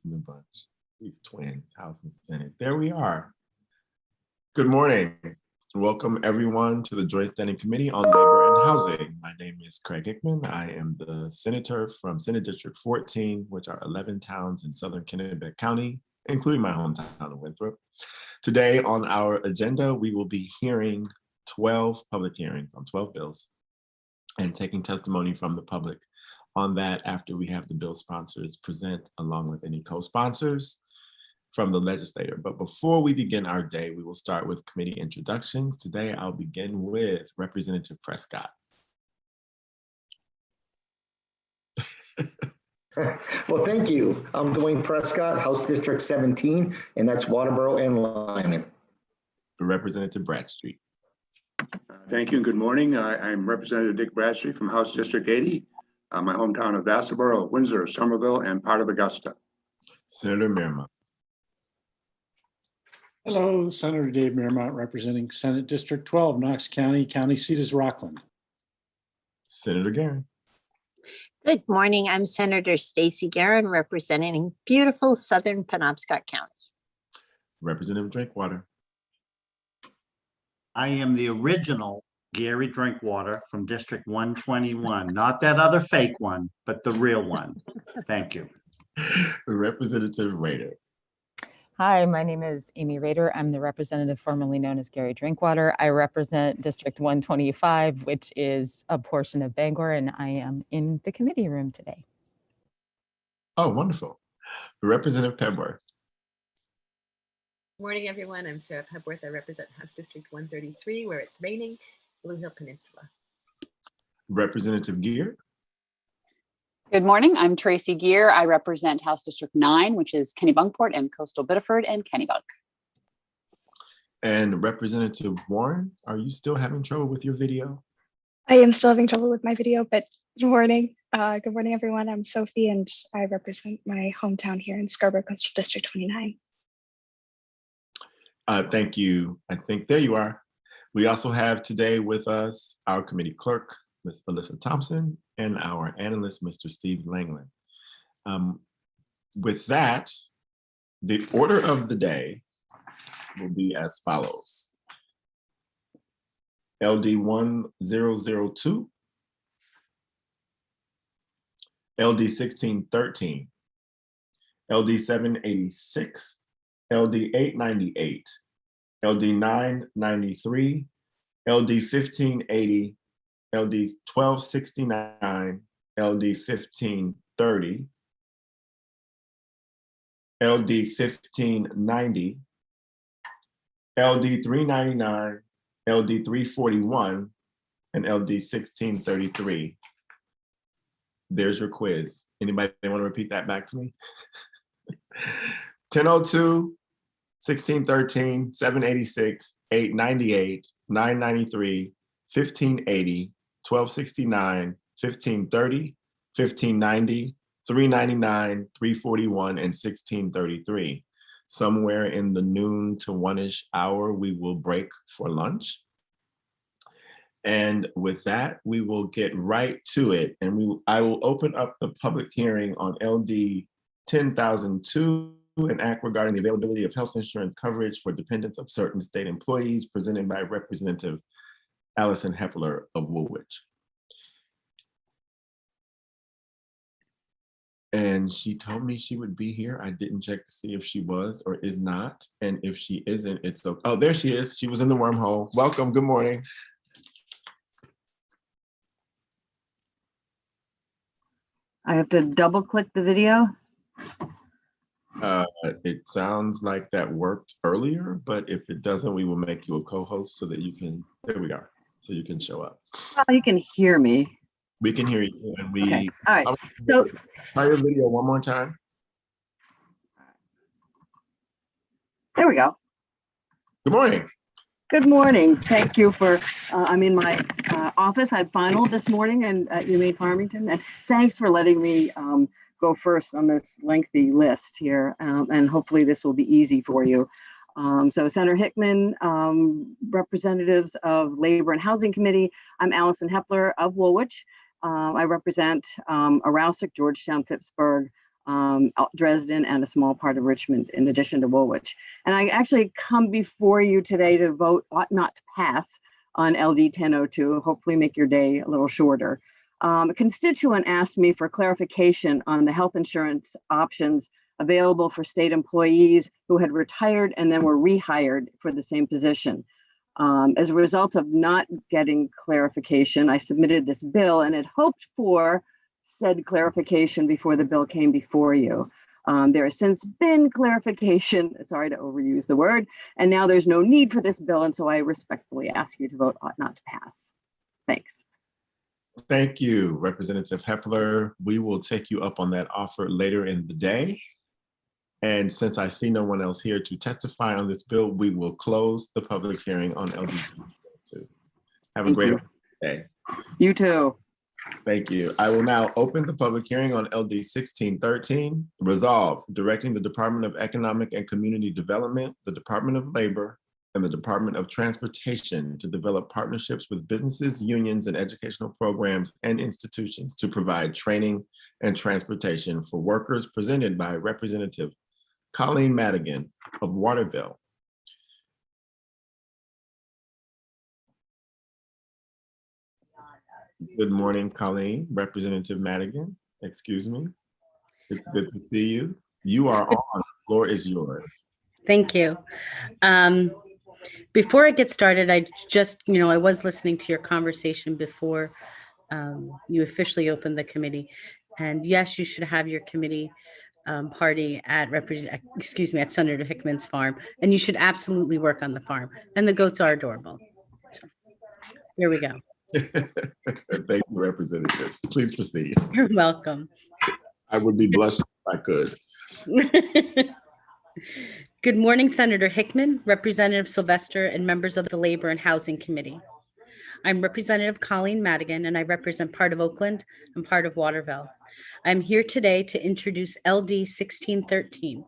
in the bunch. These twins, House and Senate. There we are. Good morning. Welcome everyone to the Joint Standing Committee on Labor and Housing. My name is Craig Hickman. I am the senator from Senate District 14, which are 11 towns in Southern Kennebec County, including my hometown of Winthrop. Today on our agenda, we will be hearing 12 public hearings on 12 bills and taking testimony from the public on that after we have the bill sponsors present along with any co-sponsors from the legislator. But before we begin our day, we will start with committee introductions. Today, I'll begin with Representative Prescott. Well, thank you. I'm Dwayne Prescott, House District 17, and that's Waterboro and Lyman. Representative Bradstreet. Thank you and good morning. I'm Representative Dick Bradstreet from House District 80, my hometown of Vassarboro, Windsor, Somerville, and part of Augusta. Senator Mearmont. Hello, Senator Dave Mearmont, representing Senate District 12, Knox County. County seat is Rockland. Senator Guerin. Good morning. I'm Senator Stacey Guerin, representing beautiful Southern Penobscot County. Representative Drinkwater. I am the original Gary Drinkwater from District 121, not that other fake one, but the real one. Thank you. Representative Rader. Hi, my name is Amy Rader. I'm the representative formerly known as Gary Drinkwater. I represent District 125, which is a portion of Bangor, and I am in the committee room today. Oh, wonderful. Representative Pebworth. Morning, everyone. I'm Sarah Pebworth. I represent House District 133, where it's raining, Blue Hill Peninsula. Representative Gear. Good morning. I'm Tracy Gear. I represent House District 9, which is Kennebunkport and Coastal Biddeford and Kennebunk. And Representative Warren, are you still having trouble with your video? I am still having trouble with my video, but good morning. Good morning, everyone. I'm Sophie, and I represent my hometown here in Scarborough, Coastal District 29. Thank you. I think there you are. We also have today with us our committee clerk, Ms. Alyssa Thompson, and our analyst, Mr. Steve Langland. With that, the order of the day will be as follows. LD 1002, LD 1613, LD 786, LD 898, LD 993, LD 1580, LD 1269, LD 1530, LD 1590, LD 399, LD 341, and LD 1633. There's your quiz. Anybody want to repeat that back to me? 1002, 1613, 786, 898, 993, 1580, 1269, 1530, 1590, 399, 341, and 1633. Somewhere in the noon to one-ish hour, we will break for lunch. And with that, we will get right to it. And I will open up the public hearing on LD 10,002, an act regarding the availability of health insurance coverage for dependents of certain state employees, presented by Representative Allison Hepler of Woolwich. And she told me she would be here. I didn't check to see if she was or is not. And if she isn't, it's okay. Oh, there she is. She was in the wormhole. Welcome. Good morning. I have to double click the video. It sounds like that worked earlier, but if it doesn't, we will make you a co-host so that you can, there we are, so you can show up. Well, you can hear me. We can hear you, and we, Okay. All right. So try your video one more time. there we go. Good morning. Good morning. Thank you for, I'm in my office. I finaled this morning and at UMaine Farmington, and thanks for letting me go first on this lengthy list here. And hopefully this will be easy for you. So Senator Hickman, representatives of Labor and Housing Committee. I'm Allison Hepler of Woolwich. I represent Aroustic, Georgetown, Phippsburg, Dresden, and a small part of Richmond, in addition to Woolwich. And I actually come before you today to vote ought not to pass on LD 1002, hopefully make your day a little shorter. A constituent asked me for clarification on the health insurance options available for state employees who had retired and then were rehired for the same position. As a result of not getting clarification, I submitted this bill and had hoped for said clarification before the bill came before you. There has since been clarification, sorry to overuse the word, and now there's no need for this bill, and so I respectfully ask you to vote ought not to pass. Thanks. Thank you, Representative Hepler. We will take you up on that offer later in the day. And since I see no one else here to testify on this bill, we will close the public hearing on LD 1002. Have a great day. You too. Thank you. I will now open the public hearing on LD 1613. Resolve, directing the Department of Economic and Community Development, the Department of Labor, and the Department of Transportation to develop partnerships with businesses, unions, and educational programs and institutions to provide training and transportation for workers, presented by Representative Colleen Madigan of Waterville. Good morning, Colleen. Representative Madigan, excuse me. It's good to see you. You are on. The floor is yours. Thank you. Before I get started, I just, I was listening to your conversation before you officially opened the committee. And yes, you should have your committee party at Senator Hickman's farm. And you should absolutely work on the farm. And the goats are adorable. So, here we go. Thank you, Representative. Please proceed. You're welcome. I would be blushing if I could. Good morning, Senator Hickman, Representative Sylvester, and members of the Labor and Housing Committee. I'm Representative Colleen Madigan, and I represent part of Oakland and part of Waterville. I'm here today to introduce LD 1613.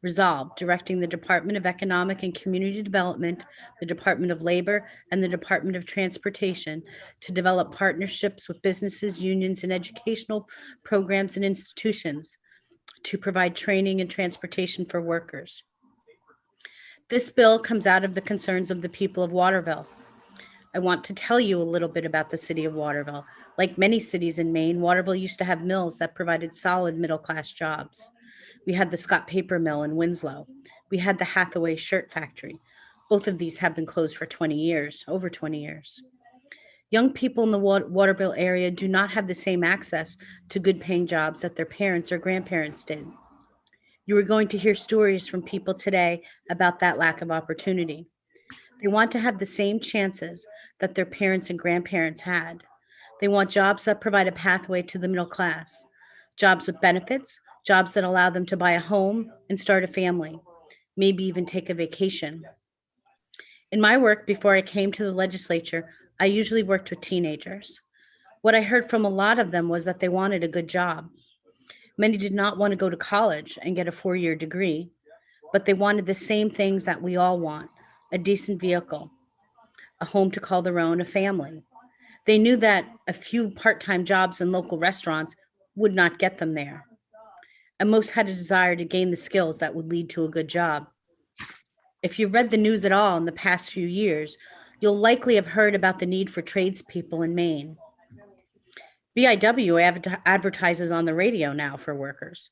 Resolve, directing the Department of Economic and Community Development, the Department of Labor, and the Department of Transportation to develop partnerships with businesses, unions, and educational programs and institutions to provide training and transportation for workers. This bill comes out of the concerns of the people of Waterville. I want to tell you a little bit about the city of Waterville. Like many cities in Maine, Waterville used to have mills that provided solid middle-class jobs. We had the Scott Paper Mill in Winslow. We had the Hathaway Shirt Factory. Both of these have been closed for 20 years, over 20 years. Young people in the Waterville area do not have the same access to good paying jobs that their parents or grandparents did. You are going to hear stories from people today about that lack of opportunity. They want to have the same chances that their parents and grandparents had. They want jobs that provide a pathway to the middle class, jobs with benefits, jobs that allow them to buy a home and start a family, maybe even take a vacation. In my work before I came to the legislature, I usually worked with teenagers. What I heard from a lot of them was that they wanted a good job. Many did not want to go to college and get a 4-year degree, but they wanted the same things that we all want: a decent vehicle, a home to call their own, a family. They knew that a few part-time jobs in local restaurants would not get them there. And most had a desire to gain the skills that would lead to a good job. If you've read the news at all in the past few years, you'll likely have heard about the need for tradespeople in Maine. BIW advertises on the radio now for workers.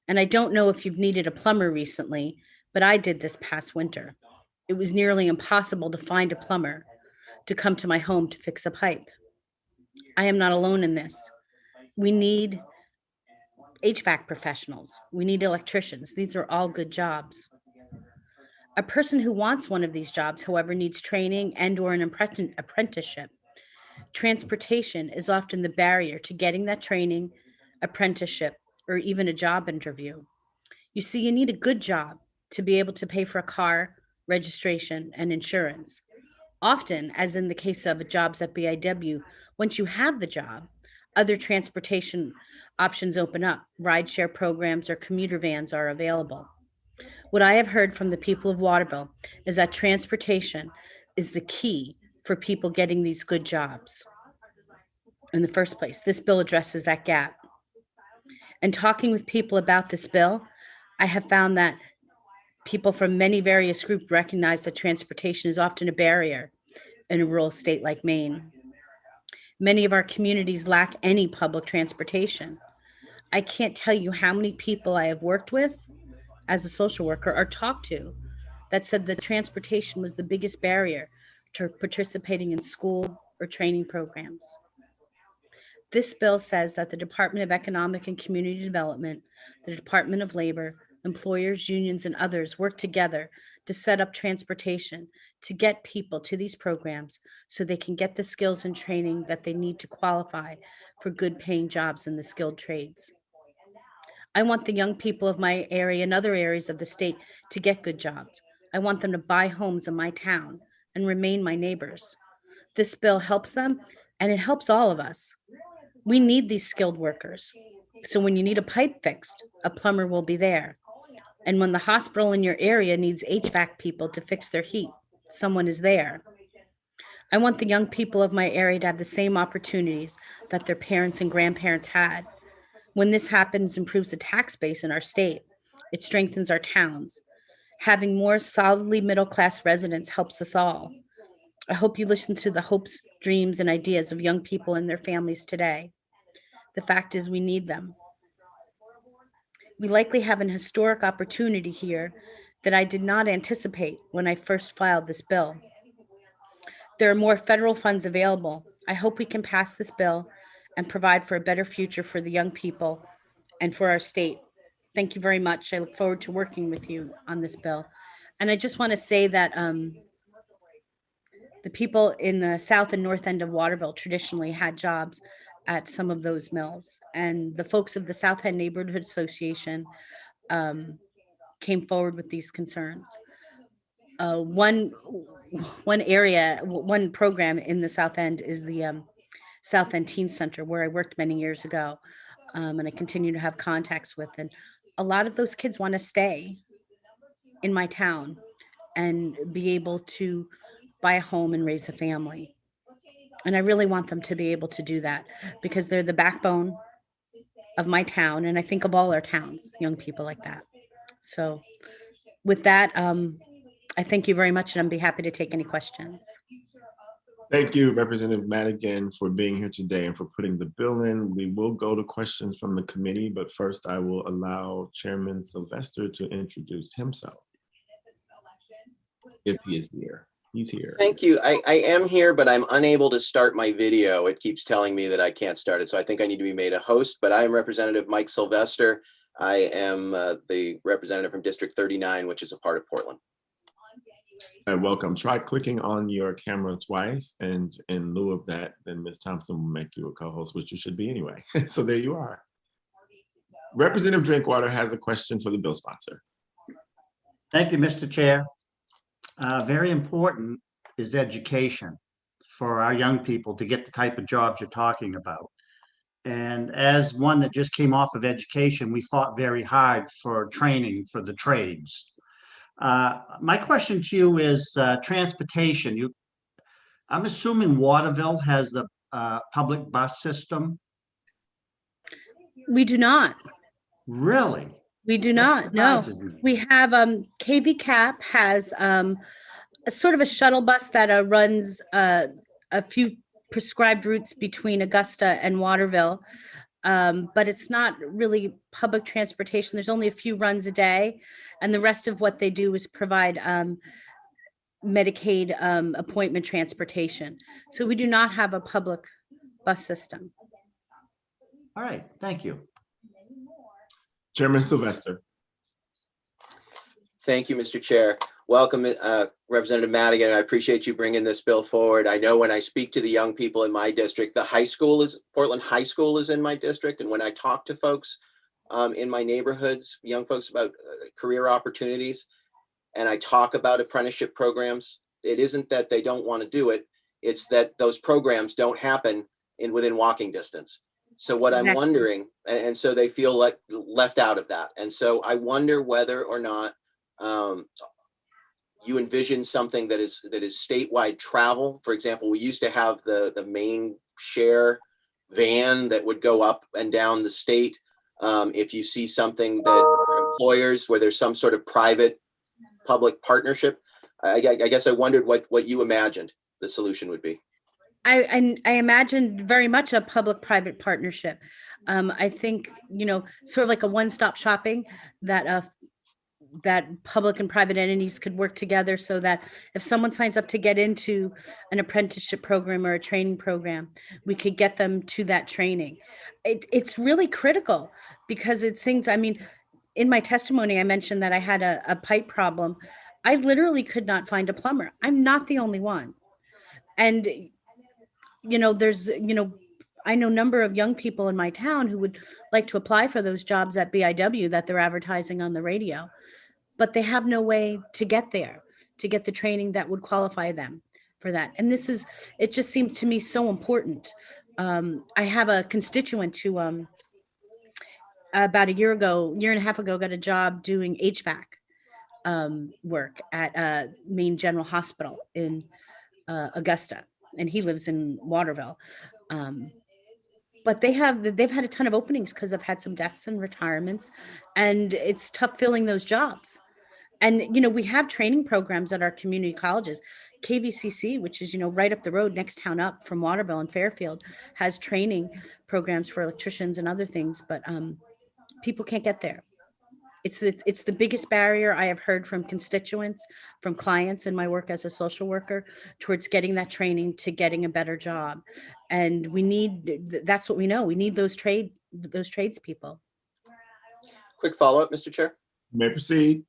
And I don't know if you've needed a plumber recently, but I did this past winter. It was nearly impossible to find a plumber to come to my home to fix a pipe. I am not alone in this. We need HVAC professionals. We need electricians. These are all good jobs. A person who wants one of these jobs, however, needs training and/or an apprenticeship. Transportation is often the barrier to getting that training, apprenticeship, or even a job interview. You see, you need a good job to be able to pay for a car, registration, and insurance. Often, as in the case of jobs at BIW, once you have the job, other transportation options open up. Rideshare programs or commuter vans are available. What I have heard from the people of Waterville is that transportation is the key for people getting these good jobs in the first place. This bill addresses that gap. And talking with people about this bill, I have found that people from many various groups recognize that transportation is often a barrier in a rural state like Maine. Many of our communities lack any public transportation. I can't tell you how many people I have worked with as a social worker or talked to that said that transportation was the biggest barrier to participating in school or training programs. This bill says that the Department of Economic and Community Development, the Department of Labor, employers, unions, and others work together to set up transportation to get people to these programs so they can get the skills and training that they need to qualify for good paying jobs in the skilled trades. I want the young people of my area and other areas of the state to get good jobs. I want them to buy homes in my town and remain my neighbors. This bill helps them, and it helps all of us. We need these skilled workers. So when you need a pipe fixed, a plumber will be there. And when the hospital in your area needs HVAC people to fix their heat, someone is there. I want the young people of my area to have the same opportunities that their parents and grandparents had. When this happens, improves the tax base in our state. It strengthens our towns. Having more solidly middle-class residents helps us all. I hope you listen to the hopes, dreams, and ideas of young people and their families today. The fact is, we need them. We likely have an historic opportunity here that I did not anticipate when I first filed this bill. There are more federal funds available. I hope we can pass this bill and provide for a better future for the young people and for our state. Thank you very much. I look forward to working with you on this bill. And I just want to say that the people in the south and north end of Waterville traditionally had jobs at some of those mills. And the folks of the South End Neighborhood Association came forward with these concerns. One program in the South End is the South End Teen Center, where I worked many years ago, and I continue to have contacts with. And a lot of those kids want to stay in my town and be able to buy a home and raise a family. And I really want them to be able to do that because they're the backbone of my town. And I think of all our towns, young people like that. So with that, I thank you very much, and I'd be happy to take any questions. Thank you, Representative Madigan, for being here today and for putting the bill in. We will go to questions from the committee, but first I will allow Chairman Sylvester to introduce himself. If he is here. He's here. Thank you. I am here, but I'm unable to start my video. It keeps telling me that I can't start it. So I think I need to be made a host, but I am Representative Mike Sylvester. I am the representative from District 39, which is a part of Portland. Welcome. Try clicking on your camera twice, and in lieu of that, then Ms. Thompson will make you a co-host, which you should be anyway. So there you are. Representative Drinkwater has a question for the bill sponsor. Thank you, Mr. Chair. Very important is education for our young people to get the type of jobs you're talking about. And as one that just came off of education, we fought very hard for training for the trades. My question to you is transportation. I'm assuming Waterville has the public bus system? We do not. Really? We do not. No, we have KV Cap has a sort of a shuttle bus that runs a few prescribed routes between Augusta and Waterville, but it's not really public transportation. There's only a few runs a day, and the rest of what they do is provide Medicaid appointment transportation. So we do not have a public bus system. All right, thank you. Chairman Sylvester. Thank you, Mr. Chair. Welcome, Representative Madigan. I appreciate you bringing this bill forward. I know when I speak to the young people in my district, Portland High School is in my district. And when I talk to folks in my neighborhoods, young folks about career opportunities, and I talk about apprenticeship programs, it isn't that they don't want to do it. It's that those programs don't happen within walking distance. So what I'm wondering, and so they feel like left out of that. And so I wonder whether or not you envision something that is statewide travel. For example, we used to have the main share van that would go up and down the state. If you see something that employers where there's some sort of private public partnership, I guess I wondered what you imagined the solution would be. I imagined very much a public-private partnership. I think, sort of like a one-stop shopping that that public and private entities could work together so that if someone signs up to get into an apprenticeship program or a training program, we could get them to that training. It's really critical because it's things, I mean, in my testimony, I mentioned that I had a pipe problem. I literally could not find a plumber. I'm not the only one. And, there's, I know a number of young people in my town who would like to apply for those jobs at BIW that they're advertising on the radio, but they have no way to get there, to get the training that would qualify them for that. And it just seems to me so important. I have a constituent who about a year and a half ago, got a job doing HVAC work at Maine General Hospital in Augusta, and he lives in Waterville. But they've had a ton of openings because they've had some deaths and retirements, and it's tough filling those jobs. And, we have training programs at our community colleges. KVCC, which is, right up the road, next town up from Waterville and Fairfield, has training programs for electricians and other things, but people can't get there. It's the biggest barrier I have heard from constituents, from clients in my work as a social worker towards getting that training to getting a better job. And that's what we know. We need those tradespeople. Quick follow-up, Mr. Chair. You may proceed.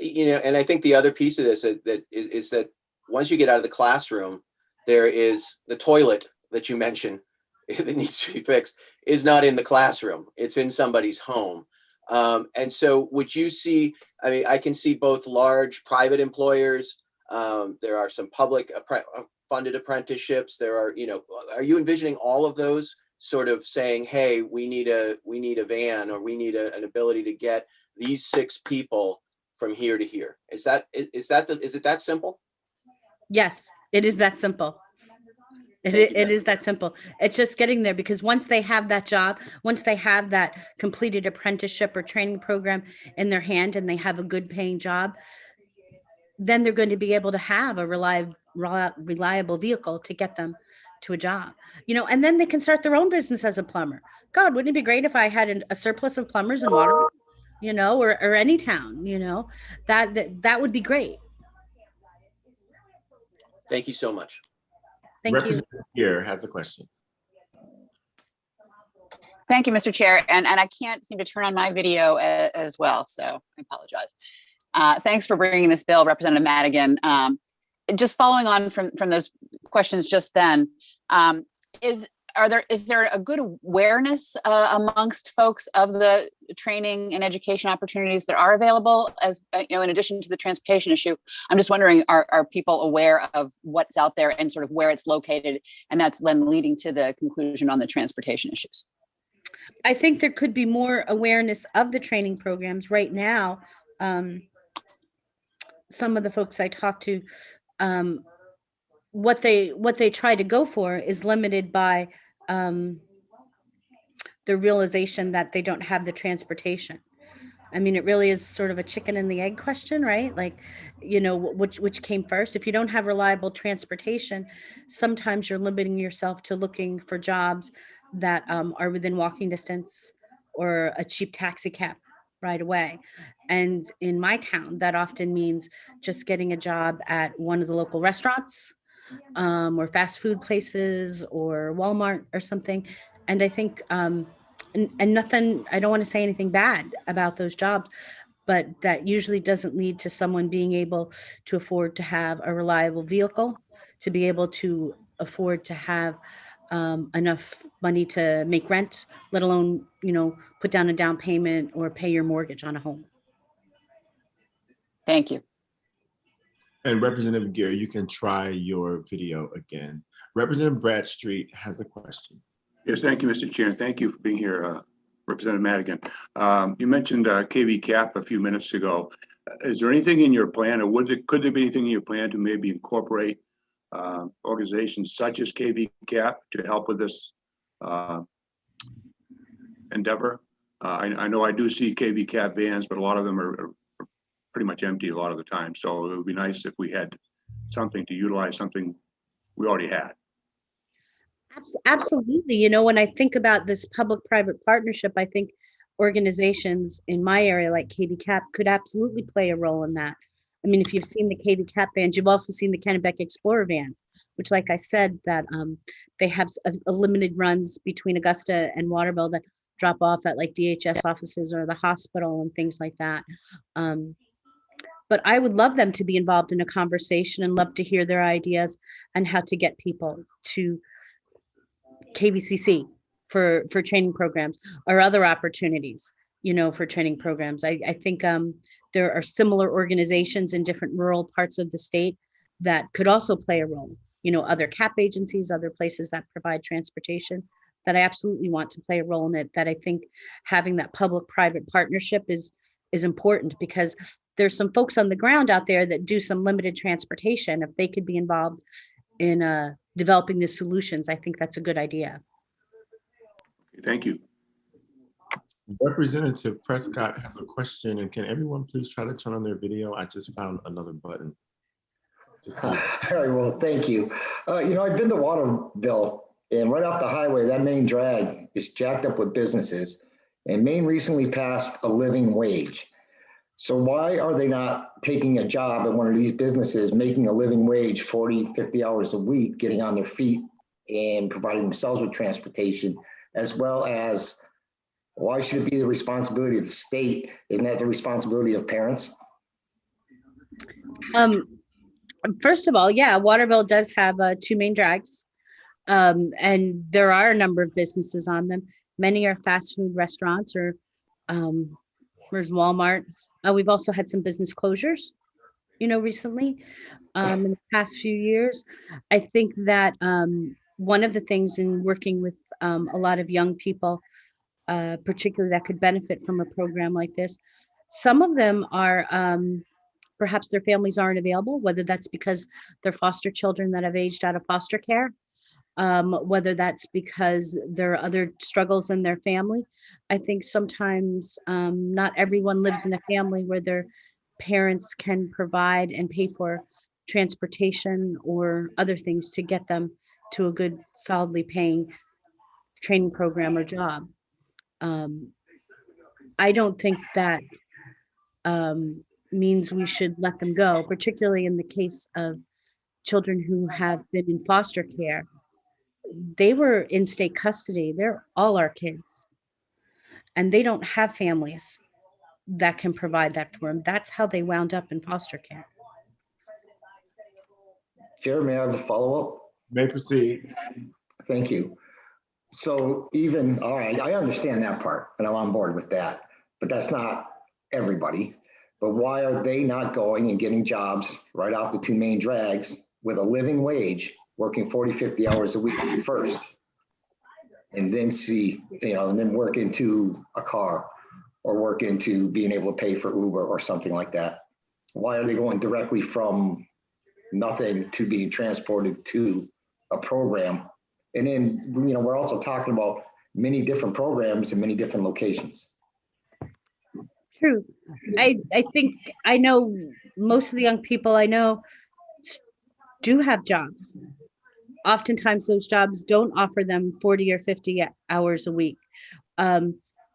And I think the other piece of this is that once you get out of the classroom, there is the toilet that you mentioned that needs to be fixed is not in the classroom. It's in somebody's home. And so would you see, I mean, I can see both large private employers. There are some public funded apprenticeships. There are, are you envisioning all of those sort of saying, hey, we need a van, or we need an ability to get these 6 people from here to here? Is it that simple? Yes, it is that simple. It is that simple. It's just getting there, because once they have that job, once they have that completed apprenticeship or training program in their hand and they have a good paying job, then they're going to be able to have a reliable vehicle to get them to a job, and then they can start their own business as a plumber. God, wouldn't it be great if I had a surplus of plumbers in Waterville, or any town, that would be great. Thank you so much. Thank you. Representative here has a question. Thank you, Mr. Chair. And I can't seem to turn on my video as well, so I apologize. Thanks for bringing this bill, Representative Madigan. Just following on from those questions just then, is there a good awareness amongst folks of the training and education opportunities that are available, as in addition to the transportation issue? I'm just wondering, are people aware of what's out there and sort of where it's located, and that's then leading to the conclusion on the transportation issues? I think there could be more awareness of the training programs right now. Some of the folks I talked to, what they try to go for is limited by the realization that they don't have the transportation. I mean, it really is sort of a chicken and the egg question, right? Like, which came first? If you don't have reliable transportation, sometimes you're limiting yourself to looking for jobs that are within walking distance or a cheap taxi cab right away. And in my town, that often means just getting a job at one of the local restaurants, or fast food places, or Walmart or something. And I think, and nothing, I don't want to say anything bad about those jobs, but that usually doesn't lead to someone being able to afford to have a reliable vehicle, to be able to afford to have enough money to make rent, let alone, put down a down payment or pay your mortgage on a home. Thank you. And Representative Gear, you can try your video again. Representative Bradstreet has a question. Yes, thank you, Mr. Chair. Thank you for being here, Representative Madigan. You mentioned KV CAP a few minutes ago. Is there anything in your plan, or could there be anything in your plan to maybe incorporate organizations such as KV CAP to help with this endeavor? I know I do see KV cab vans, but a lot of them are pretty much empty a lot of the time. So it would be nice if we had something to utilize something we already had. Absolutely. You know, when I think about this public-private partnership, I think organizations in my area like KV Cap could absolutely play a role in that. I mean, if you've seen the KV Cap vans, you've also seen the Kennebec Explorer vans, which, like I said, that they have a limited runs between Augusta and Waterville that drop off at like DHS offices or the hospital and things like that. But I would love them to be involved in a conversation and love to hear their ideas on how to get people to KVCC for training programs or other opportunities, you know, for training programs. I think there are similar organizations in different rural parts of the state that could also play a role, you know, other CAP agencies, other places that provide transportation, that I absolutely want to play a role in it, that I think having that public-private partnership is important, because there's some folks on the ground out there that do some limited transportation. If they could be involved in developing the solutions, I think that's a good idea. Thank you. Representative Prescott has a question, and can everyone please try to turn on their video? I just found another button. All right, well, thank you. You know, I've been to Waterville, and right off the highway, that main drag is jacked up with businesses, and Maine recently passed a living wage. So why are they not taking a job at one of these businesses, making a living wage, 40, 50 hours a week, getting on their feet and providing themselves with transportation, as well as why should it be the responsibility of the state? Isn't that the responsibility of parents? First of all, yeah, Waterville does have 2 main drags, and there are a number of businesses on them. Many are fast food restaurants or there's Walmart. We've also had some business closures, you know, recently in the past few years. I think that one of the things in working with a lot of young people, particularly that could benefit from a program like this, some of them are perhaps their families aren't available, whether that's because they're foster children that have aged out of foster care, whether that's because there are other struggles in their family. I think sometimes not everyone lives in a family where their parents can provide and pay for transportation or other things to get them to a good, solidly paying training program or job. I don't think that means we should let them go, particularly in the case of children who have been in foster care. They were in state custody. They're all our kids. And they don't have families that can provide that for them. That's how they wound up in foster care. Chair, may I have a follow-up? May proceed. Thank you. So even, all right, I understand that part and I'm on board with that, but that's not everybody. But why are they not going and getting jobs right off the 2 main drags with a living wage, working 40, 50 hours a week first, and then see, you know, and then work into a car or work into being able to pay for Uber or something like that? Why are they going directly from nothing to being transported to a program? And then, you know, we're also talking about many different programs in many different locations. True. I think I know most of the young people I know do have jobs. Oftentimes those jobs don't offer them 40 or 50 hours a week.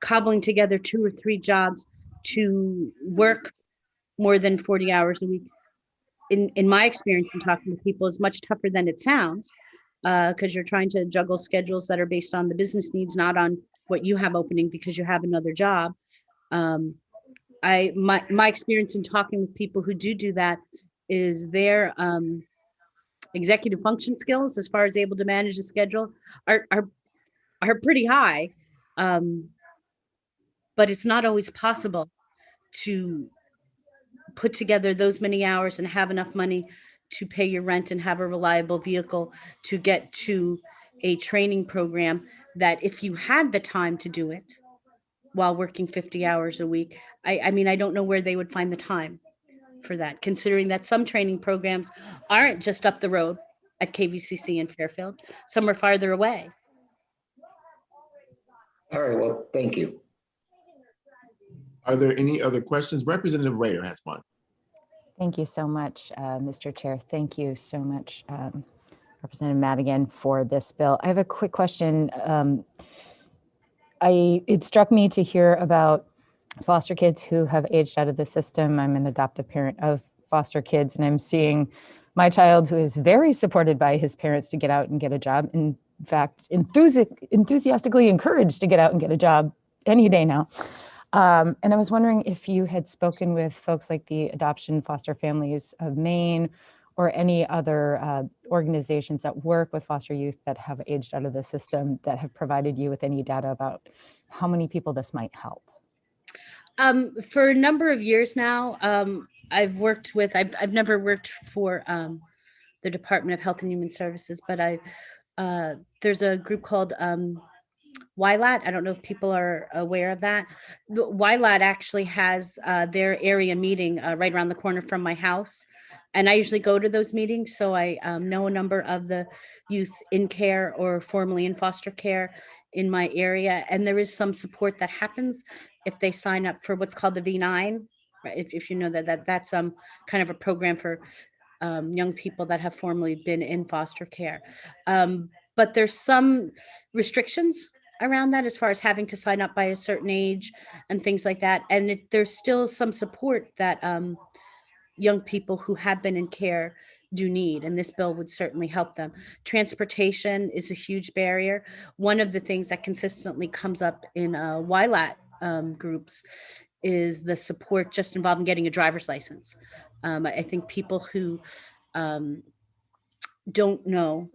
Cobbling together 2 or 3 jobs to work more than 40 hours a week, in my experience in talking to people, is much tougher than it sounds, because you're trying to juggle schedules that are based on the business needs, not on what you have opening because you have another job. My experience in talking with people who do that is their executive function skills, as far as able to manage a schedule, are pretty high, but it's not always possible to put together those many hours and have enough money to pay your rent and have a reliable vehicle to get to a training program that, if you had the time to do it while working 50 hours a week, I mean, I don't know where they would find the time for that, considering that some training programs aren't just up the road at KVCC in Fairfield. Some are farther away. All right, well, thank you. Are there any other questions? Representative Raider has one. Thank you so much, Mr. Chair. Thank you so much, Representative Madigan, for this bill. I have a quick question. It struck me to hear about foster kids who have aged out of the system. I'm an adoptive parent of foster kids, and I'm seeing my child, who is very supported by his parents to get out and get a job. In fact, enthusiastically encouraged to get out and get a job any day now. And I was wondering if you had spoken with folks like the Adoption Foster Families of Maine or any other organizations that work with foster youth that have aged out of the system that have provided you with any data about how many people this might help. For a number of years now, I've never worked for the Department of Health and Human Services, but there's a group called YLAT. I don't know if people are aware of that. The YLAT actually has their area meeting right around the corner from my house. And I usually go to those meetings. So I know a number of the youth in care or formerly in foster care in my area. And there is some support that happens if they sign up for what's called the V9. Right? If you know that's kind of a program for young people that have formerly been in foster care. But there's some restrictions around that as far as having to sign up by a certain age and things like that. And there's still some support that young people who have been in care do need, and this bill would certainly help them. Transportation is a huge barrier. One of the things that consistently comes up in YLAT groups is the support just involving getting a driver's license. I think people who don't know,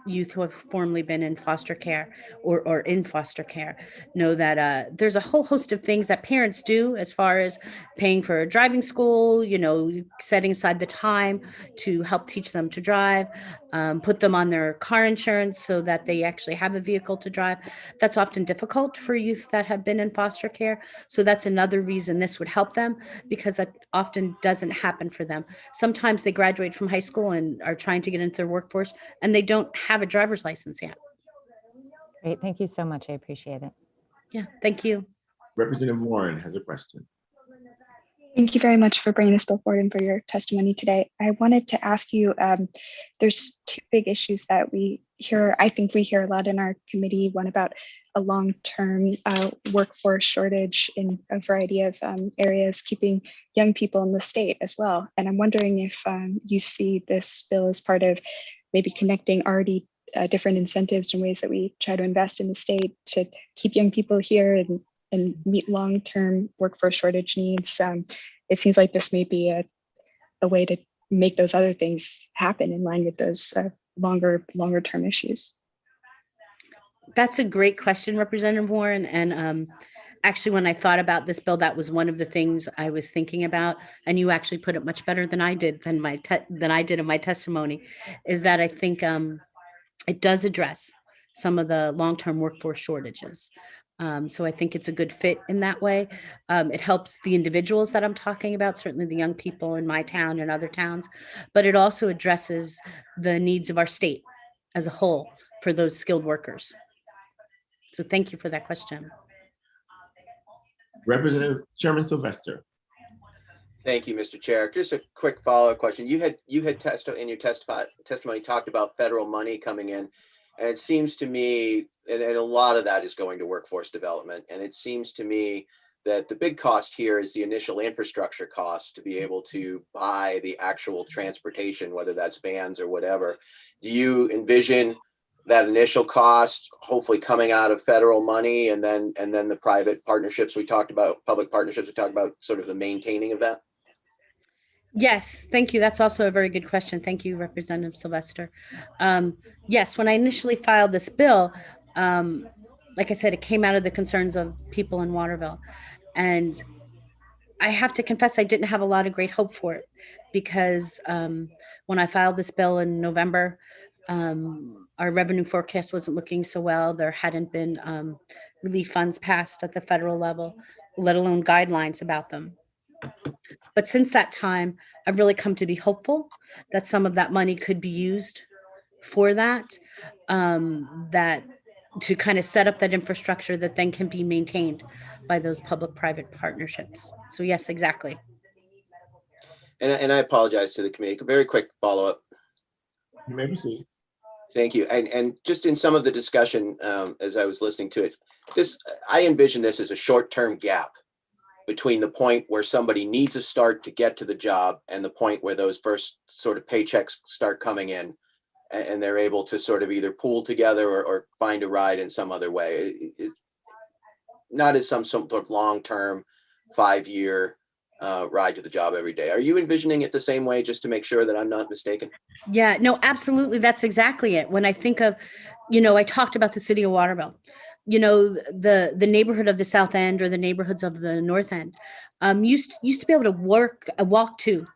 youth who have formerly been in foster care or in foster care, know that there's a whole host of things that parents do as far as paying for driving school, setting aside the time to help teach them to drive, put them on their car insurance so that they actually have a vehicle to drive. That's often difficult for youth that have been in foster care. So that's another reason this would help them, because that often doesn't happen for them. Sometimes they graduate from high school and are trying to get into their workforce and they don't have a driver's license yet. Great, thank you so much. I appreciate it. Yeah, thank you. Representative Warren has a question. Thank you very much for bringing this bill forward and for your testimony today. I wanted to ask you, there's two big issues that I think we hear a lot in our committee. One about a long-term workforce shortage in a variety of areas, keeping young people in the state as well. And I'm wondering if you see this bill as part of maybe connecting already different incentives and ways that we try to invest in the state to keep young people here and meet long-term workforce shortage needs. It seems like this may be a way to make those other things happen in line with those longer term issues. That's a great question, Representative Warren. And actually, when I thought about this bill, that was one of the things I was thinking about. And you actually put it much better than I did in my testimony, is that I think it does address some of the long-term workforce shortages. So I think it's a good fit in that way. It helps the individuals that I'm talking about, certainly the young people in my town and other towns, but it also addresses the needs of our state as a whole for those skilled workers. So thank you for that question. Representative Chairman Sylvester. Thank you, Mr. Chair. Just a quick follow-up question. You had in your testimony talked about federal money coming in, and it seems to me, and a lot of that is going to workforce development, and it seems to me that the big cost here is the initial infrastructure cost to be able to buy the actual transportation, whether that's vans or whatever. Do you envision that initial cost hopefully coming out of federal money, and then the private partnerships we talked about, public partnerships we talked about, sort of the maintaining of that? Yes, thank you. That's also a very good question. Thank you, Representative Sylvester. Yes, when I initially filed this bill, like I said, it came out of the concerns of people in Waterville. And I have to confess, I didn't have a lot of great hope for it, because when I filed this bill in November, our revenue forecast wasn't looking so well. There hadn't been relief funds passed at the federal level, let alone guidelines about them. But since that time, I've really come to be hopeful that some of that money could be used for that, that to kind of set up that infrastructure that then can be maintained by those public-private partnerships. So yes, exactly. And I apologize to the committee. A very quick follow-up. You may proceed. Thank you. And just in some of the discussion, as I was listening to it, I envision this as a short-term gap between the point where somebody needs a start to get to the job and the point where those first sort of paychecks start coming in, and they're able to sort of either pool together or find a ride in some other way. Not as some sort of long-term 5-year ride to the job every day. Are you envisioning it the same way, just to make sure that I'm not mistaken? Yeah, no, absolutely. That's exactly it. When I think of, I talked about the city of Waterville, the neighborhood of the South End or the neighborhoods of the North End used to be able to walk to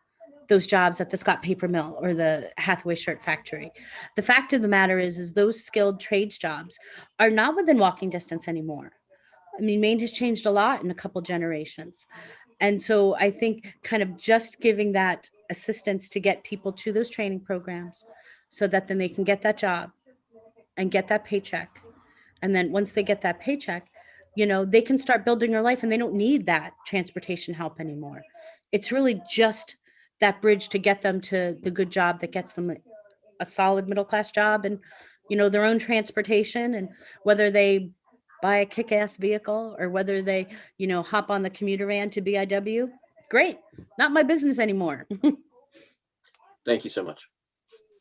those jobs at the Scott Paper Mill or the Hathaway Shirt Factory. The fact of the matter is those skilled trades jobs are not within walking distance anymore. I mean, Maine has changed a lot in a couple generations. And so I think kind of just giving that assistance to get people to those training programs so that then they can get that job and get that paycheck. And then once they get that paycheck, they can start building their life and they don't need that transportation help anymore. It's really just that bridge to get them to the good job that gets them a solid middle-class job and, their own transportation, and whether they buy a kick-ass vehicle or whether they, hop on the commuter van to BIW, great. Not my business anymore. Thank you so much.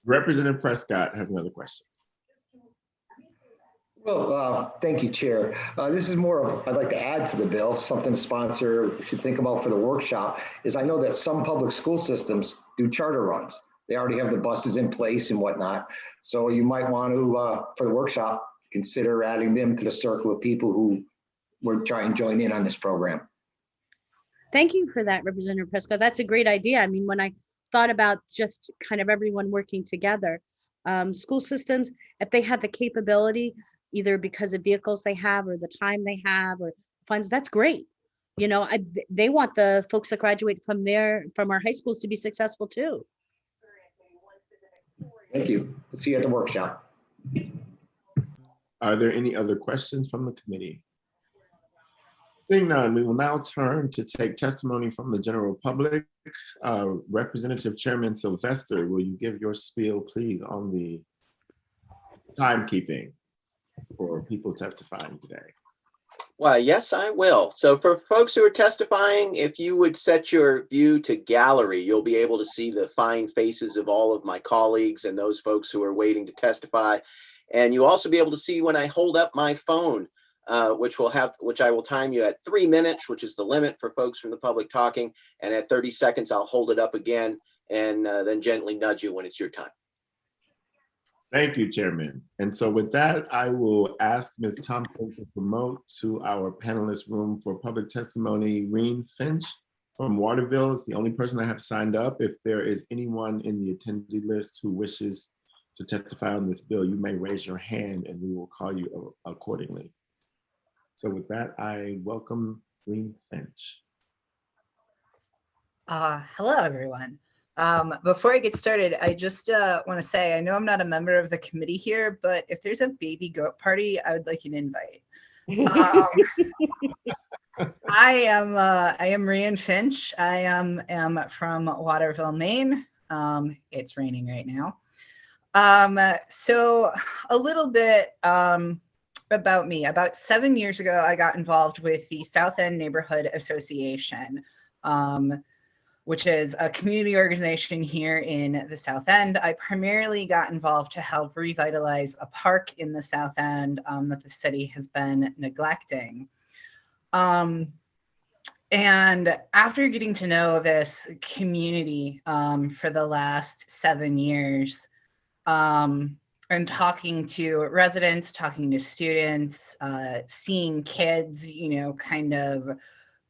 Representative Prescott has another question. Well, thank you, Chair. This is more of, I'd like to add to the bill, something sponsor should think about for the workshop, is I know that some public school systems do charter runs. They already have the buses in place and whatnot. So you might want to, for the workshop, consider adding them to the circle of people who would try and join in on this program. Thank you for that, Representative Prescott. That's a great idea. I mean, when I thought about just kind of everyone working together, school systems, if they have the capability, either because of vehicles they have or the time they have or funds, that's great. They want the folks that graduate from our high schools to be successful too. Thank you. We'll see you at the workshop. Are there any other questions from the committee? Seeing none, we will now turn to take testimony from the general public. Representative Chairman Sylvester, will you give your spiel, please, on the timekeeping for people testifying today? Well, yes, I will. So for folks who are testifying, if you would set your view to gallery, you'll be able to see the fine faces of all of my colleagues and those folks who are waiting to testify. And you'll also be able to see when I hold up my phone, which I will time you at 3 minutes, which is the limit for folks from the public talking. And at 30 seconds, I'll hold it up again and then gently nudge you when it's your time. Thank you, Chairman. And so with that, I will ask Ms. Thompson to promote to our panelist room for public testimony, Reen Finch from Waterville. It's the only person I have signed up. If there is anyone in the attendee list who wishes to testify on this bill, you may raise your hand and we will call you accordingly. So with that, I welcome Reen Finch. Hello, everyone. Before I get started, I just want to say, I know I'm not a member of the committee here, but if there's a baby goat party, I would like an invite. I am Reen Finch. I am from Waterville, Maine. It's raining right now. So a little bit about me. About 7 years ago, I got involved with the South End Neighborhood Association, which is a community organization here in the South End. I primarily got involved to help revitalize a park in the South End that the city has been neglecting. And after getting to know this community for the last 7 years, and talking to residents, talking to students, seeing kids, kind of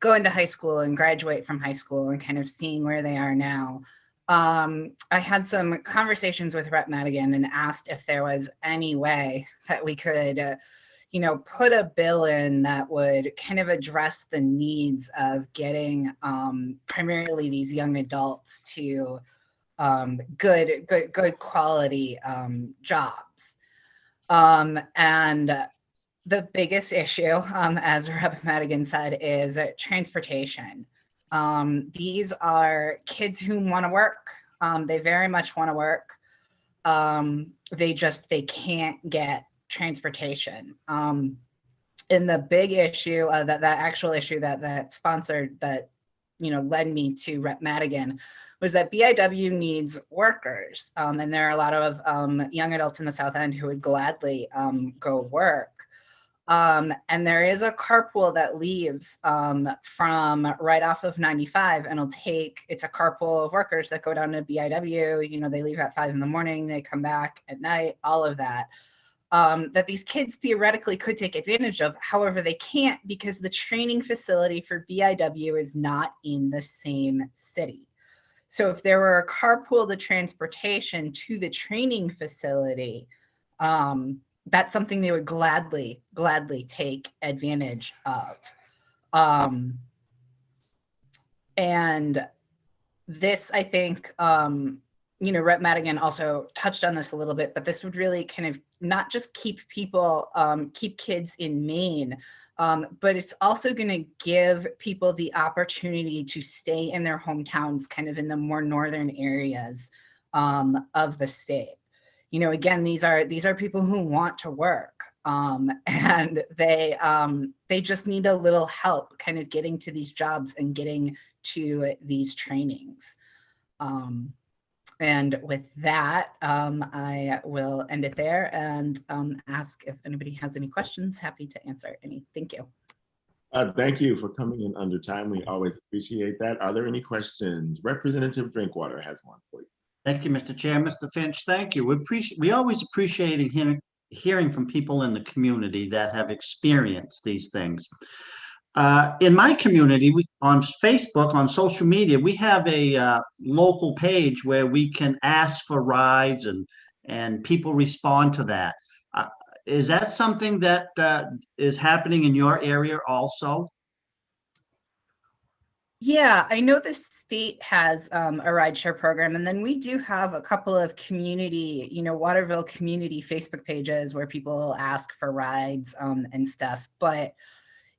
go into high school and graduate from high school and kind of seeing where they are now. I had some conversations with Rep. Madigan and asked if there was any way that we could, put a bill in that would kind of address the needs of getting primarily these young adults to good quality jobs. And the biggest issue, as Rep. Madigan said, is transportation. These are kids who want to work. They very much want to work. They can't get transportation. And the big issue, that actual issue that sponsored, that led me to Rep. Madigan, was that BIW needs workers, and there are a lot of young adults in the South End who would gladly go work. And there is a carpool that leaves from right off of 95, and it's a carpool of workers that go down to BIW. They leave at 5 in the morning, they come back at night, all of that. That these kids theoretically could take advantage of. However, they can't, because the training facility for BIW is not in the same city. So if there were a carpool to transportation to the training facility, that's something they would gladly take advantage of. And this, I think, Rep. Madigan also touched on this a little bit, but this would really kind of not just keep kids in Maine, but it's also going to give people the opportunity to stay in their hometowns, kind of in the more northern areas of the state. Again, these are people who want to work, and they just need a little help kind of getting to these jobs and getting to these trainings. And with that, I will end it there and ask if anybody has any questions. Happy to answer any. Thank you. Thank you for coming in under time. We always appreciate that. Are there any questions? Representative Drinkwater has one for you. Thank you, Mr. Chair. Mr. Finch, thank you. We always appreciate hearing from people in the community that have experienced these things. In my community, on Facebook, on social media, we have a local page where we can ask for rides, and people respond to that. Is that something that is happening in your area also? Yeah, I know the state has a rideshare program, and then we do have a couple of community, Waterville community Facebook pages where people ask for rides and stuff. But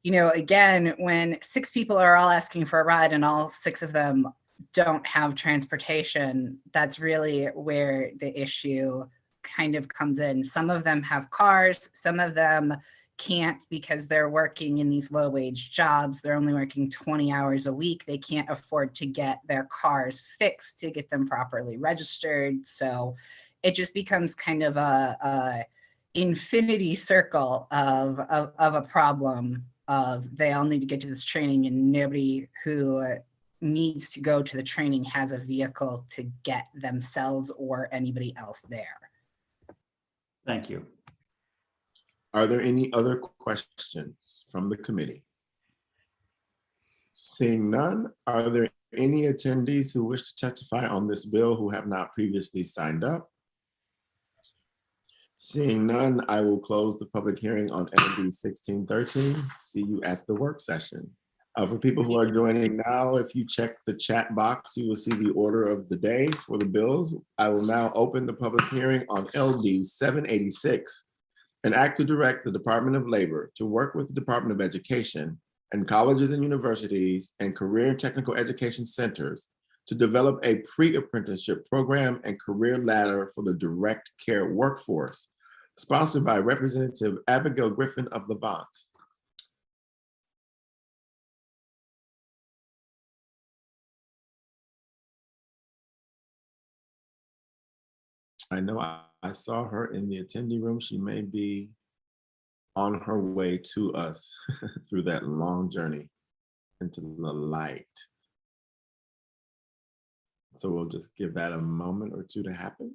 again, when 6 people are all asking for a ride and all 6 of them don't have transportation, that's really where the issue kind of comes in. Some of them have cars, some of them can't because they're working in these low-wage jobs. They're only working 20 hours a week. They can't afford to get their cars fixed to get them properly registered. So it just becomes kind of a infinity circle of a problem of they all need to get to this training, and nobody who needs to go to the training has a vehicle to get themselves or anybody else there. Thank you. Are there any other questions from the committee? Seeing none, are there any attendees who wish to testify on this bill who have not previously signed up? Seeing none, I will close the public hearing on LD 1613. See you at the work session. For people who are joining now, if you check the chat box, you will see the order of the day for the bills. I will now open the public hearing on LD 786, an act to direct the Department of Labor to work with the Department of Education and colleges and universities and career and technical education centers to develop a pre-apprenticeship program and career ladder for the direct care workforce, sponsored by Representative Abigail Griffin of Levant. I know I saw her in the attendee room. She may be on her way to us through that long journey into the light. So we'll just give that a moment or two to happen.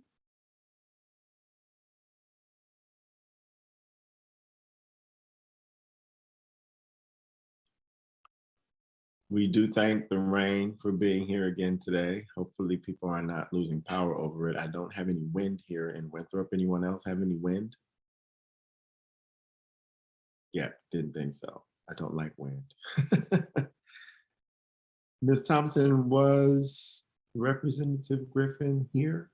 We do thank the rain for being here again today. Hopefully people are not losing power over it. I don't have any wind here in Winthrop. Anyone else have any wind? Yeah, didn't think so. I don't like wind. Ms. Thompson, was Representative Griffin here?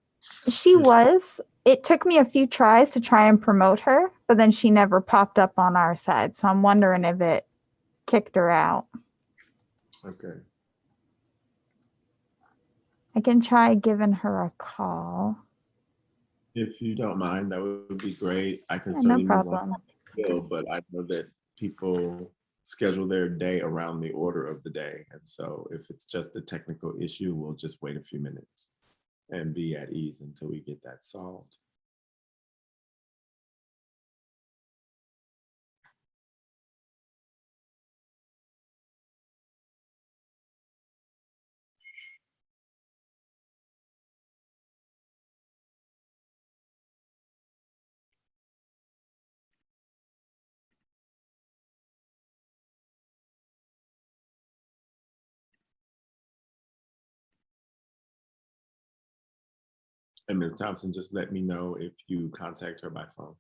She was. It took me a few tries to try and promote her, but then she never popped up on our side. So I'm wondering if it kicked her out. Okay. I can try giving her a call. If you don't mind, that would be great. I can Yeah, certainly no move problem. on to Bill, but I know that people schedule their day around the order of the day. And so if it's just a technical issue, we'll just wait a few minutes and be at ease until we get that solved. And Ms. Thompson, just let me know if you contact her by phone.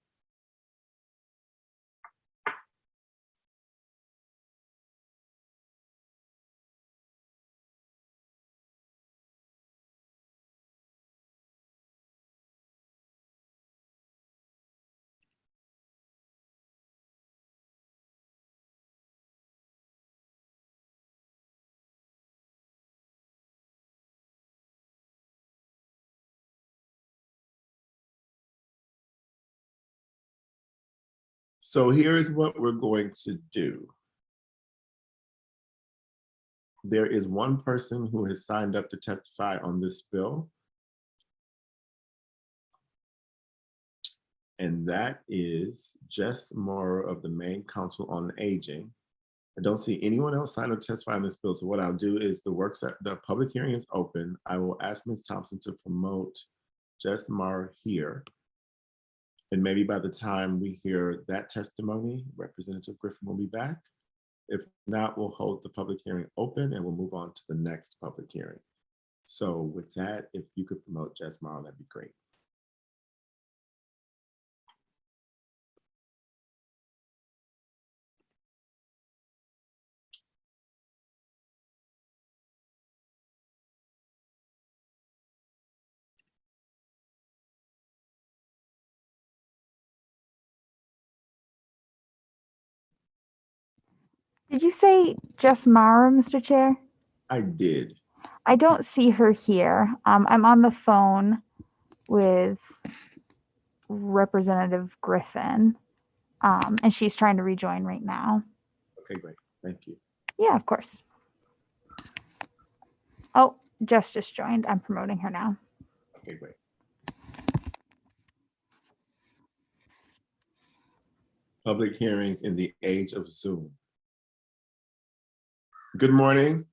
So here's what we're going to do. There is one person who has signed up to testify on this bill. And that is Jess Morrow of the Maine Council on Aging. I don't see anyone else sign up to testify on this bill. So what I'll do is the public hearing is open. I will ask Ms. Thompson to promote Jess Morrow here. And maybe by the time we hear that testimony, Representative Griffin will be back. If not, we'll hold the public hearing open and we'll move on to the next public hearing. So with that, if you could promote Jess Morrow, that'd be great. Did you say Jess Mara, Mr. Chair? I did. I don't see her here. I'm on the phone with Representative Griffin, and she's trying to rejoin right now. Okay, great. Thank you. Yeah, of course. Oh, Jess just joined. I'm promoting her now. Okay, great. Public hearings in the age of Zoom. Good morning.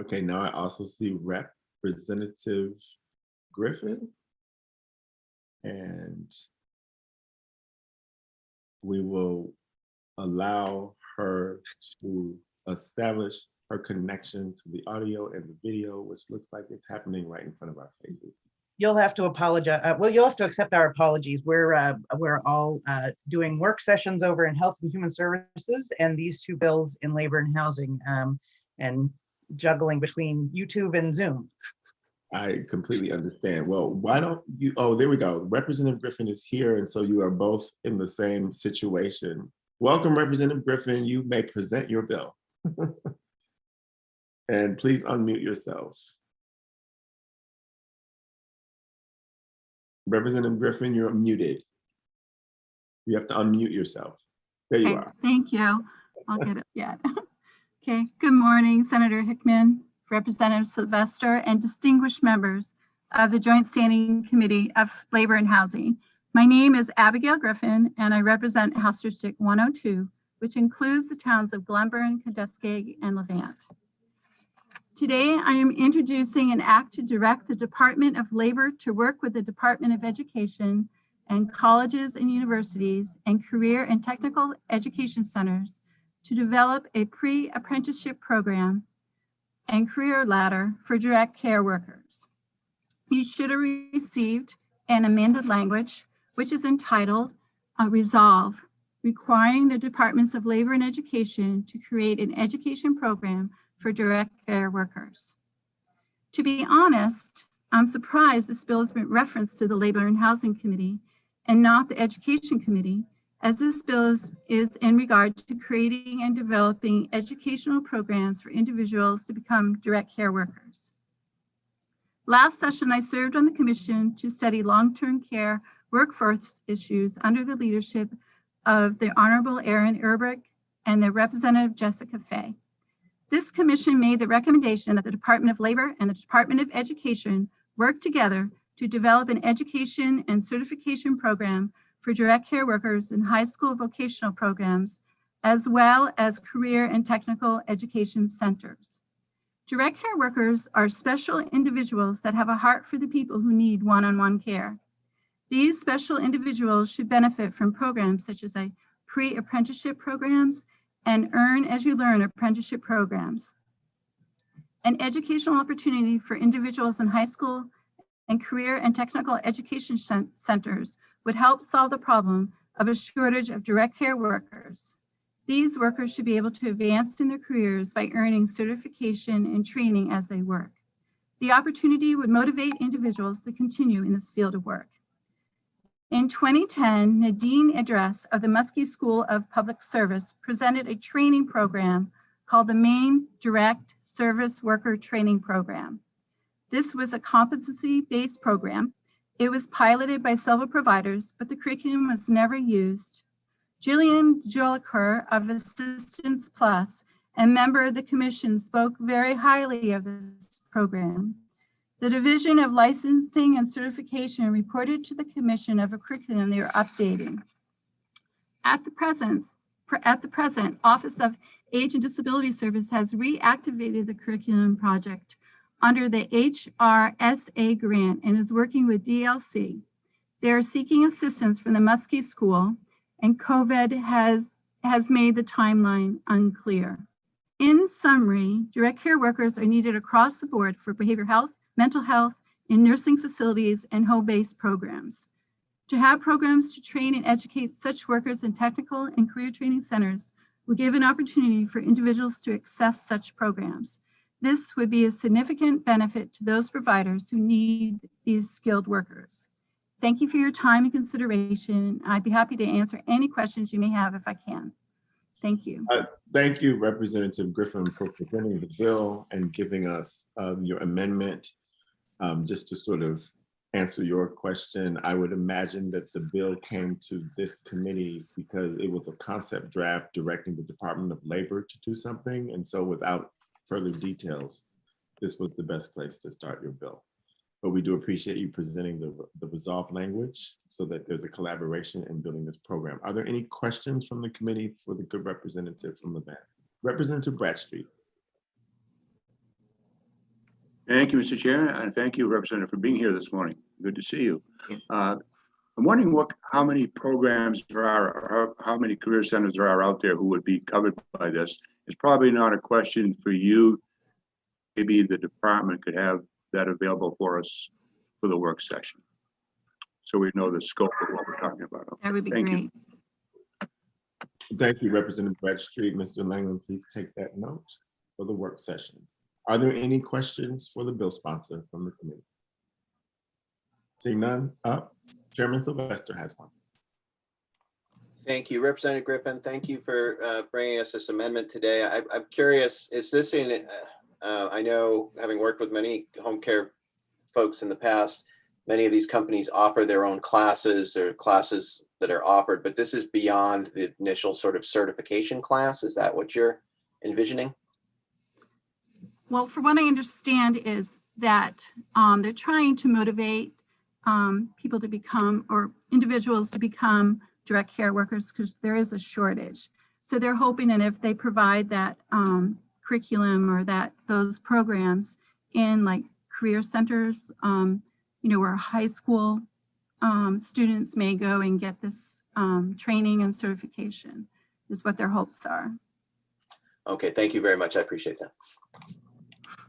Okay, now I also see Representative Griffin. And we will allow her to establish her connection to the audio and the video, which looks like it's happening right in front of our faces. You'll have to apologize. Well, you'll have to accept our apologies. We're all doing work sessions over in Health and Human Services and these two bills in Labor and Housing, and juggling between YouTube and Zoom. I completely understand. Well, why don't you, oh, there we go. Representative Griffin is here, and so you are both in the same situation. Welcome, Representative Griffin. You may present your bill. And please unmute yourself. Representative Griffin, you're muted. You have to unmute yourself. There you are. Thank you. I'll get it yet. Okay, good morning, Senator Hickman, Representative Sylvester, and distinguished members of the Joint Standing Committee of Labor and Housing. My name is Abigail Griffin, and I represent House District 102, which includes the towns of Glenburn, Kenduskeag, and Levant. Today, I am introducing an act to direct the Department of Labor to work with the Department of Education and colleges and universities and career and technical education centers to develop a pre-apprenticeship program and career ladder for direct care workers. You should have received an amended language, which is entitled Resolve, requiring the Departments of Labor and Education to create an education program for direct care workers. To be honest, I'm surprised this bill has been referenced to the Labor and Housing Committee and not the Education Committee, as this bill is in regard to creating and developing educational programs for individuals to become direct care workers. Last session, I served on the commission to study long-term care workforce issues under the leadership of the Honorable Aaron Erbrick and the Representative Jessica Fay. This commission made the recommendation that the Department of Labor and the Department of Education work together to develop an education and certification program for direct care workers in high school vocational programs, as well as career and technical education centers. Direct care workers are special individuals that have a heart for the people who need one-on-one care. These special individuals should benefit from programs such as pre-apprenticeship programs and Earn as You Learn apprenticeship programs. An educational opportunity for individuals in high school and career and technical education centers would help solve the problem of a shortage of direct care workers. These workers should be able to advance in their careers by earning certification and training as they work. The opportunity would motivate individuals to continue in this field of work. In 2010, Nadine Idris of the Muskie School of Public Service presented a training program called the Maine Direct Service Worker Training Program. This was a competency-based program. It was piloted by several providers, but the curriculum was never used. Jillian Jolicoeur of Assistance Plus, a member of the commission, spoke very highly of this program. The Division of Licensing and Certification reported to the commission of a curriculum they are updating. At the present, Office of Age and Disability Service has reactivated the curriculum project under the HRSA grant and is working with DLC. They are seeking assistance from the Muskie School, and COVID has made the timeline unclear. In summary, direct care workers are needed across the board for behavioral health, mental health, in nursing facilities, and home-based programs. To have programs to train and educate such workers in technical and career training centers will give an opportunity for individuals to access such programs. This would be a significant benefit to those providers who need these skilled workers. Thank you for your time and consideration. I'd be happy to answer any questions you may have if I can. Thank you. Thank you, Representative Griffin, for presenting the bill and giving us your amendment. Just to sort of answer your question, I would imagine that the bill came to this committee because it was a concept draft directing the Department of Labor to do something. And so without further details, this was the best place to start your bill. But we do appreciate you presenting the resolve language so that there's a collaboration in building this program. Are there any questions from the committee for the good representative from the back? Representative Bradstreet. Thank you, Mr. Chair, and thank you, Representative, for being here this morning. Good to see you. I'm wondering how many programs there are, or how many career centers there are out there who would be covered by this. It's probably not a question for you. Maybe the department could have that available for us for the work session, so we know the scope of what we're talking about. That would be great. Thank you, Representative Bradstreet. Mr. Langland, please take that note for the work session. Are there any questions for the bill sponsor from the committee? Seeing none, Chairman Sylvester has one. Thank you, Representative Griffin. Thank you for bringing us this amendment today. I'm curious, is this in, I know, having worked with many home care folks in the past, many of these companies offer their own classes or classes that are offered, but this is beyond the initial sort of certification class. Is that what you're envisioning? Well, for what I understand is that they're trying to motivate people to become, or individuals to become direct care workers, because there is a shortage. So they're hoping that if they provide that curriculum or those programs in like career centers, where high school students may go and get this training and certification is what their hopes are. Okay, thank you very much. I appreciate that.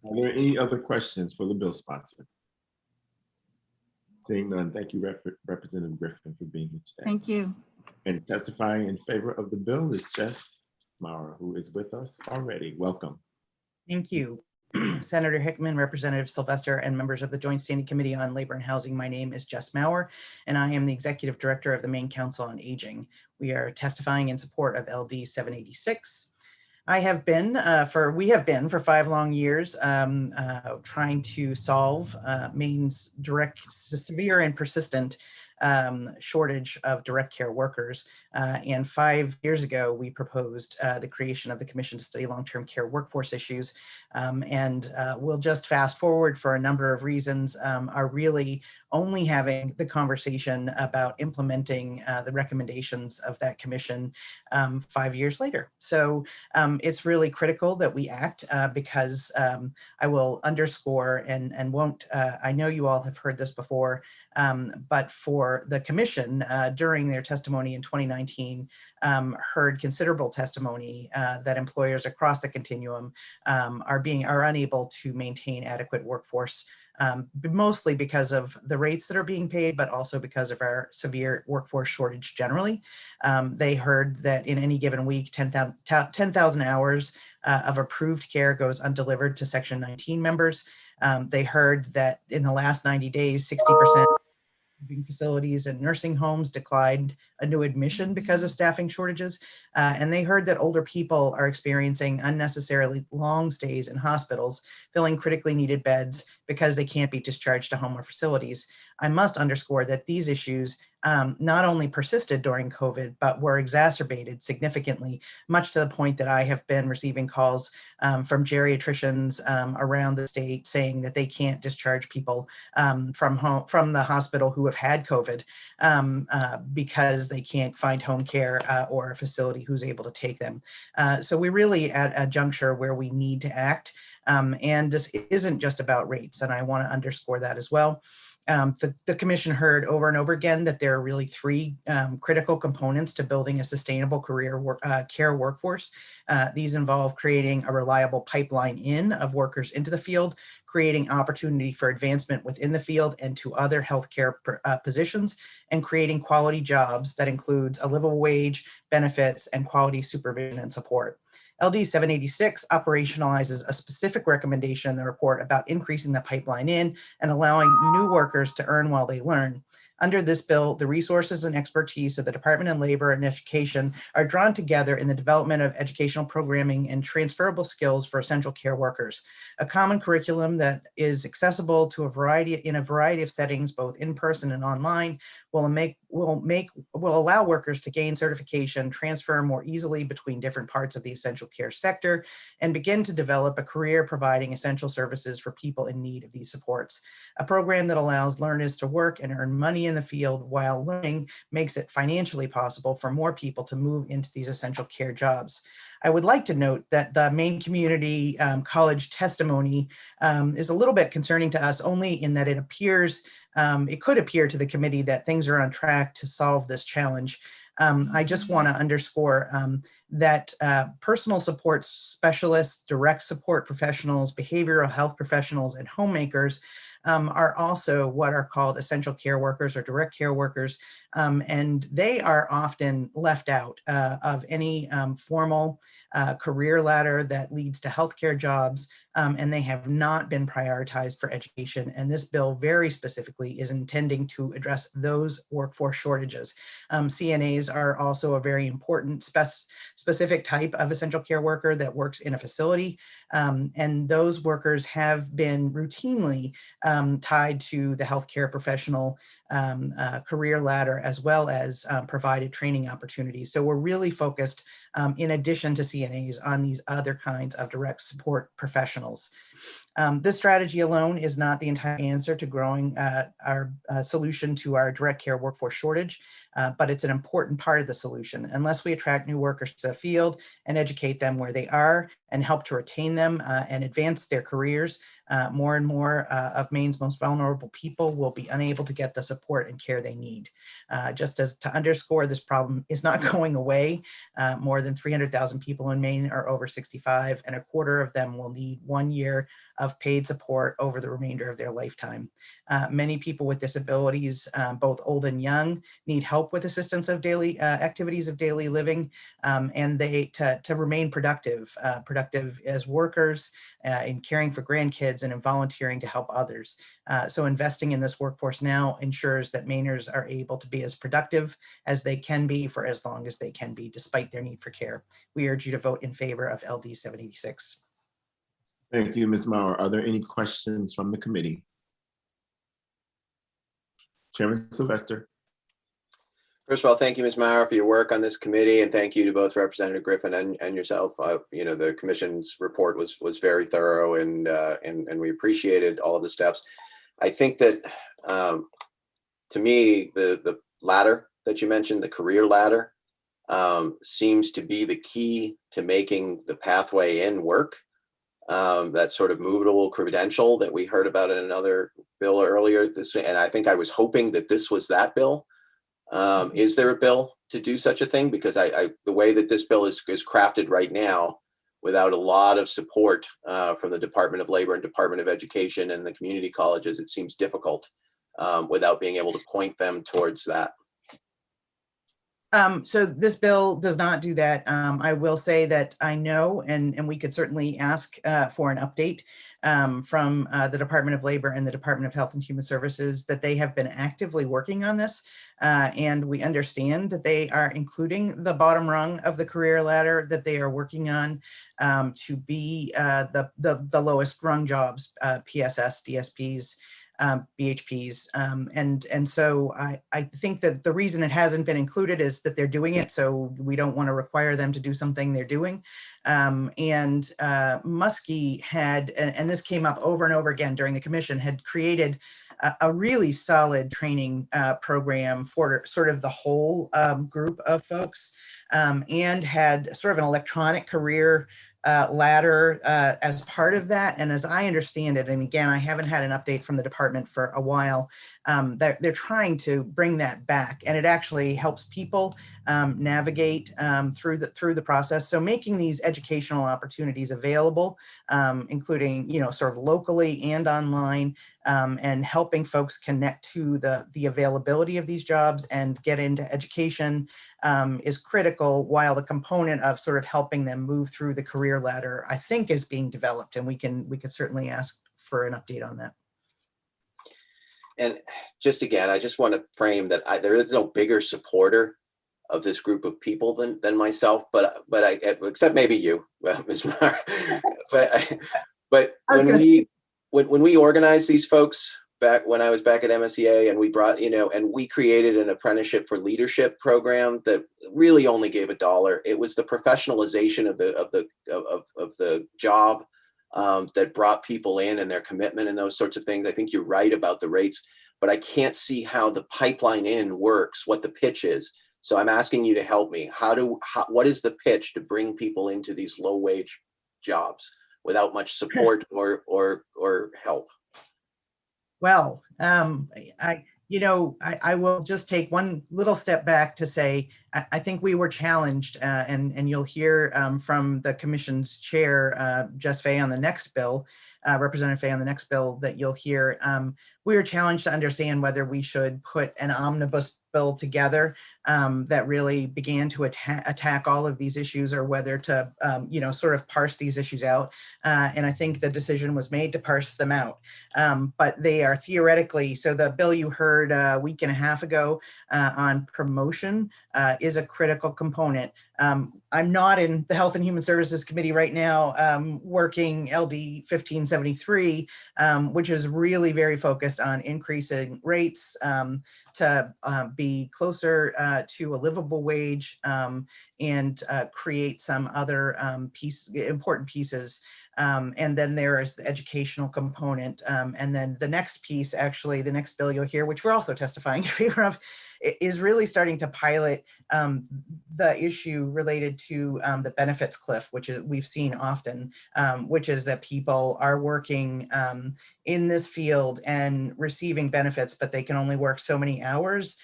Are there any other questions for the bill sponsor? Seeing none, thank you, Representative Griffin, for being here today. Thank you. And testifying in favor of the bill is Jess Maurer, who is with us already. Welcome. Thank you. Senator Hickman, Representative Sylvester, and members of the Joint Standing Committee on Labor and Housing. My name is Jess Maurer, and I am the Executive Director of the Maine Council on Aging. We are testifying in support of LD 786. We have been for 5 long years trying to solve Maine's severe and persistent shortage of direct care workers. And 5 years ago, we proposed the creation of the Commission to Study Long-Term Care Workforce Issues. We'll just fast forward for a number of reasons, are really only having the conversation about implementing the recommendations of that commission 5 years later. So it's really critical that we act because I will underscore and won't, I know you all have heard this before, but for the commission during their testimony in 2019, heard considerable testimony that employers across the continuum are unable to maintain adequate workforce, mostly because of the rates that are being paid, but also because of our severe workforce shortage generally. They heard that in any given week, 10,000 hours of approved care goes undelivered to Section 19 members. They heard that in the last 90 days, 60% facilities and nursing homes declined a new admission because of staffing shortages. And they heard that older people are experiencing unnecessarily long stays in hospitals, filling critically needed beds because they can't be discharged to home or facilities. I must underscore that these issues not only persisted during COVID, but were exacerbated significantly, much to the point that I have been receiving calls from geriatricians around the state saying that they can't discharge people from the hospital who have had COVID because they can't find home care or a facility who's able to take them. So we're really at a juncture where we need to act. And this isn't just about rates, and I want to underscore that as well. The commission heard over and over again that there are really 3 critical components to building a sustainable care workforce. These involve creating a reliable pipeline of workers into the field, creating opportunity for advancement within the field and to other healthcare positions, and creating quality jobs that includes a livable wage, benefits, and quality supervision and support. LD 786 operationalizes a specific recommendation in the report about increasing the pipeline and allowing new workers to earn while they learn. Under this bill, the resources and expertise of the Department of Labor and Education are drawn together in the development of educational programming and transferable skills for essential care workers. A common curriculum that is accessible to a variety of settings, both in person and online, will allow workers to gain certification, transfer more easily between different parts of the essential care sector, and begin to develop a career providing essential services for people in need of these supports. A program that allows learners to work and earn money in the field while learning makes it financially possible for more people to move into these essential care jobs. I would like to note that the Maine Community College testimony is a little bit concerning to us, only in that it could appear to the committee that things are on track to solve this challenge. I just want to underscore that personal support specialists, direct support professionals, behavioral health professionals, and homemakers are also what are called essential care workers or direct care workers, and they are often left out of any formal career ladder that leads to healthcare jobs, and they have not been prioritized for education. And this bill very specifically is intending to address those workforce shortages. CNAs are also a very important specific type of essential care worker that works in a facility. And those workers have been routinely tied to the healthcare professional career ladder, as well as provided training opportunities. So we're really focused, in addition to CNAs, on these other kinds of direct support professionals. This strategy alone is not the entire answer to growing our solution to our direct care workforce shortage, but it's an important part of the solution. Unless we attract new workers to the field and educate them where they are and help to retain them and advance their careers, more and more of Maine's most vulnerable people will be unable to get the support and care they need. Just as to underscore, this problem is not going away. More than 300,000 people in Maine are over 65, and a quarter of them will need 1 year of paid support over the remainder of their lifetime. Many people with disabilities, both old and young, need help with assistance of daily activities of daily living, and to remain productive as workers, in caring for grandkids and in volunteering to help others. So investing in this workforce now ensures that Mainers are able to be as productive as they can be for as long as they can be, despite their need for care. We urge you to vote in favor of LD 786. Thank you, Ms. Mauer. Are there any questions from the committee? Chairman Sylvester. First of all, thank you, Ms. Mauer, for your work on this committee, and thank you to both Representative Griffin and yourself. You know, the commission's report was very thorough, and we appreciated all of the steps. I think that, to me, the ladder that you mentioned, the career ladder, seems to be the key to making the pathway in work. That sort of movable credential that we heard about in another bill earlier and I think I was hoping that this was that bill. Is there a bill to do such a thing? Because the way that this bill is crafted right now, without a lot of support from the Department of Labor and Department of Education and the community colleges, it seems difficult without being able to point them towards that. So this bill does not do that. I will say that I know, and we could certainly ask for an update from the Department of Labor and the Department of Health and Human Services, that they have been actively working on this. And we understand that they are including the bottom rung of the career ladder, that they are working on to be the lowest rung jobs, PSS, DSPs, BHPs. And so I think that the reason it hasn't been included is that they're doing it, so we don't want to require them to do something they're doing. And Muskie had, and this came up over and over again during the commission, had created a really solid training program for sort of the whole group of folks, and had sort of an electronic career ladder as part of that. And as I understand it, and again, I haven't had an update from the department for a while, they're trying to bring that back, and it actually helps people navigate through the process. So making these educational opportunities available, including, you know, sort of locally and online, and helping folks connect to the availability of these jobs and get into education is critical, while the component of sort of helping them move through the career ladder, I think, is being developed, and we could certainly ask for an update on that. And just again, I just want to frame that there is no bigger supporter of this group of people than myself, but I, except maybe you, Ms. Marr. but when we organized these folks back when I was back at MSEA, and we brought, you know, and we created an apprenticeship for leadership program that really only gave $1. It was the professionalization of the job that brought people in, and their commitment and those sorts of things. I think you're right about the rates, but I can't see how the pipeline in works, what the pitch is. So I'm asking you to help me. What is the pitch to bring people into these low wage jobs without much support or help? Well, I will just take one little step back to say, I think we were challenged, and you'll hear from the commission's chair, Jess Fay, on the next bill, Representative Fay, on the next bill that you'll hear. We were challenged to understand whether we should put an omnibus bill together that really began to attack all of these issues, or whether to, sort of parse these issues out. And I think the decision was made to parse them out. But they are theoretically, so the bill you heard a week and a half ago on promotion is a critical component. I'm not in the Health and Human Services Committee right now, working LD 1573, which is really very focused on increasing rates to be closer to a livable wage and create some other important pieces. And then there is the educational component. And then the next piece, actually, the next bill you'll hear, which we're also testifying in favor of, is really starting to pilot the issue related to the benefits cliff, which is we've seen often, which is that people are working in this field and receiving benefits, but they can only work so many hours,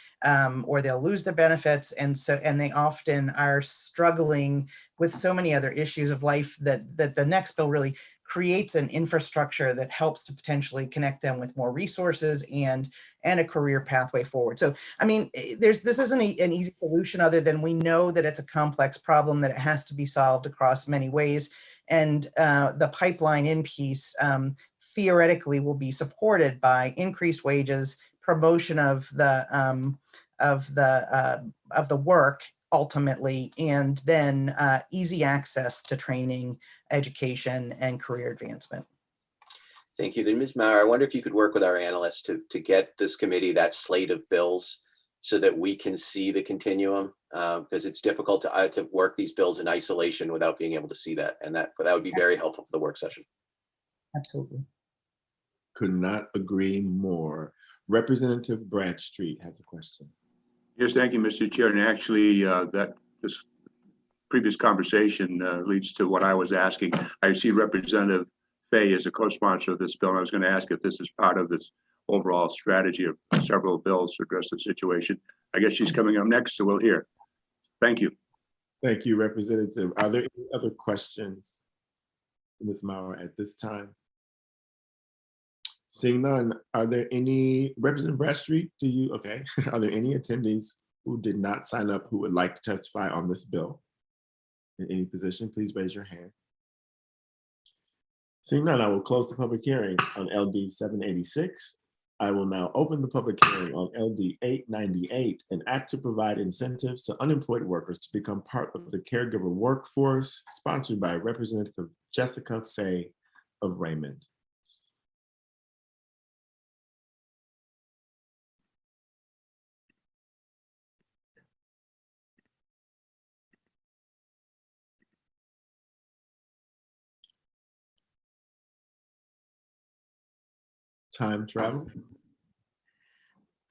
or they'll lose their benefits, and they often are struggling with so many other issues of life that the next bill really creates an infrastructure that helps to potentially connect them with more resources and a career pathway forward. So, I mean, this isn't an easy solution, other than we know that it's a complex problem, that it has to be solved across many ways. And the pipeline in piece theoretically will be supported by increased wages, promotion of the work ultimately, and then easy access to training, education, and career advancement. Thank you. Then Ms. Maurer, I wonder if you could work with our analysts to get this committee that slate of bills so that we can see the continuum, because it's difficult to work these bills in isolation without being able to see that. And that would be very helpful for the work session. Absolutely. Could not agree more. Representative Bradstreet has a question. Yes, thank you, Mr. Chair. And actually, this previous conversation leads to what I was asking. I see Representative Fay as a co-sponsor of this bill, and I was going to ask if this is part of this overall strategy of several bills to address the situation. I guess she's coming up next, so we'll hear. Thank you. Thank you, Representative. Are there any other questions, Ms. Maurer, at this time? Seeing none, are there any, Representative Bradstreet, are there any attendees who did not sign up who would like to testify on this bill? In any position, please raise your hand. Seeing none, I will close the public hearing on LD 786. I will now open the public hearing on LD 898, an act to provide incentives to unemployed workers to become part of the caregiver workforce, sponsored by Representative Jessica Fay of Raymond. Time travel.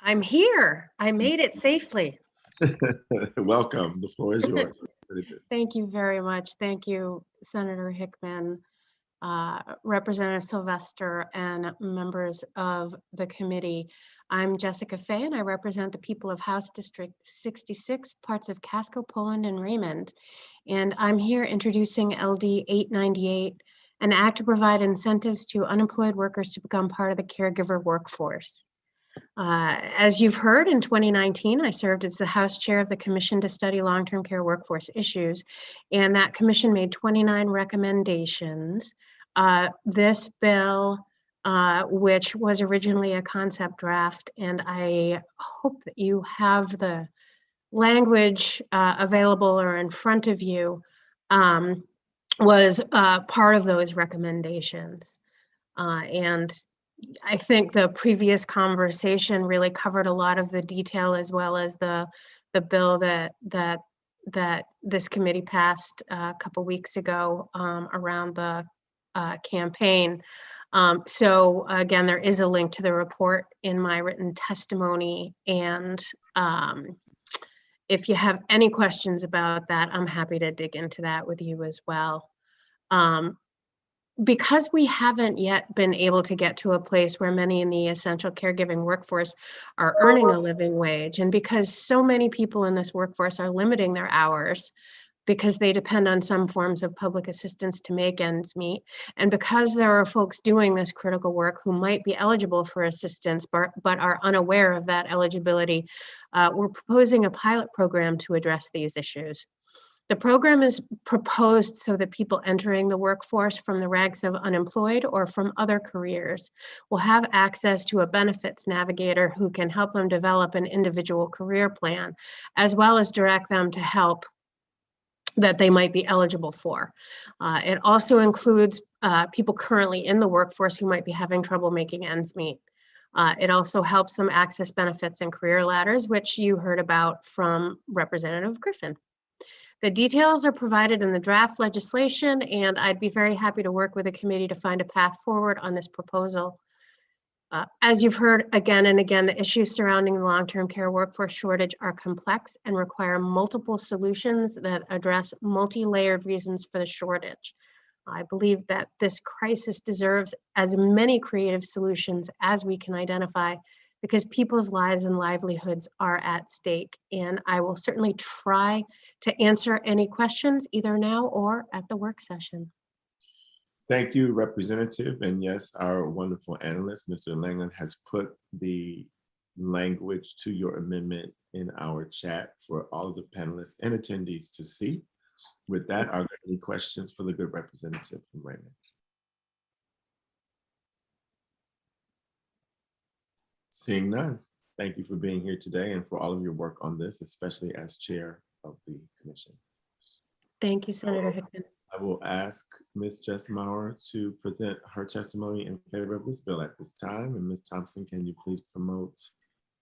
I'm here. I made it safely. Welcome. The floor is yours. Thank you very much. Thank you, Senator Hickman, Representative Sylvester, and members of the committee. I'm Jessica Fay, and I represent the people of House District 66, parts of Casco, Poland, and Raymond. And I'm here introducing LD 898, an act to provide incentives to unemployed workers to become part of the caregiver workforce. As you've heard, in 2019, I served as the House Chair of the Commission to Study Long-Term Care Workforce Issues, and that commission made 29 recommendations. This bill, which was originally a concept draft, and I hope that you have the language available or in front of you, was part of those recommendations. And I think the previous conversation really covered a lot of the detail, as well as the bill that this committee passed a couple weeks ago around the campaign. So again, there is a link to the report in my written testimony, and if you have any questions about that, I'm happy to dig into that with you as well. Because we haven't yet been able to get to a place where many in the essential caregiving workforce are earning a living wage, and because so many people in this workforce are limiting their hours because they depend on some forms of public assistance to make ends meet, and because there are folks doing this critical work who might be eligible for assistance but are unaware of that eligibility, we're proposing a pilot program to address these issues. The program is proposed so that people entering the workforce from the ranks of unemployed or from other careers will have access to a benefits navigator who can help them develop an individual career plan, as well as direct them to help that they might be eligible for. It also includes people currently in the workforce who might be having trouble making ends meet. It also helps them access benefits and career ladders, which you heard about from Representative Griffin. The details are provided in the draft legislation, and I'd be very happy to work with the committee to find a path forward on this proposal. As you've heard again and again, the issues surrounding the long-term care workforce shortage are complex and require multiple solutions that address multi-layered reasons for the shortage. I believe that this crisis deserves as many creative solutions as we can identify, because people's lives and livelihoods are at stake. And I will certainly try to answer any questions either now or at the work session. Thank you, Representative. And yes, our wonderful analyst, Mr. Langland, has put the language to your amendment in our chat for all of the panelists and attendees to see. With that, are there any questions for the good representative from Raymond? Seeing none, thank you for being here today and for all of your work on this, especially as chair of the commission. Thank you, Senator Hickman. I will ask Ms. Jess Maurer to present her testimony in favor of this bill at this time. And Ms. Thompson, can you please promote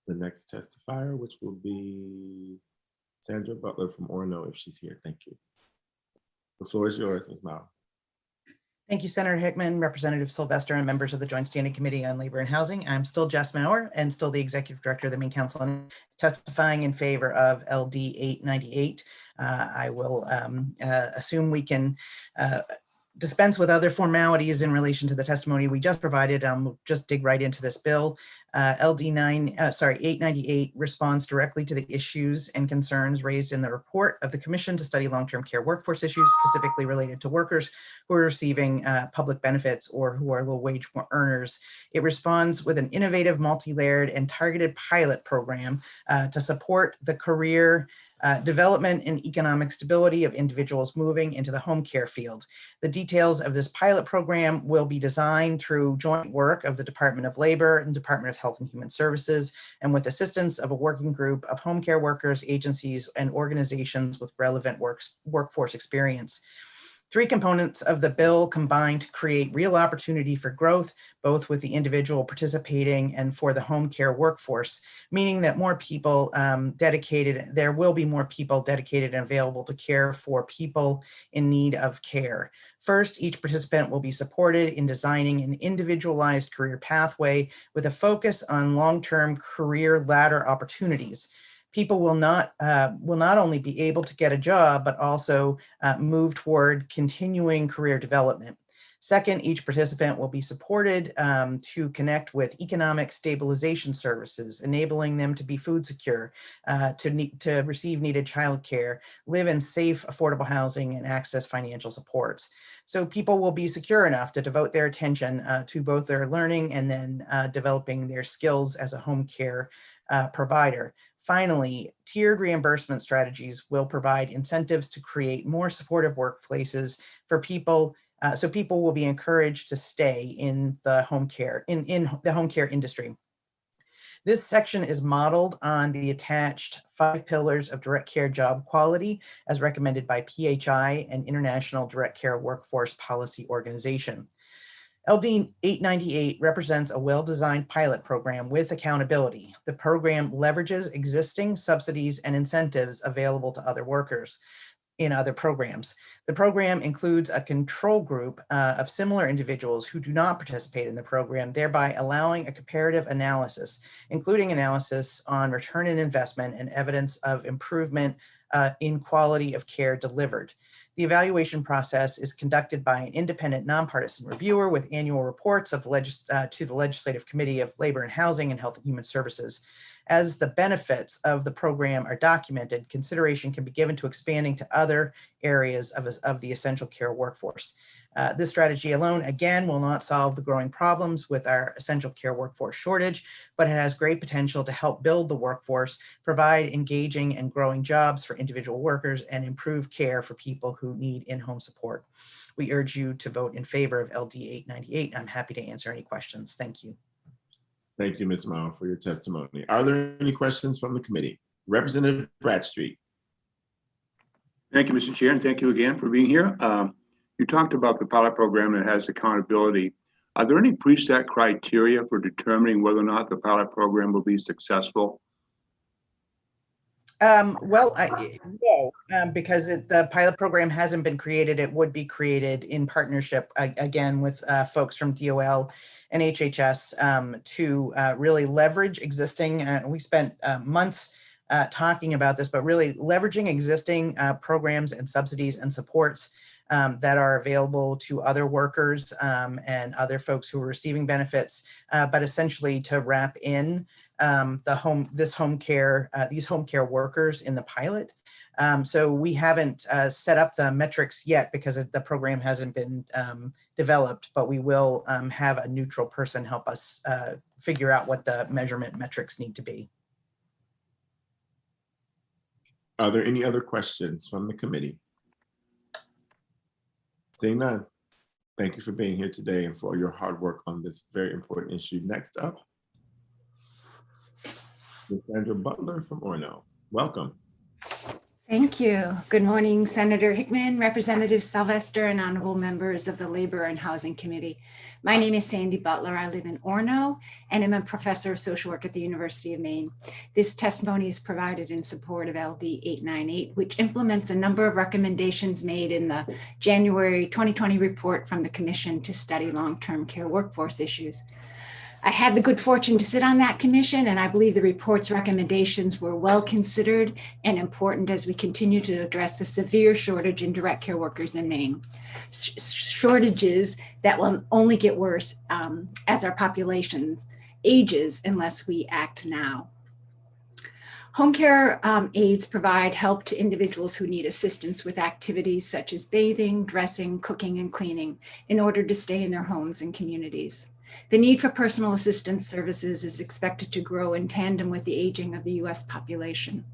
the next testifier, which will be Sandra Butler from Orono, if she's here. Thank you. The floor is yours, Ms. Maurer. Thank you, Senator Hickman, Representative Sylvester, and members of the Joint Standing Committee on Labor and Housing. I'm still Jess Maurer and still the Executive Director of the Maine Council, and testifying in favor of LD 898. I will assume we can dispense with other formalities in relation to the testimony we just provided. We'll just dig right into this bill. LD 898 responds directly to the issues and concerns raised in the report of the Commission to study long-term care workforce issues specifically related to workers who are receiving public benefits or who are low-wage earners. It responds with an innovative, multi-layered, and targeted pilot program to support the career development and economic stability of individuals moving into the home care field. The details of this pilot program will be designed through joint work of the Department of Labor and Department of Health and Human Services, and with assistance of a working group of home care workers, agencies, and organizations with relevant workforce experience. Three components of the bill combine to create real opportunity for growth, both with the individual participating and for the home care workforce, meaning that more people there will be more people dedicated and available to care for people in need of care. First, each participant will be supported in designing an individualized career pathway with a focus on long-term career ladder opportunities. People will not only be able to get a job, but also move toward continuing career development. Second, each participant will be supported to connect with economic stabilization services, enabling them to be food secure, to receive needed childcare, live in safe, affordable housing, and access financial supports. So people will be secure enough to devote their attention to both their learning and then developing their skills as a home care provider. Finally, tiered reimbursement strategies will provide incentives to create more supportive workplaces for people, so people will be encouraged to stay in the home care industry. This section is modeled on the attached 5 pillars of direct care job quality as recommended by PHI, an international direct care workforce policy organization. LD 898 represents a well-designed pilot program with accountability. The program leverages existing subsidies and incentives available to other workers in other programs. The program includes a control group of similar individuals who do not participate in the program, thereby allowing a comparative analysis, including analysis on return on investment and evidence of improvement in quality of care delivered. The evaluation process is conducted by an independent, nonpartisan reviewer with annual reports of to the Legislative Committee of Labor and Housing and Health and Human Services. As the benefits of the program are documented, consideration can be given to expanding to other areas of the essential care workforce. This strategy alone, again, will not solve the growing problems with our essential care workforce shortage, but it has great potential to help build the workforce, provide engaging and growing jobs for individual workers, and improve care for people who need in-home support. We urge you to vote in favor of LD 898. I'm happy to answer any questions. Thank you. Thank you, Ms. Maurer, for your testimony. Are there any questions from the committee? Representative Bradstreet. Thank you, Mr. Chair, and thank you again for being here. You talked about the pilot program that has accountability. Are there any preset criteria for determining whether or not the pilot program will be successful? Well, no, because the pilot program hasn't been created. It would be created in partnership again with folks from DOL and HHS to really leverage existing. We spent months talking about this, but really leveraging existing programs and subsidies and supports that are available to other workers and other folks who are receiving benefits, but essentially to wrap in these home care workers in the pilot. So we haven't set up the metrics yet because the program hasn't been developed, but we will have a neutral person help us figure out what the measurement metrics need to be. Are there any other questions from the committee? Seeing none, thank you for being here today and for all your hard work on this very important issue. Next up, Ms. Sandra Butler from Orono. Welcome. Thank you. Good morning, Senator Hickman, Representative Sylvester, and honorable members of the Labor and Housing Committee. My name is Sandy Butler. I live in Orono and am a professor of social work at the University of Maine. This testimony is provided in support of LD 898, which implements a number of recommendations made in the January 2020 report from the Commission to study long-term care workforce issues. I had the good fortune to sit on that commission, and I believe the report's recommendations were well considered and important as we continue to address the severe shortage in direct care workers in Maine. Shortages that will only get worse as our population ages unless we act now. Home care aides provide help to individuals who need assistance with activities such as bathing, dressing, cooking, and cleaning in order to stay in their homes and communities. The need for personal assistance services is expected to grow in tandem with the aging of the US population.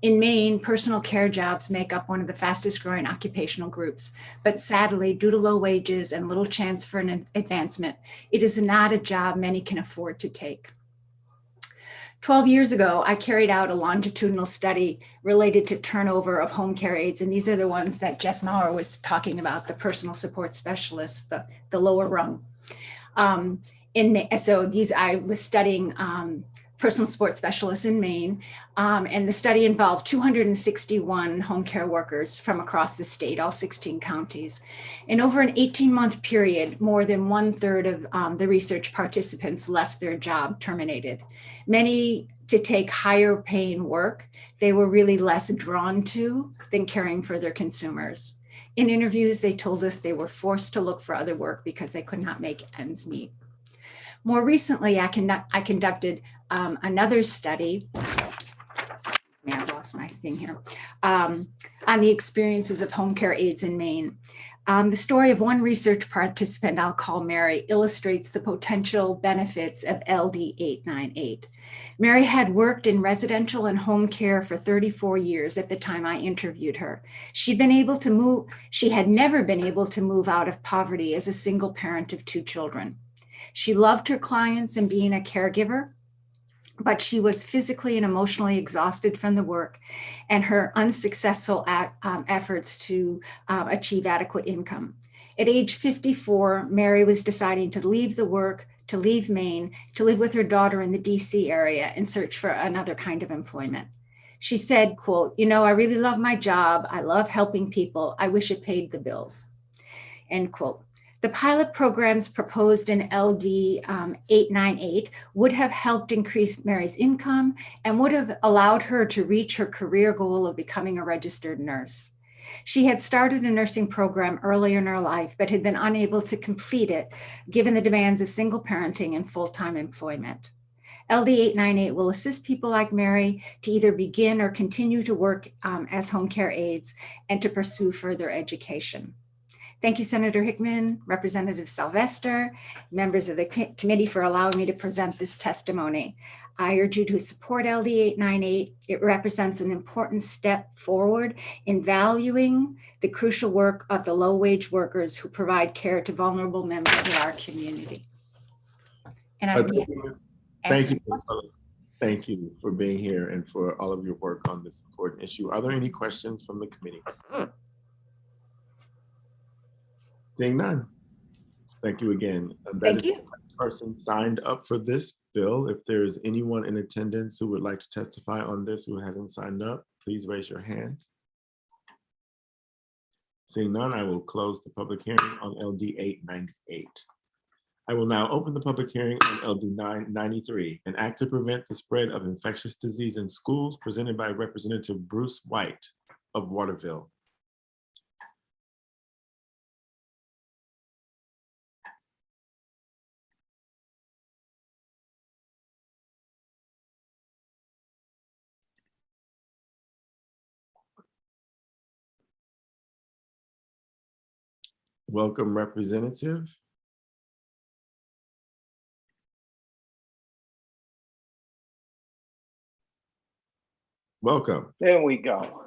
In Maine, personal care jobs make up one of the fastest growing occupational groups, but sadly, due to low wages and little chance for an advancement, it is not a job many can afford to take. 12 years ago, I carried out a longitudinal study related to turnover of home care aides, and these are the ones that Jess Maurer was talking about, the personal support specialists, the lower rung. I was studying personal support specialists in Maine, and the study involved 261 home care workers from across the state, all 16 counties. And over an 18-month period, more than 1/3 of the research participants left their job terminated. Many to take higher paying work they were really less drawn to than caring for their consumers. In interviews, they told us they were forced to look for other work because they could not make ends meet. More recently, I conducted another study, I lost my thing here, on the experiences of home care aides in Maine. The story of one research participant I'll call Mary illustrates the potential benefits of LD 898. Mary had worked in residential and home care for 34 years at the time I interviewed her. She had never been able to move out of poverty as a single parent of 2 children. She loved her clients and being a caregiver, but she was physically and emotionally exhausted from the work and her unsuccessful efforts to achieve adequate income. At age 54, Mary was deciding to leave the work, to leave Maine, to live with her daughter in the DC area and search for another kind of employment. She said, quote, I really love my job. I love helping people. I wish it paid the bills, end quote. The pilot programs proposed in LD 898 would have helped increase Mary's income and would have allowed her to reach her career goal of becoming a registered nurse. She had started a nursing program earlier in her life, but had been unable to complete it given the demands of single parenting and full-time employment. LD 898 will assist people like Mary to either begin or continue to work as home care aides and to pursue further education. Thank you, Senator Hickman, Representative Sylvester, members of the committee for allowing me to present this testimony. I urge you to support LD 898. It represents an important step forward in valuing the crucial work of the low-wage workers who provide care to vulnerable members of our community. And Thank you. Thank you for being here and for all of your work on this important issue. Are there any questions from the committee? Seeing none. Thank you again. Thank you. Person signed up for this bill. If there's anyone in attendance who would like to testify on this who hasn't signed up, please raise your hand. Seeing none, I will close the public hearing on LD 898. I will now open the public hearing on LD 993, an act to prevent the spread of infectious disease in schools, presented by Representative Bruce White of Waterville. Welcome, Representative. Welcome. There we go.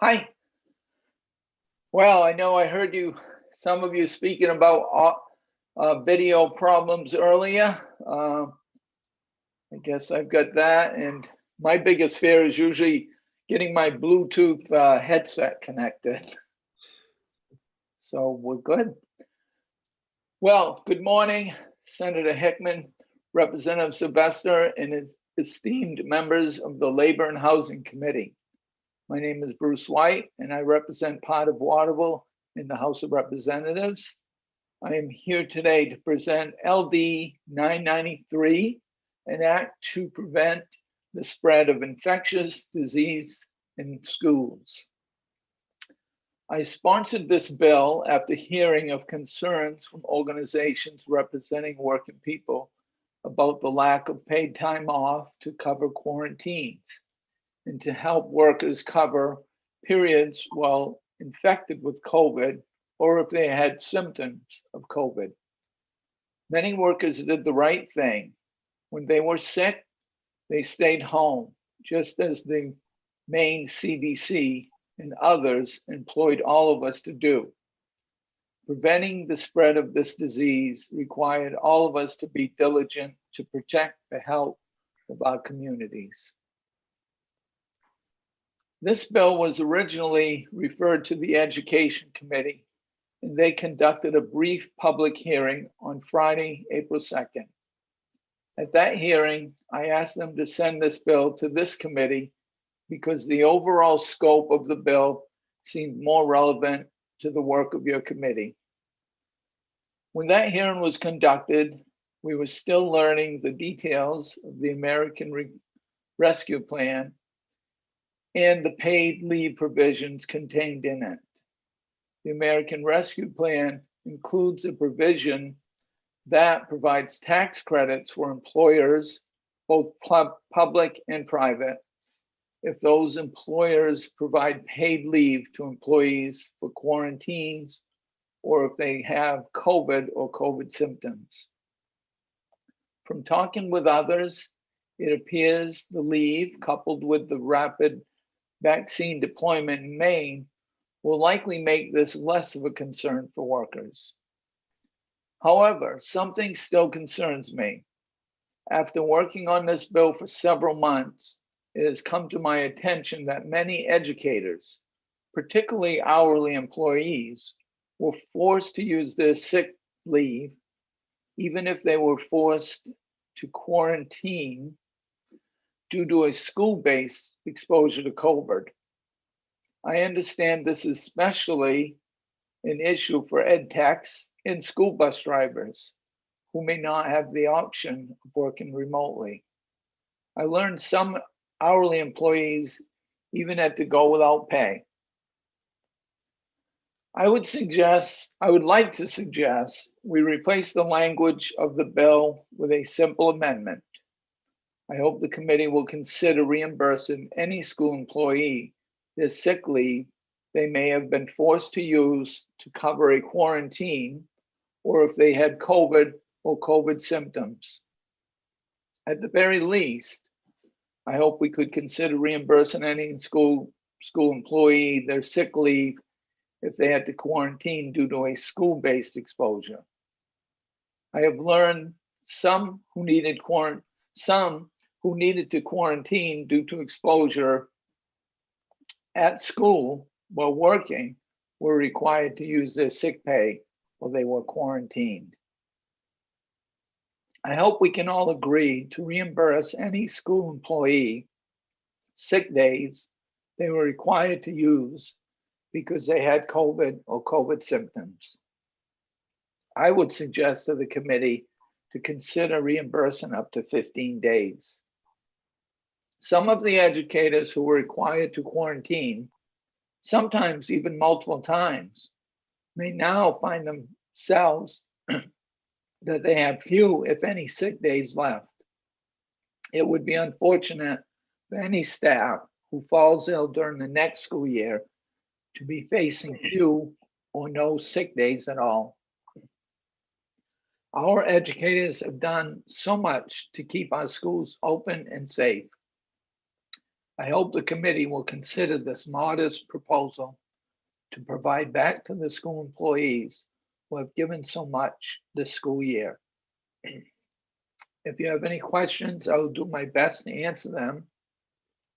Hi. Well, I know I heard you, some of you speaking about video problems earlier. I guess I've got that. And my biggest fear is usually getting my Bluetooth headset connected. So we're good. Well, good morning, Senator Hickman, Representative Sylvester, and esteemed members of the Labor and Housing Committee. My name is Bruce White, and I represent part of Waterville in the House of Representatives. I am here today to present LD 993, an act to prevent the spread of infectious disease in schools. I sponsored this bill after hearing of concerns from organizations representing working people about the lack of paid time off to cover quarantines and to help workers cover periods while infected with COVID or if they had symptoms of COVID. Many workers did the right thing. When they were sick, they stayed home, just as the Maine CDC and others employed all of us to do. Preventing the spread of this disease required all of us to be diligent to protect the health of our communities. This bill was originally referred to the Education Committee, and they conducted a brief public hearing on Friday, April 2nd. At that hearing, I asked them to send this bill to this committee because the overall scope of the bill seemed more relevant to the work of your committee. When that hearing was conducted, we were still learning the details of the American Rescue Plan and the paid leave provisions contained in it. The American Rescue Plan includes a provision that provides tax credits for employers, both public and private, if those employers provide paid leave to employees for quarantines or if they have COVID or COVID symptoms. From talking with others, it appears the leave, coupled with the rapid vaccine deployment in Maine, will likely make this less of a concern for workers. However, something still concerns me. After working on this bill for several months, it has come to my attention that many educators, particularly hourly employees, were forced to use their sick leave, even if they were forced to quarantine due to a school-based exposure to COVID. I understand this is especially an issue for ed techs and school bus drivers who may not have the option of working remotely. I learned some hourly employees even had to go without pay. I would like to suggest we replace the language of the bill with a simple amendment. I hope the committee will consider reimbursing any school employee their sick leave they may have been forced to use to cover a quarantine or if they had COVID or COVID symptoms. At the very least, I hope we could consider reimbursing any school employee their sick leave if they had to quarantine due to a school-based exposure. I have learned some who needed who needed to quarantine due to exposure at school while working were required to use their sick pay while they were quarantined. I hope we can all agree to reimburse any school employee sick days they were required to use because they had COVID or COVID symptoms. I would suggest to the committee to consider reimbursing up to 15 days. Some of the educators who were required to quarantine, sometimes even multiple times, may now find themselves that they have few, if any, sick days left. It would be unfortunate for any staff who falls ill during the next school year to be facing few or no sick days at all. Our educators have done so much to keep our schools open and safe. I hope the committee will consider this modest proposal to provide back to the school employees who have given so much this school year. If you have any questions, I will do my best to answer them,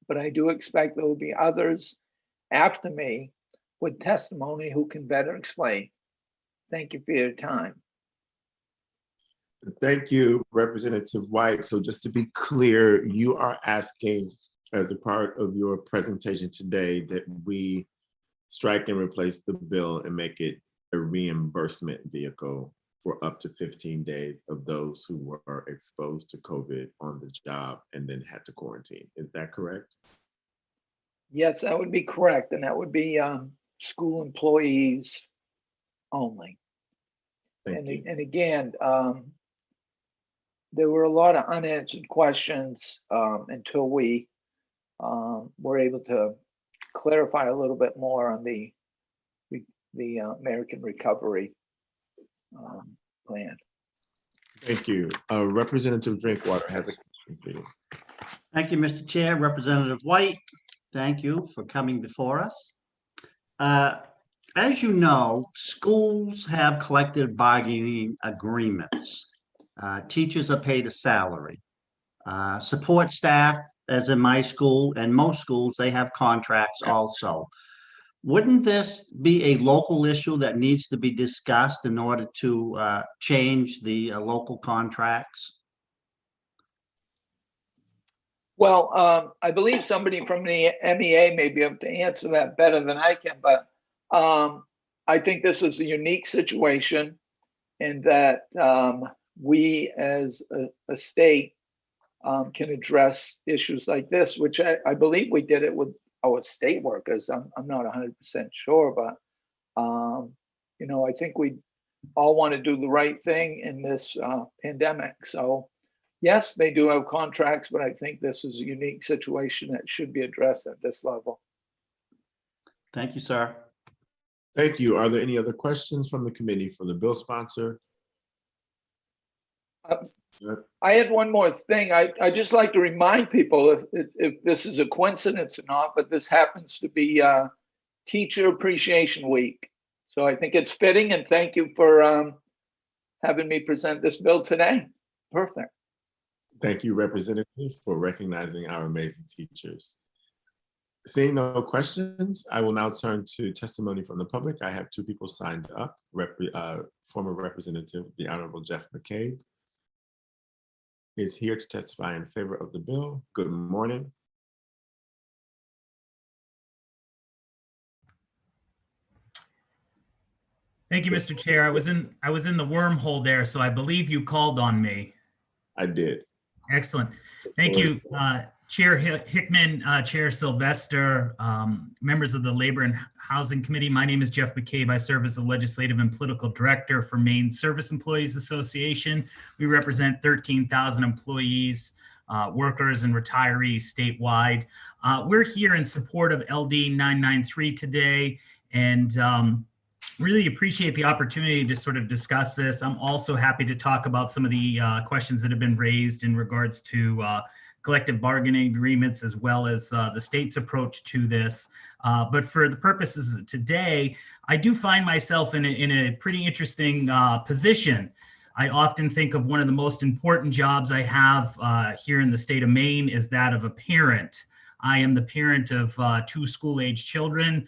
but I do expect there will be others after me with testimony who can better explain. Thank you for your time. Thank you, Representative White. So just to be clear, you are asking as a part of your presentation today that we strike and replace the bill and make it a reimbursement vehicle for up to 15 days of those who were exposed to COVID on the job and then had to quarantine. Is that correct? Yes, that would be correct. And that would be school employees only. Thank you. And again, there were a lot of unanswered questions until we were able to clarify a little bit more on the American Recovery Plan. Thank you. Representative Drinkwater has a question for you. Thank you, Mr. Chair. Representative White, thank you for coming before us. As you know, schools have collective bargaining agreements. Teachers are paid a salary. Support staff, as in my school and most schools, they have contracts also. Wouldn't this be a local issue that needs to be discussed in order to change the local contracts? Well, I believe somebody from the MEA may be able to answer that better than I can, but I think this is a unique situation in that we as a state can address issues like this, which I believe we did it with our state workers. I'm not 100% sure, but you know, I think we all want to do the right thing in this pandemic. So yes, they do have contracts, but I think this is a unique situation that should be addressed at this level. Thank you, sir. Thank you. Are there any other questions from the committee for the bill sponsor? I had one more thing. I just like to remind people if this is a coincidence or not, but this happens to be Teacher Appreciation Week. So I think it's fitting, and thank you for having me present this bill today. Perfect. Thank you, Representative, for recognizing our amazing teachers. Seeing no questions, I will now turn to testimony from the public. I have two people signed up, former Representative, the Honorable Jeff McCabe is here to testify in favor of the bill. Good morning. Thank you, Mr. Chair. I was in the wormhole there, so I believe you called on me. I did. Excellent. Thank you, Chair Hickman, Chair Sylvester, members of the Labor and Housing Committee. My name is Jeff McCabe. I serve as the Legislative and Political Director for Maine Service Employees Association. We represent 13,000 employees, workers, and retirees statewide. We're here in support of LD 993 today, and really appreciate the opportunity to sort of discuss this. I'm also happy to talk about some of the questions that have been raised in regards to collective bargaining agreements, as well as the state's approach to this. But for the purposes of today, I do find myself in a pretty interesting position. I often think of one of the most important jobs I have here in the state of Maine is that of a parent. I am the parent of 2 school-age children.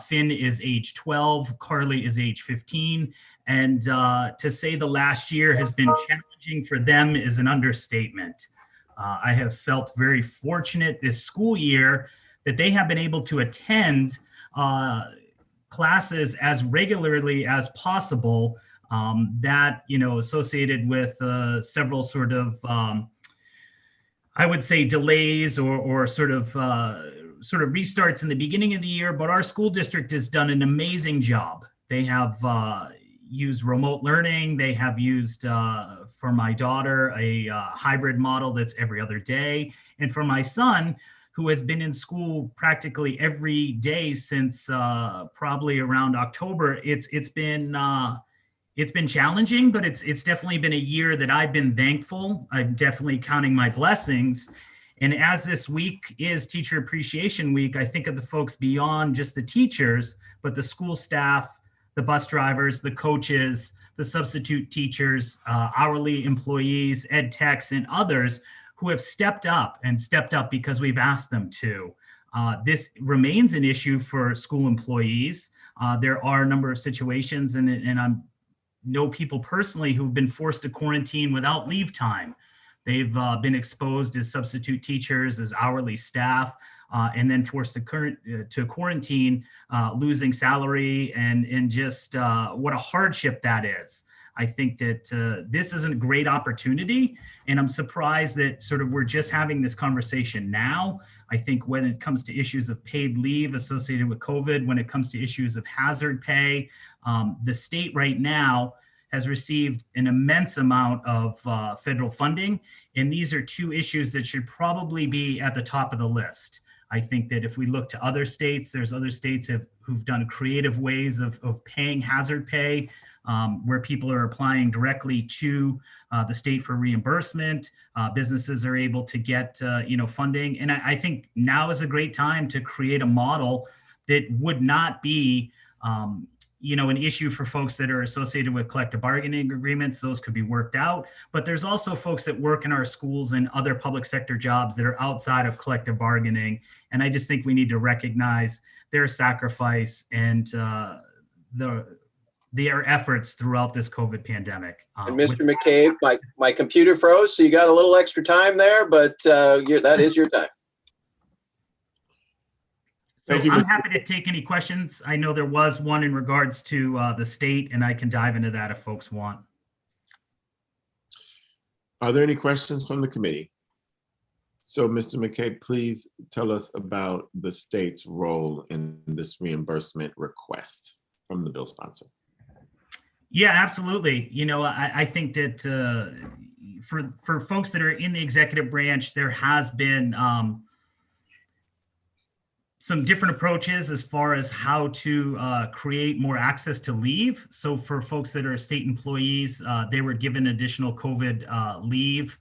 Finn is age 12, Carly is age 15. And to say the last year has been challenging for them is an understatement. I have felt very fortunate this school year that they have been able to attend classes as regularly as possible, that, associated with several sort of, I would say, delays or sort of restarts in the beginning of the year. But our school district has done an amazing job. They have used remote learning. They have used, for my daughter, a hybrid model that's every other day. And for my son, who has been in school practically every day since probably around October, it's been challenging, but it's definitely been a year that I've been thankful. I'm definitely counting my blessings. And as this week is Teacher Appreciation Week, I think of the folks beyond just the teachers, but the school staff, the bus drivers, the coaches, the substitute teachers, hourly employees, ed techs, and others who have stepped up because we've asked them to. This remains an issue for school employees. There are a number of situations, and I know people personally who've been forced to quarantine without leave time. They've been exposed as substitute teachers, as hourly staff, and then forced to quarantine, losing salary, and just what a hardship that is. I think that this is a great opportunity, and I'm surprised that sort of we're just having this conversation now. I think when it comes to issues of paid leave associated with COVID, when it comes to issues of hazard pay, the state right now has received an immense amount of federal funding, and these are 2 issues that should probably be at the top of the list. I think that if we look to other states, there's other states who've done creative ways of paying hazard pay, where people are applying directly to the state for reimbursement. Businesses are able to get funding. And I think now is a great time to create a model that would not be an issue for folks that are associated with collective bargaining agreements. Those could be worked out. But there's also folks that work in our schools and other public sector jobs that are outside of collective bargaining. And I just think we need to recognize their sacrifice and their efforts throughout this COVID pandemic. And Mr. McCabe, my computer froze, so you got a little extra time there, but that is your time. So I'm happy to take any questions. I know there was one in regards to the state, and I can dive into that if folks want. Are there any questions from the committee? So Mr. McCabe, please tell us about the state's role in this reimbursement request from the bill sponsor. Yeah, absolutely. I think that for folks that are in the executive branch, there has been some different approaches as far as how to create more access to leave. So for folks that are state employees, they were given additional COVID leave.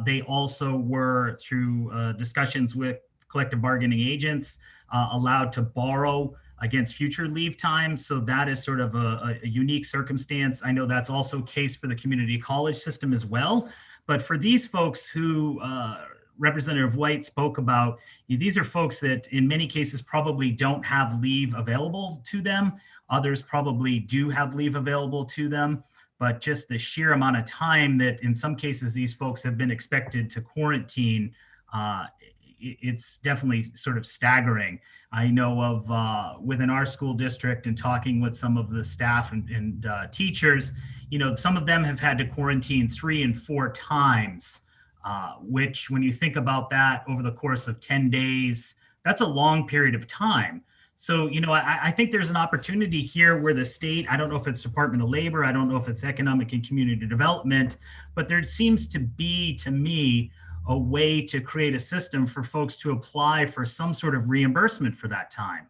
They also were, through discussions with collective bargaining agents, allowed to borrow against future leave time. So that is sort of a unique circumstance. I know that's also the case for the community college system as well. But for these folks who Representative White spoke about, these are folks that in many cases probably don't have leave available to them. Others probably do have leave available to them, but just the sheer amount of time that in some cases these folks have been expected to quarantine, it's definitely sort of staggering. I know of within our school district and talking with some of the staff and teachers, some of them have had to quarantine 3 and 4 times. Which when you think about that over the course of 10 days, that's a long period of time. So, I think there's an opportunity here where the state, I don't know if it's Department of Labor, I don't know if it's Economic and Community Development, but there seems to be, to me, a way to create a system for folks to apply for some sort of reimbursement for that time.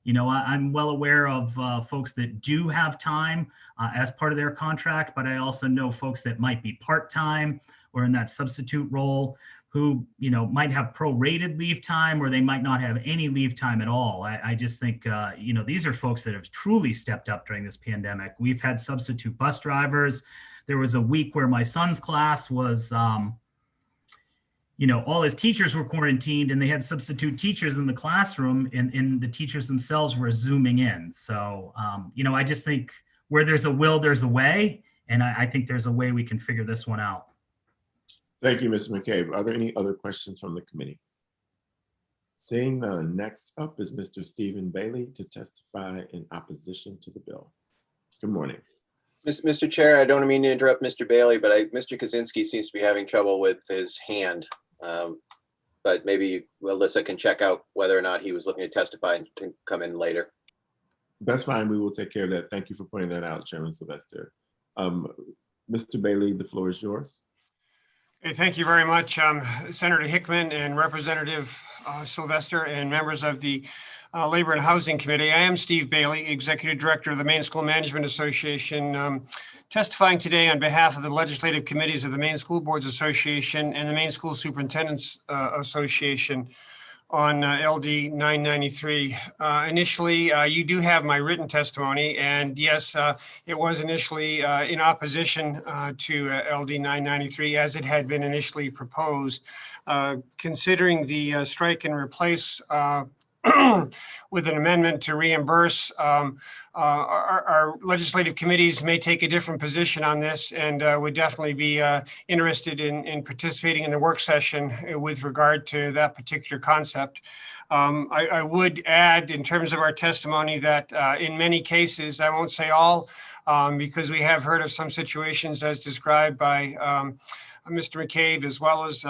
I'm well aware of folks that do have time as part of their contract, but I also know folks that might be part-time or in that substitute role who, might have prorated leave time, or they might not have any leave time at all. I just think, these are folks that have truly stepped up during this pandemic. We've had substitute bus drivers There was a week where my son's class was, all his teachers were quarantined and they had substitute teachers in the classroom, and the teachers themselves were Zooming in. So, I just think where there's a will, there's a way. And I think there's a way we can figure this one out. Thank you, Mr. McCabe. Are there any other questions from the committee? Seeing none, next up is Mr. Stephen Bailey to testify in opposition to the bill. Good morning. Mr. Chair, I don't mean to interrupt Mr. Bailey, but Mr. Kaczynski seems to be having trouble with his hand. But maybe Alyssa can check out whether or not he was looking to testify and can come in later. That's fine. We will take care of that. Thank you for pointing that out, Chairman Sylvester. Mr. Bailey, the floor is yours. Hey, thank you very much, Senator Hickman and Representative Sylvester and members of the Labor and Housing Committee. I am Steve Bailey, Executive Director of the Maine School Management Association, testifying today on behalf of the legislative committees of the Maine School Boards Association and the Maine School Superintendents Association on LD 993. Initially, you do have my written testimony, and yes, it was initially in opposition to LD 993 as it had been initially proposed. Considering the strike and replace with an amendment to reimburse, our legislative committees may take a different position on this, and would definitely be interested in participating in the work session with regard to that particular concept. I would add, in terms of our testimony, that in many cases, I won't say all, because we have heard of some situations as described by Mr. McCabe, as well as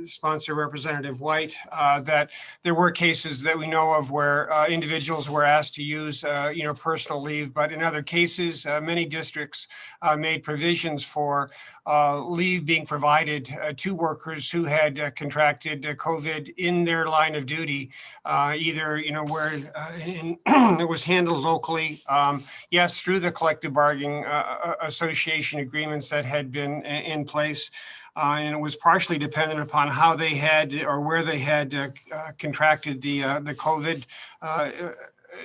sponsor Representative White, that there were cases that we know of where individuals were asked to use, personal leave. But in other cases, many districts made provisions for leave being provided to workers who had contracted COVID in their line of duty, either where it was handled locally, yes, through the collective bargaining association agreements that had been in place. And it was partially dependent upon how they had or where they had contracted the COVID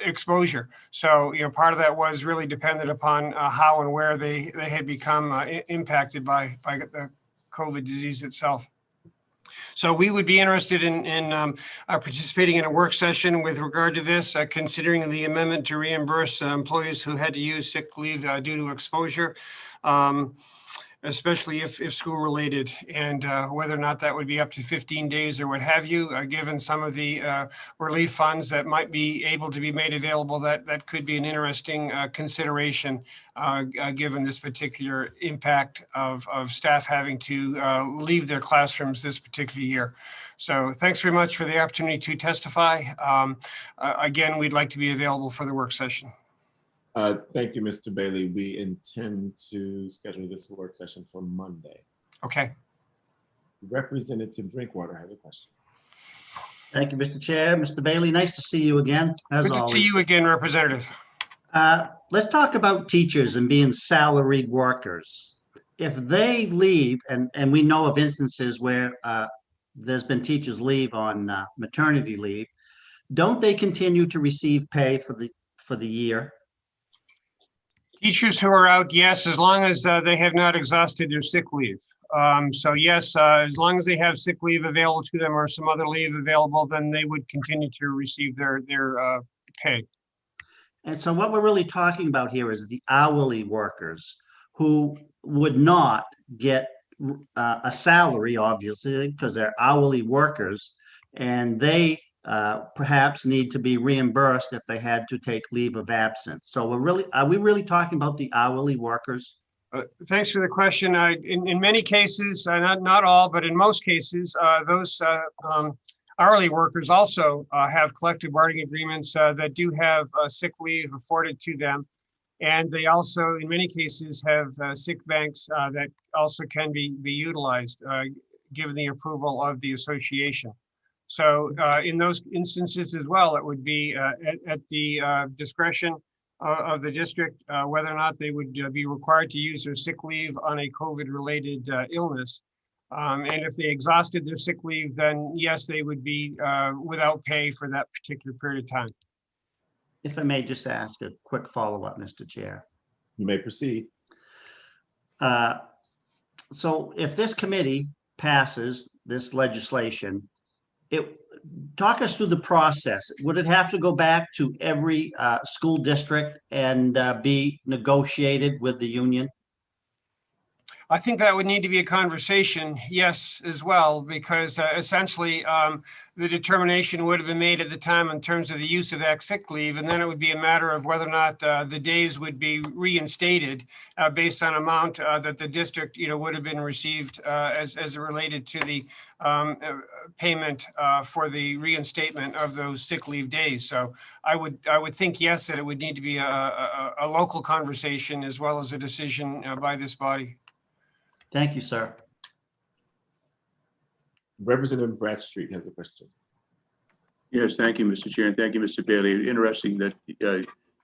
exposure. So, part of that was really dependent upon how and where they had become impacted by the COVID disease itself. So we would be interested in participating in a work session with regard to this, considering the amendment to reimburse employees who had to use sick leave due to exposure, especially if school related, and whether or not that would be up to 15 days or what have you, given some of the relief funds that might be able to be made available, that could be an interesting consideration given this particular impact of staff having to leave their classrooms this particular year. So thanks very much for the opportunity to testify. Again, we'd like to be available for the work session. Thank you, Mr. Bailey. We intend to schedule this work session for Monday. Okay. Representative Drinkwater has a question. Thank you, Mr. Chair. Mr. Bailey, nice to see you again, as Good always. to see you again, Representative. Let's talk about teachers and being salaried workers. If they leave, and we know of instances where there's been teachers leave on maternity leave, don't they continue to receive pay for the year? Teachers who are out, yes, as long as they have not exhausted their sick leave. So yes, as long as they have sick leave available to them or some other leave available, then they would continue to receive their pay. And so what we're really talking about here is the hourly workers who would not get a salary, obviously, because they're hourly workers, and they perhaps need to be reimbursed if they had to take leave of absence. So are we really talking about the hourly workers? Thanks for the question. In many cases, not all, but in most cases, those hourly workers also have collective bargaining agreements that do have sick leave afforded to them. And they also, in many cases, have sick banks that also can be utilized given the approval of the association. So in those instances as well, it would be at the discretion of the district whether or not they would be required to use their sick leave on a COVID-related illness. And if they exhausted their sick leave, then yes, they would be without pay for that particular period of time. If I may just ask a quick follow-up, Mr. Chair. You may proceed. So if this committee passes this legislation, talk us through the process. Would it have to go back to every school district and be negotiated with the union? I think that would need to be a conversation, yes, as well, because essentially the determination would have been made at the time in terms of the use of that sick leave, and then it would be a matter of whether or not the days would be reinstated based on amount that the district, would have been received as it related to the payment for the reinstatement of those sick leave days. So I would think yes, that it would need to be a local conversation as well as a decision by this body. Thank you, sir. Representative Bradstreet has a question. Yes, thank you, Mr. Chair, and thank you, Mr. Bailey. Interesting that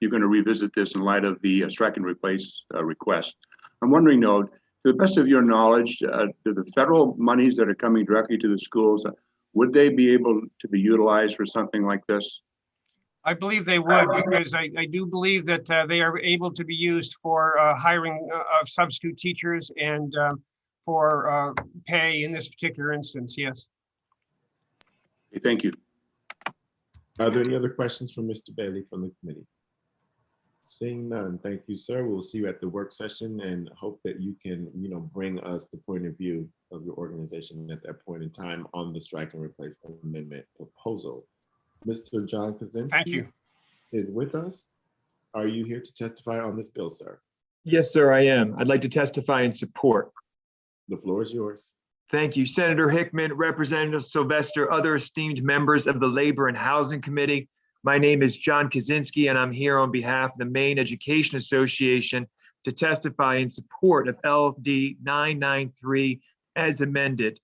you're going to revisit this in light of the strike and replace request. I'm wondering, though, to the best of your knowledge, do the federal monies that are coming directly to the schools, would they be able to be utilized for something like this? I believe they would, because I do believe that they are able to be used for hiring of substitute teachers and for pay in this particular instance, yes. Okay, thank you. Are there any other questions from Mr. Bailey from the committee? Seeing none, thank you, sir. We'll see you at the work session and hope that you can, bring us the point of view of your organization at that point in time on the strike and replace amendment proposal. Mr. John Kaczynski is with us. Are you here to testify on this bill, sir? Yes, sir, I am. I'd like to testify in support. The floor is yours. Thank you, Senator Hickman, Representative Sylvester, other esteemed members of the Labor and Housing Committee. My name is John Kaczynski, and I'm here on behalf of the Maine Education Association to testify in support of LD 993 as amended.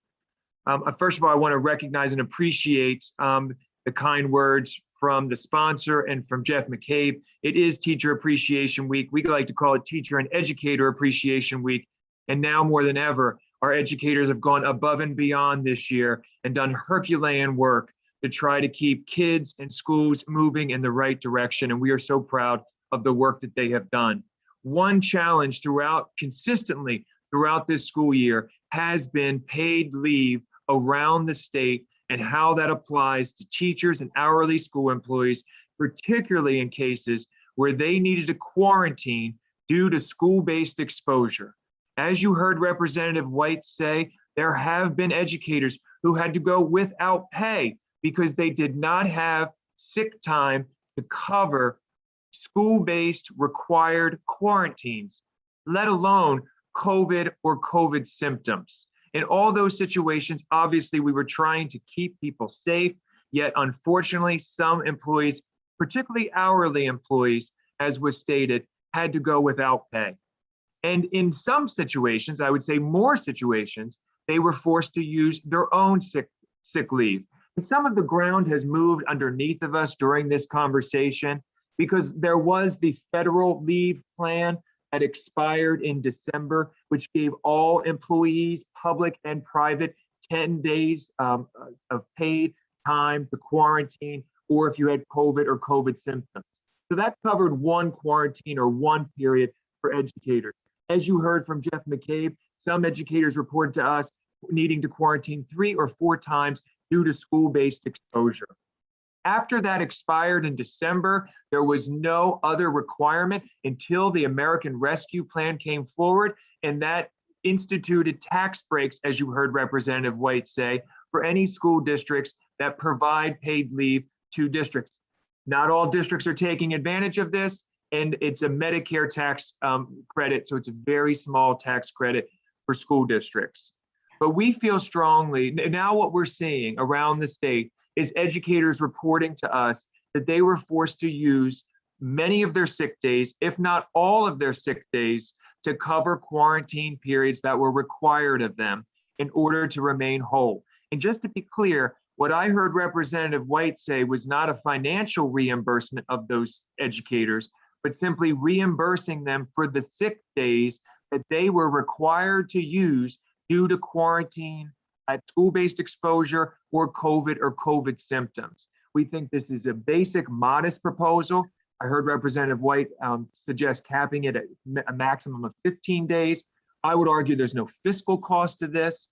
First of all, I want to recognize and appreciate the kind words from the sponsor and from Jeff McCabe. It is Teacher Appreciation Week. We like to call it Teacher and Educator Appreciation Week. And now more than ever, our educators have gone above and beyond this year and done Herculean work to try to keep kids and schools moving in the right direction. And we are so proud of the work that they have done. One challenge consistently throughout this school year has been paid leave around the state and how that applies to teachers and hourly school employees, particularly in cases where they needed to quarantine due to school-based exposure. As you heard Representative White say, there have been educators who had to go without pay because they did not have sick time to cover school-based required quarantines, let alone COVID or COVID symptoms. In all those situations, obviously, we were trying to keep people safe, yet unfortunately, some employees, particularly hourly employees, as was stated, had to go without pay. And in some situations, I would say more situations, they were forced to use their own sick leave. And some of the ground has moved underneath of us during this conversation because there was the federal leave plan that expired in December, which gave all employees, public and private, 10 days of paid time to quarantine, or if you had COVID or COVID symptoms. So that covered one quarantine or one period for educators. As you heard from Jeff McCabe, some educators reported to us needing to quarantine 3 or 4 times due to school-based exposure. After that expired in December, there was no other requirement until the American Rescue Plan came forward, and that instituted tax breaks, as you heard Representative White say, for any school districts that provide paid leave to districts. Not all districts are taking advantage of this, and it's a Medicare tax credit, so it's a very small tax credit for school districts. But we feel strongly, now what we're seeing around the state is educators reporting to us that they were forced to use many of their sick days, if not all of their sick days, to cover quarantine periods that were required of them in order to remain whole. And just to be clear, what I heard Representative White say was not a financial reimbursement of those educators, but simply reimbursing them for the sick days that they were required to use due to quarantine, at school-based exposure, or COVID symptoms. We think this is a basic, modest proposal. I heard Representative White suggest capping it at a maximum of 15 days. I would argue there's no fiscal cost to this.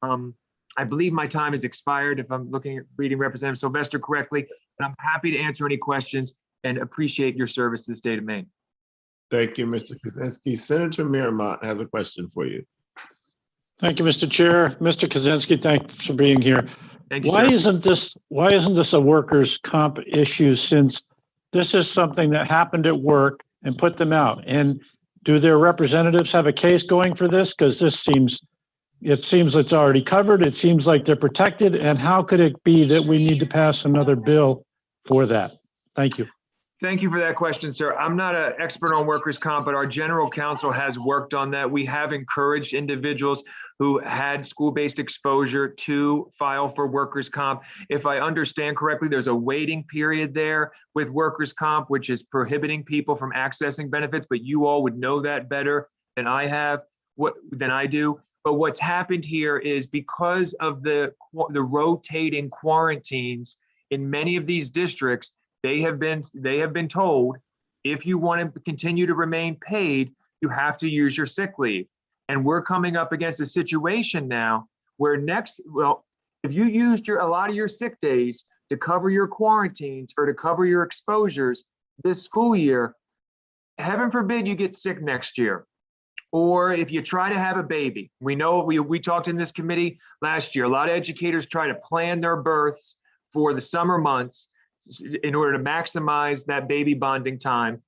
I believe my time has expired if I'm reading Representative Sylvester correctly, but I'm happy to answer any questions and appreciate your service to the state of Maine. Thank you, Mr. Kaczynski. Senator Miramont has a question for you. Thank you, Mr. Chair. Mr. Kaczynski, thanks for being here. Thank you, Why sir. isn't this a workers' comp issue, since this is something that happened at work and put them out? And do their representatives have a case going for this? Because it seems it's already covered. It seems like they're protected. And how could it be that we need to pass another bill for that? Thank you. Thank you for that question, sir. I'm not an expert on workers' comp, but our general counsel has worked on that. We have encouraged individuals who had school-based exposure to file for workers' comp. If I understand correctly, there's a waiting period there with workers' comp, which is prohibiting people from accessing benefits, but you all would know that better than I do. But what's happened here is because of the rotating quarantines in many of these districts, they have been told, if you want to continue to remain paid, you have to use your sick leave. And we're coming up against a situation now where if you used a lot of your sick days to cover your quarantines or to cover your exposures this school year, heaven forbid you get sick next year. Or if you try to have a baby, we know we talked in this committee last year, a lot of educators try to plan their births for the summer months in order to maximize that baby bonding time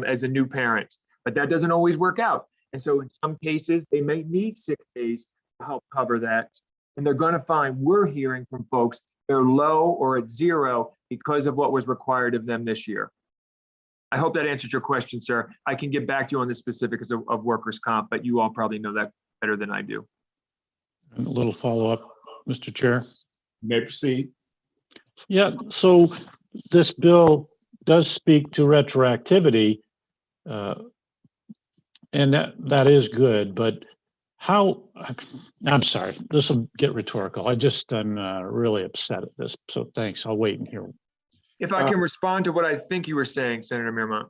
as a new parent, but that doesn't always work out. And so in some cases, they may need sick days to help cover that. And they're gonna find, we're hearing from folks, they're low or at zero because of what was required of them this year. I hope that answered your question, sir. I can get back to you on the specifics of workers' comp, but you all probably know that better than I do. And a little follow-up, Mr. Chair. You may proceed. Yeah, so this bill does speak to retroactivity, and that is good, but I'm sorry, this will get rhetorical. I'm really upset at this, so thanks. I'll wait and hear. If I can respond to what I think you were saying, Senator Miramont.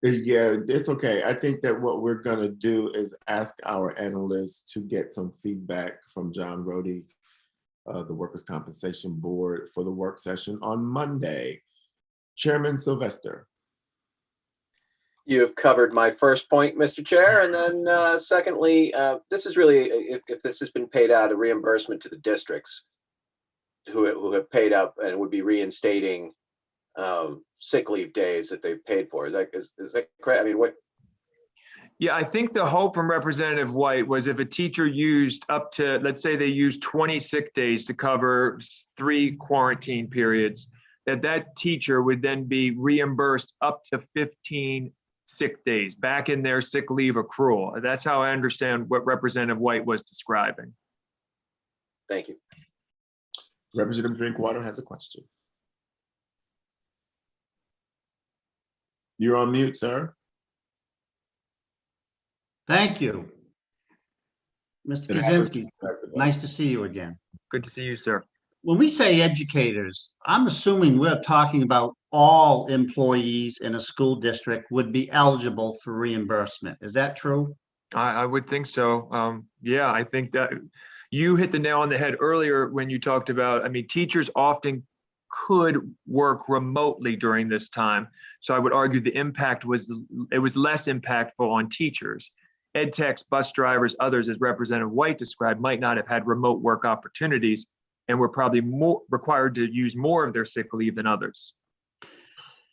Yeah, it's okay. I think that what we're gonna do is ask our analysts to get some feedback from John Rody, the Workers' Compensation Board, for the work session on Monday. Chairman Sylvester. You have covered my first point, Mr. Chair. And then secondly, this is really, if this has been paid out, a reimbursement to the districts who have paid up and would be reinstating sick leave days that they've paid for. Is that correct? I mean, what? Yeah, I think the hope from Representative White was if a teacher used up to, let's say they used 20 sick days to cover 3 quarantine periods, that teacher would then be reimbursed up to 15 sick days back in their sick leave accrual. That's how I understand what Representative White was describing. Thank you. Representative Drinkwater has a question. You're on mute, sir. Thank you. Mr. Kaczynski, nice to see you again. Good to see you, sir. When we say educators, I'm assuming we're talking about all employees in a school district would be eligible for reimbursement. Is that true? I would think so. Yeah, I think that you hit the nail on the head earlier when you talked about, I mean, teachers often could work remotely during this time. So I would argue the impact was less impactful on teachers. Ed techs, bus drivers, others, as Representative White described, might not have had remote work opportunities and were probably more required to use more of their sick leave than others.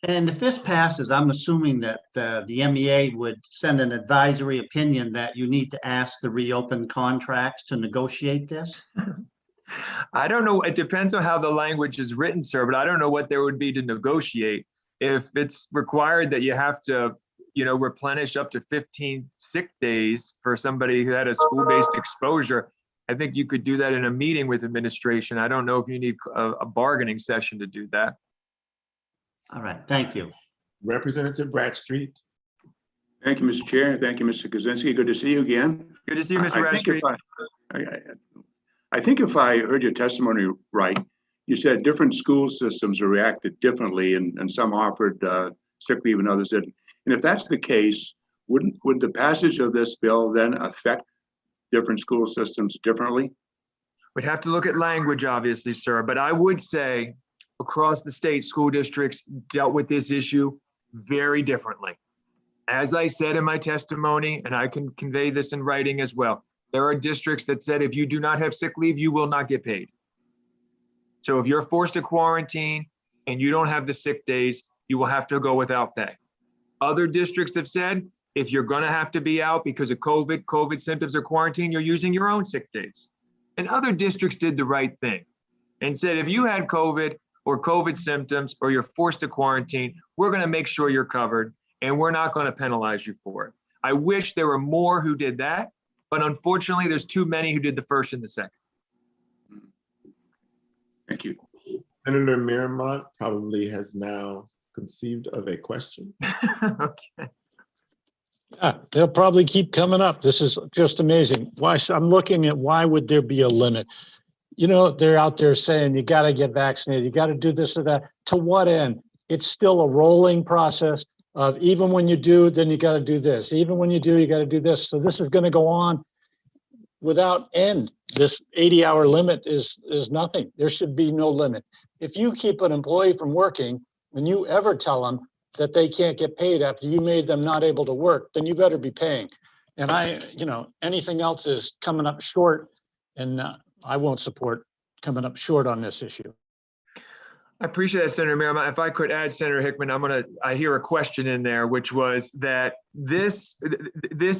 And if this passes, I'm assuming that the MEA would send an advisory opinion that you need to ask the reopened contracts to negotiate this? I don't know. It depends on how the language is written, sir, but I don't know what there would be to negotiate. If it's required that you have to, replenish up to 15 sick days for somebody who had a school-based exposure, I think you could do that in a meeting with administration. I don't know if you need a bargaining session to do that. All right, thank you. Representative Bradstreet. Thank you, Mr. Chair. Thank you, Mr. Kaczynski. Good to see you again. Good to see you, Mr. Bradstreet. I think if I heard your testimony right, you said different school systems reacted differently and some offered sick leave and others didn't. And if that's the case, would the passage of this bill then affect different school systems differently? We'd have to look at language, obviously, sir, but I would say across the state, school districts dealt with this issue very differently. As I said in my testimony, and I can convey this in writing as well, there are districts that said if you do not have sick leave, you will not get paid. So if you're forced to quarantine and you don't have the sick days, you will have to go without pay. Other districts have said, if you're gonna have to be out because of COVID symptoms or quarantine, you're using your own sick days. And other districts did the right thing and said, if you had COVID or COVID symptoms or you're forced to quarantine, we're gonna make sure you're covered and we're not gonna penalize you for it. I wish there were more who did that, but unfortunately there's too many who did the first and the second. Thank you. Senator Miramont probably has now conceived of a question. Okay. Yeah, they'll probably keep coming up. This is just amazing. Why, I'm looking at why would there be a limit? You know, they're out there saying you got to get vaccinated, you got to do this or that. To what end? It's still a rolling process of even when you do, then you got to do this. Even when you do, you got to do this. So this is going to go on without end. This 80-hour limit is nothing. There should be no limit. If you keep an employee from working and you ever tell them that they can't get paid after you made them not able to work, then you better be paying. And anything else is coming up short, and I won't support coming up short on this issue. I appreciate that, Senator Miramont. If I could add, Senator Hickman, I hear a question in there, which was that this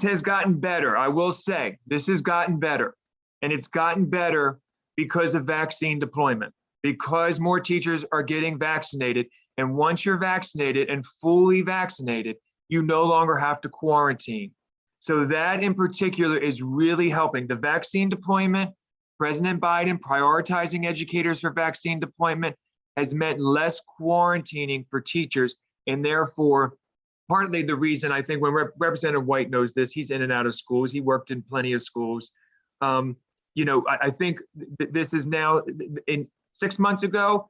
has gotten better. I will say this has gotten better, and it's gotten better because of vaccine deployment, because more teachers are getting vaccinated. And once you're vaccinated and fully vaccinated, you no longer have to quarantine. So that in particular is really helping. The vaccine deployment, President Biden prioritizing educators for vaccine deployment has meant less quarantining for teachers. And therefore, partly the reason I think when Representative White knows this, he's in and out of schools. He worked in plenty of schools. I think this is now, in 6 months ago,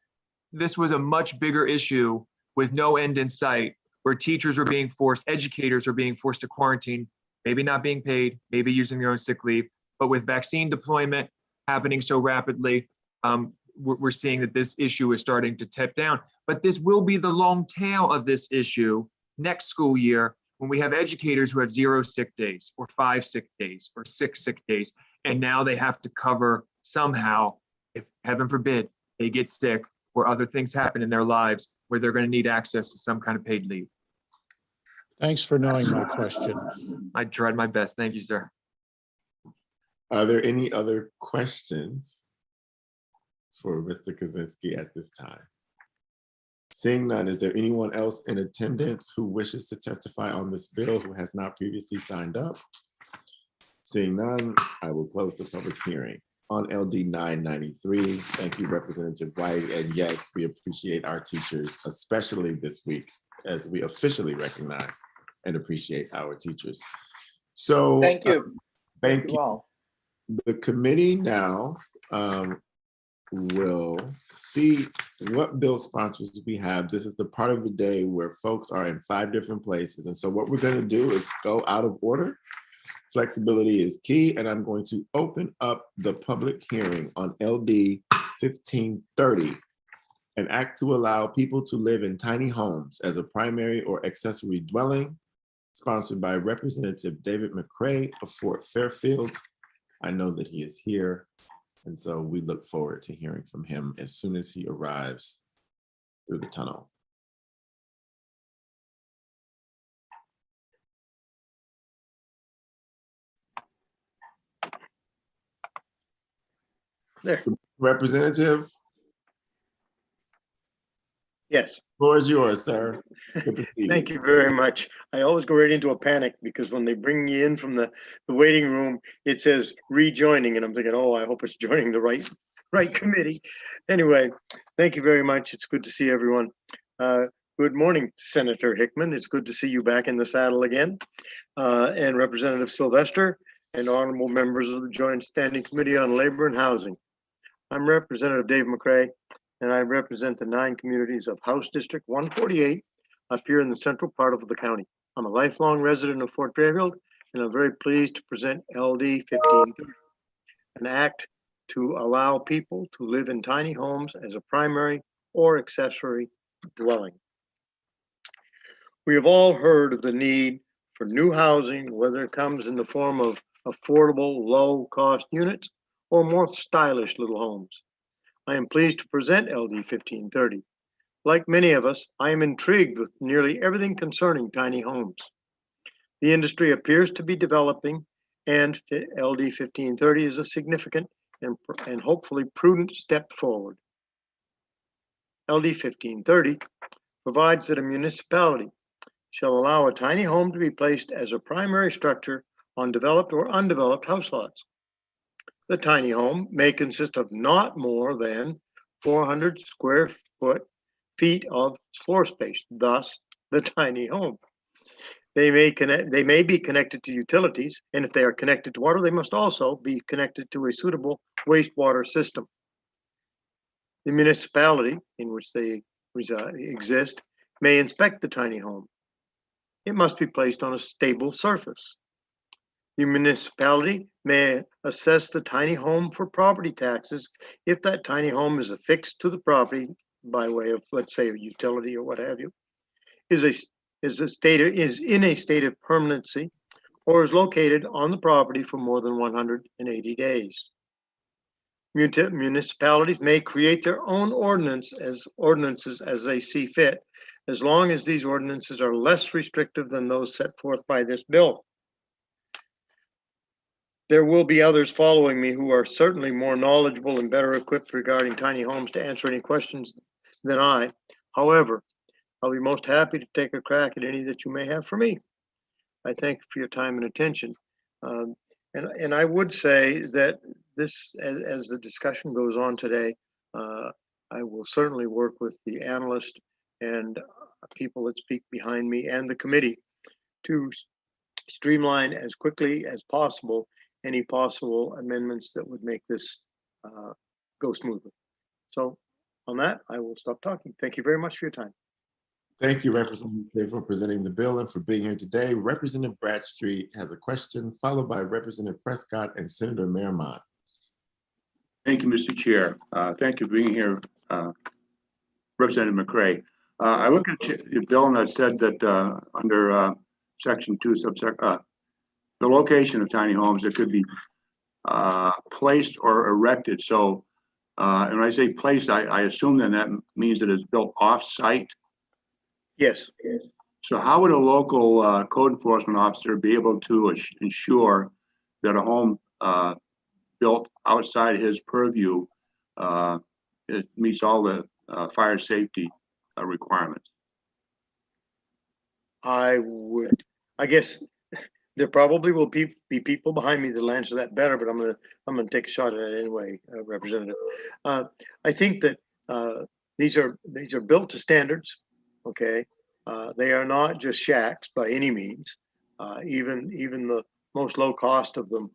this was a much bigger issue with no end in sight, where teachers were being forced, educators were being forced to quarantine, maybe not being paid, maybe using their own sick leave. But with vaccine deployment happening so rapidly, we're seeing that this issue is starting to tip down. But this will be the long tail of this issue next school year, when we have educators who have 0 sick days or 5 sick days or 6 sick days. And now they have to cover somehow, if heaven forbid, they get sick or other things happen in their lives where they're going to need access to some kind of paid leave. Thanks for knowing my question. I tried my best. Thank you, sir. Are there any other questions for Mr. Kaczynski at this time? Seeing none, is there anyone else in attendance who wishes to testify on this bill who has not previously signed up? Seeing none, I will close the public hearing. On LD 993, thank you, Representative White. And yes, we appreciate our teachers, especially this week, as we officially recognize and appreciate our teachers. So Thank you. Thank you. All. The committee now will see what bill sponsors we have. This is the part of the day where folks are in 5 different places. And so what we're going to do is go out of order. Flexibility is key, and I'm going to open up the public hearing on LD 1530, an act to allow people to live in tiny homes as a primary or accessory dwelling, sponsored by Representative David McCray of Fort Fairfield. I know that he is here, and so we look forward to hearing from him as soon as he arrives through the tunnel. There. Representative? Yes. Floor is yours, sir. Good to see you. Thank you very much. I always go right into a panic because when they bring you in from the waiting room, it says rejoining, and I'm thinking, oh, I hope it's joining the right committee. Anyway, thank you very much. It's good to see everyone. Good morning, Senator Hickman. It's good to see you back in the saddle again. And Representative Sylvester and honorable members of the Joint Standing Committee on Labor and Housing. I'm Representative Dave McCray, and I represent the 9 communities of House District 148 up here in the central part of the county. I'm a lifelong resident of Fort Fairfield, and I'm very pleased to present LD 1530, an act to allow people to live in tiny homes as a primary or accessory dwelling. We have all heard of the need for new housing, whether it comes in the form of affordable, low-cost units or more stylish little homes. I am pleased to present LD 1530. Like many of us, I am intrigued with nearly everything concerning tiny homes. The industry appears to be developing, and LD 1530 is a significant and hopefully prudent step forward. LD 1530 provides that a municipality shall allow a tiny home to be placed as a primary structure on developed or undeveloped house lots. The tiny home may consist of not more than 400 square feet of floor space, thus the tiny home. They may be connected to utilities, and if they are connected to water, they must also be connected to a suitable wastewater system. The municipality in which they exist may inspect the tiny home. It must be placed on a stable surface. The municipality may assess the tiny home for property taxes if that tiny home is affixed to the property by way of, let's say, a utility or what have you, is in a state of permanency, or is located on the property for more than 180 days. Municipalities may create their own ordinances as they see fit, as long as these ordinances are less restrictive than those set forth by this bill. There will be others following me who are certainly more knowledgeable and better equipped regarding tiny homes to answer any questions than I. However, I'll be most happy to take a crack at any that you may have for me. I thank you for your time and attention. And I would say that this, as the discussion goes on today, I will certainly work with the analyst and people that speak behind me and the committee to streamline as quickly as possible any possible amendments that would make this go smoothly. So on that, I will stop talking. Thank you very much for your time. Thank you, Representative, for presenting the bill and for being here today. Representative Bradstreet has a question, followed by Representative Prescott and Senator Merrimont. Thank you, Mr. Chair. Thank you for being here, Representative McCray. I look at your bill and I said that under Section 2, the location of tiny homes, it could be placed or erected. So, and when I say placed, I assume then that means that it's built off-site. Yes. So how would a local code enforcement officer be able to ensure that a home built outside his purview it meets all the fire safety requirements? I guess there probably will be people behind me that'll answer that better, but I'm gonna take a shot at it anyway, Representative. I think that these are built to standards. Okay, they are not just shacks by any means. Even the most low cost of them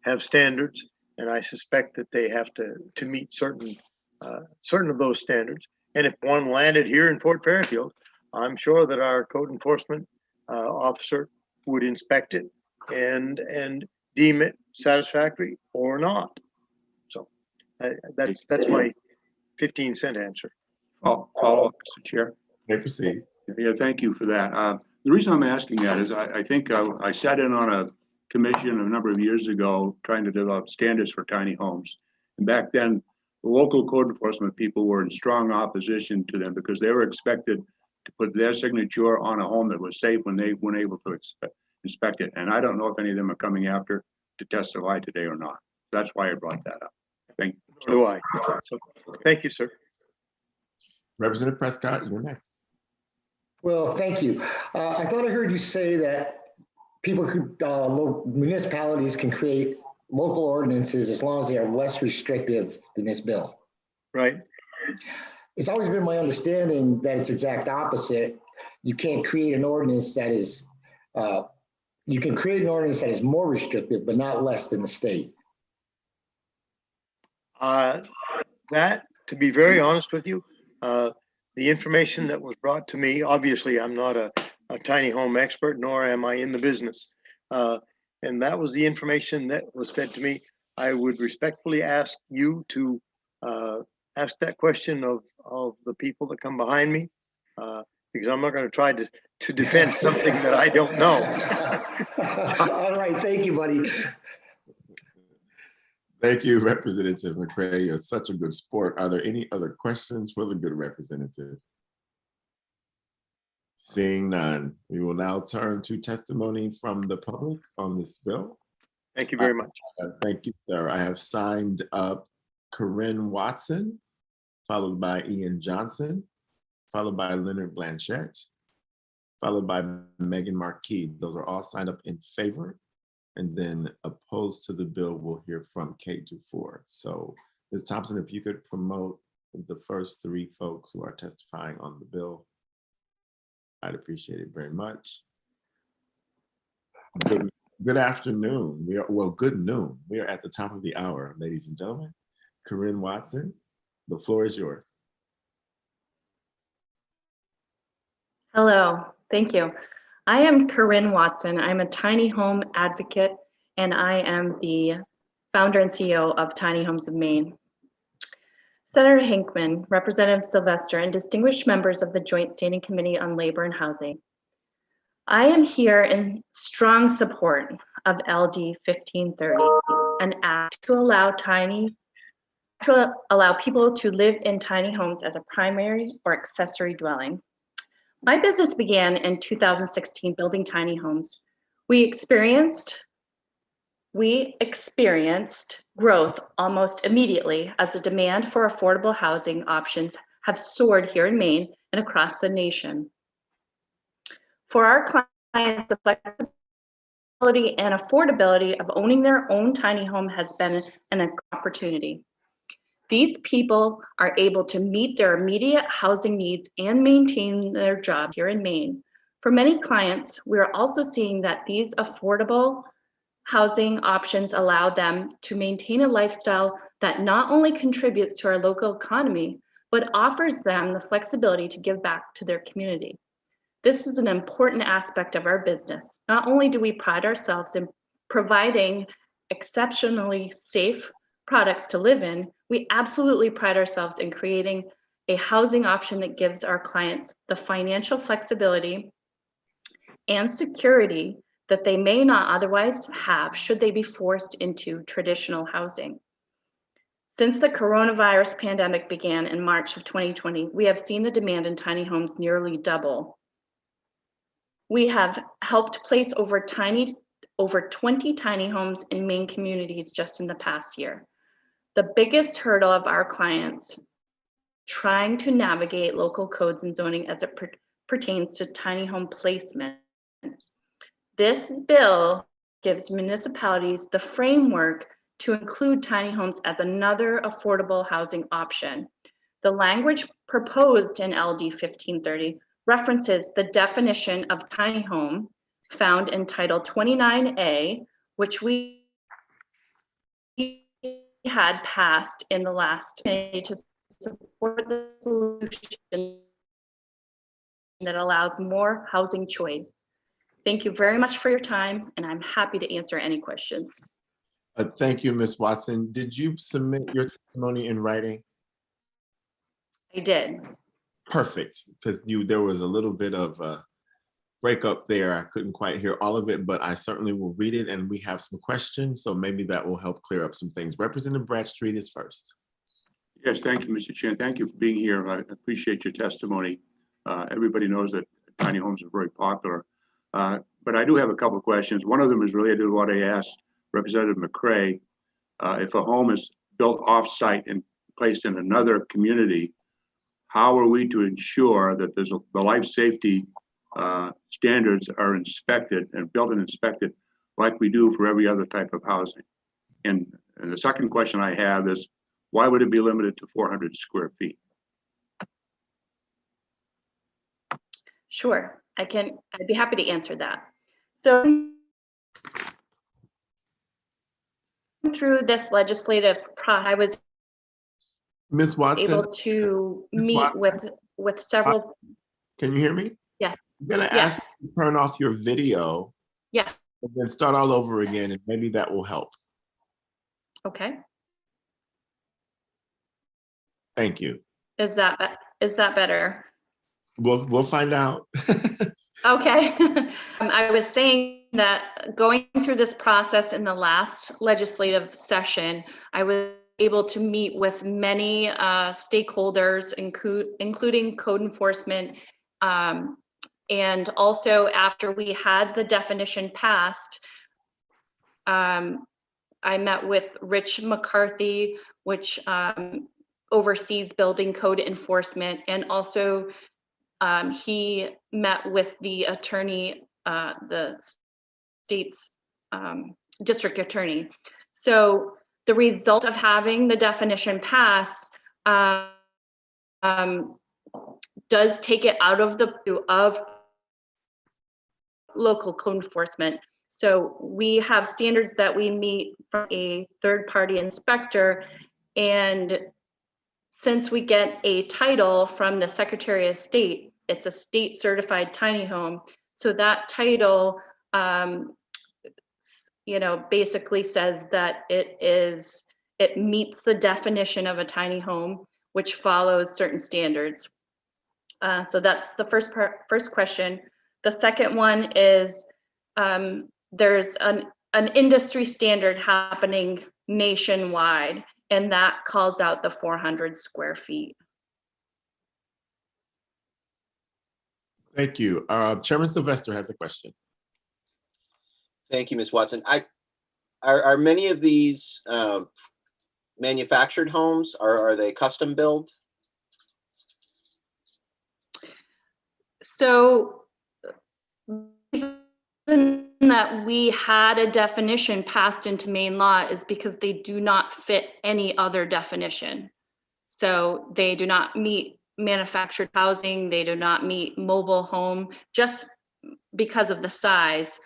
have standards, and I suspect that they have to meet certain of those standards. And if one landed here in Fort Fairfield, I'm sure that our code enforcement officer would inspect it and deem it satisfactory or not. So that's my 15-cent answer. Follow up, Mr. Chair. May proceed. Yeah, thank you for that. The reason I'm asking that is I think I sat in on a commission a number of years ago trying to develop standards for tiny homes. And back then, the local code enforcement people were in strong opposition to them because they were expected to put their signature on a home that was safe when they weren't able to inspect it. And I don't know if any of them are coming after to testify today or not. That's why I brought that up. Thank you. So do I. So, thank you, sir. Representative Prescott, you're next. Well, thank you. I thought I heard you say that municipalities can create local ordinances as long as they are less restrictive than this bill. Right. It's always been my understanding that it's exact opposite. You can't create an ordinance that is, you can create an ordinance that is more restrictive, but not less than the state. That, to be very honest with you, the information that was brought to me, obviously I'm not a tiny home expert, nor am I in the business. And that was the information that was fed to me. I would respectfully ask you to ask that question of the people that come behind me, because I'm not going to try to defend something that I don't know. All right, thank you, buddy. Thank you, Representative McCray. You're such a good sport. Are there any other questions for the good representative? Seeing none, we will now turn to testimony from the public on this bill. Thank you very much. Thank you, sir. I have signed up Corinne Watson, followed by Ian Johnson, followed by Leonard Blanchette, followed by Megan Marquis. Those are all signed up in favor. And then opposed to the bill, we'll hear from K24. So Ms. Thompson, if you could promote the first three folks who are testifying on the bill, I'd appreciate it very much. Good afternoon. Good noon. We are at the top of the hour, ladies and gentlemen. Corinne Watson, the floor is yours. Hello, thank you. I am Corinne Watson. I'm a tiny home advocate, and I am the founder and CEO of Tiny Homes of Maine. Senator Hinkman, Representative Sylvester, and distinguished members of the Joint Standing Committee on Labor and Housing. I am here in strong support of LD 1530, an act to allow people to live in tiny homes as a primary or accessory dwelling. My business began in 2016 building tiny homes. We experienced growth almost immediately as the demand for affordable housing options have soared here in Maine and across the nation. For our clients, the flexibility and affordability of owning their own tiny home has been an opportunity. These people are able to meet their immediate housing needs and maintain their job here in Maine. For many clients, we are also seeing that these affordable housing options allow them to maintain a lifestyle that not only contributes to our local economy, but offers them the flexibility to give back to their community. This is an important aspect of our business. Not only do we pride ourselves in providing exceptionally safe products to live in, we absolutely pride ourselves in creating a housing option that gives our clients the financial flexibility and security that they may not otherwise have should they be forced into traditional housing. Since the coronavirus pandemic began in March of 2020, we have seen the demand in tiny homes nearly double. We have helped place over 20 tiny homes in Maine communities just in the past year. The biggest hurdle of our clients trying to navigate local codes and zoning as it pertains to tiny home placement. This bill gives municipalities the framework to include tiny homes as another affordable housing option. The language proposed in LD 1530 references the definition of tiny home found in Title 29A, which we had passed in the last May to support the solution that allows more housing choice. Thank you very much for your time, and I'm happy to answer any questions. Thank you, Ms. Watson. Did you submit your testimony in writing? I did. Perfect, because there was a little bit of a breakup there. I couldn't quite hear all of it, but I certainly will read it, and we have some questions, so maybe that will help clear up some things. Representative Bradstreet is first. Yes, thank you, Mr. Chair. Thank you for being here. I appreciate your testimony. Everybody knows that tiny homes are very popular, but I do have a couple of questions. One of them is related to what I asked Representative McCray. If a home is built off-site and placed in another community, how are we to ensure that the life safety standards are inspected and built and inspected like we do for every other type of housing? And the second question I have is, why would it be limited to 400 square feet? Sure, I'd be happy to answer that. So through this legislative process, I was Ms. Watson, able to meet with several. Can you hear me? Yes. I'm gonna ask you to turn off your video Yeah. and then start all over again, and maybe that will help. Okay. Thank you. Is that better? We'll find out. Okay. I was saying that going through this process in the last legislative session, I was able to meet with many stakeholders, including code enforcement. And also after we had the definition passed, I met with Rich McCarthy, which oversees building code enforcement, and also he met with the attorney, the state's district attorney. So the result of having the definition pass does take it out of the local code enforcement. So we have standards that we meet from a third-party inspector, and since we get a title from the Secretary of State, it's a state certified tiny home. So that title, basically says that it meets the definition of a tiny home, which follows certain standards. So that's the first question. The second one is there's an industry standard happening nationwide, and that calls out the 400 square feet. Thank you. Chairman Sylvester has a question. Thank you, Ms. Watson. Are many of these manufactured homes, are they custom built? So the reason that we had a definition passed into Maine law is because they do not fit any other definition. So they do not meet manufactured housing, they do not meet mobile home, just because of the size.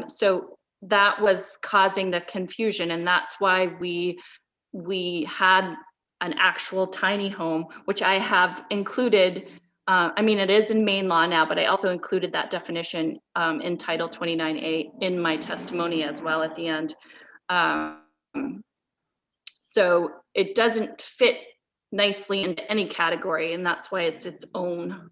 So that was causing the confusion, and that's why we had an actual tiny home, which I have included. It is in Maine law now, but I also included that definition in Title 29A in my testimony as well at the end. So it doesn't fit nicely into any category, and that's why it's its own.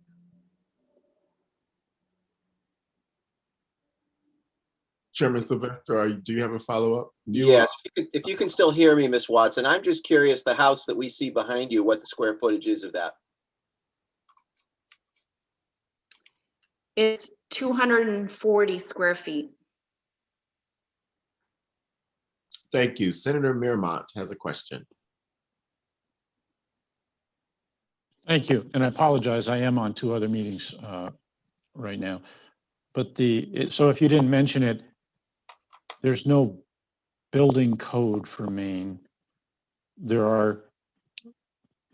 Chairman Sylvester, do you have a follow-up? Yes, if you can still hear me, Ms. Watson, I'm just curious, the house that we see behind you, what the square footage is of that? It's 240 square feet. Thank you. Senator Mirmont has a question. Thank you. And I apologize, I am on 2 other meetings right now. But so if you didn't mention it, there's no building code for Maine. There are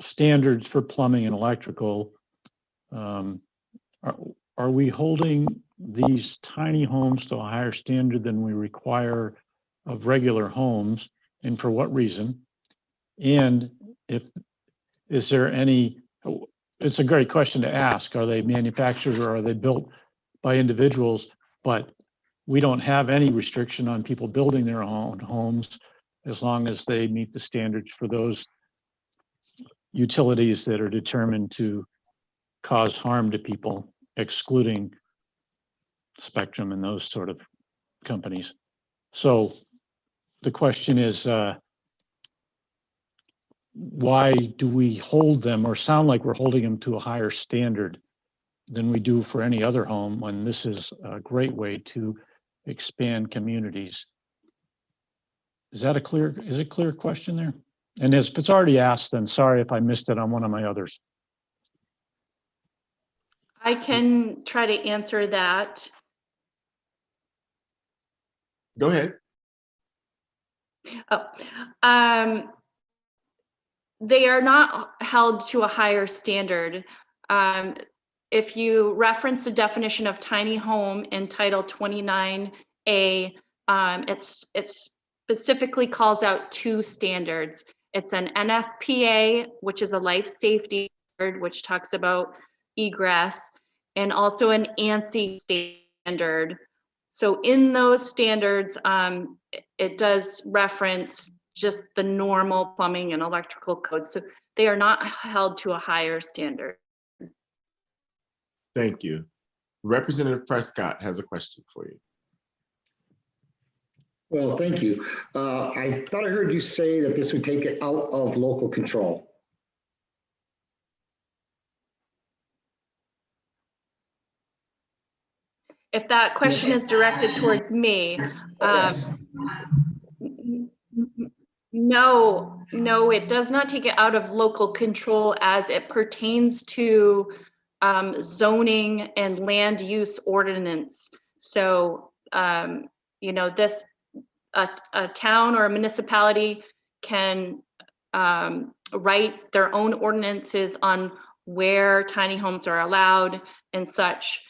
standards for plumbing and electrical. Are we holding these tiny homes to a higher standard than we require of regular homes, and for what reason? And is there any, it's a great question to ask, are they manufactured or are they built by individuals? But we don't have any restriction on people building their own homes as long as they meet the standards for those utilities that are determined to cause harm to people, excluding Spectrum and those sort of companies. So the question is, why do we hold them or sound like we're holding them to a higher standard than we do for any other home when this is a great way to expand communities? Is it a clear question there? And if it's already asked, then sorry if I missed it on one of my others. I can try to answer that. Go ahead. They are not held to a higher standard. If you reference the definition of tiny home in Title 29A, it specifically calls out 2 standards. It's an NFPA, which is a life safety standard, which talks about egress, and also an ANSI standard. So in those standards, it does reference just the normal plumbing and electrical codes. So they are not held to a higher standard. Thank you. Representative Prescott has a question for you. Well, thank you. I thought I heard you say that this would take it out of local control. If that question is directed towards me, no, it does not take it out of local control as it pertains to zoning and land use ordinance. So, you know, this, a town or a municipality can write their own ordinances on where tiny homes are allowed and such.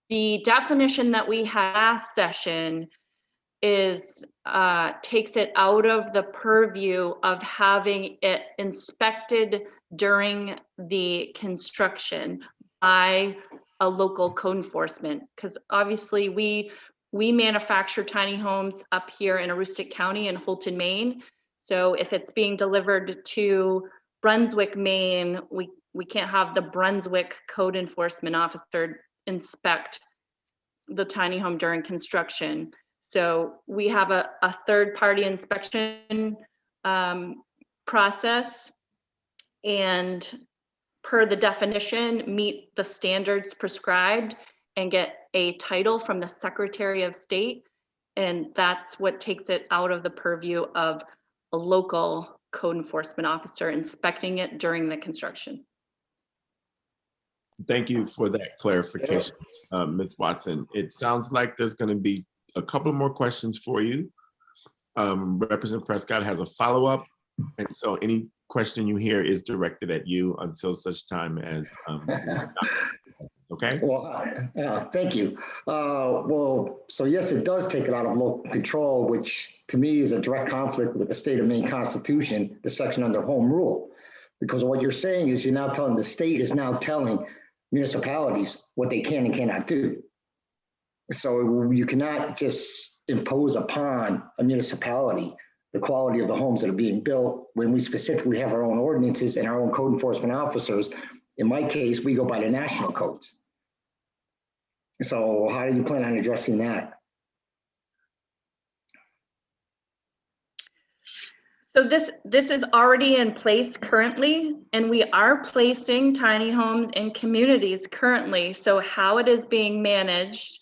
The definition that we had last session is takes it out of the purview of having it inspected during the construction by a local code enforcement, because obviously we manufacture tiny homes up here in Aroostook County in Holton, Maine. So if it's being delivered to Brunswick, Maine, we can't have the Brunswick code enforcement officer inspect the tiny home during construction. So we have a third-party inspection process, and per the definition, meet the standards prescribed and get a title from the Secretary of State. And that's what takes it out of the purview of a local code enforcement officer inspecting it during the construction. Thank you for that clarification, Ms. Watson. It sounds like there's going to be a couple more questions for you. Representative Prescott has a follow-up, and so any question you hear is directed at you until such time as okay? Well, thank you. Well, so yes, it does take it out of local control, which to me is a direct conflict with the state of Maine Constitution, the section under home rule. Because what you're saying is you're now telling, the state is now telling municipalities what they can and cannot do. So you cannot just impose upon a municipality the quality of the homes that are being built when we specifically have our own ordinances and our own code enforcement officers. In my case, we go by the national codes. So how do you plan on addressing that? So this is already in place currently, and we are placing tiny homes in communities currently. So how it is being managed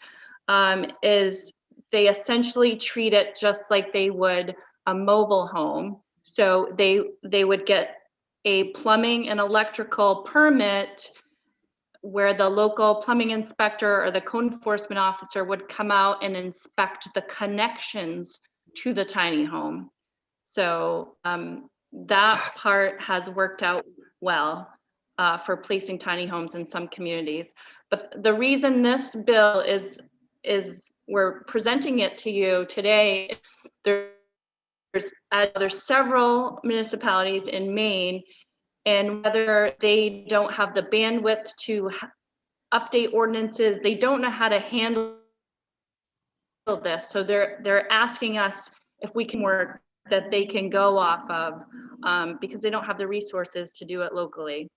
is they essentially treat it just like they would a mobile home. So they would get a plumbing and electrical permit where the local plumbing inspector or the code enforcement officer would come out and inspect the connections to the tiny home. So that part has worked out well for placing tiny homes in some communities. But the reason this bill is we're presenting it to you today, there's several municipalities in Maine, and whether they don't have the bandwidth to update ordinances, they don't know how to handle this. So they're asking us if we can work that they can go off of because they don't have the resources to do it locally.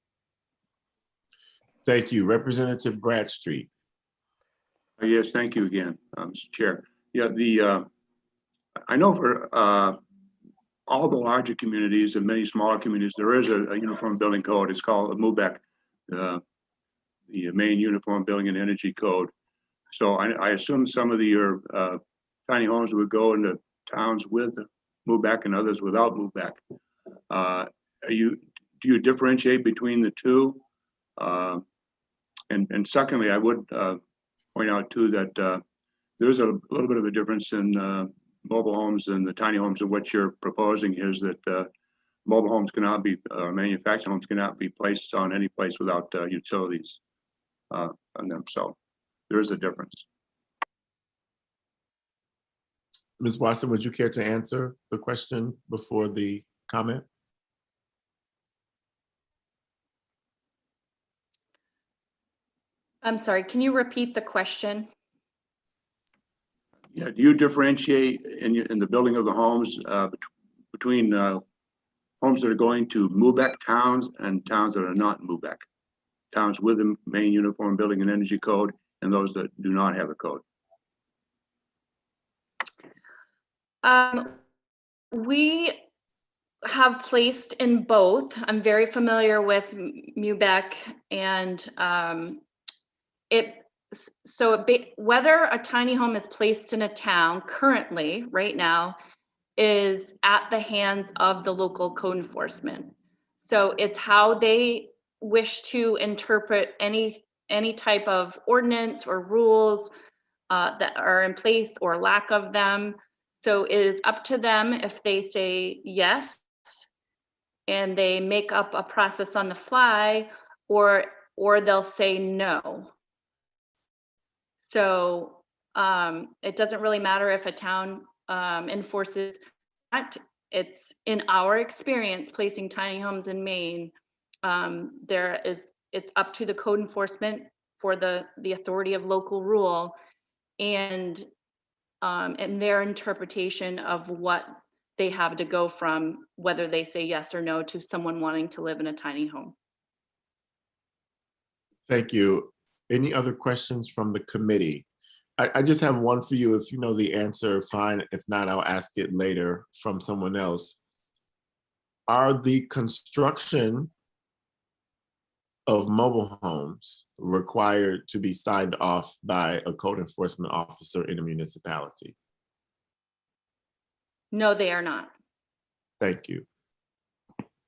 Thank you. Representative Bradstreet. Yes, thank you again, Mr. Chair. Yeah, I know for all the larger communities and many smaller communities, there is a uniform building code. It's called MUBEC, the Maine Uniform Building and Energy Code. So I assume some of your tiny homes would go into towns with MUBEC and others without MUBEC. Do you differentiate between the two? And secondly, I would point out too that there's a little bit of a difference in mobile homes and the tiny homes. And what you're proposing is that mobile homes cannot be, manufactured homes cannot be placed on any place without utilities on them. So there is a difference. Ms. Watson, would you care to answer the question before the comment? I'm sorry, can you repeat the question? Yeah, do you differentiate in the building of the homes between homes that are going to MUBEC towns and towns that are not MUBEC? Towns with the Maine Uniform Building and Energy Code and those that do not have a code? We have placed in both. I'm very familiar with MUBEC and whether a tiny home is placed in a town currently, right now, is at the hands of the local code enforcement. So it's how they wish to interpret any type of ordinance or rules that are in place or lack of them. So it is up to them if they say yes and they make up a process on the fly, or they'll say no. So it doesn't really matter if a town enforces that. It's in our experience placing tiny homes in Maine, it's up to the code enforcement for the authority of local rule and their interpretation of what they have to go from, whether they say yes or no to someone wanting to live in a tiny home. Thank you. Any other questions from the committee? I just have one for you. If you know the answer, fine. If not, I'll ask it later from someone else. Are the construction of mobile homes required to be signed off by a code enforcement officer in a municipality? No, they are not. Thank you.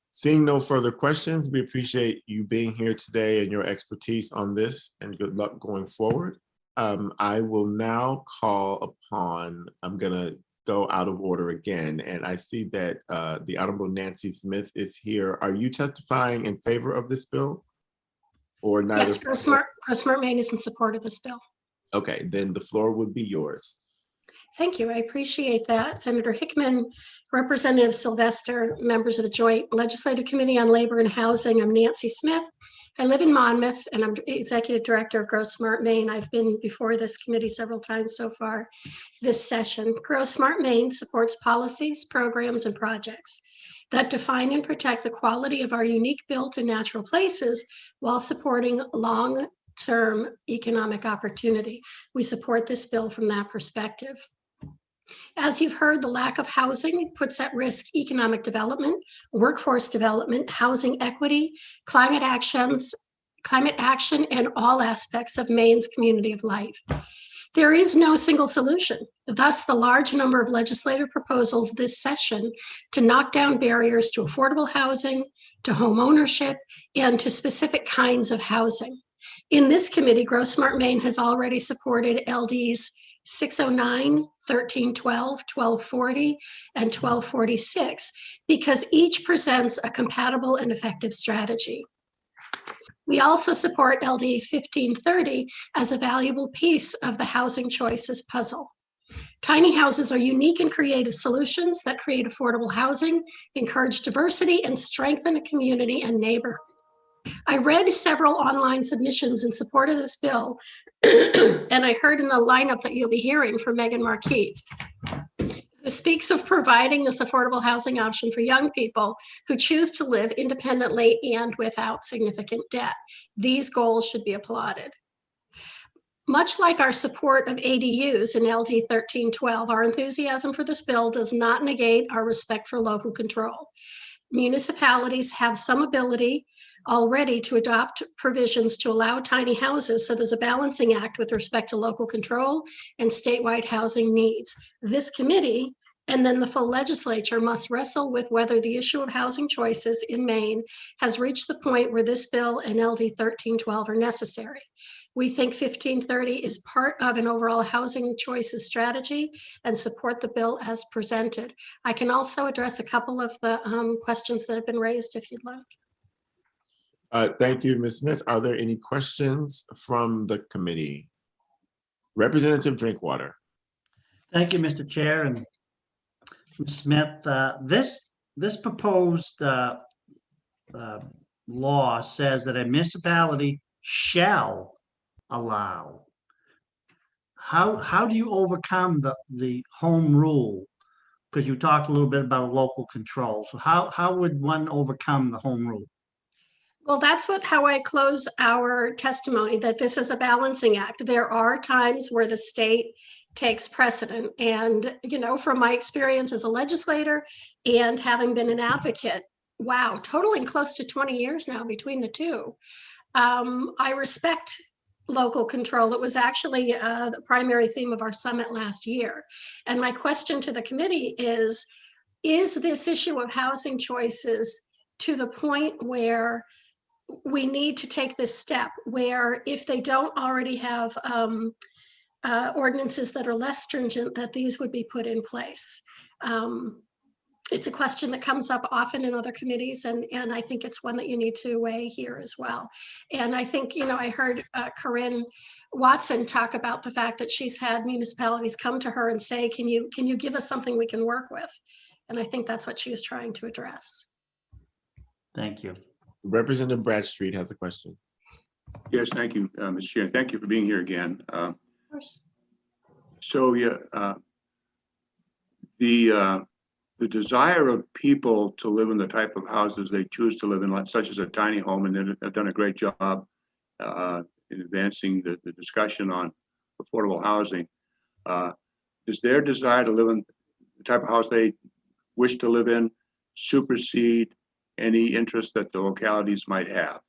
Seeing no further questions, we appreciate you being here today and your expertise on this, and good luck going forward. I will now call upon, I'm gonna go out of order again, and I see that the Honorable Nancy Smith is here. Are you testifying in favor of this bill? Or neither? Yes, GrowSmart Maine is in support of this bill. Okay, then the floor would be yours. Thank you. I appreciate that. Senator Hickman, Representative Sylvester, members of the Joint Legislative Committee on Labor and Housing. I'm Nancy Smith. I live in Monmouth and I'm Executive Director of GrowSmart Maine. I've been before this committee several times so far this session. GrowSmart Maine supports policies, programs, and projects that define and protect the quality of our unique built and natural places while supporting long-term economic opportunity. We support this bill from that perspective. As you've heard, the lack of housing puts at risk economic development, workforce development, housing equity, climate action, and all aspects of Maine's community of life. There is no single solution. Thus, the large number of legislative proposals this session to knock down barriers to affordable housing, to home ownership, and to specific kinds of housing. In this committee, GrowSmart Maine has already supported LDs 609, 1312, 1240, and 1246 because each presents a compatible and effective strategy. We also support LD 1530 as a valuable piece of the housing choices puzzle. Tiny houses are unique and creative solutions that create affordable housing, encourage diversity, and strengthen a community and neighborhood. I read several online submissions in support of this bill, and I heard in the lineup that you'll be hearing from Megan Marquis, who speaks of providing this affordable housing option for young people who choose to live independently and without significant debt. These goals should be applauded. Much like our support of ADUs in LD 1312, our enthusiasm for this bill does not negate our respect for local control. Municipalities have some ability already to adopt provisions to allow tiny houses, so there's a balancing act with respect to local control and statewide housing needs. This committee and then the full legislature must wrestle with whether the issue of housing choices in Maine has reached the point where this bill and LD 1312 are necessary. We think 1530 is part of an overall housing choices strategy and support the bill as presented. I can also address a couple of the questions that have been raised if you'd like. Thank you, Ms. Smith. Are there any questions from the committee? Representative Drinkwater. Thank you, Mr. Chair and Ms. Smith. This proposed law says that a municipality shall allow. How do you overcome the home rule? Because you talked a little bit about local control. So how would one overcome the home rule? Well, that's how I close our testimony, that this is a balancing act. There are times where the state takes precedent. And, from my experience as a legislator and having been an advocate, wow, totaling close to 20 years now between the two, I respect local control. It was actually the primary theme of our summit last year. And my question to the committee is this issue of housing choices to the point where we need to take this step, where if they don't already have ordinances that are less stringent, that these would be put in place? It's a question that comes up often in other committees, and I think it's one that you need to weigh here as well. And I think, I heard Corinne Watson talk about the fact that she's had municipalities come to her and say, can you give us something we can work with? And I think that's what she is trying to address. Thank you. Representative Bradstreet has a question. Yes, thank you, Mr. Chair. Thank you for being here again. Of course. So yeah, the desire of people to live in the type of houses they choose to live in, such as a tiny home, and they've done a great job in advancing the discussion on affordable housing. Does their desire to live in the type of house they wish to live in supersede any interest that the localities might have?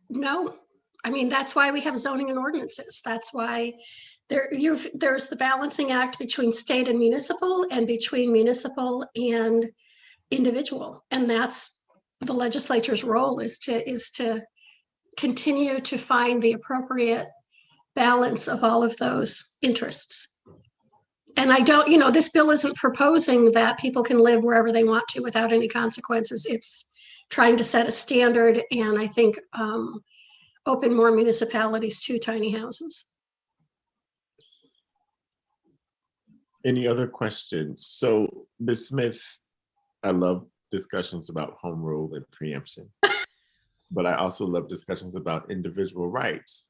No. I mean, that's why we have zoning and ordinances. That's why there's the balancing act between state and municipal, and between municipal and individual. And that's the legislature's role, is to continue to find the appropriate balance of all of those interests. And I don't, this bill isn't proposing that people can live wherever they want to without any consequences. It's trying to set a standard, and I think open more municipalities to tiny houses. Any other questions? So, Ms. Smith, I love discussions about home rule and preemption, but I also love discussions about individual rights.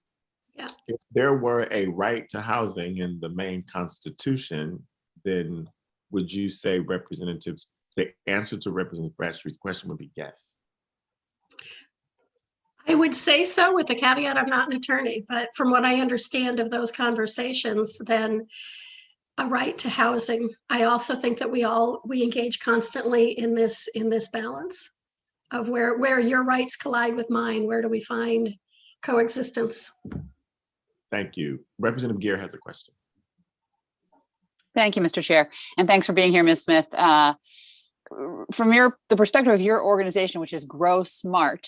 Yeah. If there were a right to housing in the Maine Constitution, then would you say the answer to Representative Bradstreet's question would be yes? I would say so, with the caveat I'm not an attorney, but from what I understand of those conversations, then a right to housing. I also think that we engage constantly in this balance of where your rights collide with mine. Where do we find coexistence? Thank you. Representative Gear has a question. Thank you, Mr. Chair. And thanks for being here, Ms. Smith. From the perspective of your organization, which is Grow Smart,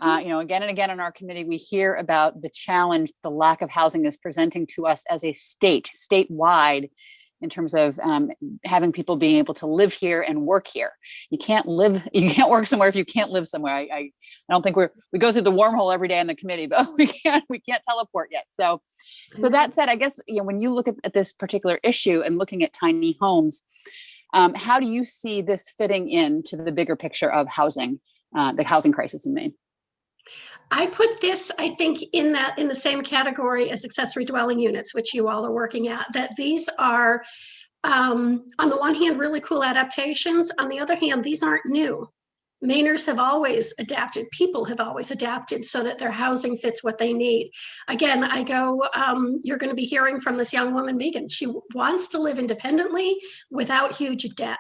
again and again on our committee, we hear about the challenge the lack of housing is presenting to us as a statewide, in terms of having people being able to live here and work here. You can't work somewhere if you can't live somewhere. I don't think we go through the wormhole every day on the committee, but we can't teleport yet. So that said, I guess, when you look at this particular issue and looking at tiny homes, how do you see this fitting into the bigger picture of housing, the housing crisis in Maine? I put this, I think, in the same category as accessory dwelling units, which you all are working at, that these are, on the one hand, really cool adaptations. On the other hand, these aren't new. Mainers have always adapted. People have always adapted so that their housing fits what they need. Again, you're going to be hearing from this young woman, Megan. She wants to live independently without huge debt.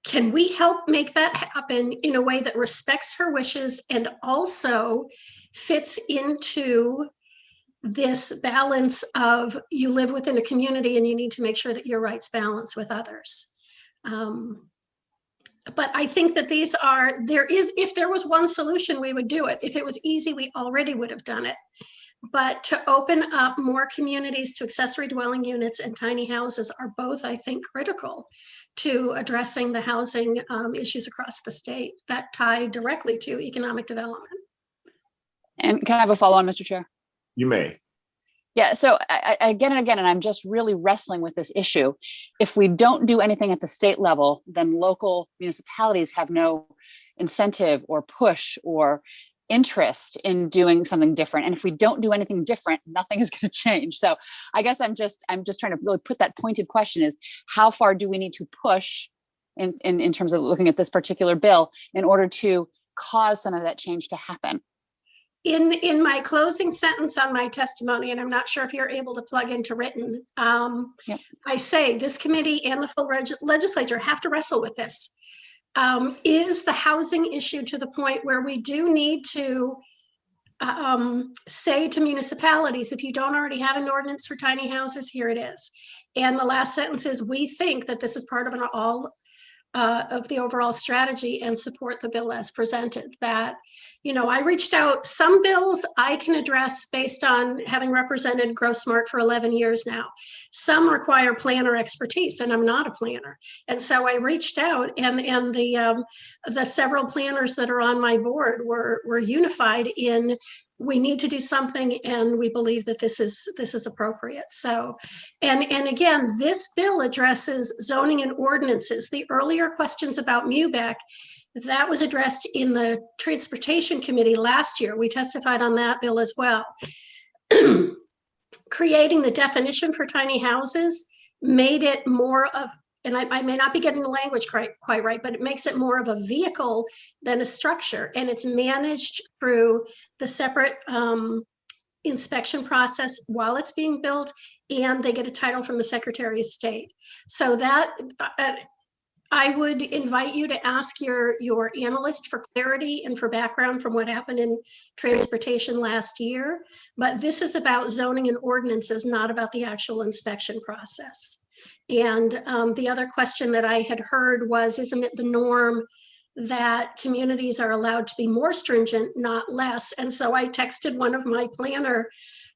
Can we help make that happen in a way that respects her wishes and also fits into this balance of you live within a community and you need to make sure that your rights balance with others? But I think that if there was one solution, we would do it. If it was easy, we already would have done it. But to open up more communities to accessory dwelling units and tiny houses are both, I think, critical to addressing the housing issues across the state that tie directly to economic development. And can I have a follow-on, Mr. Chair? You may. Yeah, so again and again, and I'm just really wrestling with this issue. If we don't do anything at the state level, then local municipalities have no incentive or push or interest in doing something different. And if we don't do anything different, nothing is going to change. So I guess I'm just trying to really put that pointed question is, how far do we need to push in terms of looking at this particular bill in order to cause some of that change to happen? In my closing sentence on my testimony, and I'm not sure if you're able to plug into written, I say this committee and the full legislature have to wrestle with this. Is the housing issue to the point where we do need to say to municipalities, if you don't already have an ordinance for tiny houses, here it is. And the last sentence is, we think that this is part of of the overall strategy and support the bill as presented. That, I reached out, some bills I can address based on having represented Grow Smart for 11 years now. Some require planner expertise, and I'm not a planner. And so I reached out, and the several planners that are on my board were unified in, we need to do something, and we believe that this is appropriate. So, and again, this bill addresses zoning and ordinances. The earlier questions about MUBEC, that was addressed in the Transportation Committee last year. We testified on that bill as well. Creating the definition for tiny houses made it more of, and I may not be getting the language quite right, but it makes it more of a vehicle than a structure. And it's managed through the separate inspection process while it's being built, and they get a title from the Secretary of State. So that I would invite you to ask your analyst for clarity and for background from what happened in transportation last year. But this is about zoning and ordinances, not about the actual inspection process. And the other question that I had heard was, isn't it the norm that communities are allowed to be more stringent, not less? And so I texted one of my planner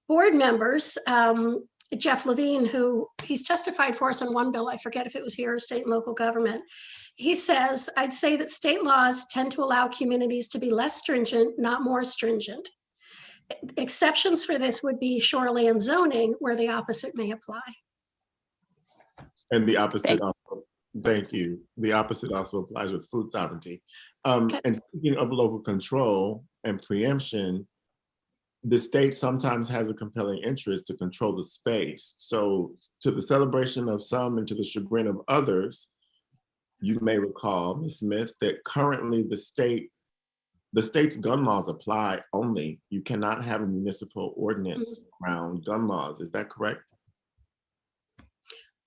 board members, Jeff Levine, who he's testified for us on one bill. I forget if it was here or state and local government. He says, I'd say that state laws tend to allow communities to be less stringent, not more stringent. Exceptions for this would be shoreland zoning, where the opposite may apply. And the opposite also, thank you. The opposite also applies with food sovereignty. And speaking of local control and preemption, the state sometimes has a compelling interest to control the space. So to the celebration of some and to the chagrin of others, you may recall, Ms. Smith, that currently the state's gun laws apply only. You cannot have a municipal ordinance around gun laws. Is that correct?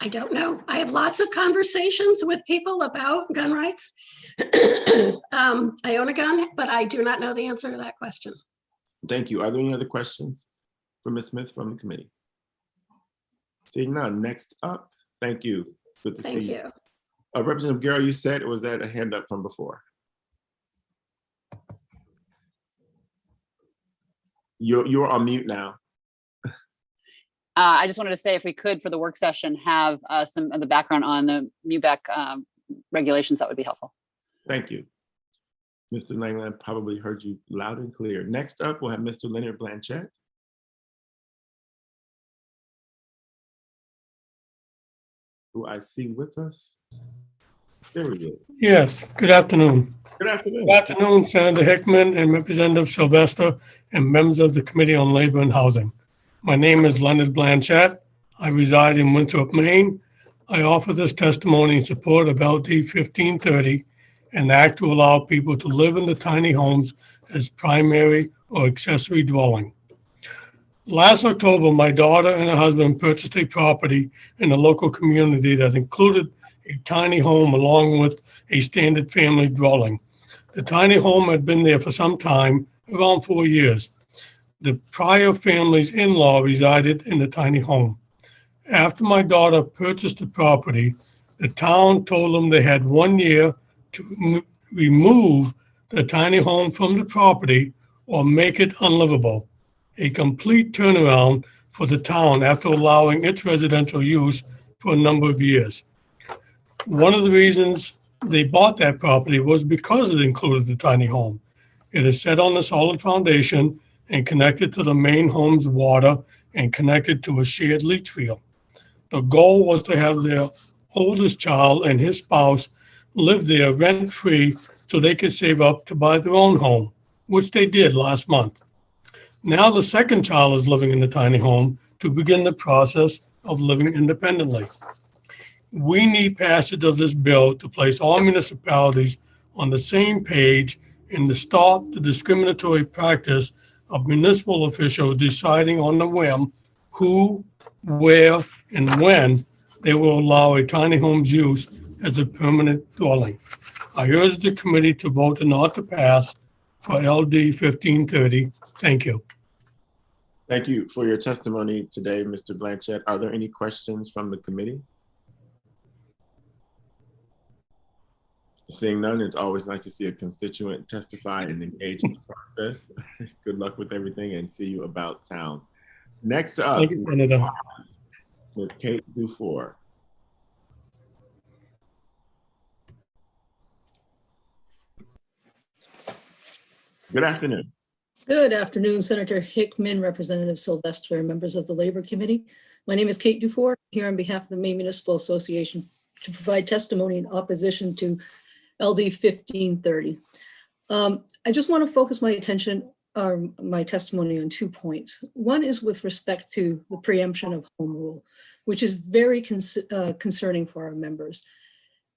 I don't know. I have lots of conversations with people about gun rights. I own a gun, but I do not know the answer to that question. Thank you. Are there any other questions for Ms. Smith from the committee? Seeing none, next up, thank you. Good to see you. Thank you. Representative Guerrero, you said, or was that a hand up from before? You're on mute now. I just wanted to say, if we could, for the work session, have some of the background on the MUBEC regulations, that would be helpful. Thank you. Mr. Langland probably heard you loud and clear. Next up, we'll have Mr. Leonard Blanchett. Who I see with us. There he is. Yes, good afternoon. Good afternoon. Good afternoon, Senator Hickman and Representative Sylvester and members of the Committee on Labor and Housing. My name is Leonard Blanchett. I reside in Winthrop, Maine. I offer this testimony in support of LD 1530, an act to allow people to live in the tiny homes as primary or accessory dwelling. Last October, my daughter and her husband purchased a property in a local community that included a tiny home along with a standard family dwelling. The tiny home had been there for some time, around 4 years. The prior family's in-law resided in the tiny home. After my daughter purchased the property, the town told them they had 1 year to remove the tiny home from the property or make it unlivable. A complete turnaround for the town after allowing its residential use for a number of years. One of the reasons they bought that property was because it included the tiny home. It is set on a solid foundation and connected to the main home's water and connected to a shared leach field. The goal was to have their oldest child and his spouse live there rent-free so they could save up to buy their own home. which they did last month. Now the second child is living in the tiny home to begin the process of living independently. We need passage of this bill to place all municipalities on the same page and to stop the discriminatory practice of municipal officials deciding on the whim who, where, and when they will allow a tiny home's use as a permanent dwelling. I urge the committee to vote not to pass for LD 1530. Thank you. Thank you for your testimony today, Mr. Blanchett. Are there any questions from the committee? Seeing none, it's always nice to see a constituent testify and engage in the process. Good luck with everything and see you about town. Next up, Thank you, Senator. Ms. Kate Dufour. Good afternoon. Good afternoon, Senator Hickman, Representative Sylvester, and members of the Labor Committee. My name is Kate Dufour, here on behalf of the Maine Municipal Association to provide testimony in opposition to LD 1530. I just want to focus my attention, my testimony on 2 points. One is with respect to the preemption of home rule, which is very concerning for our members.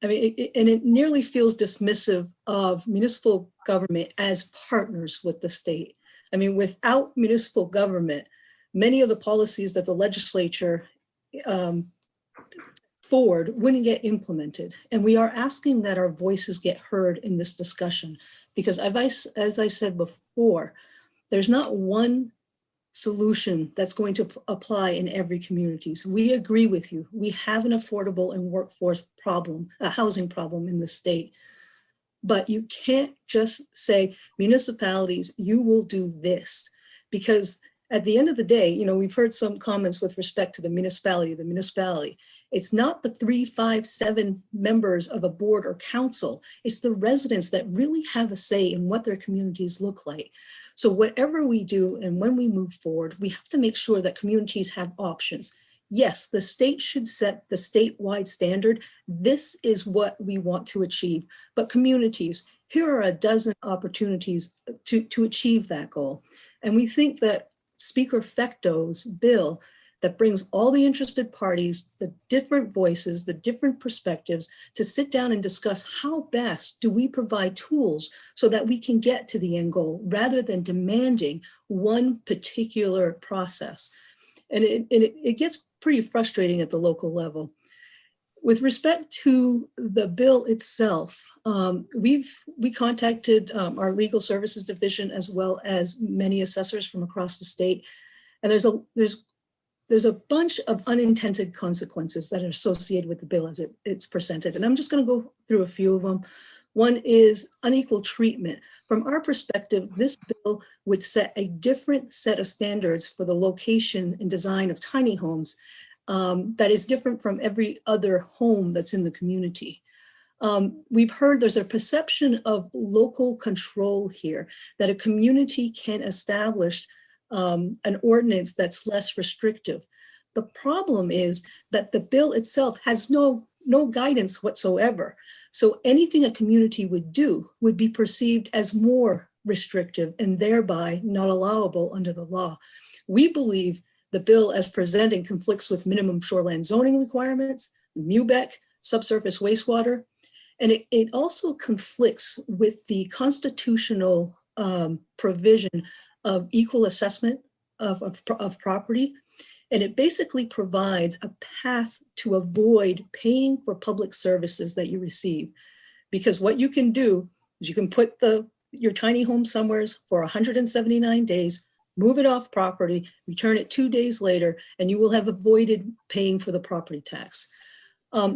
I mean, it nearly feels dismissive of municipal government as partners with the state. I mean, without municipal government, many of the policies that the legislature forward wouldn't get implemented. And we are asking that our voices get heard in this discussion, because as I said before, there's not one solution that's going to apply in every community. So we agree with you. We have an affordable and workforce problem, a housing problem in the state. But you can't just say, municipalities, you will do this. Because at the end of the day, you know, we've heard some comments with respect to the municipality. It's not the 3, 5, 7 members of a board or council. It's the residents that really have a say in what their communities look like. So whatever we do and when we move forward, we have to make sure that communities have options. Yes, the state should set the statewide standard. This is what we want to achieve. But communities, here are a dozen opportunities to achieve that goal. And we think that Speaker Fecto's bill that brings all the interested parties, the different voices, the different perspectives to sit down and discuss how best do we provide tools so that we can get to the end goal rather than demanding one particular process. And it gets pretty frustrating at the local level. With respect to the bill itself, we contacted our legal services division as well as many assessors from across the state. And there's a bunch of unintended consequences that are associated with the bill as it's presented. And I'm just going to go through a few of them. One is unequal treatment. From our perspective, this bill would set a different set of standards for the location and design of tiny homes that is different from every other home that's in the community. We've heard there's a perception of local control here, that a community can establish an ordinance that's less restrictive. The problem is that the bill itself has no guidance whatsoever. So anything a community would do would be perceived as more restrictive and thereby not allowable under the law. We believe the bill as presented conflicts with minimum shoreline zoning requirements, MUBEC, subsurface wastewater, and it also conflicts with the constitutional provision of equal assessment of property. And it basically provides a path to avoid paying for public services that you receive. Because what you can do is you can put your tiny home somewhere for 179 days, move it off property, return it 2 days later, and you will have avoided paying for the property tax.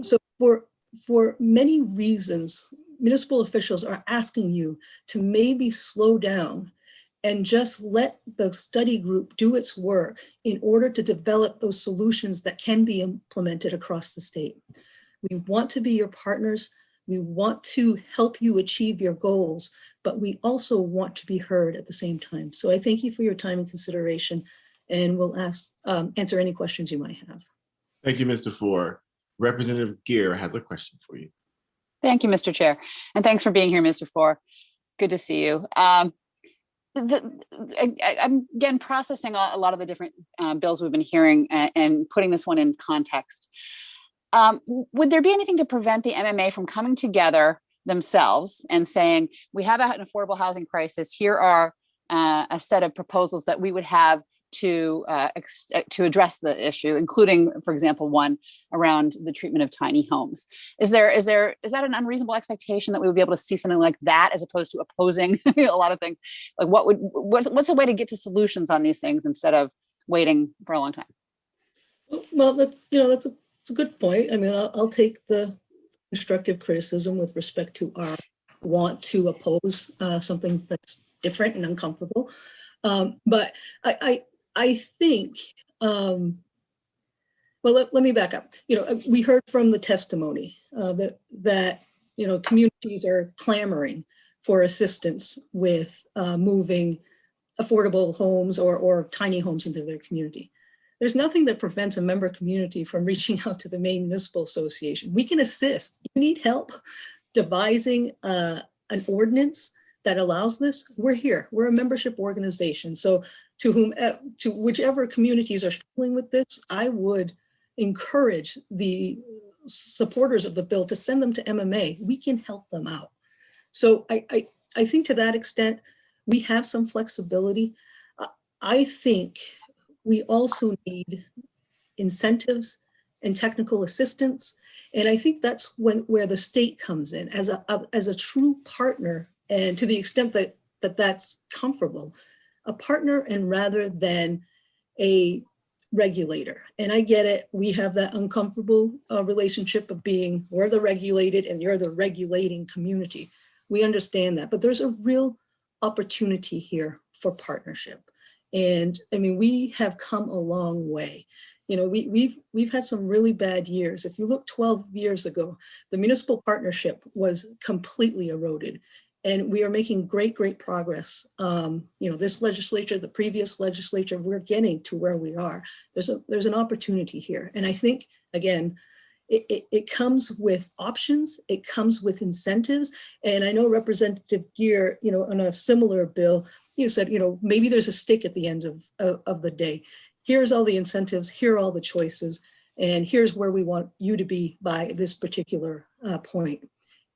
So for many reasons, municipal officials are asking you to maybe slow down and just let the study group do its work in order to develop those solutions that can be implemented across the state. We want to be your partners. We want to help you achieve your goals, but we also want to be heard at the same time. So I thank you for your time and consideration, and we'll answer any questions you might have. Thank you, Mr. Ford. Representative Gear has a question for you. Thank you, Mr. Chair. And thanks for being here, Mr. Ford. Good to see you. I'm again processing a lot of the different bills we've been hearing and putting this one in context. Would there be anything to prevent the MMA from coming together themselves and saying, we have an affordable housing crisis, here are a set of proposals that we would have to address the issue, including, for example, one around the treatment of tiny homes. Is that an unreasonable expectation that we would be able to see something like that as opposed to opposing a lot of things? Like what's a way to get to solutions on these things instead of waiting for a long time? Well, that's a good point. I mean, I'll take the constructive criticism with respect to our want to oppose something that's different and uncomfortable. But I think, well, let me back up. We heard from the testimony that communities are clamoring for assistance with moving affordable homes or tiny homes into their community. There's nothing that prevents a member community from reaching out to the Maine Municipal Association. We can assist. You need help devising an ordinance that allows this? We're here. We're a membership organization. So to whichever communities are struggling with this, I would encourage the supporters of the bill to send them to MMA. We can help them out. So I think to that extent, we have some flexibility. I think we also need incentives and technical assistance. And I think that's where the state comes in as a true partner, and to the extent that that's comfortable, a partner and rather than a regulator. And I get it. We have that uncomfortable relationship of being, we're the regulated and you're the regulating community. We understand that, but there's a real opportunity here for partnership. And I mean, we have come a long way. We've had some really bad years. If you look 12 years ago, the municipal partnership was completely eroded. And we are making great progress. This legislature, the previous legislature, we're getting to where we are. There's an opportunity here. And I think, again, it comes with options, it comes with incentives. And I know Representative Geer, on a similar bill, you said, maybe there's a stick at the end of the day. Here's all the incentives, here are all the choices, and here's where we want you to be by this particular point.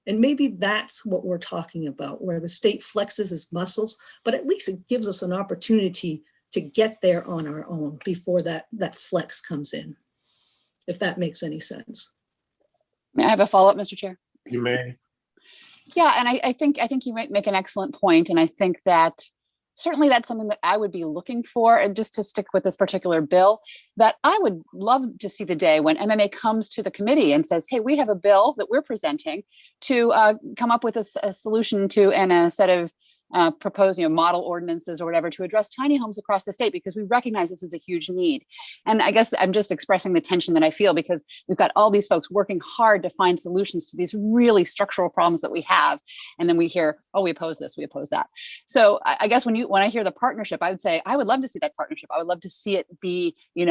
And maybe that's what we're talking about, where the state flexes its muscles, but at least it gives us an opportunity to get there on our own before that flex comes in, if that makes any sense. May I have a follow-up, Mr. Chair? You may. Yeah, and I think you might make an excellent point, and I think that certainly that's something that I would be looking for. And just to stick with this particular bill, that I would love to see the day when MMA comes to the committee and says, hey, we have a bill that we're presenting to come up with a solution to and a set of proposed model ordinances or whatever to address tiny homes across the state, because we recognize this is a huge need. And I guess I'm just expressing the tension that I feel, because we've got all these folks working hard to find solutions to these really structural problems that we have. And then we hear, oh, we oppose this, we oppose that. So I guess when I hear the partnership, I would say, I would love to see that partnership. I would love to see it be, you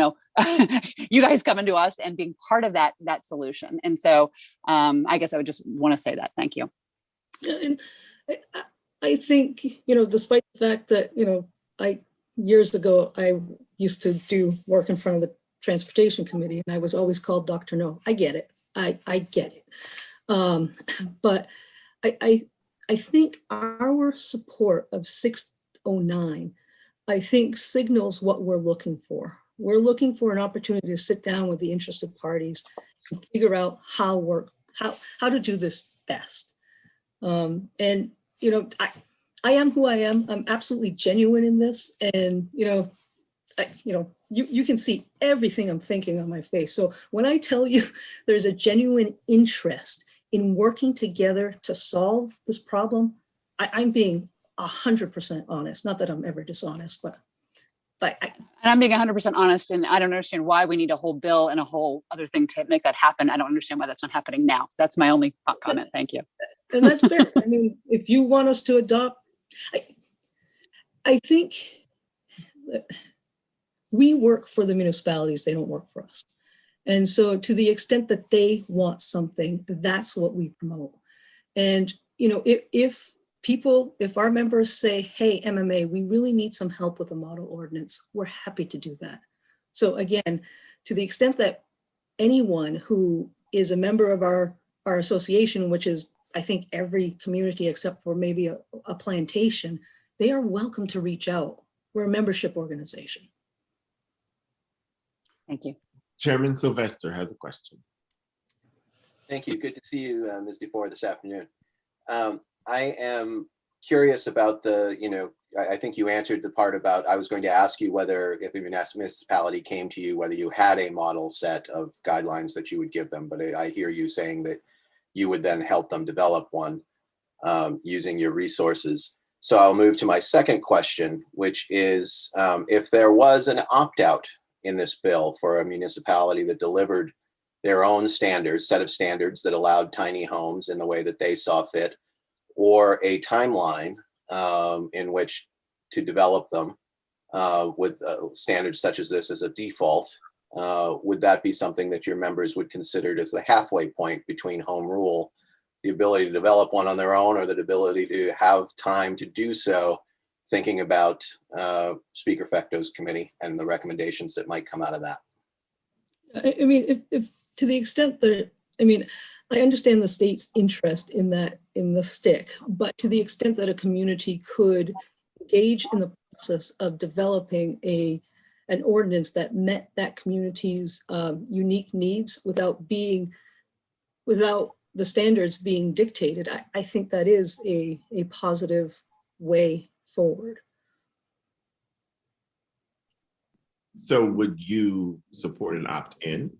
guys coming to us and being part of that solution. And so I guess I would just want to say that. Thank you. And I think, despite the fact that, years ago, I used to do work in front of the Transportation Committee, and I was always called Dr. No. I get it. I get it. But I think our support of 609, I think signals what we're looking for. We're looking for an opportunity to sit down with the interested parties and figure out how to do this best. And I am who I am. I'm absolutely genuine in this. And, you can see everything I'm thinking on my face. So when I tell you there's a genuine interest in working together to solve this problem, I'm being 100% honest. Not that I'm ever dishonest, but and I'm being 100% honest, and I don't understand why we need a whole bill and a whole other thing to make that happen. I don't understand why that's not happening now. That's my only comment. Thank you. And that's fair. I mean, if you want us to adopt, I think that we work for the municipalities, they don't work for us. And so to the extent that they want something, that's what we promote. And, if people, if our members say, hey, MMA, we really need some help with a model ordinance, we're happy to do that. So again, to the extent that anyone who is a member of our association, which is, I think, every community except for maybe a plantation, they are welcome to reach out. We're a membership organization. Thank you. Chairman Sylvester has a question. Thank you. Good to see you, Ms. DeFore, this afternoon. I am curious about I think you answered the part about, I was going to ask you whether, if a municipality came to you, whether you had a model set of guidelines that you would give them, but I hear you saying that you would then help them develop one using your resources. So I'll move to my second question, which is, if there was an opt-out in this bill for a municipality that delivered their own standards, set of standards that allowed tiny homes in the way that they saw fit, or a timeline in which to develop them with standards such as this as a default, would that be something that your members would consider as the halfway point between home rule, the ability to develop one on their own, or the ability to have time to do so, thinking about Speaker Fecto's committee and the recommendations that might come out of that? I mean, if to the extent that, I mean, I understand the state's interest in that, in the stick, but to the extent that a community could engage in the process of developing an ordinance that met that community's unique needs without the standards being dictated, I think that is a positive way forward. So would you support an opt-in?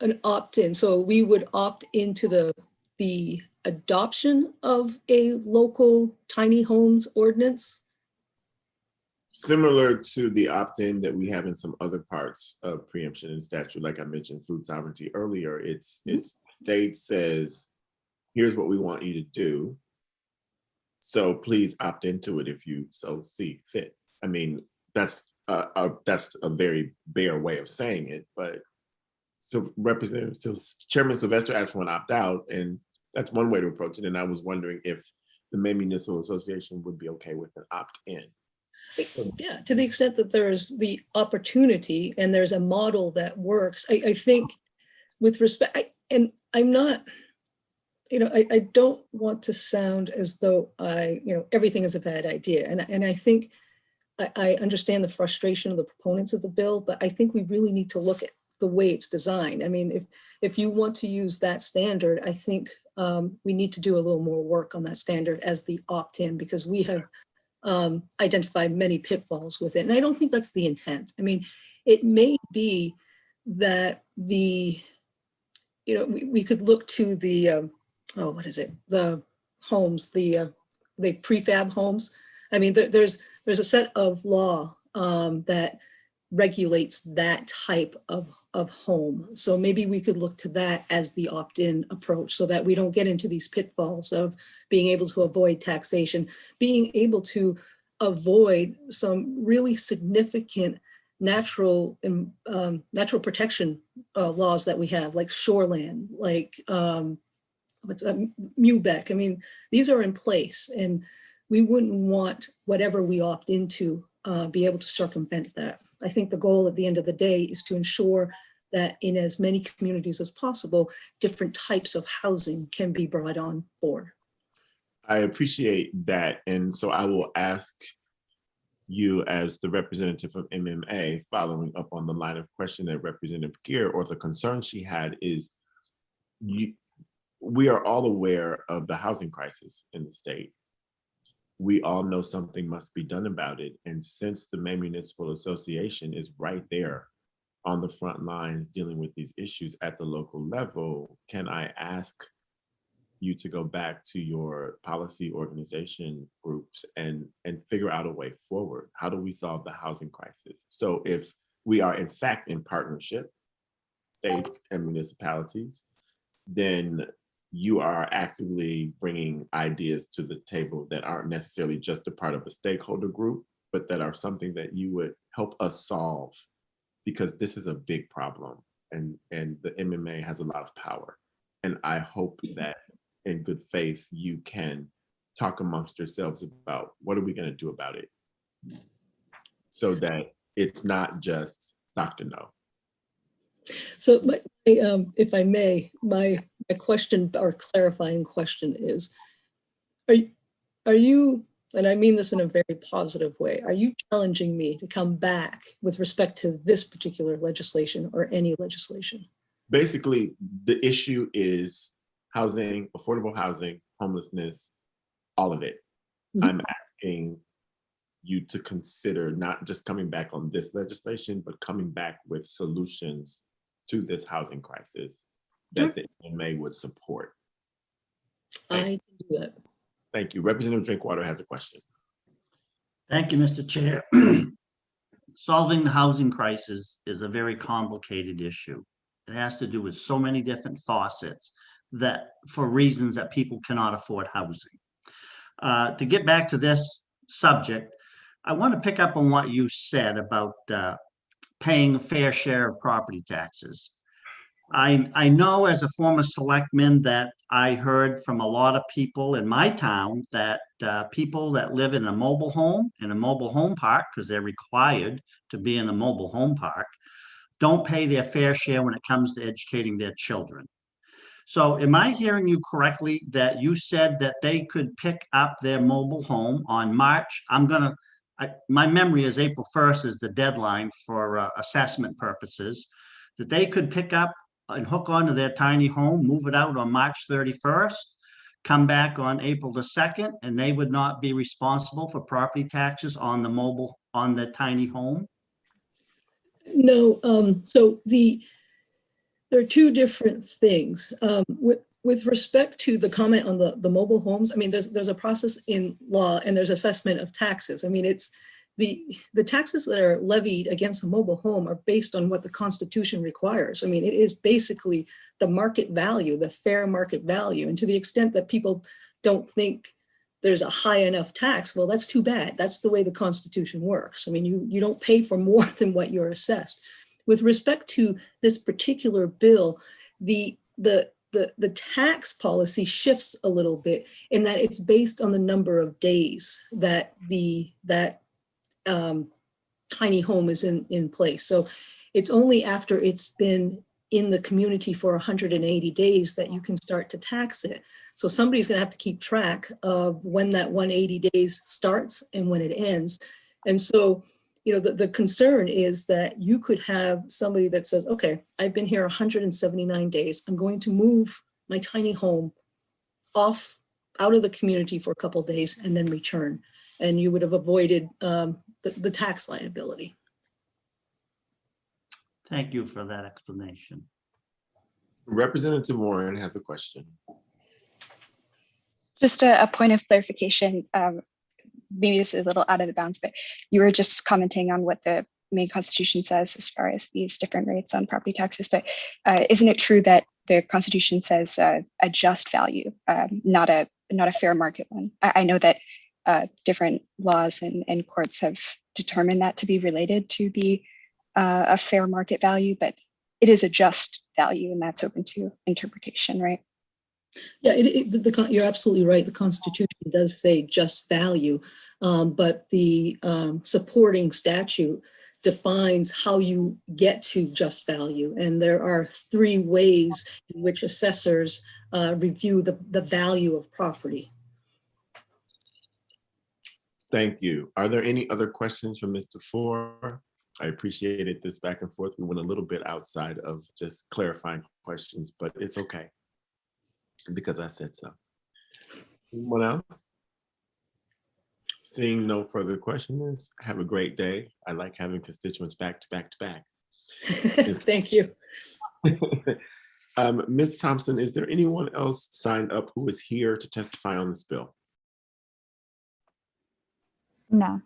An opt-in, so we would opt into the adoption of a local tiny homes ordinance? Similar to the opt-in that we have in some other parts of preemption and statute, like I mentioned food sovereignty earlier, it's state says, here's what we want you to do. So please opt into it if you so see fit. I mean, that's a very bare way of saying it, but so Chairman Sylvester asked for an opt-out, and that's one way to approach it. And I was wondering if the Maine Municipal Association would be okay with an opt-in. Yeah, to the extent that there's the opportunity and there's a model that works, I think with respect, and I'm not, I don't want to sound as though everything is a bad idea. And I think I understand the frustration of the proponents of the bill, but I think we really need to look at the way it's designed. I mean, if you want to use that standard, I think we need to do a little more work on that standard as the opt-in, because we have identified many pitfalls with it. And I don't think that's the intent. I mean, it may be that we could look to the, the homes, the prefab homes. I mean, there's a set of law that regulates that type of home. So maybe we could look to that as the opt-in approach, so that we don't get into these pitfalls of being able to avoid taxation, being able to avoid some really significant natural protection laws that we have, like shoreland, like MUBEC. I mean, these are in place, and we wouldn't want whatever we opt into be able to circumvent that. I think the goal at the end of the day is to ensure that in as many communities as possible, different types of housing can be brought on board. I appreciate that. And so I will ask you, as the representative of MMA, following up on the line of question that Representative Gear, or the concern she had, is we are all aware of the housing crisis in the state. We all know something must be done about it. And since the Maine Municipal Association is right there on the front lines dealing with these issues at the local level, can I ask you to go back to your policy organization groups and figure out a way forward? How do we solve the housing crisis? So if we are in fact in partnership, state and municipalities, then you are actively bringing ideas to the table that aren't necessarily just a part of a stakeholder group, but that are something that you would help us solve, because this is a big problem, and the MMA has a lot of power. And I hope that in good faith, you can talk amongst yourselves about what are we going to do about it, so that it's not just Dr. No. So if I may, my question or clarifying question is, are you, and I mean this in a very positive way, are you challenging me to come back with respect to this particular legislation or any legislation? Basically, the issue is housing, affordable housing, homelessness, all of it. Mhm. I'm asking you to consider not just coming back on this legislation, but coming back with solutions to this housing crisis that the MA would support. I can do that. Thank you. Representative Drinkwater has a question. Thank you, Mr. Chair. Solving the housing crisis is a very complicated issue. It has to do with so many different faucets that for reasons that people cannot afford housing. To get back to this subject, I want to pick up on what you said about paying a fair share of property taxes. I know as a former selectman that I heard from a lot of people in my town that people that live in a mobile home park, because they're required to be in a mobile home park, don't pay their fair share when it comes to educating their children. So am I hearing you correctly that you said that they could pick up their mobile home on March? My memory is April 1st is the deadline for assessment purposes, that they could pick up and hook onto their tiny home, move it out on March 31st, come back on April the 2nd, and they would not be responsible for property taxes on the tiny home? No, so there are two different things. With respect to the comment on the mobile homes, I mean, there's a process in law and there's assessment of taxes. I mean, it's the taxes that are levied against a mobile home are based on what the Constitution requires. I mean, it is basically the market value, the fair market value. And to the extent that people don't think there's a high enough tax, well, that's too bad. That's the way the Constitution works. I mean, you don't pay for more than what you're assessed. With respect to this particular bill, the tax policy shifts a little bit in that it's based on the number of days that tiny home is in place. So it's only after it's been in the community for 180 days that you can start to tax it. So somebody's going to have to keep track of when that 180 days starts and when it ends. And so, you know, the concern is that you could have somebody that says, okay, I've been here 179 days. I'm going to move my tiny home out of the community for a couple of days and then return. And you would have avoided the tax liability. Thank you for that explanation. Representative Warren has a question. Just a point of clarification. Maybe this is a little out of the bounds, but you were just commenting on what the Maine Constitution says as far as these different rates on property taxes. But isn't it true that the Constitution says a just value, not a fair market one? I know that different laws and courts have determined that to be related to be a fair market value, but it is a just value, and that's open to interpretation, right? Yeah, you're absolutely right. The Constitution does say just value, but the supporting statute defines how you get to just value. And there are 3 ways in which assessors review the value of property. Thank you. Are there any other questions from Mr. Four? I appreciated this back and forth. We went a little bit outside of just clarifying questions, but it's okay because I said so. Anyone else? Seeing no further questions, have a great day. I like having constituents back to back to back. Thank you. Ms. Thompson, is there anyone else signed up who is here to testify on this bill? No.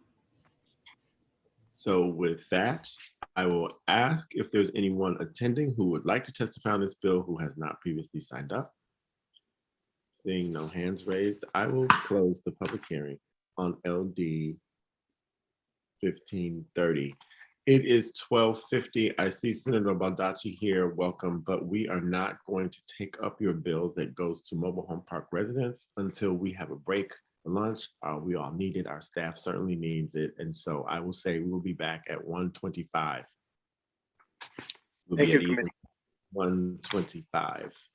So with that, I will ask if there's anyone attending who would like to testify on this bill who has not previously signed up. Seeing no hands raised, I will close the public hearing on LD 1530. It is 12:50. I see Senator Baldacci here. Welcome, but we are not going to take up your bill that goes to mobile home park residents until we have a break for lunch. We all need it. Our staff certainly needs it. And so I will say we will be back at 1:25. We'll Thank be you, at ease committee. 1:25.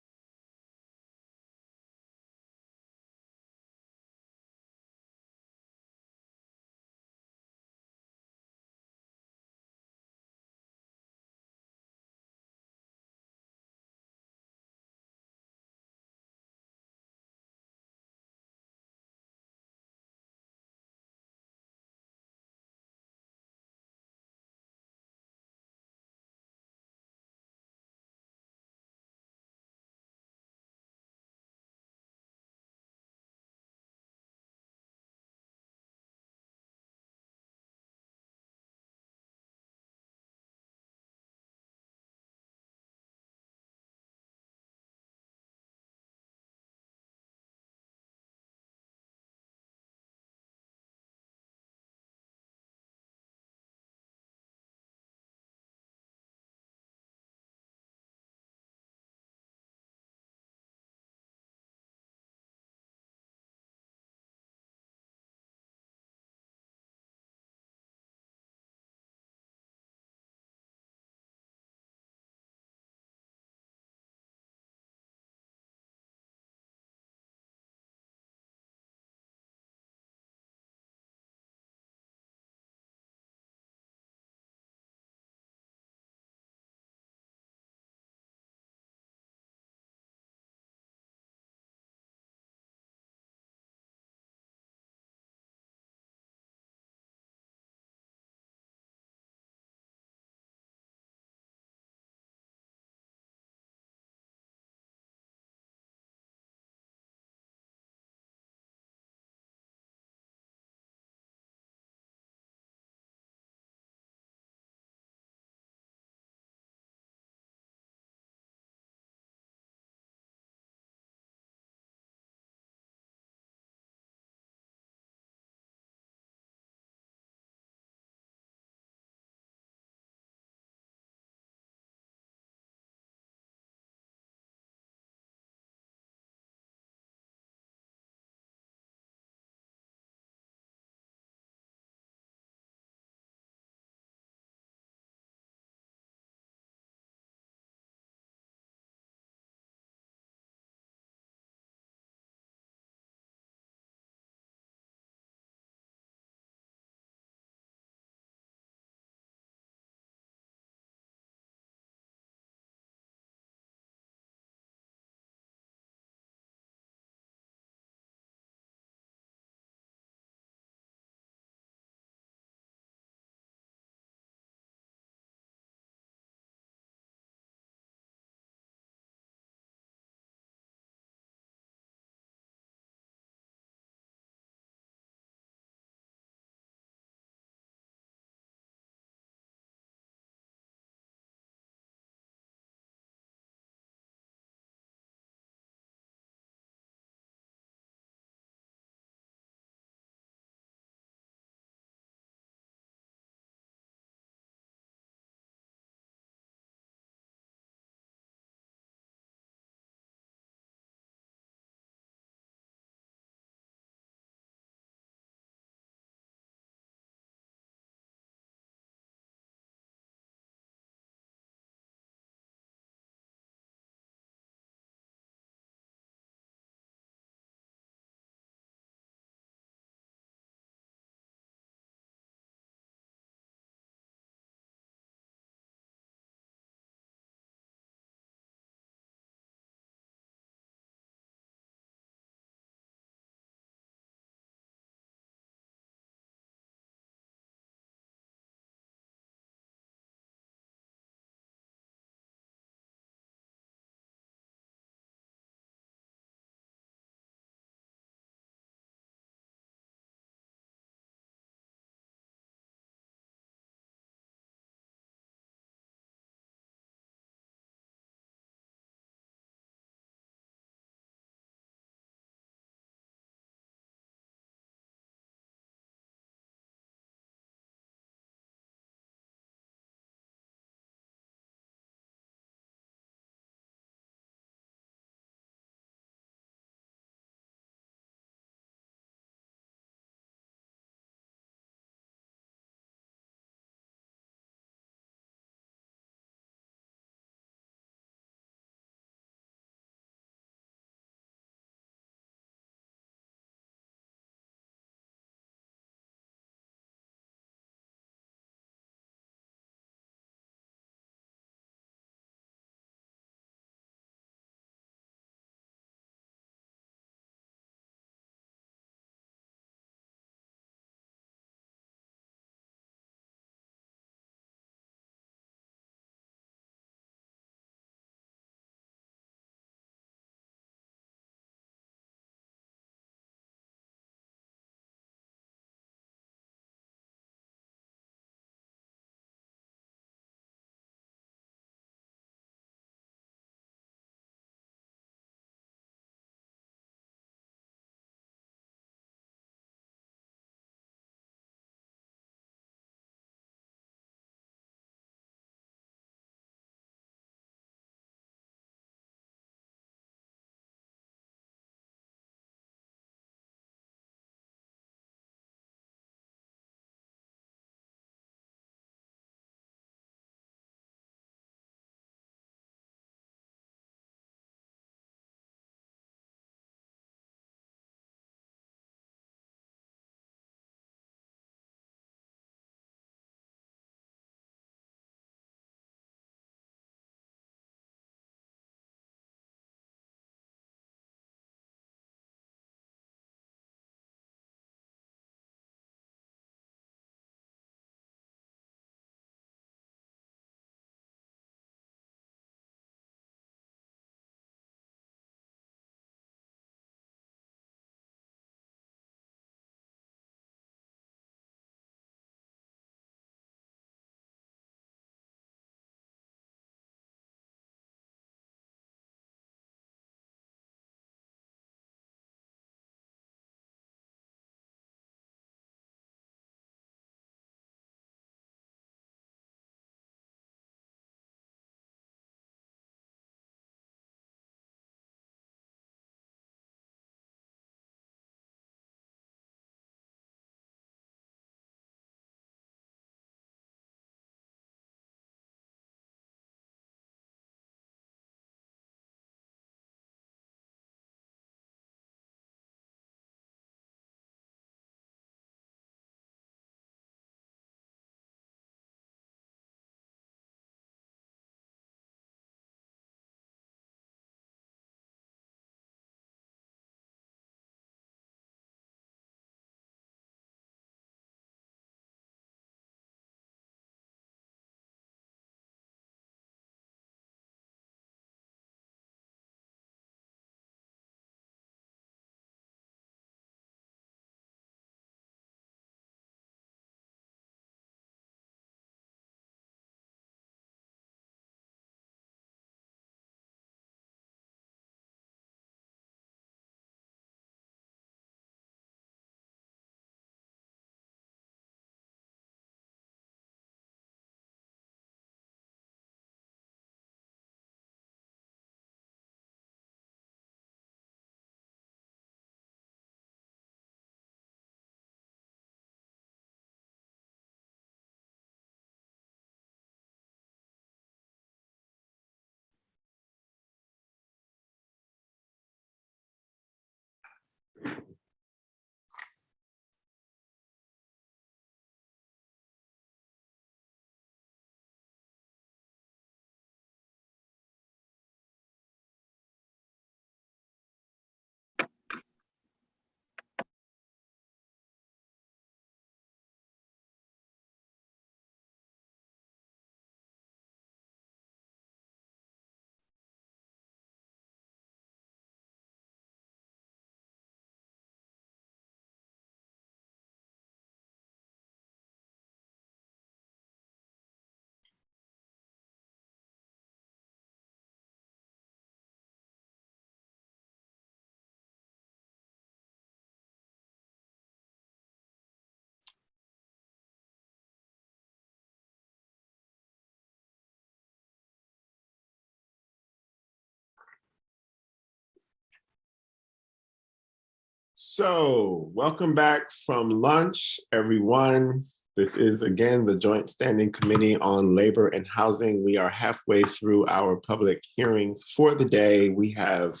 So, welcome back from lunch, everyone. This is again the Joint Standing Committee on Labor and Housing. We are halfway through our public hearings for the day. We have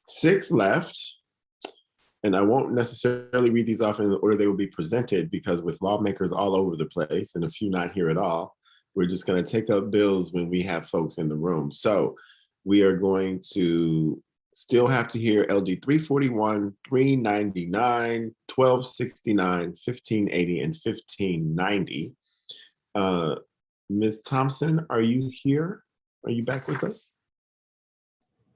6 left, and I won't necessarily read these off in the order they will be presented, because with lawmakers all over the place and a few not here at all, we're just going to take up bills when we have folks in the room. So we are going to still have to hear LD 341, 399, 1269, 1580, and 1590. Ms. Thompson, are you here? Are you back with us?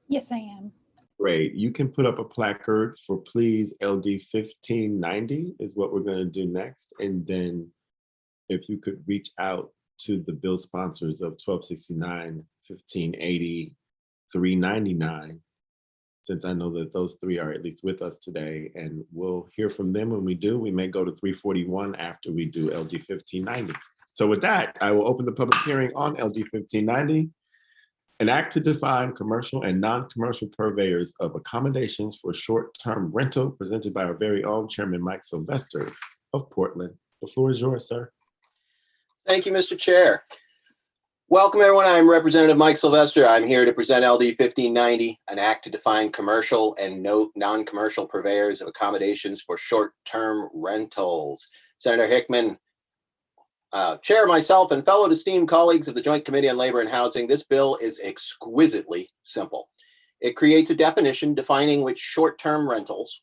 Yes, I am. Great. You can put up a placard for please LD 1590 is what we're going to do next. And then if you could reach out to the bill sponsors of 1269, 1580, 399, since I know that those 3 are at least with us today, and we'll hear from them when we do. We may go to 341 after we do LD 1590. So with that, I will open the public hearing on LD 1590, an act to define commercial and non-commercial purveyors of accommodations for short-term rental, presented by our very own Chairman Mike Sylvester of Portland. The floor is yours, sir. Thank you, Mr. Chair. Welcome, everyone. I'm Representative Mike Sylvester. I'm here to present LD 1590, an act to define commercial and non-commercial purveyors of accommodations for short-term rentals. Senator Hickman, Chair, myself, and fellow esteemed colleagues of the Joint Committee on Labor and Housing, this bill is exquisitely simple. It creates a definition defining which short-term rentals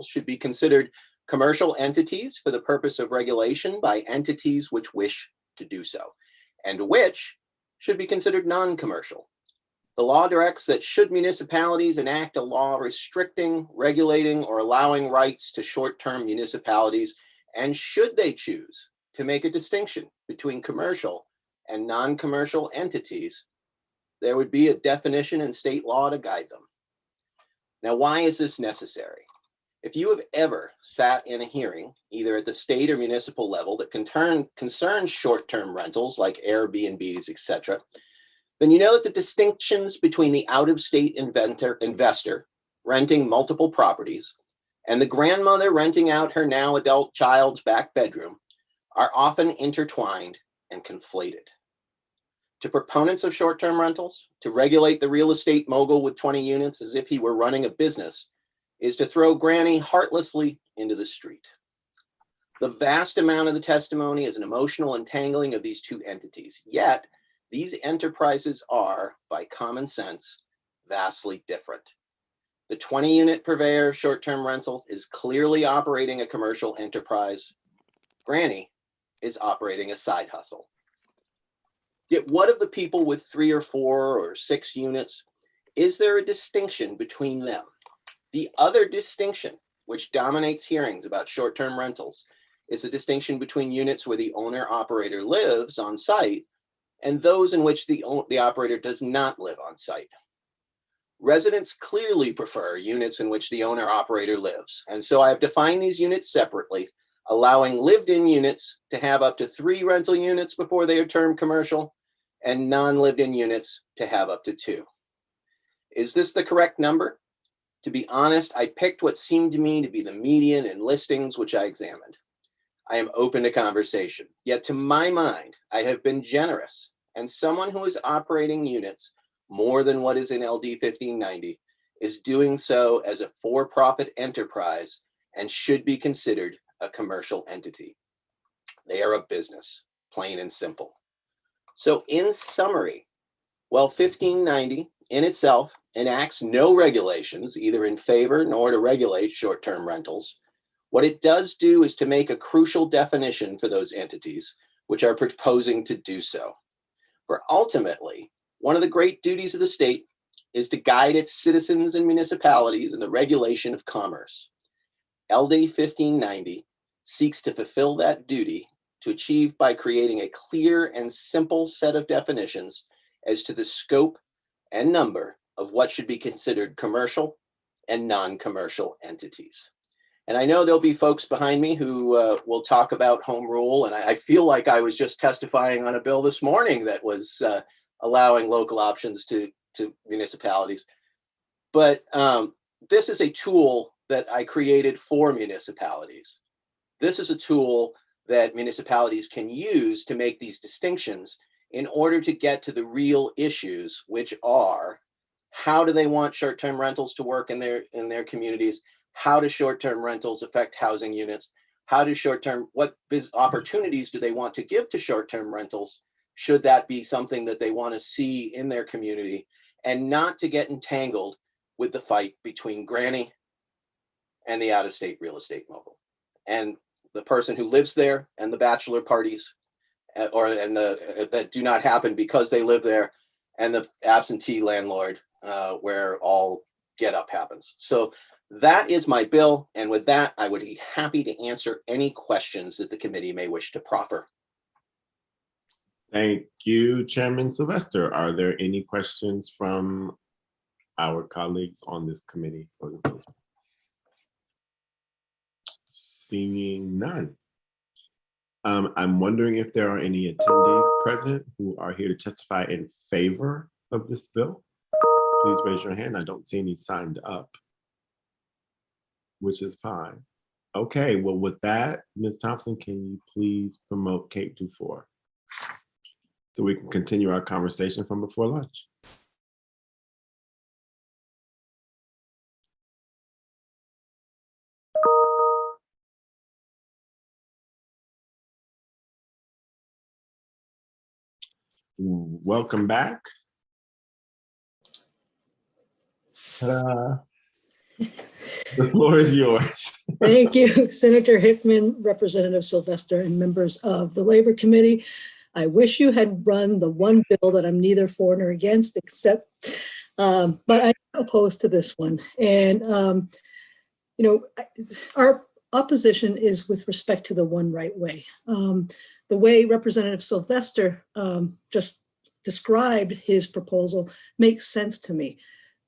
should be considered commercial entities for the purpose of regulation by entities which wish to do so, and which should be considered non-commercial. The law directs that should municipalities enact a law restricting, regulating, or allowing rights to short-term municipalities, and should they choose to make a distinction between commercial and non-commercial entities, there would be a definition in state law to guide them. Now, why is this necessary? If you have ever sat in a hearing, either at the state or municipal level, that concerns short-term rentals like Airbnbs, etc., then you know that the distinctions between the out-of-state investor renting multiple properties and the grandmother renting out her now adult child's back bedroom are often intertwined and conflated. To proponents of short-term rentals, to regulate the real estate mogul with 20 units as if he were running a business is to throw Granny heartlessly into the street. The vast amount of the testimony is an emotional entangling of these two entities, yet these enterprises are, by common sense, vastly different. The 20-unit purveyor of short-term rentals is clearly operating a commercial enterprise. Granny is operating a side hustle. Yet what of the people with 3 or 4 or 6 units? Is there a distinction between them? The other distinction, which dominates hearings about short-term rentals, is the distinction between units where the owner-operator lives on site and those in which the operator does not live on site. Residents clearly prefer units in which the owner-operator lives, and so I have defined these units separately, allowing lived-in units to have up to 3 rental units before they are termed commercial, and non-lived-in units to have up to 2. Is this the correct number? To be honest, I picked what seemed to me to be the median in listings which I examined. I am open to conversation, yet to my mind, I have been generous, and someone who is operating units more than what is in LD 1590 is doing so as a for-profit enterprise and should be considered a commercial entity. They are a business, plain and simple. So in summary, while 1590 in itself enacts no regulations, either in favor nor to regulate short-term rentals, what it does do is to make a crucial definition for those entities which are proposing to do so. For ultimately, one of the great duties of the state is to guide its citizens and municipalities in the regulation of commerce. LD 1590 seeks to fulfill that duty to achieve by creating a clear and simple set of definitions as to the scope and number of what should be considered commercial and non-commercial entities. And I know there'll be folks behind me who will talk about home rule, and I feel like I was just testifying on a bill this morning that was allowing local options to municipalities. But this is a tool that I created for municipalities. This is a tool that municipalities can use to make these distinctions in order to get to the real issues, which are how do they want short-term rentals to work in their communities? How do short-term rentals affect housing units? How do what opportunities do they want to give to short-term rentals? Should that be something that they want to see in their community, and not to get entangled with the fight between Granny and the out-of-state real estate mogul, and the person who lives there, and the bachelor parties, that do not happen because they live there, and the absentee landlord, where all get up happens. So that is my bill. And with that, I would be happy to answer any questions that the committee may wish to proffer. Thank you, Chairman Sylvester. Are there any questions from our colleagues on this committee for the bill? Seeing none. I'm wondering if there are any attendees present who are here to testify in favor of this bill. Please raise your hand. I don't see any signed up, which is fine. Okay, well, with that, Ms. Thompson, can you please promote Kate Dufour so we can continue our conversation from before lunch? Welcome back. The floor is yours. Thank you, Senator Hickman, Representative Sylvester, and members of the Labor Committee. I wish you had run the one bill that I'm neither for nor against, except, but I'm opposed to this one. And, you know, our opposition is with respect to the one right way. The way Representative Sylvester just described his proposal makes sense to me.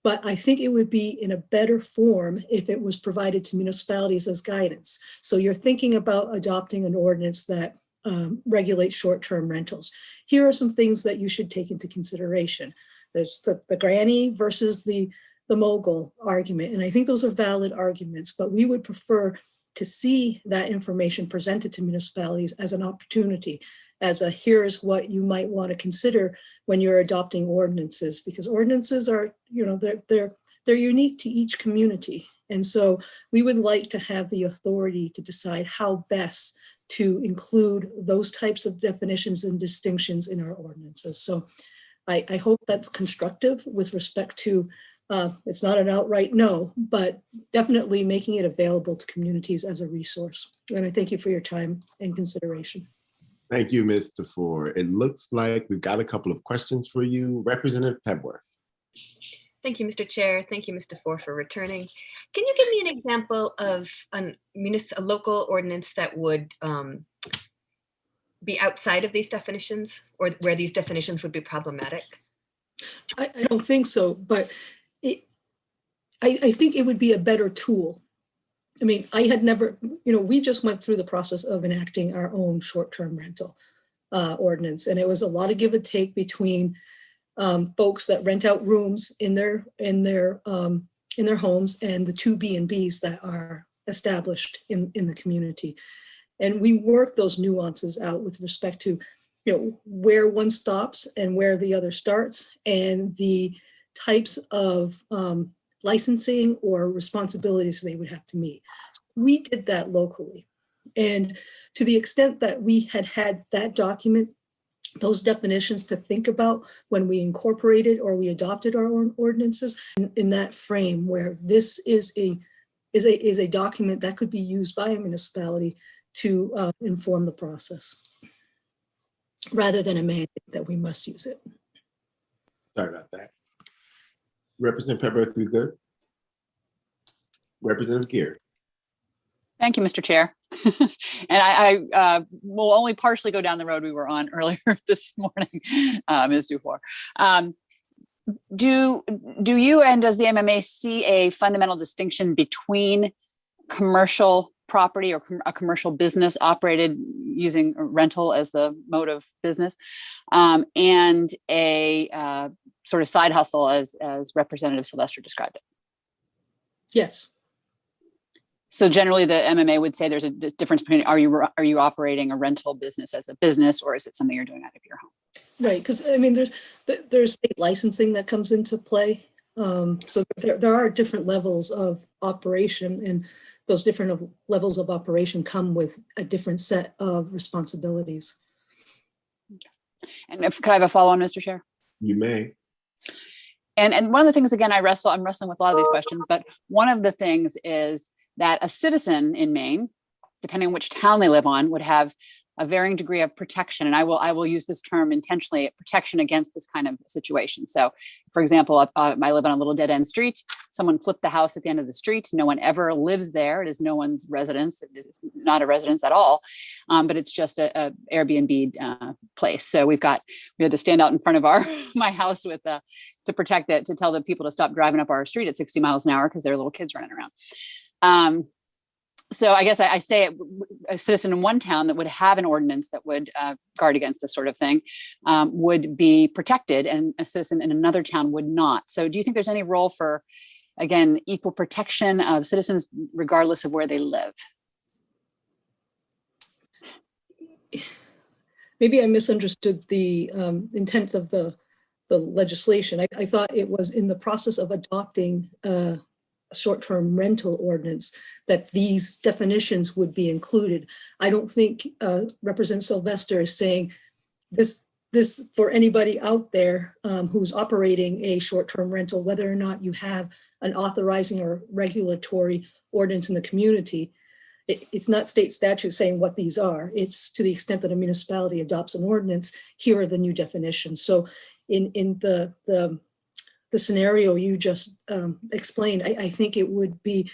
But I think it would be in a better form if it was provided to municipalities as guidance. So you're thinking about adopting an ordinance that regulates short-term rentals. Here are some things that you should take into consideration. There's the granny versus the mogul argument. And I think those are valid arguments, but we would prefer to see that information presented to municipalities as an opportunity, as a here's what you might want to consider when you're adopting ordinances, because ordinances are, you know, they're unique to each community. And so we would like to have the authority to decide how best to include those types of definitions and distinctions in our ordinances. So I hope that's constructive with respect to, it's not an outright no, but definitely making it available to communities as a resource. And I thank you for your time and consideration. Thank you, Mr. Ford. It looks like we've got a couple of questions for you. Representative Pebworth. Thank you, Mr. Chair. Thank you, Mr. Ford, for returning. Can you give me an example of a local ordinance that would be outside of these definitions, or where these definitions would be problematic? I don't think so, but I think it would be a better tool. I mean, I had never, you know, we just went through the process of enacting our own short-term rental ordinance, and it was a lot of give and take between folks that rent out rooms in their homes and the two B&Bs that are established in the community. And we work those nuances out with respect to, you know, where one stops and where the other starts, and the types of licensing or responsibilities they would have to meet. We did that locally. And to the extent that we had that document, those definitions to think about when we incorporated or we adopted our ordinances in that frame where this is a document that could be used by a municipality to inform the process, rather than a mandate that we must use it. Sorry about that. Representative Pepper, you good? Representative Gear. Thank you, Mr. Chair. And I will only partially go down the road we were on earlier this morning, Ms. Dufour. Do you and does the MMA see a fundamental distinction between commercial property or a commercial business operated using rental as the mode of business, and a sort of side hustle as Representative Sylvester described it? Yes. So generally the MMA would say there's a difference between are you operating a rental business as a business, or is it something you're doing out of your home? Right, because I mean, there's state licensing that comes into play. So there are different levels of operation, and those different levels of operation come with a different set of responsibilities. And could I have a follow-on, Mr. Chair? You may. And one of the things, again, I'm wrestling with a lot of these questions, but one of the things is that a citizen in Maine, depending on which town they live on, would have a varying degree of protection. And I will use this term intentionally, protection against this kind of situation. So for example, I live on a little dead end street. Someone flipped the house at the end of the street. No one ever lives there. It is no one's residence. It is not a residence at all, but it's just a Airbnb place. So we had to stand out in front of my house with to protect it, to tell the people to stop driving up our street at 60 miles an hour because there are little kids running around. So I guess I say a citizen in one town that would have an ordinance that would guard against this sort of thing would be protected, and a citizen in another town would not. So do you think there's any role for, again, equal protection of citizens regardless of where they live? Maybe I misunderstood the intent of the legislation. I thought it was in the process of adopting a short-term rental ordinance that these definitions would be included. I don't think Representative Sylvester is saying this for anybody out there who's operating a short-term rental, whether or not you have an authorizing or regulatory ordinance in the community. It's not state statute saying what these are. It's to the extent that a municipality adopts an ordinance, here are the new definitions. So in the scenario you just explained, I think it would be,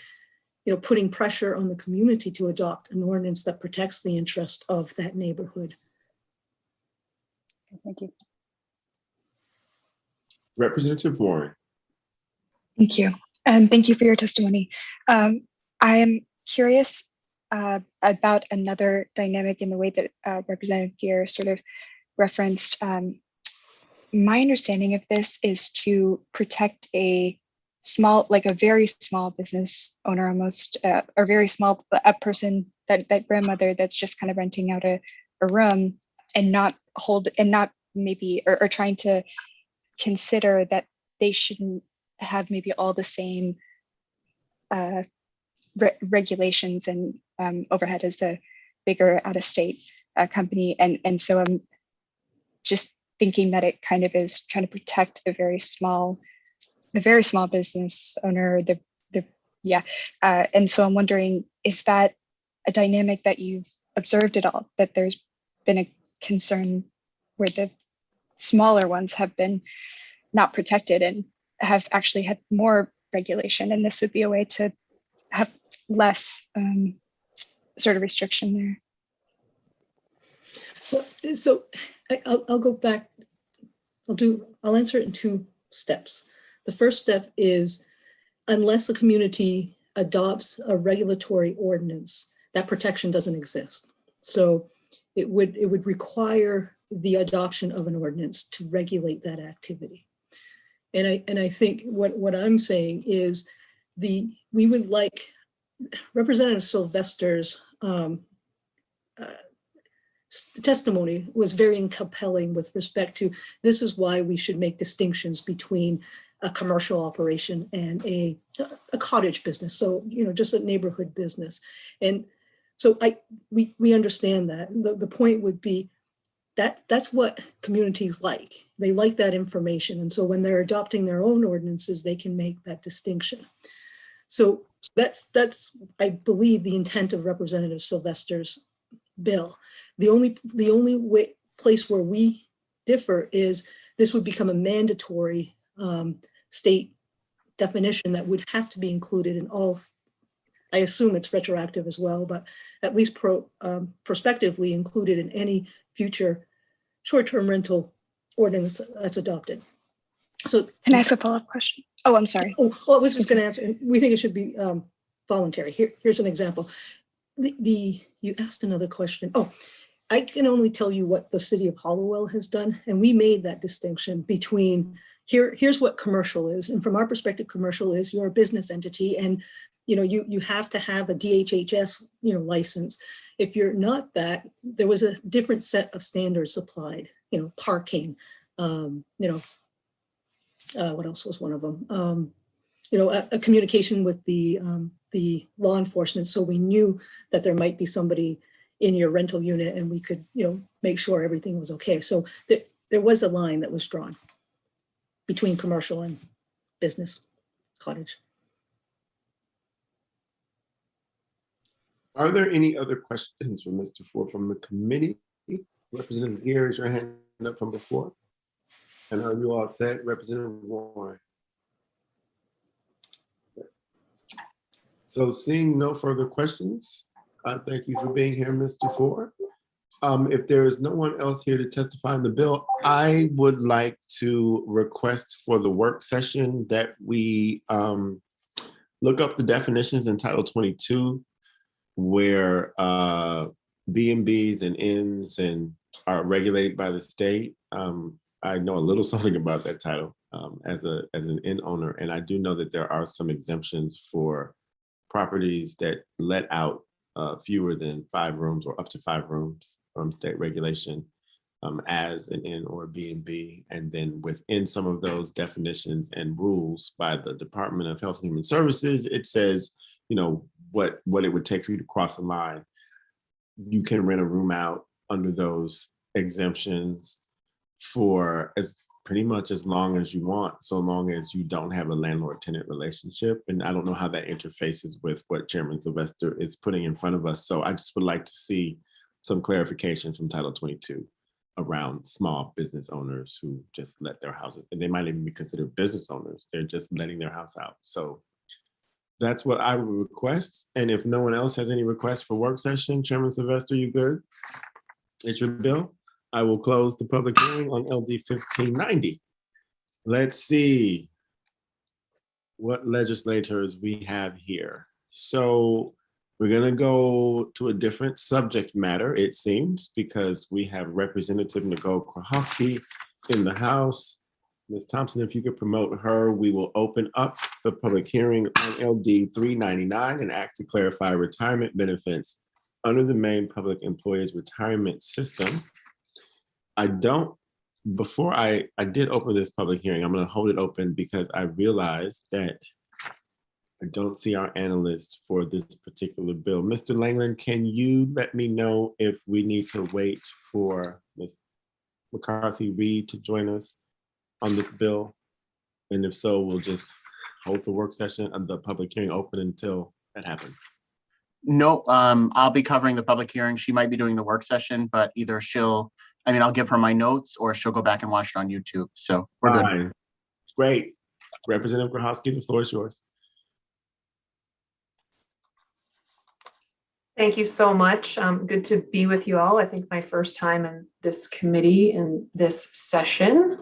putting pressure on the community to adopt an ordinance that protects the interest of that neighborhood. Thank you. Representative Warren. Thank you. And thank you for your testimony. I am curious about another dynamic in the way that Representative Gear sort of referenced. My understanding of this is to protect a very small business owner, almost, or very small, a person, that grandmother that's just kind of renting out a room and not maybe, or trying to consider that they shouldn't have maybe all the same regulations and overhead as a bigger out-of-state company. And so I'm just thinking that it kind of is trying to protect the very small business owner, and so I'm wondering, is that a dynamic that you've observed at all, that there's been a concern where the smaller ones have been not protected and have actually had more regulation, and this would be a way to have less sort of restriction there? Well, so I'll go back. I'll answer it in two steps. The first step is, unless the community adopts a regulatory ordinance, that protection doesn't exist. So it would require the adoption of an ordinance to regulate that activity. And I think what I'm saying is we would like Representative Sylvester's testimony was very compelling with respect to, this is why we should make distinctions between a commercial operation and a cottage business. So, just a neighborhood business. And so we understand that. The point would be that's what communities like. They like that information. And so when they're adopting their own ordinances, they can make that distinction. So that's I believe the intent of Representative Sylvester's bill. The only place where we differ is this would become a mandatory state definition that would have to be included in all. I assume it's retroactive as well, but at least prospectively included in any future short-term rental ordinance that's adopted. So can I ask a follow-up question? Oh, I'm sorry. Oh, well, I was just going to answer. We think it should be voluntary. Here's an example. You asked another question. Oh, I can only tell you what the city of Hollowell has done, and we made that distinction between here's what commercial is, and from our perspective, commercial is you're a business entity, and you have to have a DHHS license. If you're not that, there was a different set of standards applied. Parking. What else was one of them? A communication with the law enforcement, so we knew that there might be somebody in your rental unit, and we could make sure everything was okay. So there was a line that was drawn between commercial and business cottage. Are there any other questions for Mr. Ford from the committee? Representative Gear, is your hand up from before? And are you all set? Representative Warren? So seeing no further questions, thank you for being here, Mr. Ford. If there is no one else here to testify on the bill, I would like to request for the work session that we look up the definitions in Title 22, where B&Bs and inns are regulated by the state. I know a little something about that title as an inn owner, and I do know that there are some exemptions for properties that let out fewer than 5 rooms or up to 5 rooms from state regulation as an inn or B&B. And then within some of those definitions and rules by the Department of Health and Human Services, it says, what it would take for you to cross a line. You can rent a room out under those exemptions for pretty much as long as you want, so long as you don't have a landlord-tenant relationship. And I don't know how that interfaces with what Chairman Sylvester is putting in front of us. So I just would like to see some clarification from Title 22 around small business owners who just let their houses, and they might even be considered business owners. They're just letting their house out. So that's what I would request. And if no one else has any requests for work session, Chairman Sylvester, you good? It's your bill. I will close the public hearing on LD 1590. Let's see what legislators we have here. So we're gonna go to a different subject matter, it seems, because we have Representative Nicole Krahowski in the House. Ms. Thompson, if you could promote her, we will open up the public hearing on LD 399, an act to clarify retirement benefits under the Maine Public Employees Retirement System. Before I did open this public hearing, I'm going to hold it open because I realized that I don't see our analyst for this particular bill. Mr. Langland, can you let me know if we need to wait for Ms. McCarthy-Reed to join us on this bill? And if so, we'll just hold the work session and the public hearing open until that happens. No, I'll be covering the public hearing. She might be doing the work session, but either I'll give her my notes or she'll go back and watch it on YouTube. So we're good. Great. Representative Krahowski, the floor is yours. Thank you so much. Good to be with you all. I think my first time in this committee in this session.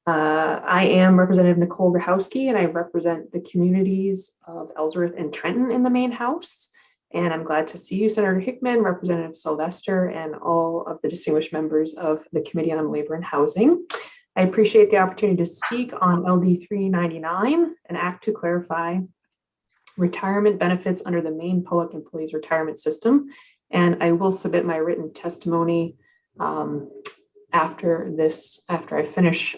I am Representative Nicole Krahowski, and I represent the communities of Ellsworth and Trenton in the Maine House. And I'm glad to see you, Senator Hickman, Representative Sylvester, and all of the distinguished members of the Committee on Labor and Housing. I appreciate the opportunity to speak on LD 399, an act to clarify retirement benefits under the Maine Public Employees Retirement System. And I will submit my written testimony after I finish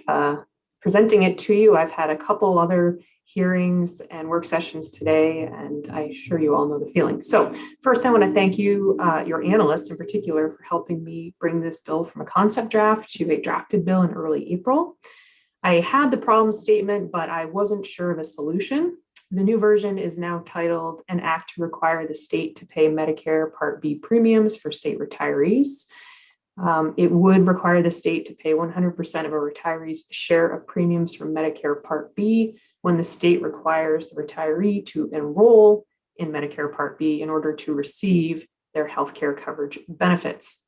presenting it to you. I've had a couple other hearings and work sessions today, and I'm sure you all know the feeling. So first, I want to thank you, your analysts in particular, for helping me bring this bill from a concept draft to a drafted bill in early April. I had the problem statement, but I wasn't sure of a solution. The new version is now titled An Act to Require the State to Pay Medicare Part B Premiums for State Retirees. It would require the state to pay 100% of a retiree's share of premiums from Medicare Part B when the state requires the retiree to enroll in Medicare Part B in order to receive their healthcare coverage benefits.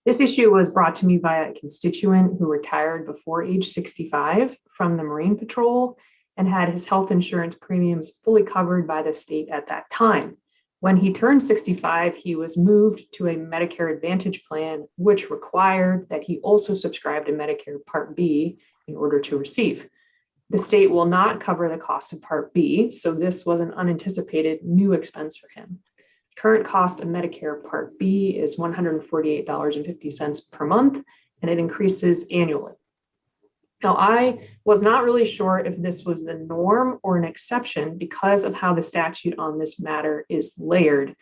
This issue was brought to me by a constituent who retired before age 65 from the Marine Patrol and had his health insurance premiums fully covered by the state at that time. When he turned 65, he was moved to a Medicare Advantage plan, which required that he also subscribe to Medicare Part B in order to receive. The state will not cover the cost of Part B, so this was an unanticipated new expense for him. Current cost of Medicare Part B is $148.50 per month, and it increases annually. Now, I was not really sure if this was the norm or an exception because of how the statute on this matter is layered.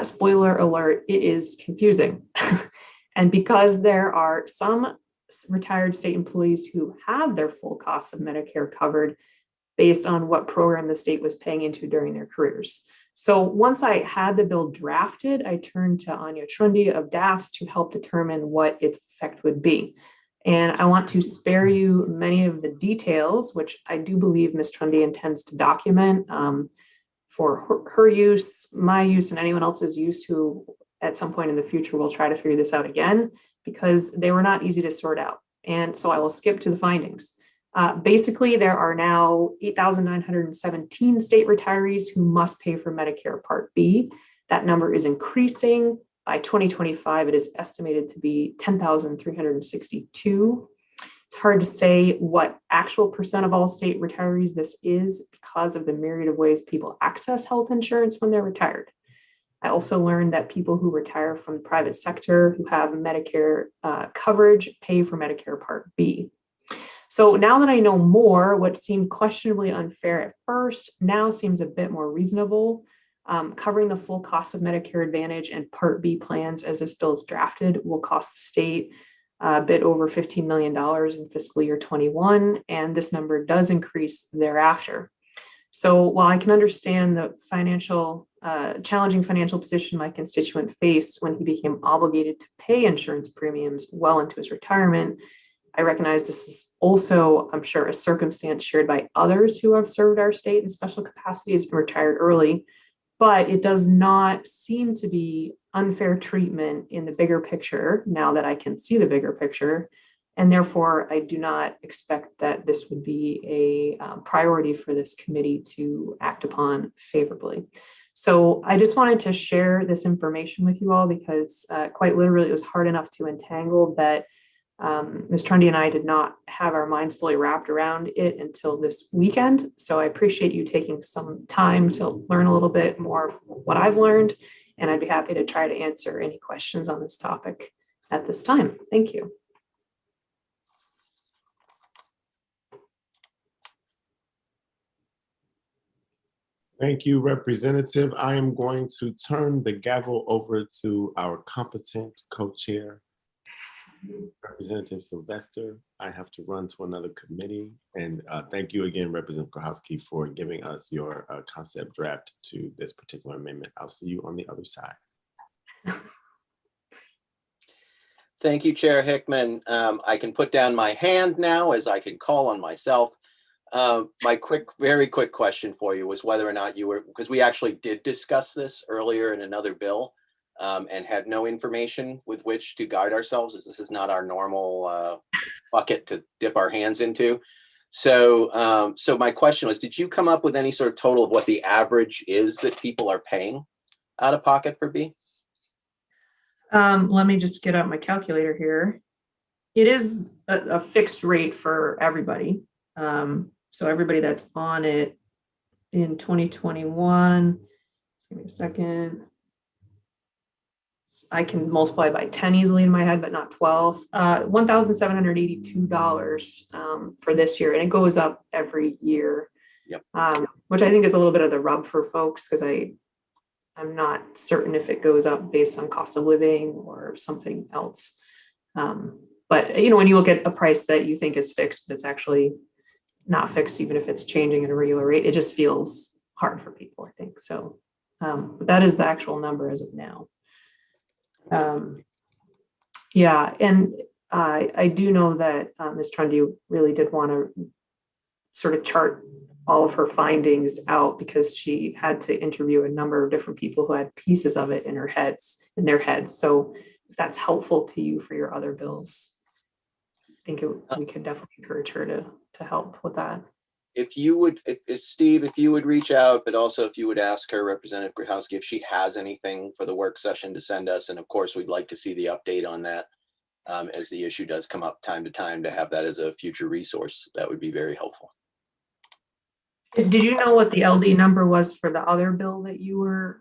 Spoiler alert, it is confusing. And because there are some retired state employees who have their full costs of Medicare covered based on what program the state was paying into during their careers. So once I had the bill drafted, I turned to Anya Trundy of DAFS to help determine what its effect would be. And I want to spare you many of the details, which I do believe Ms. Trundy intends to document for her use, my use, and anyone else's use who at some point in the future will try to figure this out again, because they were not easy to sort out. And so I will skip to the findings. Basically, there are now 8,917 state retirees who must pay for Medicare Part B. That number is increasing. By 2025, it is estimated to be 10,362. It's hard to say what actual percent of all state retirees this is because of the myriad of ways people access health insurance when they're retired. I also learned that people who retire from the private sector who have Medicare coverage pay for Medicare Part B. So now that I know more, what seemed questionably unfair at first now seems a bit more reasonable. Covering the full cost of Medicare Advantage and Part B plans as this bill is drafted will cost the state a bit over $15 million in fiscal year 21, and this number does increase thereafter. So while I can understand the challenging financial position my constituent faced when he became obligated to pay insurance premiums well into his retirement, I recognize this is also, I'm sure, a circumstance shared by others who have served our state in special capacities and retired early. But it does not seem to be unfair treatment in the bigger picture now that I can see the bigger picture. And therefore, I do not expect that this would be a priority for this committee to act upon favorably. So I just wanted to share this information with you all because quite literally it was hard enough to untangle that Ms. Trundy and I did not have our minds fully wrapped around it until this weekend. So I appreciate you taking some time to learn a little bit more of what I've learned, and I'd be happy to try to answer any questions on this topic at this time. Thank you. Thank you, Representative. I am going to turn the gavel over to our competent co-chair, Representative Sylvester. I have to run to another committee. And thank you again, Representative Grochowski, for giving us your concept draft to this particular amendment. I'll see you on the other side. Thank you, Chair Hickman. I can put down my hand now as I can call on myself. My very quick question for you was whether or not you were, because we actually did discuss this earlier in another bill and had no information with which to guide ourselves, as this is not our normal bucket to dip our hands into. So, so my question was, did you come up with any sort of total of what the average is that people are paying out of pocket for B? Let me just get out my calculator here. It is a fixed rate for everybody. So everybody that's on it in 2021, just give me a second. I can multiply by 10 easily in my head, but not 12. $1,782 for this year, and it goes up every year. Yep. Which I think is a little bit of the rub for folks, because I'm not certain if it goes up based on cost of living or something else. But when you look at a price that you think is fixed, but it's actually not fixed, even if it's changing at a regular rate, it just feels hard for people, I think. So but that is the actual number as of now. Yeah, and I do know that Ms. Trundy really did want to sort of chart all of her findings out, because she had to interview a number of different people who had pieces of it in their heads. So if that's helpful to you for your other bills, I think we could definitely encourage her to help with that. If you would, Steve, if you would reach out, but also if you would ask her, Representative Grochowski, if she has anything for the work session to send us. And of course, we'd like to see the update on that as the issue does come up time to time, to have that as a future resource. That would be very helpful. Did you know what the LD number was for the other bill that you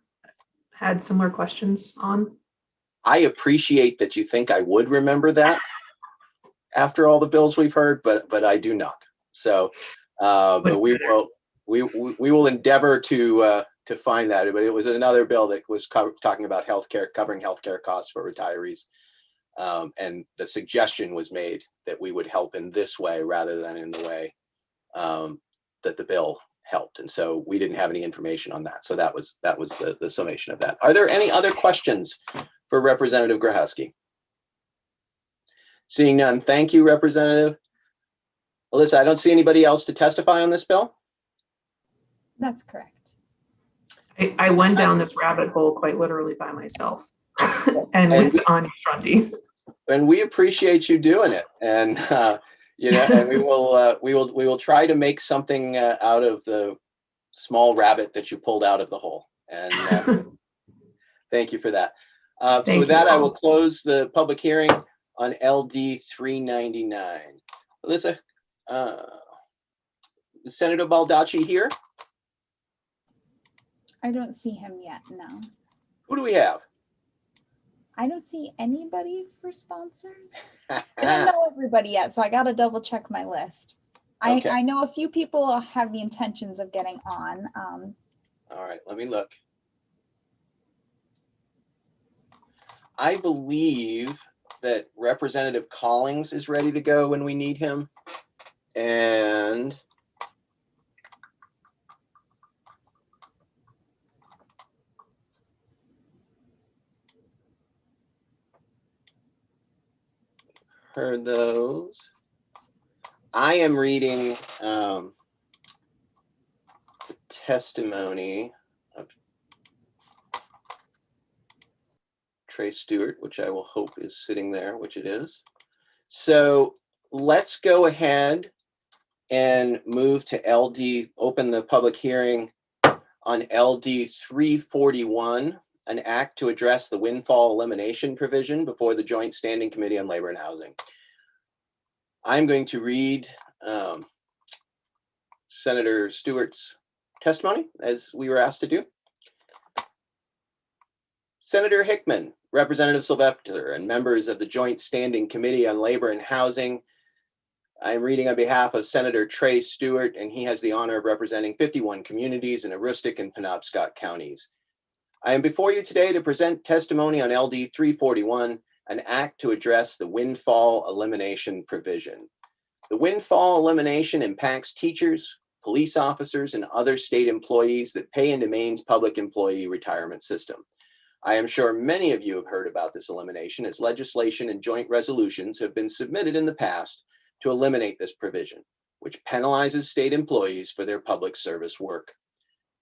had similar questions on? I appreciate that you think I would remember that after all the bills we've heard, but I do not. So, but we will endeavor to find that. But it was another bill that was talking about healthcare, covering healthcare costs for retirees, and the suggestion was made that we would help in this way rather than in the way that the bill helped. And so we didn't have any information on that. So that was the summation of that. Are there any other questions for Representative Grochowski? Seeing none, thank you, Representative. Alyssa, I don't see anybody else to testify on this bill. That's correct. I went down this rabbit hole quite literally by myself and with Anya Trundy. And we appreciate you doing it. And and we will try to make something out of the small rabbit that you pulled out of the hole. And thank you for that. So with that, I will close the public hearing on LD 399. Alyssa, is Senator Baldacci here? I don't see him yet, no. Who do we have? I don't see anybody for sponsors. I don't know everybody yet, so I got to double check my list. Okay. I know a few people have the intentions of getting on. All right, let me look. I believe that Representative Collings is ready to go when we need him. And heard those. I am reading the testimony of Trey Stewart, which I will hope is sitting there, which it is. So let's go ahead and move to LD, open the public hearing on LD 341, an act to address the windfall elimination provision before the Joint Standing Committee on Labor and Housing. I'm going to read Senator Stewart's testimony, as we were asked to do. Senator Hickman, Representative Sylvester, and members of the Joint Standing Committee on Labor and Housing, I'm reading on behalf of Senator Trey Stewart, and he has the honor of representing 51 communities in Aroostook and Penobscot counties. I am before you today to present testimony on LD 341, an act to address the windfall elimination provision. The windfall elimination impacts teachers, police officers, and other state employees that pay into Maine's public employee retirement system. I am sure many of you have heard about this elimination, as legislation and joint resolutions have been submitted in the past to eliminate this provision, which penalizes state employees for their public service work.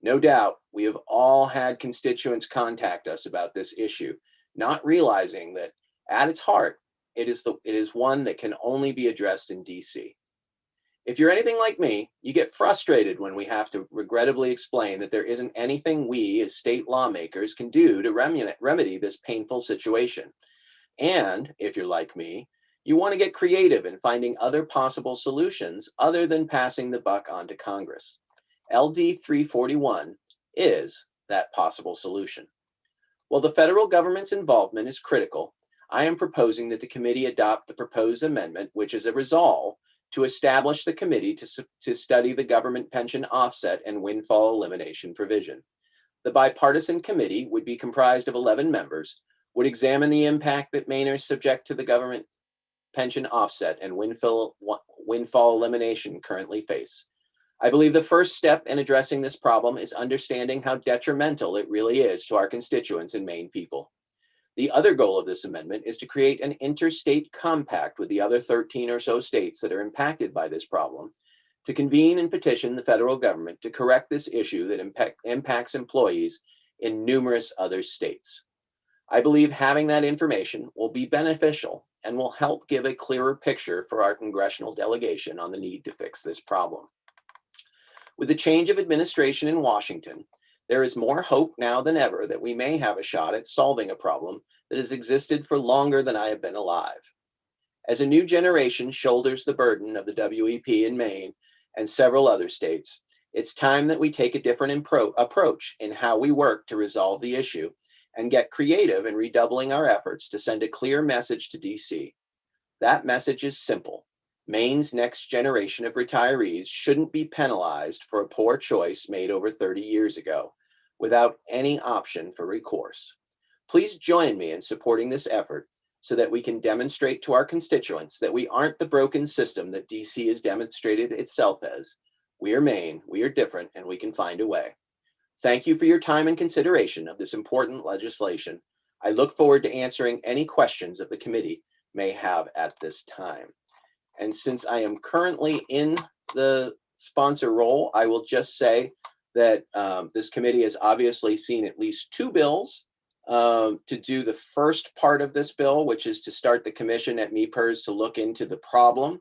No doubt, we have all had constituents contact us about this issue, not realizing that at its heart, it is one that can only be addressed in DC. If you're anything like me, you get frustrated when we have to regrettably explain that there isn't anything we as state lawmakers can do to remedy this painful situation. And if you're like me, you want to get creative in finding other possible solutions other than passing the buck on to Congress. LD 341 is that possible solution. While the federal government's involvement is critical, I am proposing that the committee adopt the proposed amendment, which is a resolve to establish the committee to study the government pension offset and windfall elimination provision. The bipartisan committee would be comprised of 11 members, would examine the impact that Mainers subject to the government pension offset and windfall elimination currently face. I believe the first step in addressing this problem is understanding how detrimental it really is to our constituents and Maine people. The other goal of this amendment is to create an interstate compact with the other 13 or so states that are impacted by this problem, to convene and petition the federal government to correct this issue that impacts employees in numerous other states. I believe having that information will be beneficial and will help give a clearer picture for our congressional delegation on the need to fix this problem. With the change of administration in Washington, there is more hope now than ever that we may have a shot at solving a problem that has existed for longer than I have been alive. As a new generation shoulders the burden of the WEP in Maine and several other states, it's time that we take a different approach in how we work to resolve the issue and get creative in redoubling our efforts to send a clear message to DC. That message is simple. Maine's next generation of retirees shouldn't be penalized for a poor choice made over 30 years ago without any option for recourse. Please join me in supporting this effort so that we can demonstrate to our constituents that we aren't the broken system that DC has demonstrated itself as. We are Maine, we are different, and we can find a way. Thank you for your time and consideration of this important legislation. I look forward to answering any questions that the committee may have at this time. And since I am currently in the sponsor role, I will just say that this committee has obviously seen at least 2 bills to do the first part of this bill, which is to start the commission at MEPERS to look into the problem.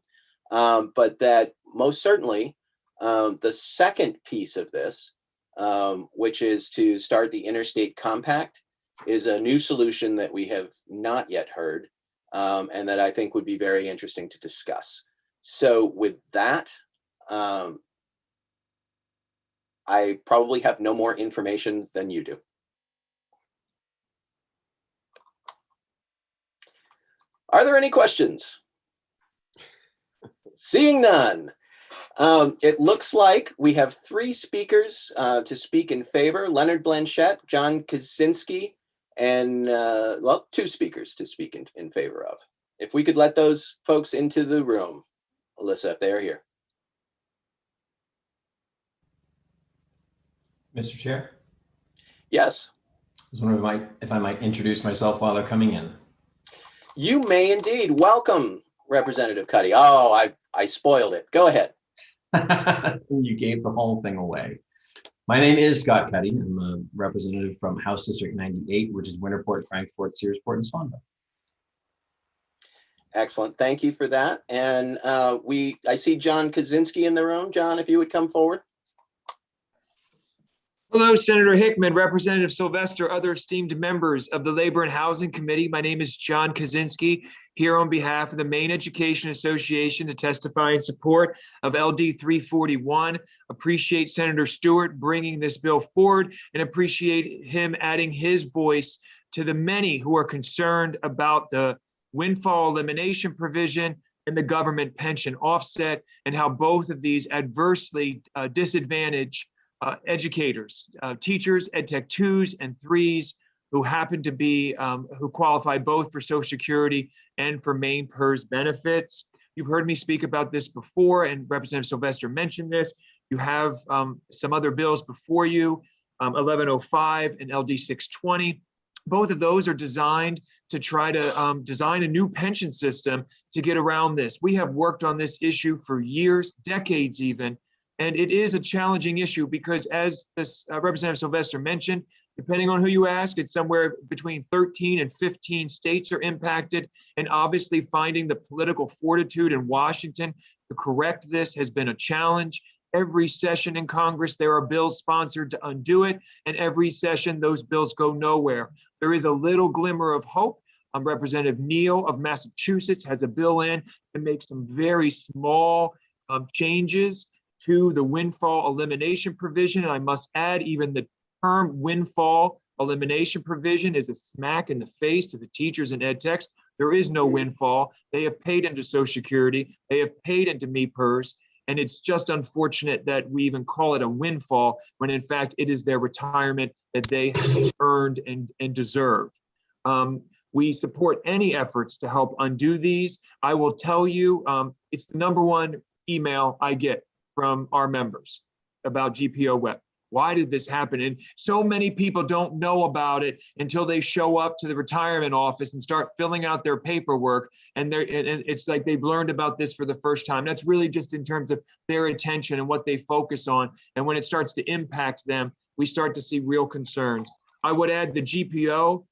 But that most certainly the second piece of this, which is to start the interstate compact, is a new solution that we have not yet heard. And that I think would be very interesting to discuss. So with that, I probably have no more information than you do. Are there any questions? Seeing none. It looks like we have 3 speakers to speak in favor: Leonard Blanchette, John Kaczynski, and well, 2 speakers to speak in favor of. If we could let those folks into the room. Alyssa, if they're here. Mr. Chair? Yes. I was wondering if I might introduce myself while they're coming in. You may indeed. Welcome, Representative Cuddy. Oh, I spoiled it. Go ahead. You gave the whole thing away. My name is Scott Cuddy. I'm a representative from House District 98, which is Winterport, Frankfort, Searsport, and Swanville. Excellent. Thank you for that. And I see John Kaczynski in the room. John, if you would come forward. Hello, Senator Hickman, Representative Sylvester, other esteemed members of the Labor and Housing Committee. My name is John Kaczynski, here on behalf of the Maine Education Association to testify in support of LD 341. Appreciate Senator Stewart bringing this bill forward and appreciate him adding his voice to the many who are concerned about the windfall elimination provision and the government pension offset and how both of these adversely disadvantage educators, teachers, Ed Tech 2s and 3s who happen to be, who qualify both for Social Security and for Maine PERS benefits. You've heard me speak about this before, and Representative Sylvester mentioned this. You have some other bills before you, 1105 and LD 620. Both of those are designed to try to design a new pension system to get around this. We have worked on this issue for years, decades even, and it is a challenging issue because, as this Representative Sylvester mentioned, depending on who you ask, it's somewhere between 13 and 15 states are impacted. And obviously finding the political fortitude in Washington to correct this has been a challenge. Every session in Congress, there are bills sponsored to undo it. And every session, those bills go nowhere. There is a little glimmer of hope. Representative Neal of Massachusetts has a bill in to make some very small changes to the windfall elimination provision. And I must add, even the term windfall elimination provision is a smack in the face to the teachers and ed techs. There is no windfall. They have paid into Social Security. They have paid into MEPERS. And it's just unfortunate that we even call it a windfall when in fact it is their retirement that they have earned and deserve. We support any efforts to help undo these. I will tell you, it's the #1 email I get from our members about GPO WEP. Why did this happen? And so many people don't know about it until they show up to the retirement office and start filling out their paperwork. And it's like they've learned about this for the first time. That's really just in terms of their attention and what they focus on. And when it starts to impact them, we start to see real concerns. I would add the GPO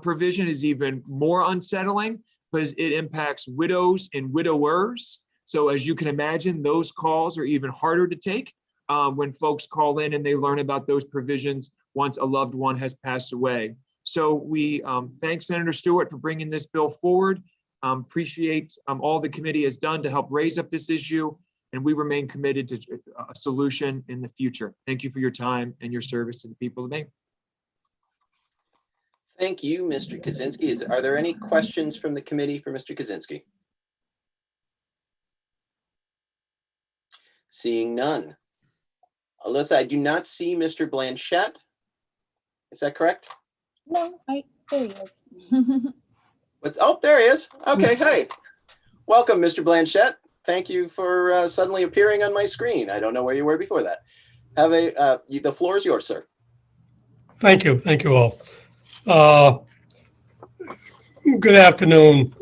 provision is even more unsettling because it impacts widows and widowers. So as you can imagine, those calls are even harder to take. When folks call in and they learn about those provisions once a loved one has passed away. So we thank Senator Stewart for bringing this bill forward. Appreciate all the committee has done to help raise up this issue, and we remain committed to a solution in the future. Thank you for your time and your service to the people of Maine. Thank you, Mr. Kaczynski. Are there any questions from the committee for Mr. Kaczynski? Seeing none. Alyssa, I do not see Mr. Blanchette. Is that correct? No, there he is. Oh, there he is. Okay, hey. Welcome, Mr. Blanchette. Thank you for suddenly appearing on my screen. I don't know where you were before that. The floor is yours, sir. Thank you. Thank you all. Good afternoon,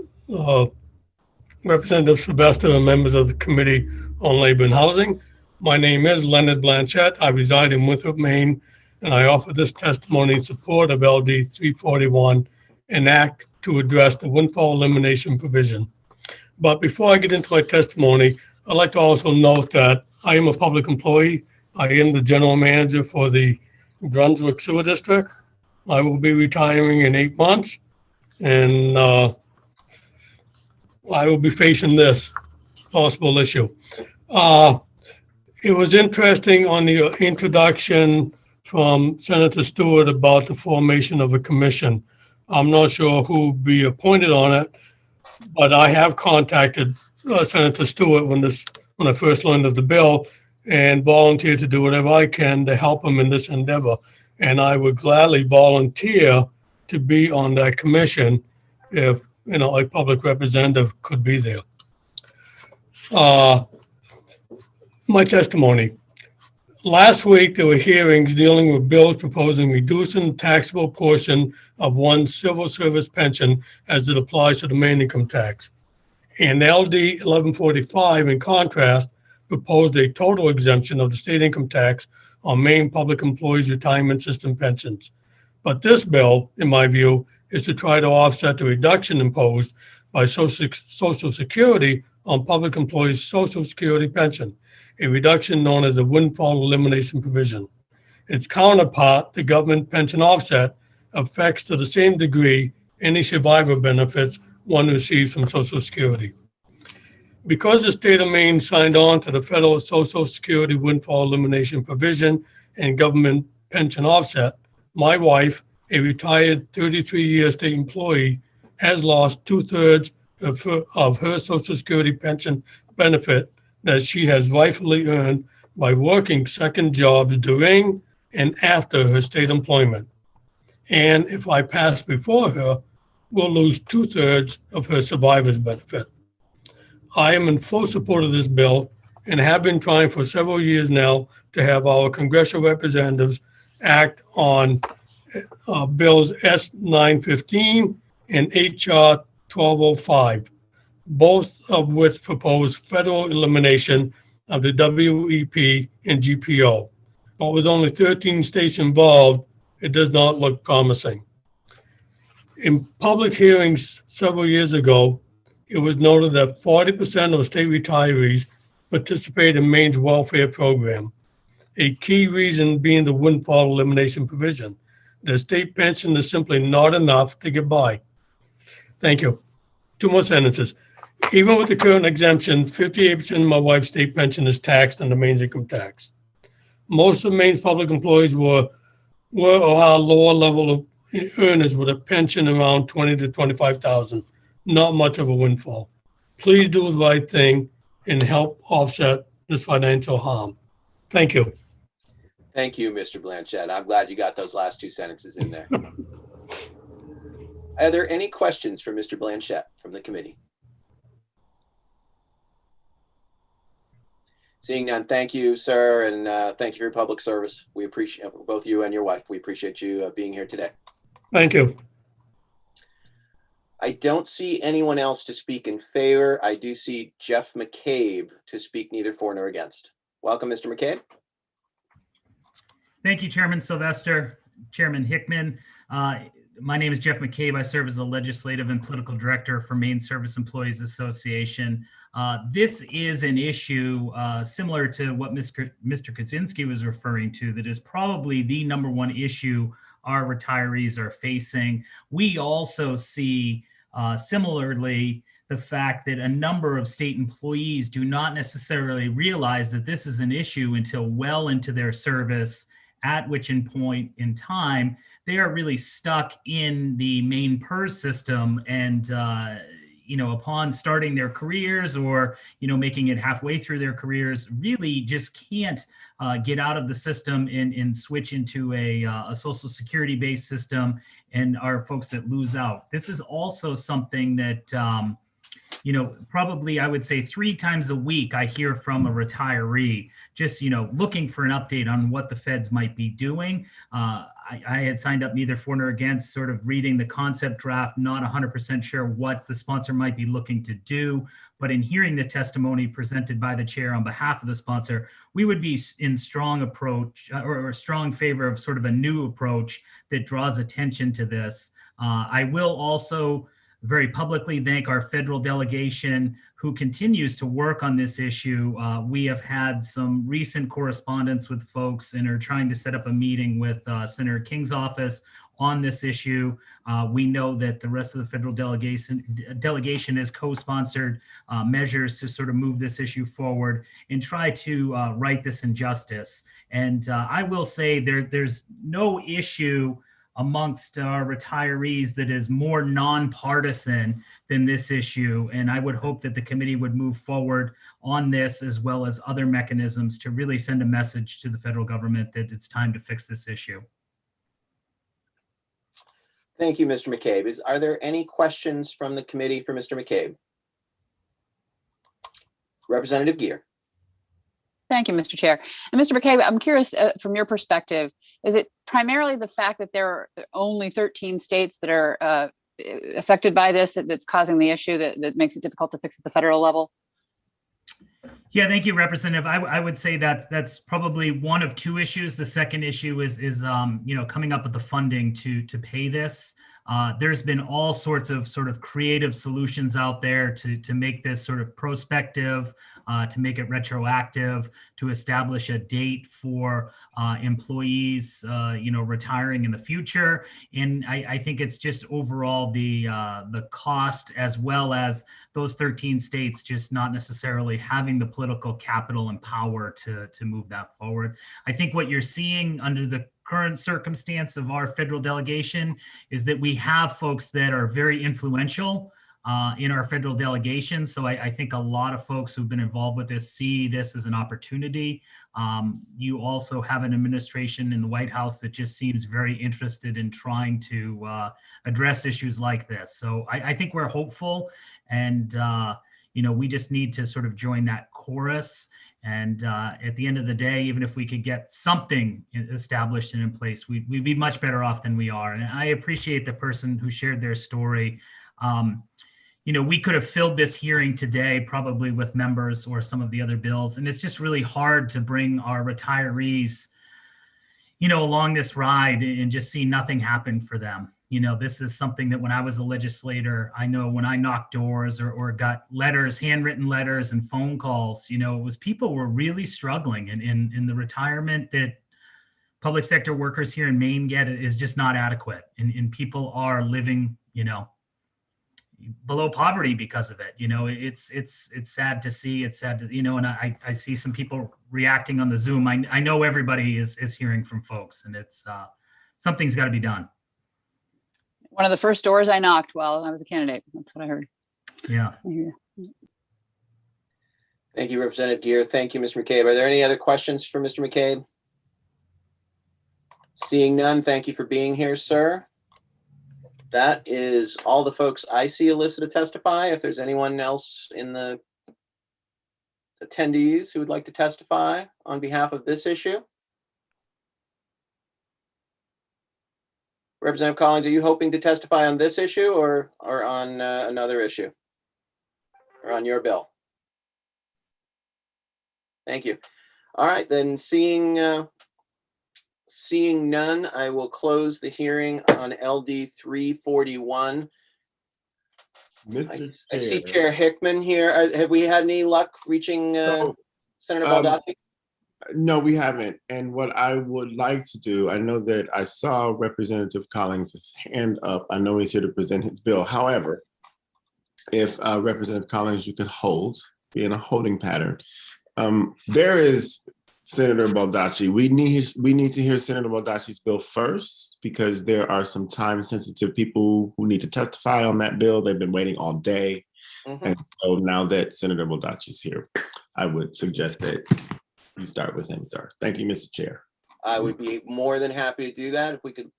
Representative Sylvester and members of the Committee on Labor and Housing. My name is Leonard Blanchette. I reside in Winthrop, Maine, and I offer this testimony in support of LD 341, an act to address the windfall elimination provision. But before I get into my testimony, I'd like to also note that I am a public employee. I am the general manager for the Brunswick Sewer District. I will be retiring in 8 months, and I will be facing this possible issue. It was interesting on the introduction from Senator Stewart about the formation of a commission. I'm not sure who will be appointed on it, but I have contacted Senator Stewart when I first learned of the bill and volunteered to do whatever I can to help him in this endeavor. And I would gladly volunteer to be on that commission if, a public representative could be there. My testimony. Last week, there were hearings dealing with bills proposing reducing the taxable portion of one's civil service pension as it applies to the main income tax. And LD 1145, in contrast, proposed a total exemption of the state income tax on Maine public employees' retirement system pensions. But this bill, in my view, is to try to offset the reduction imposed by Social Security on public employees' Social Security pension, a reduction known as the windfall elimination provision. Its counterpart, the government pension offset, affects to the same degree any survivor benefits one receives from Social Security. Because the state of Maine signed on to the federal Social Security windfall elimination provision and government pension offset, my wife, a retired 33-year state employee, has lost 2/3 of her Social Security pension benefit that she has rightfully earned by working second jobs during and after her state employment. And if I pass before her, will lose 2/3 of her survivor's benefit. I am in full support of this bill and have been trying for several years now to have our congressional representatives act on bills S-915 and HR 1205, both of which propose federal elimination of the WEP and GPO. But with only 13 states involved, it does not look promising. In public hearings several years ago, it was noted that 40% of state retirees participate in Maine's welfare program, a key reason being the windfall elimination provision. The state pension is simply not enough to get by. Thank you. 2 more sentences. Even with the current exemption, 58% of my wife's state pension is taxed under Maine's income tax. Most of Maine's public employees were we're our lower level of earners with a pension around 20 to 25,000. Not much of a windfall. Please do the right thing and help offset this financial harm. Thank you. Thank you, Mr. Blanchett. I'm glad you got those last two sentences in there. Are there any questions for Mr. Blanchett from the committee? Seeing none, thank you, sir, and thank you for your public service. We appreciate both you and your wife. We appreciate you being here today. Thank you. I don't see anyone else to speak in favor. I do see Jeff McCabe to speak neither for nor against. Welcome, Mr. McCabe. Thank you, Chairman Sylvester, Chairman Hickman. My name is Jeff McCabe. I serve as the Legislative and Political Director for Maine Service Employees Association. This is an issue similar to what Mr. Kaczynski was referring to, that is probably the number one issue our retirees are facing. We also see similarly the fact that a number of state employees do not necessarily realize that this is an issue until well into their service, at which point in time they are really stuck in the Maine PERS system, and upon starting their careers or making it halfway through their careers, really just can't get out of the system and switch into a Social Security based system, and are folks that lose out. This is also something that probably I would say 3 times a week I hear from a retiree just, looking for an update on what the feds might be doing. I had signed up neither for nor against, sort of reading the concept draft, not 100% sure what the sponsor might be looking to do. But in hearing the testimony presented by the chair on behalf of the sponsor, we would be in strong approach or strong favor of sort of a new approach that draws attention to this. I will also very publicly thank our federal delegation who continues to work on this issue. We have had some recent correspondence with folks and are trying to set up a meeting with Senator King's office on this issue. We know that the rest of the federal delegation has co-sponsored measures to sort of move this issue forward and try to right this injustice. And I will say there's no issue amongst our retirees that is more nonpartisan than this issue. And I would hope that the committee would move forward on this, as well as other mechanisms, to really send a message to the federal government that it's time to fix this issue. Thank you, Mr. McCabe. Are there any questions from the committee for Mr. McCabe? Representative Gear. Thank you, Mr. Chair. And Mr. McCabe, I'm curious from your perspective, is it primarily the fact that there are only 13 states that are affected by this that's causing the issue that makes it difficult to fix at the federal level? Yeah, thank you, Representative. I would say that that's probably one of 2 issues. The second issue is coming up with the funding to pay this. There's been all sorts of sort of creative solutions out there to make this sort of prospective, to make it retroactive, to establish a date for employees, retiring in the future. And I think it's just overall the cost, as well as those 13 states just not necessarily having the political capital and power to move that forward. I think what you're seeing under the current circumstance of our federal delegation is that we have folks that are very influential in our federal delegation. So I think a lot of folks who've been involved with this see this as an opportunity. You also have an administration in the White House that just seems very interested in trying to address issues like this. So I think we're hopeful, and we just need to sort of join that chorus. And at the end of the day, even if we could get something established and in place, we'd be much better off than we are. And I appreciate the person who shared their story. We could have filled this hearing today probably with members or some of the other bills. And it's just really hard to bring our retirees, along this ride and just see nothing happen for them. This is something that when I was a legislator, I know when I knocked doors or got letters, handwritten letters and phone calls, it was people were really struggling, and in the retirement that public sector workers here in Maine get is just not adequate. And people are living, below poverty because of it. It's sad to see. It's sad to, and I see some people reacting on the Zoom. I know everybody is hearing from folks, and it's something's got to be done. One of the first doors I knocked while I was a candidate. That's what I heard. Yeah. Thank you, Representative Gear. Thank you, Mr. McCabe. Are there any other questions for Mr. McCabe? Seeing none, thank you for being here, sir. That is all the folks I see listed to testify. If there's anyone else in the attendees who would like to testify on behalf of this issue. Representative Collins, are you hoping to testify on this issue or on another issue? Or on your bill? Thank you. All right, then seeing none, I will close the hearing on LD 341. I see Chair Hickman here. Have we had any luck reaching Senator Baldacci? No, we haven't. And what I would like to do, I know that I saw Representative Collins' hand up. I know he's here to present his bill. However, if Representative Collins, you could be in a holding pattern. There is Senator Baldacci. We need to hear Senator Baldacci's bill first because there are some time-sensitive people who need to testify on that bill. They've been waiting all day. And so now that Senator Baldacci's here, I would suggest that you start with him, sir. Thank you, Mr. Chair. I would be more than happy to do that if we could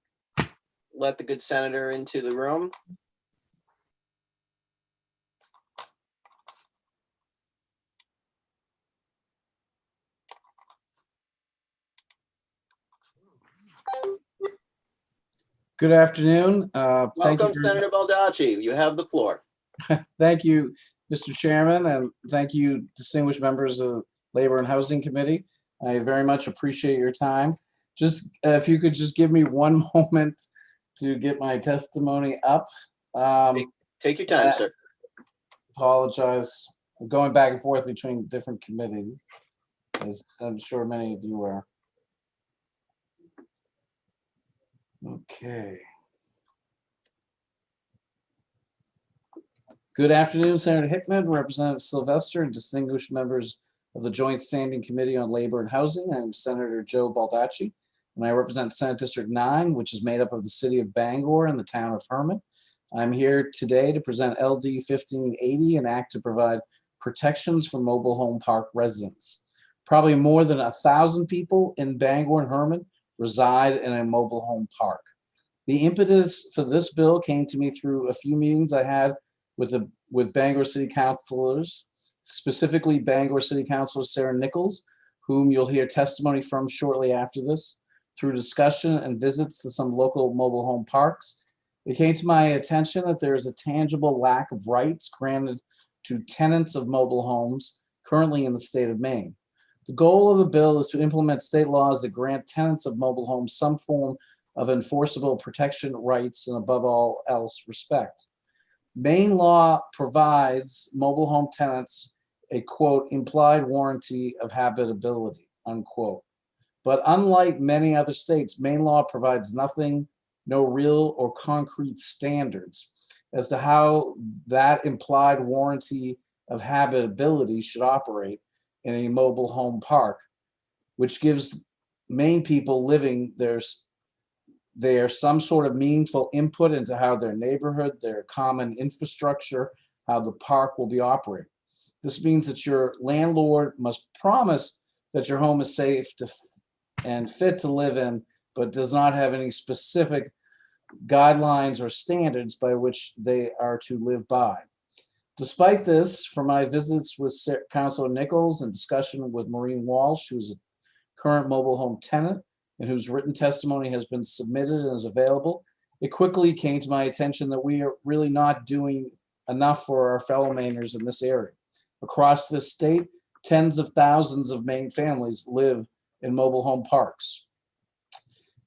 let the good senator into the room. Good afternoon. Welcome, Senator Baldacci. You have the floor. Thank you, Mr. Chairman, and thank you, distinguished members of the Labor and Housing Committee. I very much appreciate your time. Just if you could just give me one moment to get my testimony up. Take your time, sir. Apologize. I'm going back and forth between different committees, as I'm sure many of you are. Okay. Good afternoon, Senator Hickman, Representative Sylvester, and distinguished members of the Joint Standing Committee on Labor and Housing. I'm Senator Joe Baldacci, and I represent Senate District 9, which is made up of the city of Bangor and the town of Hermit. I'm here today to present LD 1580, an act to provide protections for mobile home park residents. Probably more than 1,000 people in Bangor and Hermit reside in a mobile home park. The impetus for this bill came to me through a few meetings I had with Bangor City councilors, specifically Bangor City Councilor Sarah Nichols, whom you'll hear testimony from shortly after this, through discussion and visits to some local mobile home parks. It came to my attention that there is a tangible lack of rights granted to tenants of mobile homes currently in the state of Maine. The goal of the bill is to implement state laws that grant tenants of mobile homes some form of enforceable protection rights and above all else respect. Maine law provides mobile home tenants a quote implied warranty of habitability unquote. But unlike many other states, Maine law provides nothing, no real or concrete standards as to how that implied warranty of habitability should operate in a mobile home park, which gives Maine people living there some sort of meaningful input into how their neighborhood, their common infrastructure, how the park will be operating. This means that your landlord must promise that your home is safe and fit to live in, but does not have any specific guidelines or standards by which they are to live by. Despite this, from my visits with Councilor Nichols and discussion with Maureen Walsh, who's a current mobile home tenant and whose written testimony has been submitted and is available, it quickly came to my attention that we are really not doing enough for our fellow Mainers in this area. Across this state, tens of thousands of Maine families live in mobile home parks.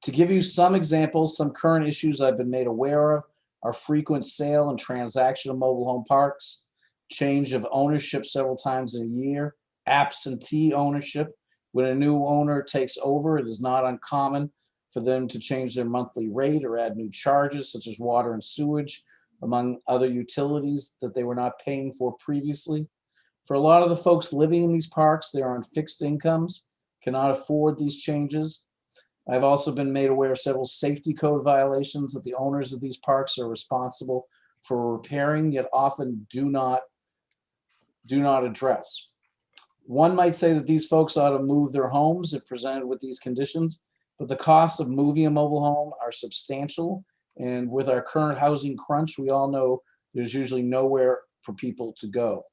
To give you some examples, some current issues I've been made aware of are frequent sale and transaction of mobile home parks, change of ownership several times in a year, absentee ownership. When a new owner takes over, it is not uncommon for them to change their monthly rate or add new charges such as water and sewage, among other utilities that they were not paying for previously. For a lot of the folks living in these parks, they are on fixed incomes, cannot afford these changes. I've also been made aware of several safety code violations that the owners of these parks are responsible for repairing, yet often do not address. One might say that these folks ought to move their homes if presented with these conditions, but the costs of moving a mobile home are substantial. And with our current housing crunch, we all know there's usually nowhere for people to go.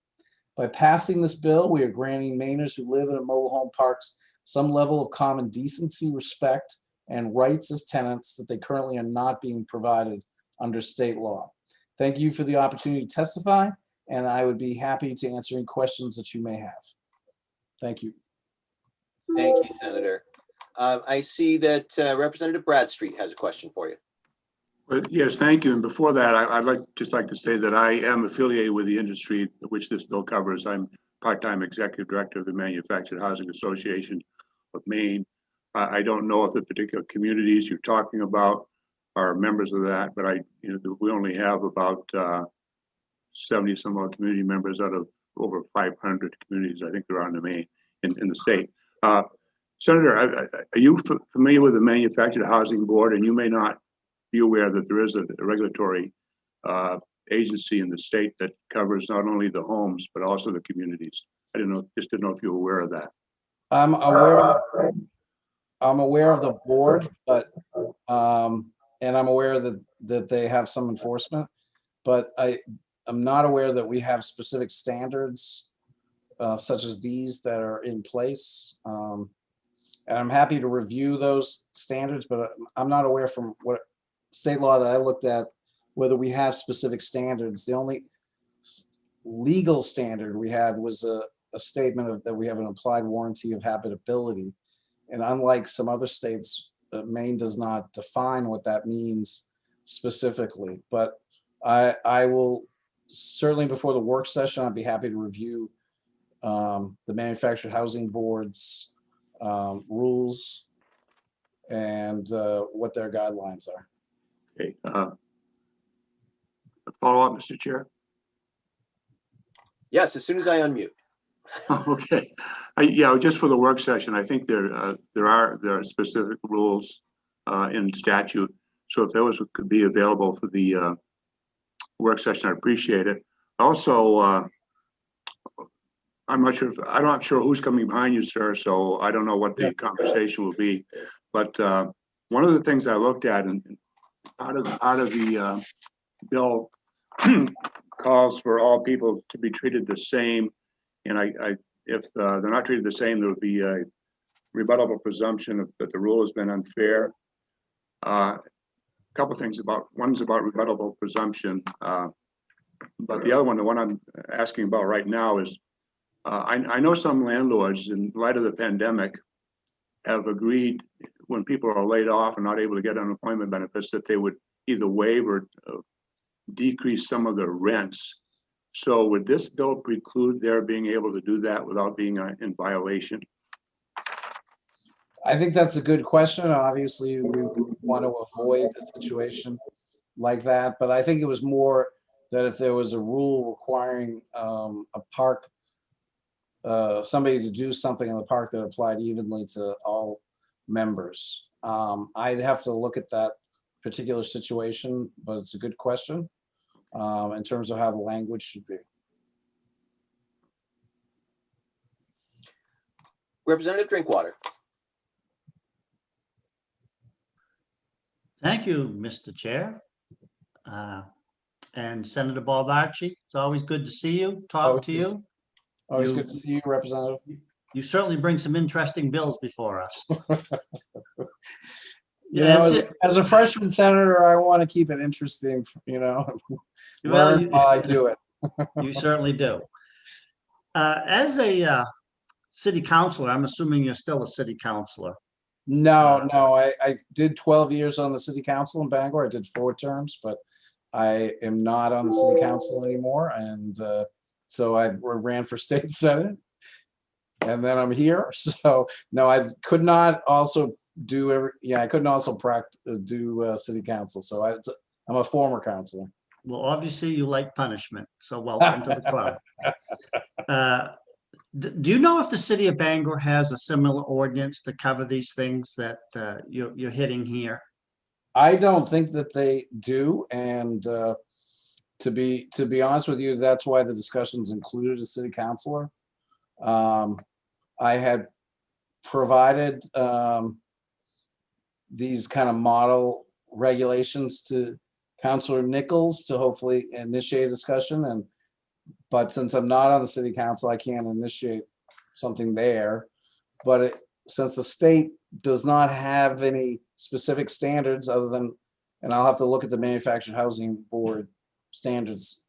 By passing this bill, we are granting Mainers who live in a mobile home parks some level of common decency, respect, and rights as tenants that they currently are not being provided under state law. Thank you for the opportunity to testify, and I would be happy to answer any questions that you may have. Thank you. Thank you, Senator. I see that Representative Bradstreet has a question for you. Well, yes, thank you. And before that, I'd just like to say that I am affiliated with the industry which this bill covers. I'm part-time executive director of the Manufactured Housing Association of Maine. I don't know if the particular communities you're talking about are members of that, but we only have about 70 some odd community members out of over 500 communities I think there are in the Maine in the state. Senator, are you familiar with the Manufactured Housing Board? And you may not be aware that there is a regulatory agency in the state that covers not only the homes but also the communities. I didn't know if you were aware of that. I'm aware of the board, but and I'm aware that they have some enforcement, but I'm not aware that we have specific standards such as these that are in place. And I'm happy to review those standards, but I'm not aware from what state law that I looked at whether we have specific standards. The only legal standard we had was a statement that we have an implied warranty of habitability. And unlike some other states, Maine does not define what that means specifically. But I will certainly, before the work session, I'd be happy to review the Manufactured Housing Board's rules and what their guidelines are. Okay. Follow up, Mr. Chair. Yes, as soon as I unmute. Okay. Yeah, just for the work session, I think there are specific rules in statute. So if those could be available for the work session, I'd appreciate it. Also, I'm not sure who's coming behind you, sir. So I don't know what the conversation will be. But one of the things I looked at, and out of the bill calls for all people to be treated the same. And if they're not treated the same, there would be a rebuttable presumption that the rule has been unfair. A couple of things one's about rebuttable presumption, but the other one, the one I'm asking about right now is, I know some landlords, in light of the pandemic, have agreed when people are laid off and not able to get unemployment benefits that they would either waive or decrease some of their rents. So would this bill preclude their being able to do that without being in violation? I think that's a good question. Obviously, we want to avoid a situation like that, but I think it was more that if there was a rule requiring a park, somebody to do something in the park that applied evenly to all members. I'd have to look at that particular situation, but it's a good question in terms of how the language should be. Representative Drinkwater. Thank you, Mr. Chair. And Senator Baldacci, it's always good to see you, talk to you. Always good to see you, Representative. You certainly bring some interesting bills before us. As a freshman senator, I want to keep it interesting, learn while I do it. You certainly do. As a city councilor, I'm assuming you're still a city councilor. No, I did 12 years on the city council in Bangor. I did 4 terms, but I am not on the city council anymore. And so I ran for state senate and then I'm here. So no, I could not also do I couldn't also do city council. So I'm a former councilor. Well, obviously you like punishment. So welcome to the club. Do you know if the city of Bangor has a similar ordinance to cover these things that you're hitting here? I don't think that they do, and to be honest with you, that's why the discussions included a city councilor. I had provided these kind of model regulations to Councilor Nichols to hopefully initiate a discussion, but since I'm not on the city council, I can't initiate something there. But since the state does not have any specific standards other than, and I'll have to look at the Manufactured Housing Board standards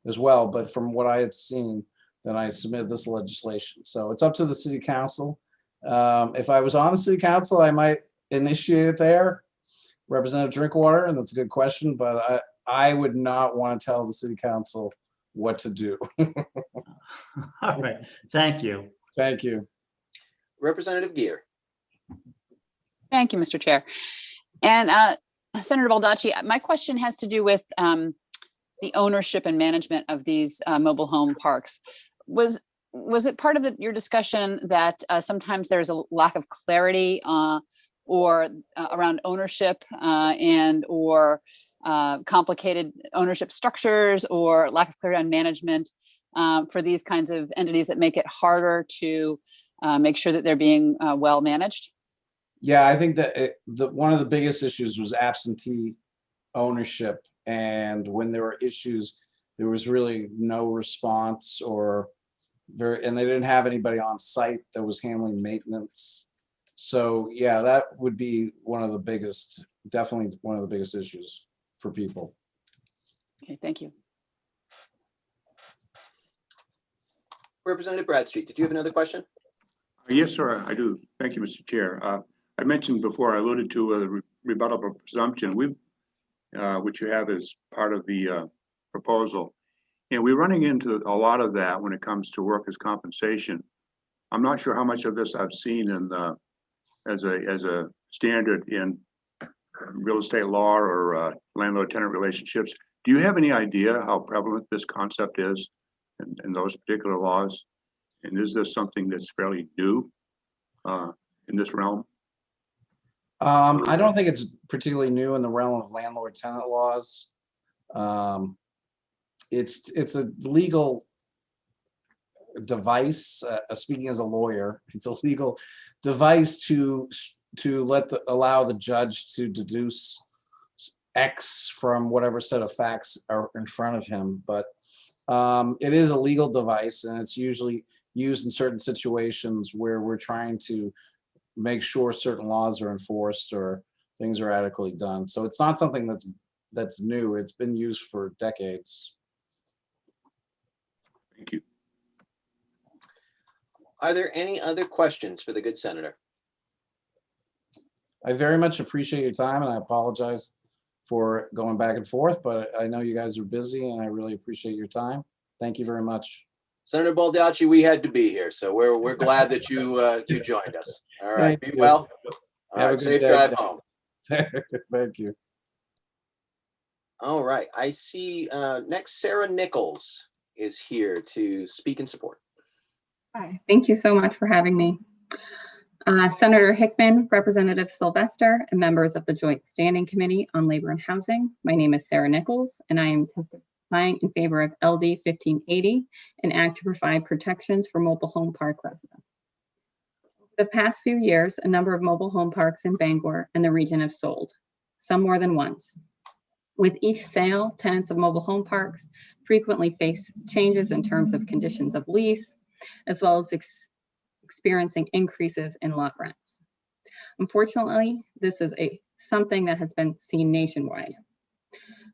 as well, but from what I had seen, then I submitted this legislation. So it's up to the city council. If I was on the city council, I might initiate it there. Representative Drinkwater, and that's a good question, but I would not want to tell the city council what to do. All right, thank you. Thank you. Representative Gear. Thank you, Mr. Chair. And Senator Baldacci, my question has to do with the ownership and management of these mobile home parks. Was it part of your discussion that sometimes there's a lack of clarity or around ownership or complicated ownership structures or lack of clarity on management for these kinds of entities that make it harder to make sure that they're being well managed? Yeah, I think that one of the biggest issues was absentee ownership. And when there were issues, there was really no response and they didn't have anybody on site that was handling maintenance. So yeah, that would be definitely one of the biggest issues for people. Okay, thank you. Representative Bradstreet, did you have another question? Yes, sir, I do. Thank you, Mr. Chair. I mentioned before, I alluded to a rebuttable presumption, which you have as part of the proposal. And we're running into a lot of that when it comes to workers' compensation. I'm not sure how much of this I've seen as a standard in real estate law or landlord-tenant relationships. Do you have any idea how prevalent this concept is in those particular laws? And is this something that's fairly new in this realm? I don't think it's particularly new in the realm of landlord-tenant laws. It's a legal device. Speaking as a lawyer, it's a legal device to allow the judge to deduce X from whatever set of facts are in front of him. But it is a legal device, and it's usually used in certain situations where we're trying to make sure certain laws are enforced or things are adequately done. So it's not something that's new. It's been used for decades. Thank you. Are there any other questions for the good senator? I very much appreciate your time, and I apologize for going back and forth, but I know you guys are busy, and I really appreciate your time. Thank you very much. Senator Baldacci, we had to be here, so we're glad that you joined us. All right, be Thank you. well. All Have right, a good safe day. drive home. Thank you. All right, I see next Sarah Nichols is here to speak in support. Hi, thank you so much for having me. Senator Hickman, Representative Sylvester, and members of the Joint Standing Committee on Labor and Housing. My name is Sarah Nichols, and I am testifying in favor of LD 1580, an act to provide protections for mobile home park residents. Over the past few years, a number of mobile home parks in Bangor and the region have sold, some more than once. With each sale, tenants of mobile home parks frequently face changes in terms of conditions of lease, as well as experiencing increases in lot rents. Unfortunately, this is something that has been seen nationwide.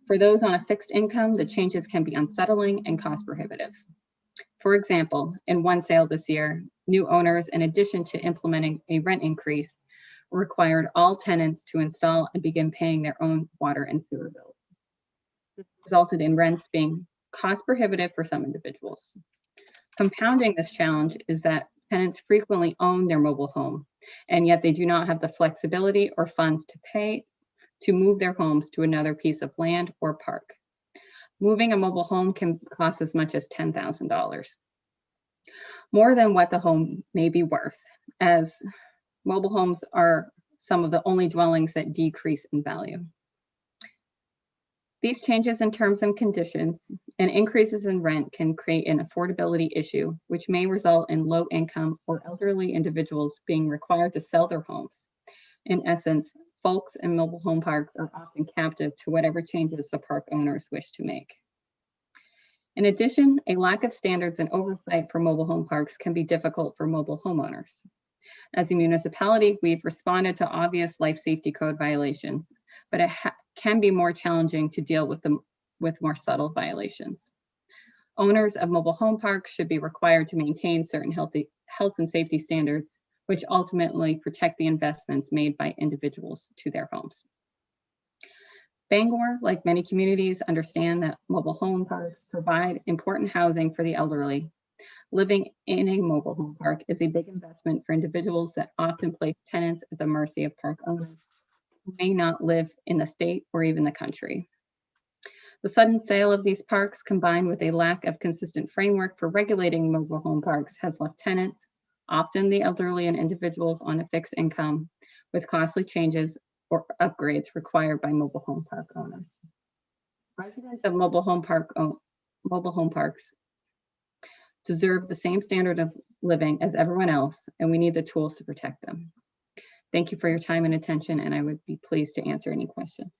For those on a fixed income, the changes can be unsettling and cost prohibitive. For example, in one sale this year, new owners, in addition to implementing a rent increase, required all tenants to install and begin paying their own water and sewer bills. This resulted in rents being cost prohibitive for some individuals. Compounding this challenge is that tenants frequently own their mobile home, and yet they do not have the flexibility or funds to pay to move their homes to another piece of land or park. Moving a mobile home can cost as much as $10,000. more than what the home may be worth, as mobile homes are some of the only dwellings that decrease in value. These changes in terms and conditions and increases in rent can create an affordability issue, which may result in low income or elderly individuals being required to sell their homes. In essence, folks in mobile home parks are often captive to whatever changes the park owners wish to make. In addition, a lack of standards and oversight for mobile home parks can be difficult for mobile homeowners. As a municipality, we've responded to obvious life safety code violations, but it can be more challenging to deal with them with more subtle violations. Owners of mobile home parks should be required to maintain certain health and safety standards, which ultimately protect the investments made by individuals to their homes. Bangor, like many communities, understand that mobile home parks provide important housing for the elderly. Living in a mobile home park is a big investment for individuals that often place tenants at the mercy of park owners who may not live in the state or even the country. The sudden sale of these parks, combined with a lack of consistent framework for regulating mobile home parks, has left tenants, often the elderly and individuals on a fixed income, with costly changes or upgrades required by mobile home park owners. Residents of mobile home parks deserve the same standard of living as everyone else, and we need the tools to protect them. Thank you for your time and attention, and I would be pleased to answer any questions.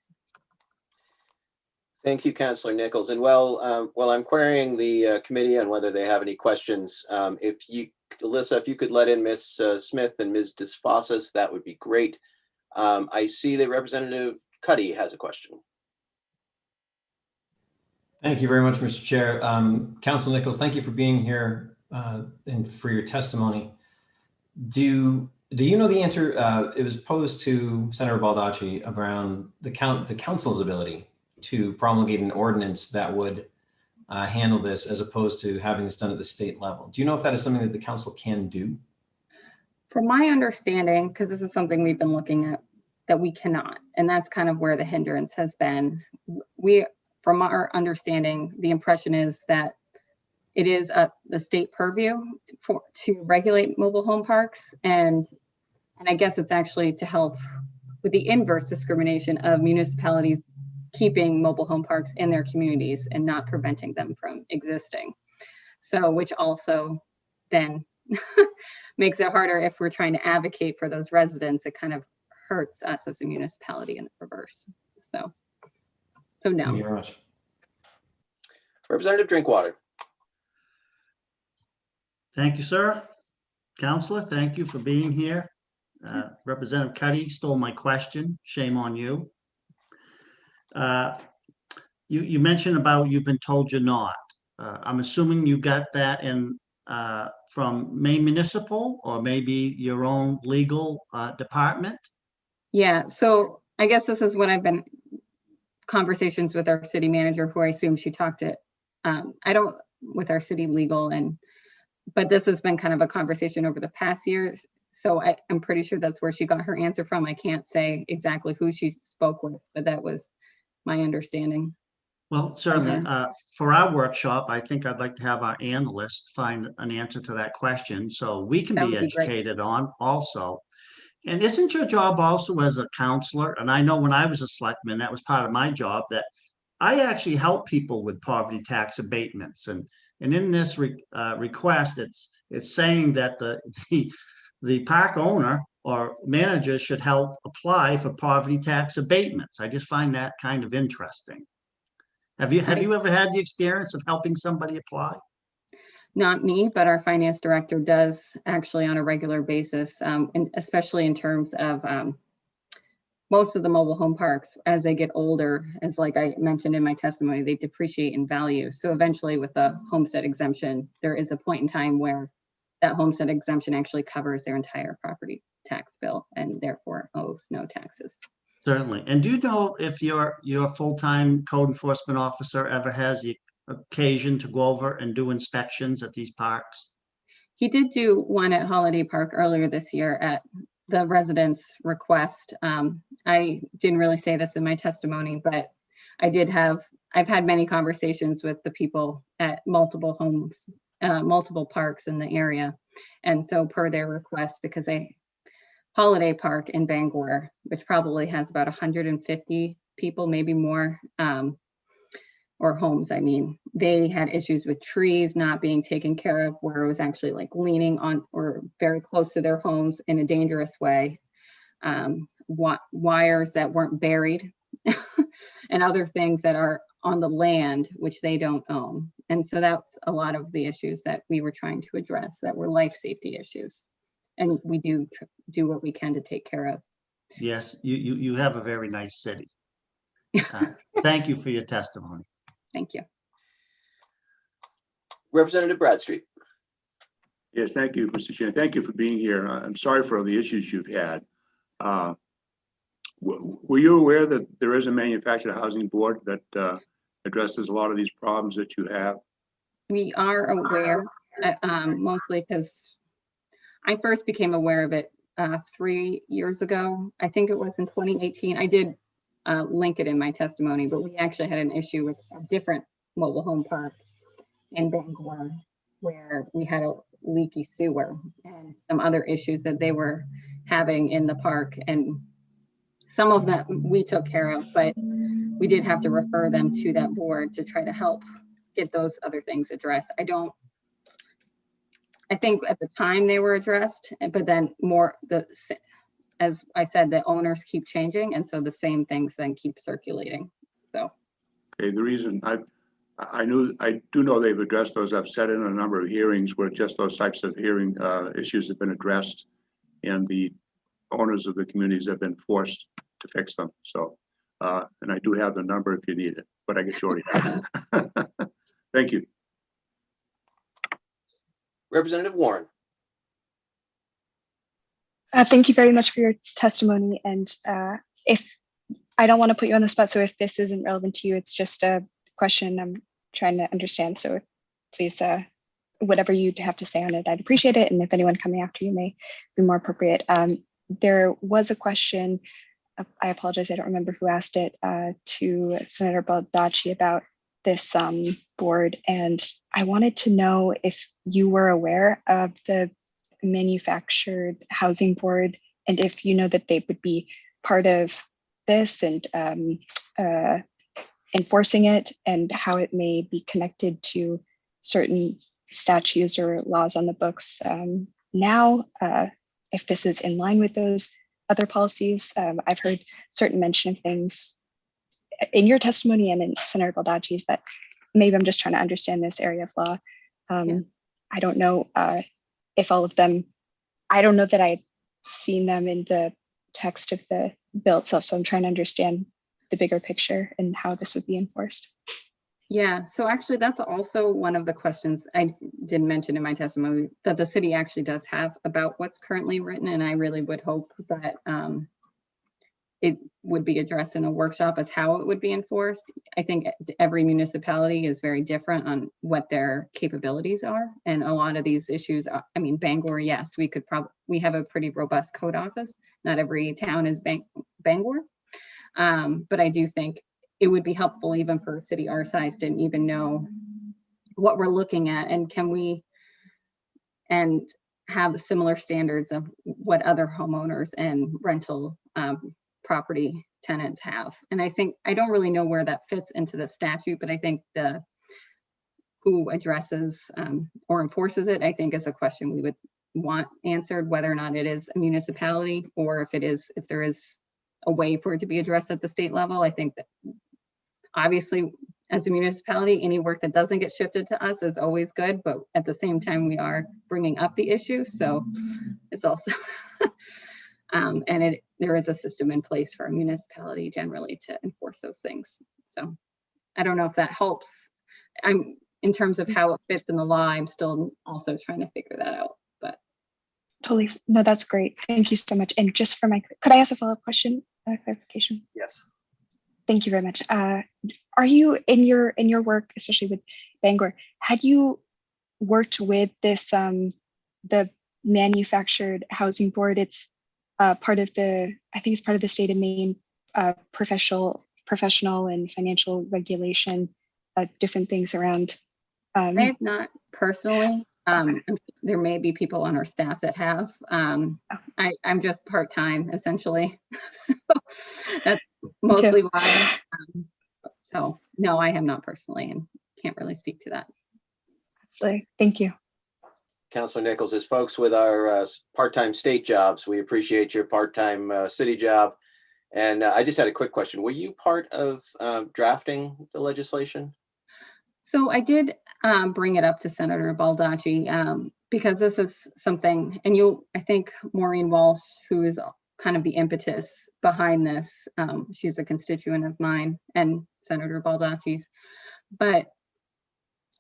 Thank you, Councilor Nichols. And while I'm querying the committee on whether they have any questions, Alyssa, if you could let in Ms. Smith and Ms. Desfosas, that would be great. I see that Representative Cuddy has a question. Thank you very much, Mr. Chair. Councilor Nichols, thank you for being here and for your testimony. Do you know the answer? It was posed to Senator Baldacci around the council's ability to promulgate an ordinance that would handle this as opposed to having this done at the state level. Do you know if that is something that the council can do? From my understanding, because this is something we've been looking at, that we cannot, and that's kind of where the hindrance has been. From our understanding, the impression is that it is the state purview to regulate mobile home parks, and I guess it's actually to help with the inverse discrimination of municipalities keeping mobile home parks in their communities and not preventing them from existing. So, which also then makes it harder if we're trying to advocate for those residents. It kind of hurts us as a municipality in the reverse. So no. Thank you very much. Representative Drinkwater. Thank you, sir. Counselor, thank you for being here. Representative Cuddy stole my question. Shame on you. You mentioned about you've been told you're not. I'm assuming you got that from Maine Municipal or maybe your own legal department? Yeah, so I guess this is what I've been conversations with our city manager, who I assume she talked to, with our city legal, but this has been kind of a conversation over the past years. So I'm pretty sure that's where she got her answer from. I can't say exactly who she spoke with, but that was my understanding. Well, certainly for our workshop, I think I'd like to have our analyst find an answer to that question so we can be educated on also. And isn't your job also as a counselor? And I know when I was a selectman, that was part of my job, that I actually help people with poverty tax abatements. And in this request, it's saying that the park owner or manager should help apply for poverty tax abatements. I just find that kind of interesting. Have you ever had the experience of helping somebody apply? Not me, but our finance director does actually on a regular basis, and especially in terms of most of the mobile home parks, as they get older, as like I mentioned in my testimony, they depreciate in value. So eventually with the homestead exemption, there is a point in time where that homestead exemption actually covers their entire property tax bill and therefore owes no taxes. Certainly. And do you know if your full-time code enforcement officer ever has the occasion to go over and do inspections at these parks? He did do one at Holiday Park earlier this year at the residents' request. I didn't really say this in my testimony, but I've had many conversations with the people at multiple homes multiple parks in the area. And so per their request, because Holiday Park in Bangor, which probably has about 150 people, maybe more, or homes, I mean, they had issues with trees not being taken care of, where it was actually like leaning on or very close to their homes in a dangerous way. Wires that weren't buried and other things that are on the land, which they don't own. And so that's a lot of the issues that we were trying to address that were life safety issues. And we do what we can to take care of. Yes, you have a very nice city. Thank you for your testimony. Thank you. Representative Bradstreet. Yes, thank you, Mr. Chair. Thank you for being here. I'm sorry for all the issues you've had. Were you aware that there is a manufactured housing board that addresses a lot of these problems that you have? We are aware, mostly because I first became aware of it 3 years ago. I think it was in 2018. I did link it in my testimony, but we actually had an issue with a different mobile home park in Bangor where we had a leaky sewer and some other issues that they were having in the park. And some of that we took care of, but we did have to refer them to that board to try to help get those other things addressed. I think at the time they were addressed, but then as I said, the owners keep changing, and so the same things then keep circulating. So, okay, the reason I do know they've addressed those. I've sat in a number of hearings where just those types of hearing issues have been addressed, and the owners of the communities have been forced to fix them. So, and I do have the number if you need it, but I guess you already have it. Thank you. Representative Warren. Thank you very much for your testimony. And if I don't want to put you on the spot, so if this isn't relevant to you, it's just a question I'm trying to understand. So please, whatever you have to say on it, I'd appreciate it. And if anyone coming after you may be more appropriate. There was a question, I apologize, I don't remember who asked it, to Senator Baldacci about this board. And I wanted to know if you were aware of the manufactured housing board and if you know that they would be part of this and enforcing it, and how it may be connected to certain statutes or laws on the books now, if this is in line with those other policies. I've heard certain mention of things in your testimony and in Senator Baldacci's that maybe I'm just trying to understand this area of law. I don't know if all of them, I don't know that I'd seen them in the text of the bill itself. So I'm trying to understand the bigger picture and how this would be enforced. Yeah, so actually that's also one of the questions I did mention in my testimony, that the city actually does have about what's currently written. And I really would hope that it would be addressed in a workshop as how it would be enforced. I think every municipality is very different on what their capabilities are. And a lot of these issues, I mean, Bangor, yes, we have a pretty robust code office. Not every town is Bangor. But I do think it would be helpful even for a city our size to even know what we're looking at, and can we have similar standards of what other homeowners and rental property tenants have. And I think, I don't really know where that fits into the statute, but I think who addresses or enforces it, I think is a question we would want answered, whether or not it is a municipality or if there is a way for it to be addressed at the state level. I think that obviously as a municipality, any work that doesn't get shifted to us is always good, but at the same time, we are bringing up the issue. So it's also, there is a system in place for a municipality generally to enforce those things. So I don't know if that helps. In terms of how it fits in the law, I'm still also trying to figure that out, but. Totally, no, that's great. Thank you so much. And just for could I ask a follow-up question, clarification? Yes. Thank you very much. Are you in your work, especially with Bangor, had you worked with this, the manufactured housing board? It's part of I think it's part of the state of Maine professional and financial regulation, different things around I have not personally. There may be people on our staff that have. I'm just part-time essentially. So that's mostly why. So no, I have not personally and can't really speak to that. Absolutely. Thank you. Councilor Nichols, as folks with our part-time state jobs, we appreciate your part-time city job. And I just had a quick question. Were you part of drafting the legislation? So I did bring it up to Senator Baldacci because this is something, and I think Maureen Walsh, who is kind of the impetus behind this, she's a constituent of mine and Senator Baldacci's, but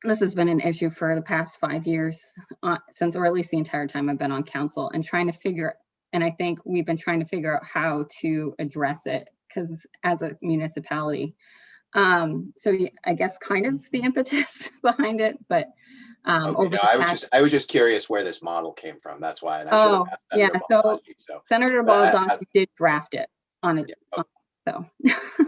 this has been an issue for the past 5 years, since, or at least the entire time I've been on council, and I think we've been trying to figure out how to address it, because as a municipality, so I guess kind of the impetus behind it, but Okay, no, I was just curious where this model came from. That's why. And I should have asked Senator Baldacci, so Senator Baldacci did draft it on it. Yeah, so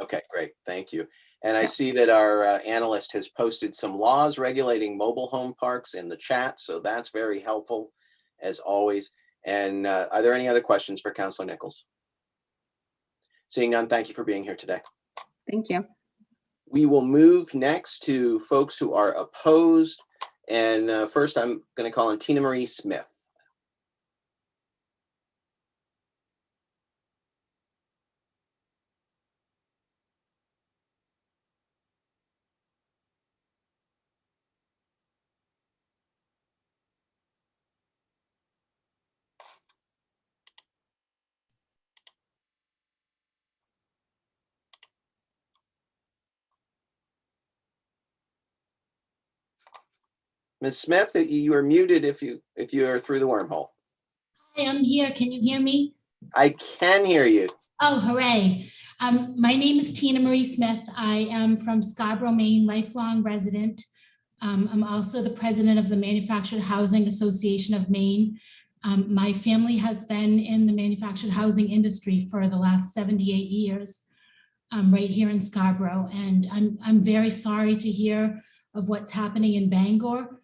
okay, great, thank you. And I see that our analyst has posted some laws regulating mobile home parks in the chat, so that's very helpful as always. And are there any other questions for Councilor Nichols? Seeing none, thank you for being here today. Thank you. We will move next to folks who are opposed. And first, I'm going to call on Tina Marie Smith. Ms. Smith, you are muted if you are through the wormhole. Hi, I'm here. Can you hear me? I can hear you. Oh, hooray. My name is Tina Marie Smith. I am from Scarborough, Maine, lifelong resident. I'm also the president of the Manufactured Housing Association of Maine. My family has been in the manufactured housing industry for the last 78 years, right here in Scarborough. And I'm very sorry to hear of what's happening in Bangor.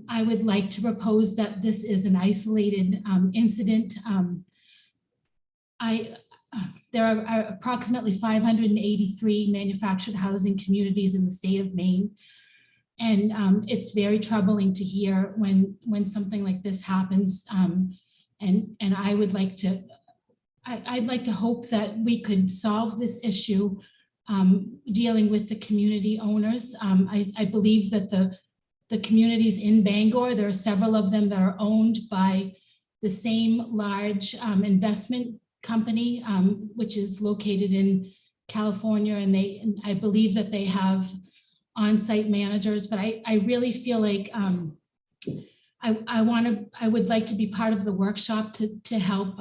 I would like to propose that this is an isolated incident. There are approximately 583 manufactured housing communities in the state of Maine. And it's very troubling to hear when something like this happens. And I would like to, I'd like to hope that we could solve this issue dealing with the community owners. I believe that the communities in Bangor, there are several of them that are owned by the same large investment company, which is located in California, and I believe that they have on-site managers, but I really feel like I would like to be part of the workshop to help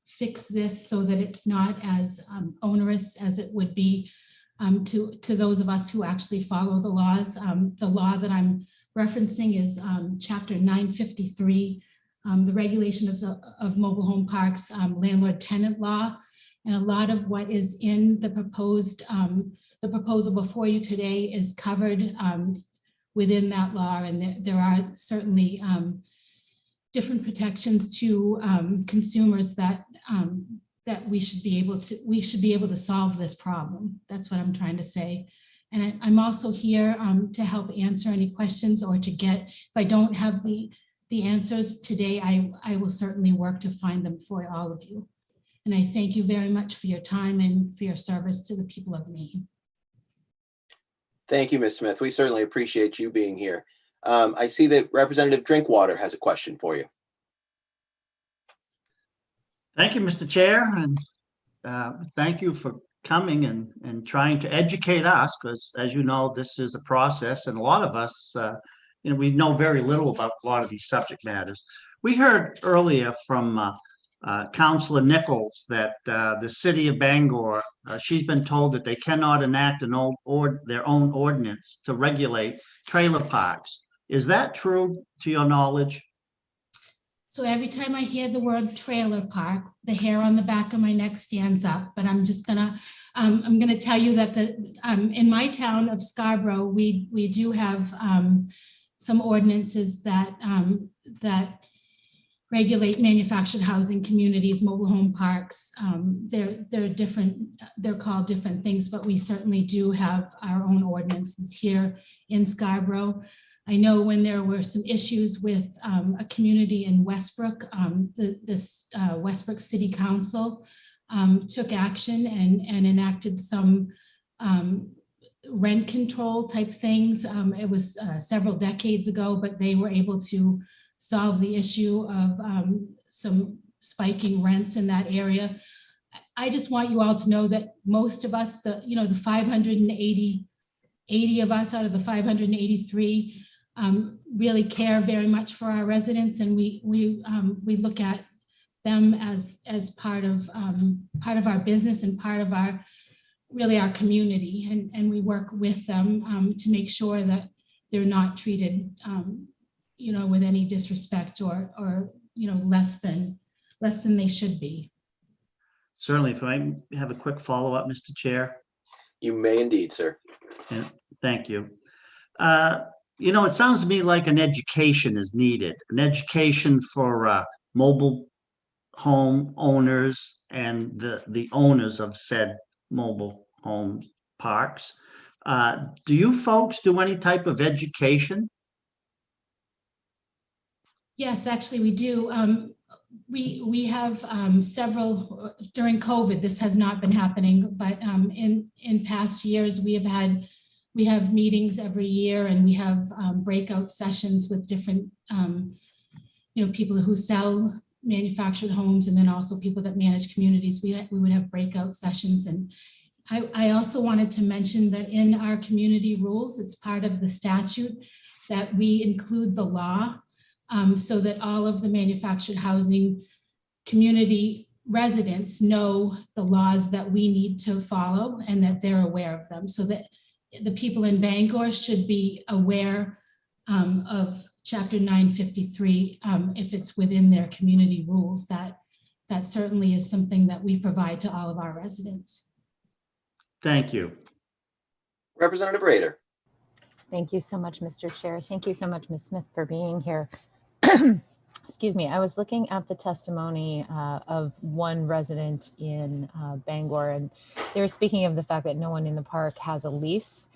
fix this so that it's not as onerous as it would be to those of us who actually follow the laws. The law that I'm referencing is Chapter 953, the regulation of mobile home parks, landlord-tenant law, and a lot of what is in the proposal before you today is covered within that law, and there are certainly different protections to consumers that we should be able to solve this problem. That's what I'm trying to say. And I'm also here to help answer any questions, or to get, if I don't have the answers today, I will certainly work to find them for all of you. And I thank you very much for your time and for your service to the people of Maine. Thank you, Ms. Smith. We certainly appreciate you being here. I see that Representative Drinkwater has a question for you. Thank you, Mr. Chair, and thank you for coming and trying to educate us, because as you know, this is a process, and a lot of us, we know very little about a lot of these subject matters. We heard earlier from Councilor Nichols that the city of Bangor, she's been told that they cannot enact their own ordinance to regulate trailer parks. Is that true to your knowledge? So every time I hear the word trailer park, the hair on the back of my neck stands up. But I'm just I'm gonna tell you that in my town of Scarborough, we do have some ordinances that regulate manufactured housing communities, mobile home parks. They're different. They're called different things, but we certainly do have our own ordinances here in Scarborough. I know when there were some issues with a community in Westbrook, this Westbrook City Council took action and enacted some rent control type things. It was several decades ago, but they were able to solve the issue of some spiking rents in that area. I just want you all to know that most of us, the 580 of us out of the 583 really care very much for our residents, and we look at them as part of our business and part of our community, and we work with them to make sure that they're not treated with any disrespect or less than they should be. Certainly, if I have a quick follow-up, Mr. Chair. You may indeed, sir. Yeah, thank you. It sounds to me like an education is needed, an education for mobile home owners and the owners of said mobile home parks. Do you folks do any type of education? Yes, actually we do. We have several during COVID. This has not been happening, but in past years we have meetings every year, and we have breakout sessions with different people who sell manufactured homes, and then also people that manage communities. We would have breakout sessions, and I also wanted to mention that in our community rules, it's part of the statute that we include the law. So that all of the manufactured housing community residents know the laws that we need to follow and that they're aware of them, so that the people in Bangor should be aware of Chapter 953 if it's within their community rules. That certainly is something that we provide to all of our residents. Thank you. Representative Rader. Thank you so much, Mr. Chair. Thank you so much, Ms. Smith, for being here. Excuse me, I was looking at the testimony of one resident in Bangor, and they were speaking of the fact that no one in the park has a lease,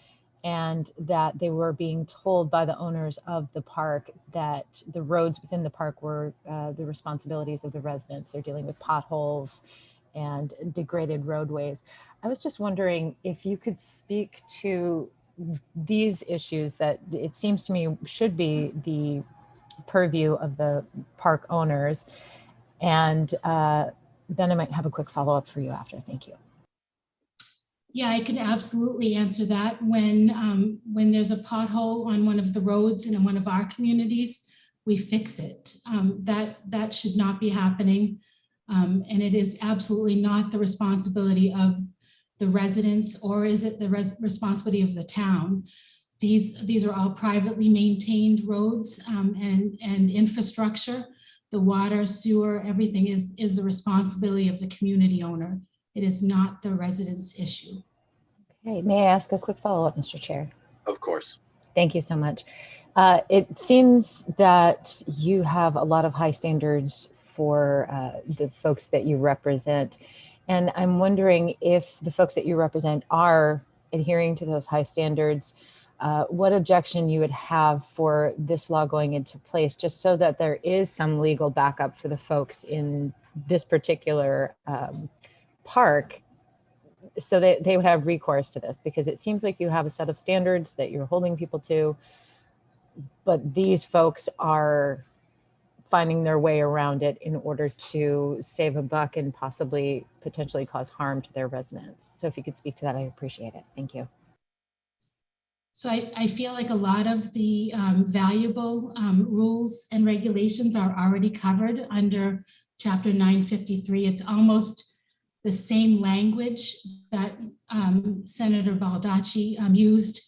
and that they were being told by the owners of the park that the roads within the park were the responsibilities of the residents. They're dealing with potholes and degraded roadways. I was just wondering if you could speak to these issues that it seems to me should be the purview of the park owners, and then I might have a quick follow-up for you after. Thank you. Yeah, I can absolutely answer that. When there's a pothole on one of the roads in one of our communities, we fix it. That should not be happening, and it is absolutely not the responsibility of the residents, or is it the responsibility of the town? These are all privately maintained roads and infrastructure. The water, sewer, everything is the responsibility of the community owner. It is not the residents' issue. Okay, may I ask a quick follow-up, Mr. Chair? Of course. Thank you so much. It seems that you have a lot of high standards for the folks that you represent. And I'm wondering if the folks that you represent are adhering to those high standards, what objection you would have for this law going into place, just so that there is some legal backup for the folks in this particular park, so that they would have recourse to this, because it seems like you have a set of standards that you're holding people to, but these folks are finding their way around it in order to save a buck and possibly potentially cause harm to their residents. So if you could speak to that, I appreciate it. Thank you. So I feel like a lot of the valuable rules and regulations are already covered under Chapter 953. It's almost the same language that Senator Baldacci used.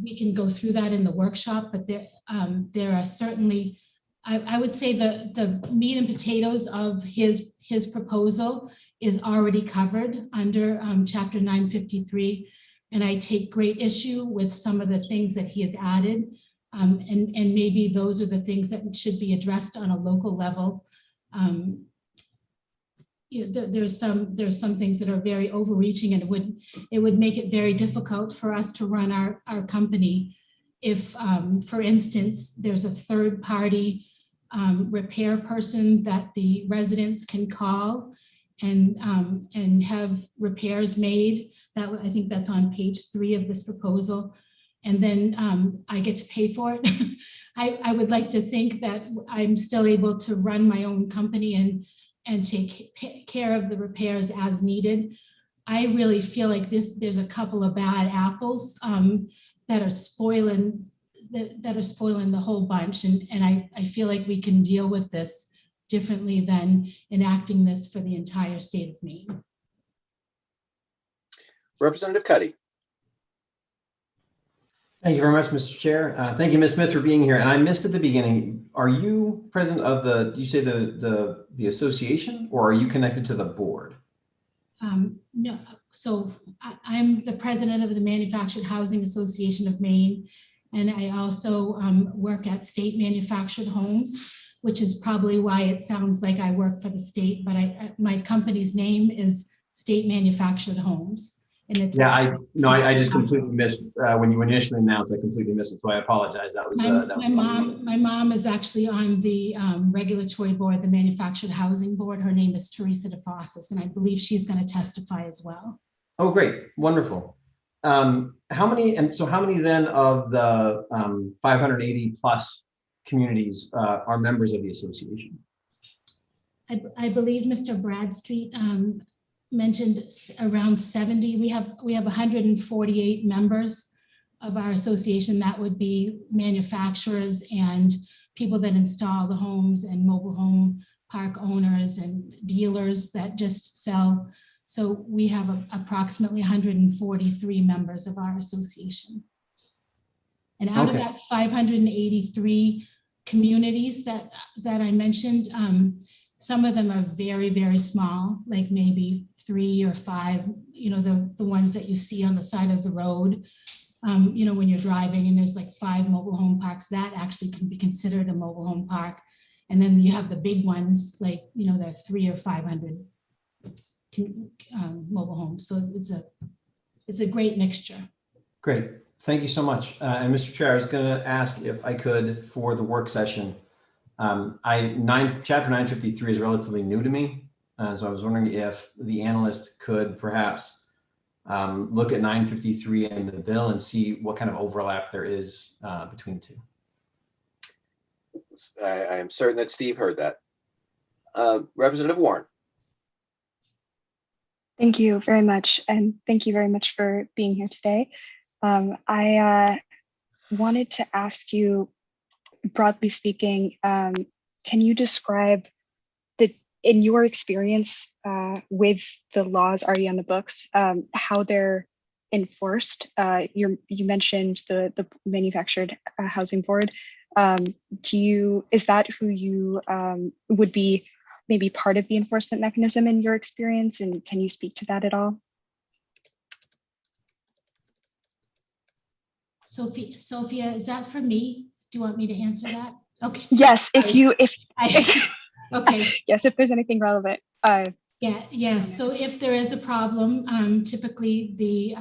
We can go through that in the workshop, but there are certainly I would say the meat and potatoes of his proposal is already covered under Chapter 953. And I take great issue with some of the things that he has added. And maybe those are the things that should be addressed on a local level. You know, there's some things that are very overreaching, and it would make it very difficult for us to run our company if, for instance, there's a third party repair person that the residents can call and have repairs made. That I think that's on page 3 of this proposal. And then I get to pay for it. I would like to think that I'm still able to run my own company and take care of the repairs as needed. I really feel like there's a couple of bad apples that are spoiling the whole bunch. And I feel like we can deal with this differently than enacting this for the entire state of Maine. Representative Cuddy. Thank you very much, Mr. Chair. Thank you, Ms. Smith, for being here. And I missed at the beginning, are you president of do you say the association, or are you connected to the board? No, so I'm the president of the Manufactured Housing Association of Maine. And I also work at State Manufactured Homes, which is probably why it sounds like I work for the state, but my company's name is State Manufactured Homes. And it's I just completely missed when you initially announced. I completely missed it, so I apologize. That was my mom is actually on the regulatory board, the Manufactured Housing Board. Her name is Teresa DeFossis, and I believe she's going to testify as well. Oh, great, wonderful. How many then of the 580 plus communities are members of the association? I believe Mr. Bradstreet mentioned around 70. We have 148 members of our association. That would be manufacturers and people that install the homes, and mobile home park owners and dealers that just sell. So we have approximately 143 members of our association. And out of that 583 communities that I mentioned, some of them are very, very small, like maybe 3 or 5, the ones that you see on the side of the road, when you're driving and there's like 5 mobile home parks, that actually can be considered a mobile home park. And then you have the big ones, like, the 300 or 500 mobile homes. So it's a great mixture. Great, thank you so much. And Mr. Chair, I was going to ask if I could, for the work session, Chapter 953 is relatively new to me. So I was wondering if the analyst could perhaps look at 953 and the bill and see what kind of overlap there is between the two. I am certain that Steve heard that. Representative Warren. Thank you very much. And thank you very much for being here today. I wanted to ask you, broadly speaking, can you describe in your experience with the laws already on the books, how they're enforced? You mentioned the Manufactured Housing Board. Is that who you would be maybe part of the enforcement mechanism in your experience? And can you speak to that at all? Sophia, is that for me? Do you want me to answer that? Okay. Yes, okay. Yes, if there's anything relevant. Yeah. So if there is a problem, typically the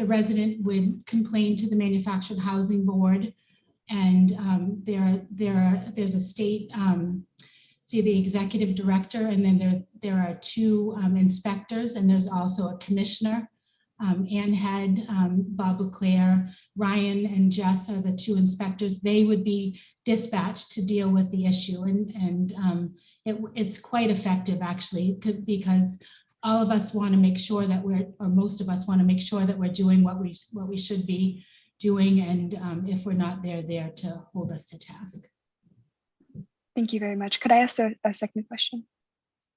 resident would complain to the Manufactured Housing Board, and there's a state, the executive director, and then there are 2 inspectors, and there's also a commissioner. Ann Head, Bob Leclerc, Ryan and Jess are the 2 inspectors. They would be dispatched to deal with the issue, and it's quite effective actually, because all of us want to make sure that most of us want to make sure that we're doing what we should be doing, and if we're not, they're there to hold us to task. Thank you very much. Could I ask a second question?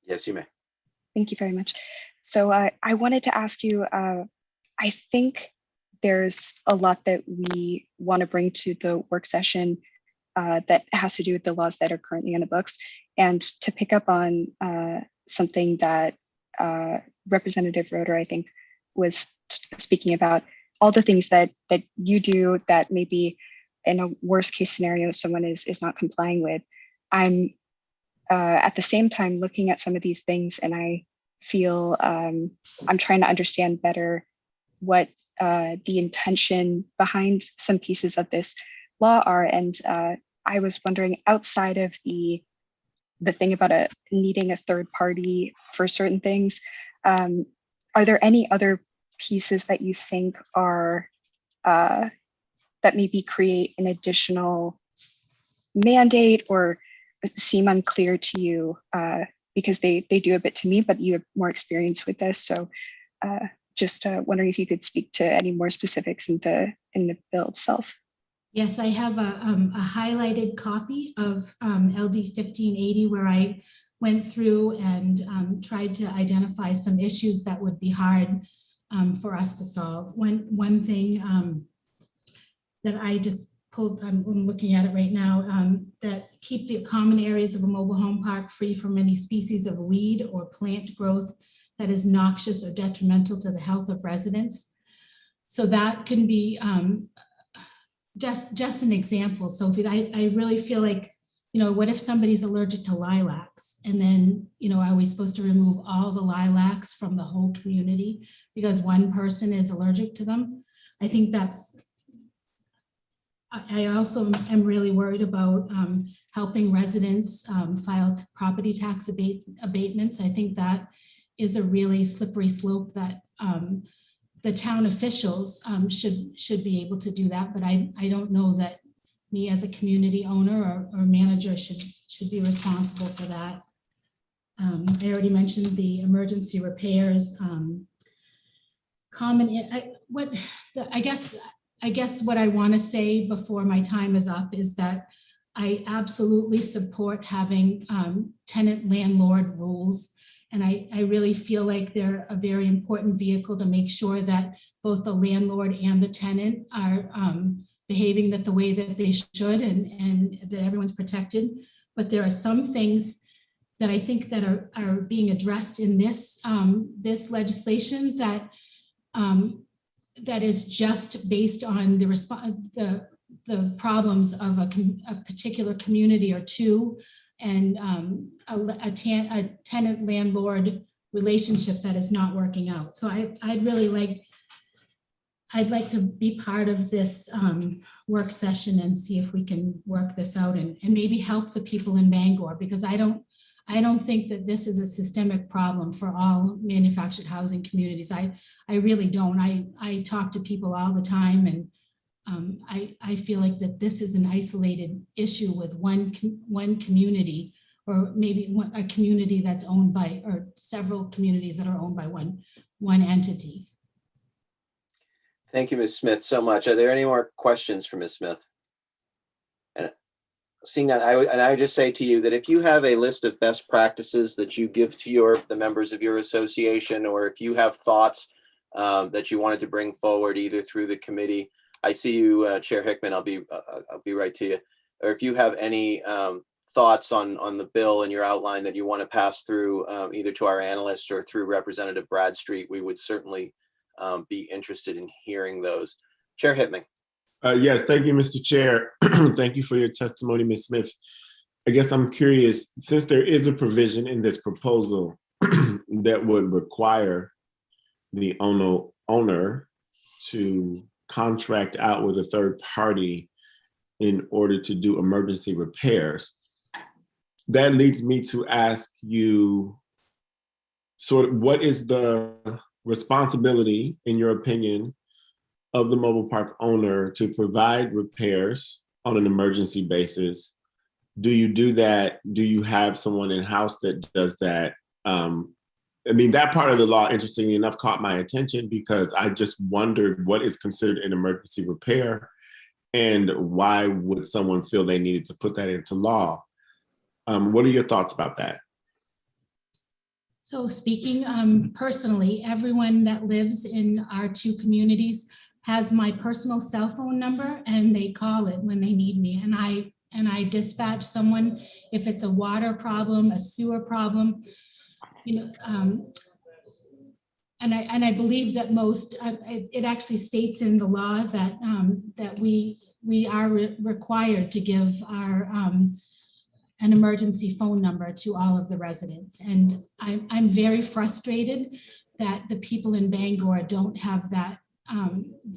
Yes, you may. Thank you very much. So I wanted to ask you, I think there's a lot that we want to bring to the work session that has to do with the laws that are currently in the books. And to pick up on something that Representative Roeder, I think, was speaking about, all the things that you do that maybe in a worst case scenario someone is not complying with. I'm at the same time looking at some of these things, and I feel I'm trying to understand better what the intention behind some pieces of this law are. And I was wondering, outside of the thing about needing a third party for certain things, are there any other pieces that you think are that maybe create an additional mandate or seem unclear to you? Because they do a bit to me, but you have more experience with this. So just wondering if you could speak to any more specifics in the bill itself. Yes, I have a highlighted copy of LD 1580 where I went through and tried to identify some issues that would be hard for us to solve. One thing that I just pulled, I'm looking at it right now, that keep the common areas of a mobile home park free from any species of weed or plant growth that is noxious or detrimental to the health of residents. So that can be just an example. So if I really feel like, what if somebody's allergic to lilacs, and then, are we supposed to remove all the lilacs from the whole community because one person is allergic to them? I think I also am really worried about helping residents file property tax abatements. I think that is a really slippery slope that the town officials should be able to do that, but I don't know that me as a community owner or manager should be responsible for that. I already mentioned the emergency repairs. I guess what I want to say before my time is up is that I absolutely support having tenant landlord rules. And I really feel like they're a very important vehicle to make sure that both the landlord and the tenant are behaving the way that they should, and that everyone's protected. But there are some things that I think that are being addressed in this this legislation that that is just based on the problems of a particular community or two, and a tenant landlord relationship that is not working out. So I'd like to be part of this work session and see if we can work this out and maybe help the people in Bangor, because I don't think that this is a systemic problem for all manufactured housing communities. I really don't. I talk to people all the time, and I feel like that this is an isolated issue with one community, or maybe a community that's owned by, or several communities that are owned by one entity. Thank you, Ms. Smith, so much. Are there any more questions for Ms. Smith? And seeing that, I would just say to you that if you have a list of best practices that you give to the members of your association, or if you have thoughts that you wanted to bring forward either through the committee, I see you, Chair Hickman, I'll be right to you. Or if you have any thoughts on the bill and your outline that you want to pass through either to our analysts or through Representative Bradstreet, we would certainly be interested in hearing those. Chair Hickman. Yes, thank you, Mr. Chair. Thank you for your testimony, Ms. Smith. I guess I'm curious, since there is a provision in this proposal that would require the owner to contract out with a third party in order to do emergency repairs, that leads me to ask you sort of what is the responsibility, in your opinion, of the mobile park owner to provide repairs on an emergency basis? Do you do that? Do you have someone in-house that does that? I mean, that part of the law, interestingly enough, caught my attention because I just wondered what is considered an emergency repair and why would someone feel they needed to put that into law? What are your thoughts about that? So speaking personally, everyone that lives in our two communities has my personal cell phone number, and they call it when they need me. And I dispatch someone if it's a water problem, a sewer problem, and I believe that most, it actually states in the law that that we are required to give our an emergency phone number to all of the residents. And I'm very frustrated that the people in Bangor don't have that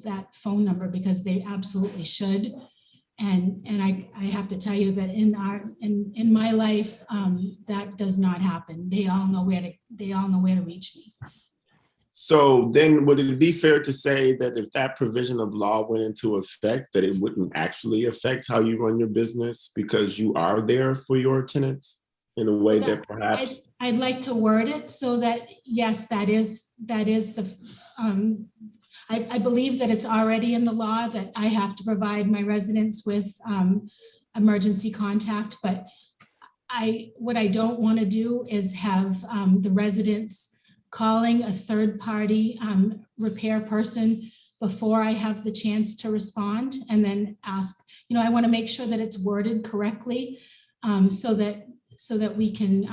that phone number, because they absolutely should. And I have to tell you that in my life, that does not happen. They all know where to reach me. So then would it be fair to say that if that provision of law went into effect, that it wouldn't actually affect how you run your business because you are there for your tenants in a way that perhaps? I'd like to word it so that, yes, that is the, I believe that it's already in the law that I have to provide my residents with emergency contact, but what I don't want to do is have the residents calling a third-party repair person before I have the chance to respond, and then ask, I want to make sure that it's worded correctly, so that we can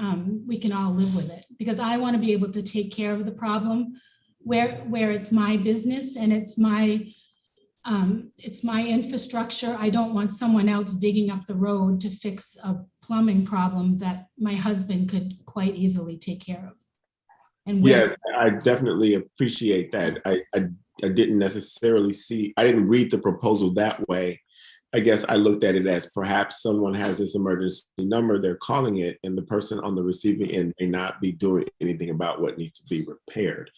all live with it, because I want to be able to take care of the problem where it's my business and it's my infrastructure. I don't want someone else digging up the road to fix a plumbing problem that my husband could quite easily take care of. And yes, I definitely appreciate that. I didn't necessarily I didn't read the proposal that way. I guess I looked at it as perhaps someone has this emergency number, they're calling it, and the person on the receiving end may not be doing anything about what needs to be repaired.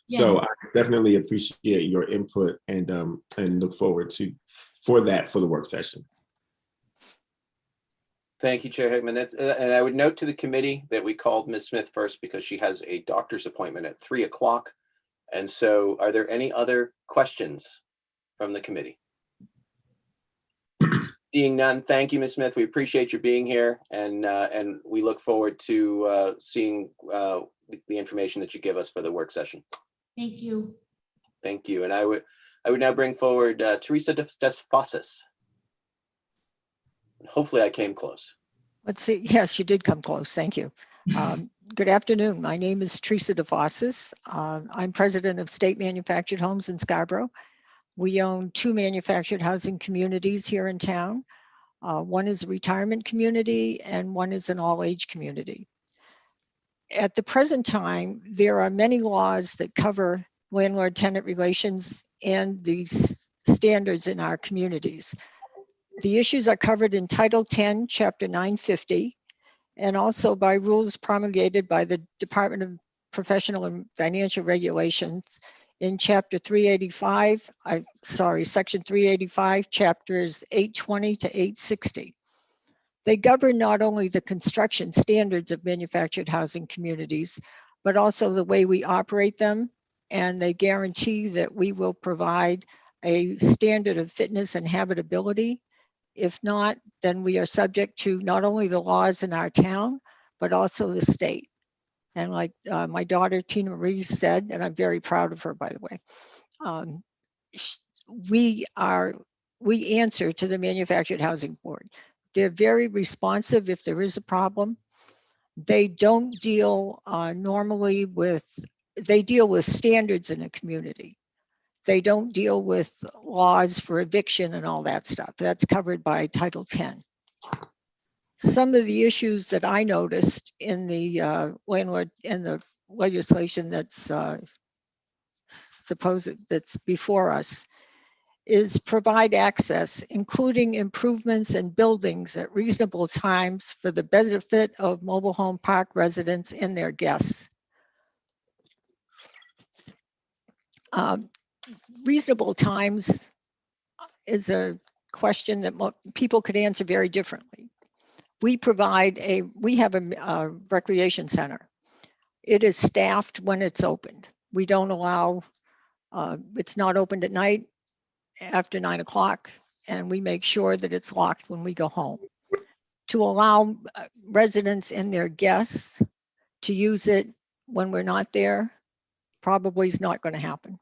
Yeah. So I definitely appreciate your input and look forward for the work session. Thank you, Chair Hickman. And I would note to the committee that we called Ms. Smith first because she has a doctor's appointment at 3 o'clock. And so are there any other questions from the committee? Seeing none, thank you, Ms. Smith. We appreciate you being here, and we look forward to seeing the information that you give us for the work session. Thank you. Thank you. And I would now bring forward Teresa Desfossis. Hopefully I came close. Let's see. Yes, you did come close. Thank you. Good afternoon. My name is Teresa DeFossis. I'm president of State Manufactured Homes in Scarborough. We own 2 manufactured housing communities here in town. One is a retirement community and one is an all-age community. At the present time, there are many laws that cover landlord-tenant relations and the standards in our communities. The issues are covered in Title 10, Chapter 950, and also by rules promulgated by the Department of Professional and Financial Regulations in Chapter 385, Section 385, Chapters 820 to 860. They govern not only the construction standards of manufactured housing communities, but also the way we operate them, and they guarantee that we will provide a standard of fitness and habitability. If not, then we are subject to not only the laws in our town, but also the state. And like my daughter, Tina Marie, said, and I'm very proud of her, by the way, we answer to the Manufactured Housing Board. They're very responsive if there is a problem. They don't deal normally with, they deal with standards in a community. They don't deal with laws for eviction and all that stuff. That's covered by Title 10. Some of the issues that I noticed in the landlord and the legislation that's that's before us is provide access, including improvements and buildings at reasonable times for the benefit of mobile home park residents and their guests. Reasonable times is a question that people could answer very differently. We have a recreation center. It is staffed when it's opened. We don't allow, it's not opened at night after 9 o'clock, and we make sure that it's locked when we go home. To allow residents and their guests to use it when we're not there probably is not going to happen.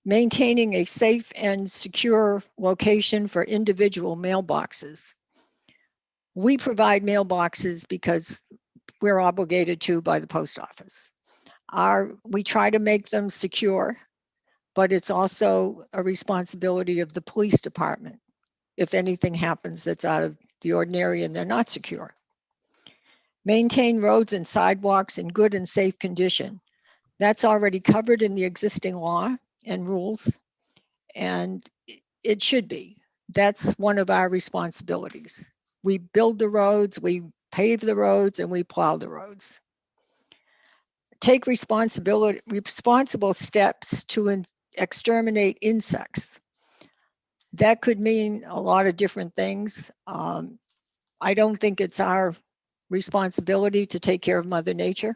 Maintaining a safe and secure location for individual mailboxes. We provide mailboxes because we're obligated to by the post office. We try to make them secure, but it's also a responsibility of the police department if anything happens that's out of the ordinary and they're not secure. Maintain roads and sidewalks in good and safe condition. That's already covered in the existing law and rules, and it should be. That's one of our responsibilities. We build the roads, we pave the roads, and we plow the roads. Take responsible steps to exterminate insects. That could mean a lot of different things. I don't think it's our responsibility to take care of Mother Nature.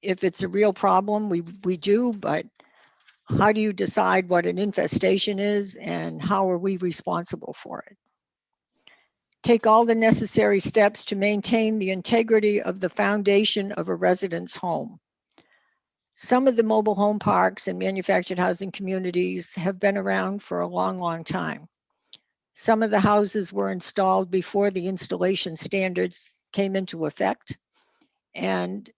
If it's a real problem, we do, but how do you decide what an infestation is and how are we responsible for it? Take all the necessary steps to maintain the integrity of the foundation of a resident's home. Some of the mobile home parks and manufactured housing communities have been around for a long, long time. Some of the houses were installed before the installation standards came into effect, and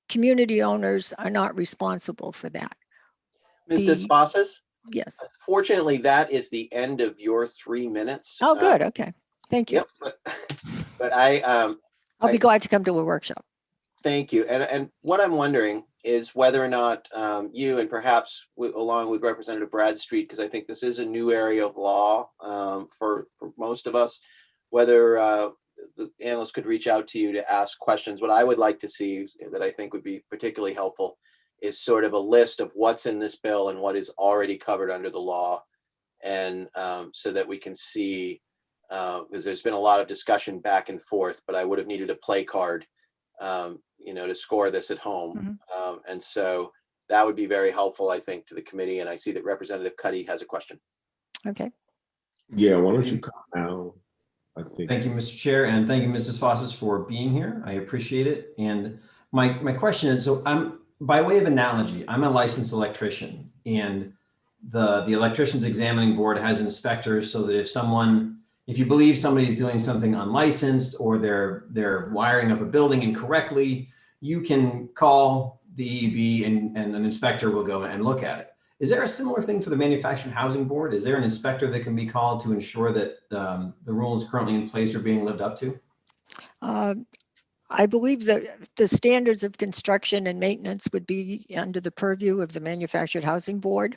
community owners are not responsible for that. Ms. Desfosses? Yes. Fortunately, that is the end of your 3 minutes. Oh, good. Okay. Thank you. Yep. But I'll be glad to come to a workshop. Thank you. And what I'm wondering is whether or not you and perhaps along with Representative Bradstreet, because I think this is a new area of law for most of us, whether the analysts could reach out to you to ask questions. What I would like to see that I think would be particularly helpful is sort of a list of what's in this bill and what is already covered under the law. And so that we can see, because there's been a lot of discussion back and forth, but I would have needed a play card to score this at home. And so that would be very helpful, I think, to the committee. And I see that Representative Cuddy has a question. Okay. Yeah, why don't you come now? I think. Thank you, Mr. Chair, and thank you, Mrs. Fosses, for being here. I appreciate it. And my question is, so by way of analogy, I'm a licensed electrician, and the electricians examining board has inspectors so that if you believe somebody's doing something unlicensed or they're wiring up a building incorrectly, you can call the EEB and an inspector will go and look at it. Is there a similar thing for the Manufactured Housing Board? Is there an inspector that can be called to ensure that the rules currently in place are being lived up to? I believe that the standards of construction and maintenance would be under the purview of the Manufactured Housing Board.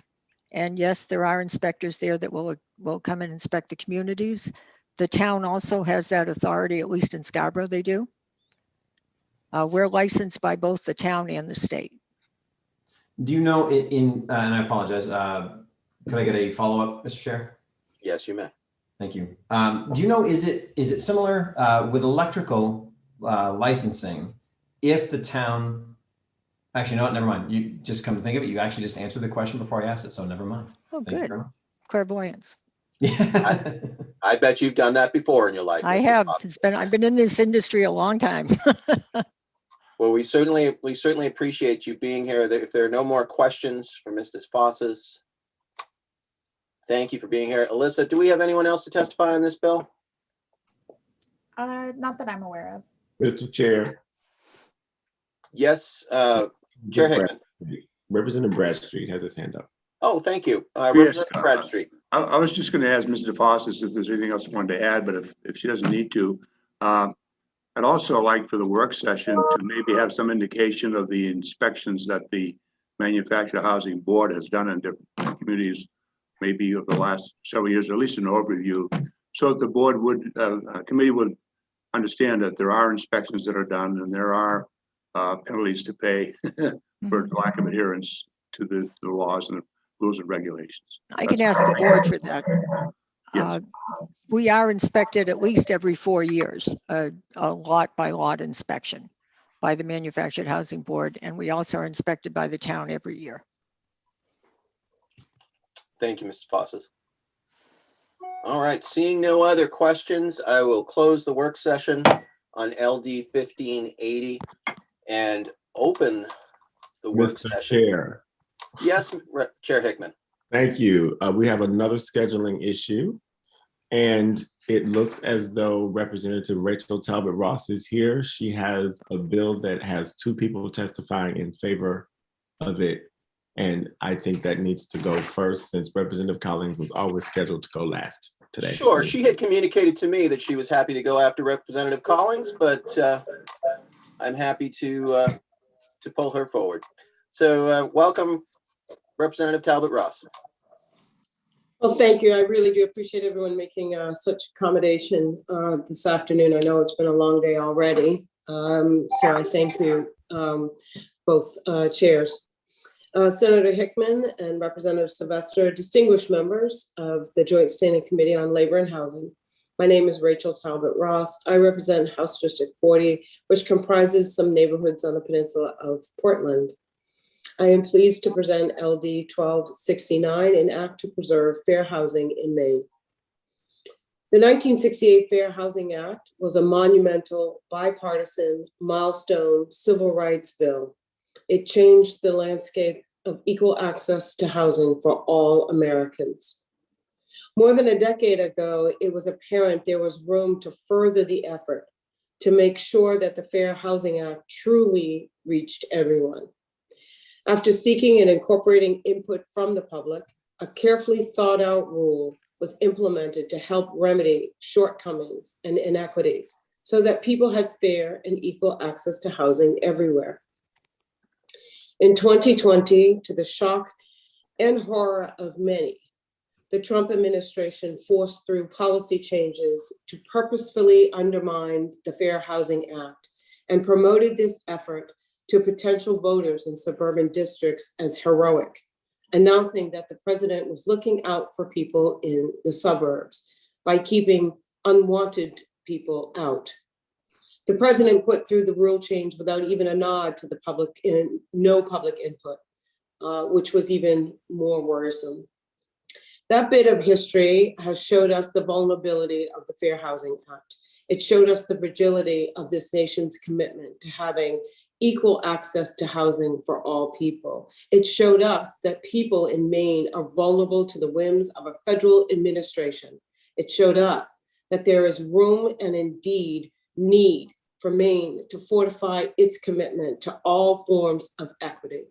And yes, there are inspectors there that will come and inspect the communities. The town also has that authority, at least in Scarborough they do. We're licensed by both the town and the state. Do you know and I apologize, could I get a follow-up, Mr. Chair? Yes, you may. Thank you. Do you know, is it similar with electrical licensing if the town, actually, no, never mind. You just come to think of it, you actually just answered the question before I asked it, so never mind. Oh, good. Clairvoyance. I bet you've done that before in your life. I have. I've been in this industry a long time. Well, we certainly appreciate you being here. If there are no more questions for Mrs. Fosses, thank you for being here. Alyssa, do we have anyone else to testify on this bill? Not that I'm aware of. Mr. Chair. Yes, Chair Hickman. Representative Bradstreet has his hand up. Oh, thank you. Yes, Representative Bradstreet. I was just going to ask Mrs. DeFossis if there's anything else I wanted to add, but if she doesn't need to, I'd also like for the work session to maybe have some indication of the inspections that the Manufactured Housing Board has done in different communities, maybe over the last several years, or at least an overview, so that the board would, committee would understand that there are inspections that are done and there are penalties to pay for lack of adherence to the laws and the rules and regulations. I can ask the board for that. Yes. We are inspected at least every 4 years, a lot by lot inspection by the Manufactured Housing Board, and we also are inspected by the town every year. Thank you, Mr. Fosses. All right, seeing no other questions, I will close the work session on LD 1580 and open the work Mr. session. Chair. Yes, Chair Hickman. Thank you. We have another scheduling issue, and it looks as though Representative Rachel Talbot Ross is here. She has a bill that has 2 people testifying in favor of it, and I think that needs to go first since Representative Collins was always scheduled to go last today. Sure, she had communicated to me that she was happy to go after Representative Collins, but I'm happy to pull her forward. So welcome, Representative Talbot Ross. Well, thank you. I really do appreciate everyone making such accommodation this afternoon. I know it's been a long day already. So I thank you, both chairs. Senator Hickman and Representative Sylvester, distinguished members of the Joint Standing Committee on Labor and Housing. My name is Rachel Talbot Ross. I represent House District 40, which comprises some neighborhoods on the peninsula of Portland. I am pleased to present LD 1269, an act to preserve fair housing in Maine. The 1968 Fair Housing Act was a monumental, bipartisan, milestone civil rights bill. It changed the landscape of equal access to housing for all Americans. More than a decade ago, it was apparent there was room to further the effort to make sure that the Fair Housing Act truly reached everyone. After seeking and incorporating input from the public, a carefully thought out rule was implemented to help remedy shortcomings and inequities so that people had fair and equal access to housing everywhere. In 2020, to the shock and horror of many, the Trump administration forced through policy changes to purposefully undermine the Fair Housing Act and promoted this effort to potential voters in suburban districts as heroic, announcing that the president was looking out for people in the suburbs by keeping unwanted people out. The president put through the rule change without even a nod to the public and no public input, which was even more worrisome. That bit of history has showed us the vulnerability of the Fair Housing Act. It showed us the fragility of this nation's commitment to having equal access to housing for all people. It showed us that people in Maine are vulnerable to the whims of a federal administration. It showed us that there is room and indeed need for Maine to fortify its commitment to all forms of equity.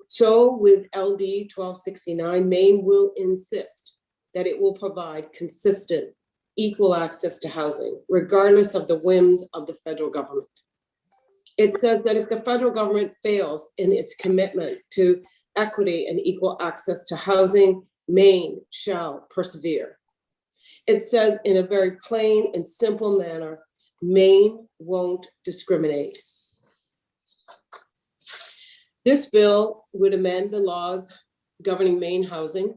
So with LD 1269, Maine will insist that it will provide consistent, equal access to housing, regardless of the whims of the federal government. It says that if the federal government fails in its commitment to equity and equal access to housing, Maine shall persevere. It says in a very plain and simple manner, Maine won't discriminate. This bill would amend the laws governing Maine housing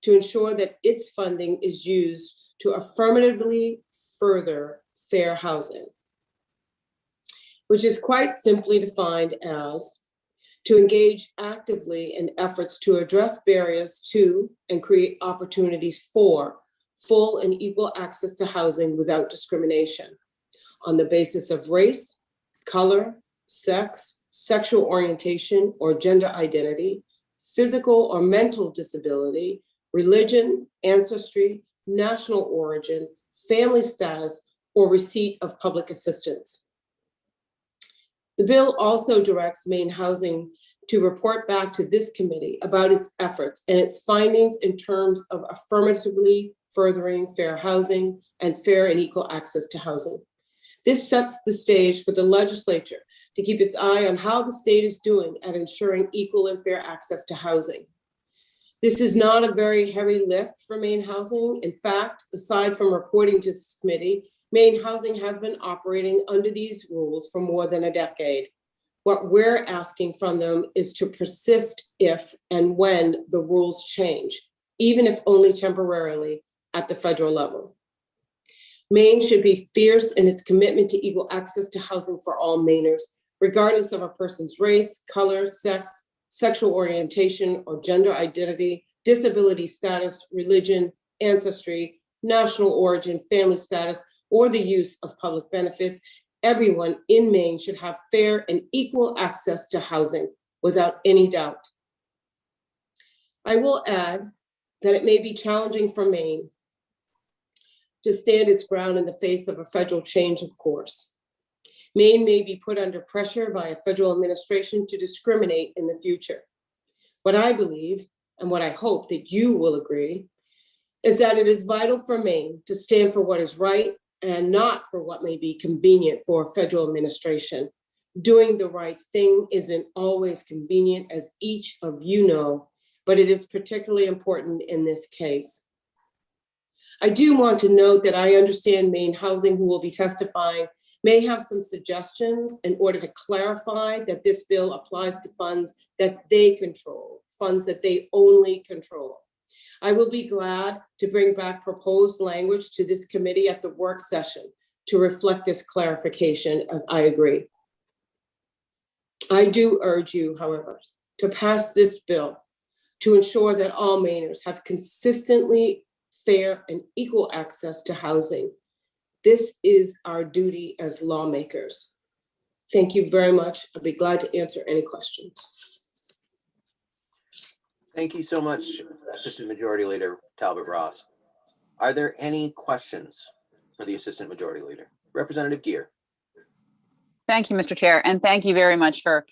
to ensure that its funding is used to affirmatively further fair housing, which is quite simply defined as to engage actively in efforts to address barriers to and create opportunities for full and equal access to housing without discrimination on the basis of race, color, sex, sexual orientation or gender identity, physical or mental disability, religion, ancestry, national origin, family status, or receipt of public assistance. The bill also directs Maine Housing to report back to this committee about its efforts and its findings in terms of affirmatively furthering fair housing and fair and equal access to housing. This sets the stage for the legislature to keep its eye on how the state is doing at ensuring equal and fair access to housing. This is not a very heavy lift for Maine Housing. In fact, aside from reporting to this committee, Maine Housing has been operating under these rules for more than a decade. What we're asking from them is to persist if and when the rules change, even if only temporarily at the federal level. Maine should be fierce in its commitment to equal access to housing for all Mainers, regardless of a person's race, color, sex, sexual orientation, or gender identity, disability status, religion, ancestry, national origin, family status, or the use of public benefits. Everyone in Maine should have fair and equal access to housing without any doubt. I will add that it may be challenging for Maine to stand its ground in the face of a federal change of course. Maine may be put under pressure by a federal administration to discriminate in the future. What I believe, and what I hope that you will agree, is that it is vital for Maine to stand for what is right and not for what may be convenient for a federal administration. Doing the right thing isn't always convenient, as each of you know, but it is particularly important in this case. I do want to note that I understand Maine Housing, who will be testifying, may have some suggestions in order to clarify that this bill applies to funds that they control, funds that they only control. I will be glad to bring back proposed language to this committee at the work session to reflect this clarification, as I agree. I do urge you, however, to pass this bill to ensure that all Mainers have consistently fair and equal access to housing. This is our duty as lawmakers. Thank you very much. I'll be glad to answer any questions. Thank you so much, Assistant Majority Leader Talbot Ross. Are there any questions for the Assistant Majority Leader? Representative Geer. Thank you, Mr. Chair, and thank you very much for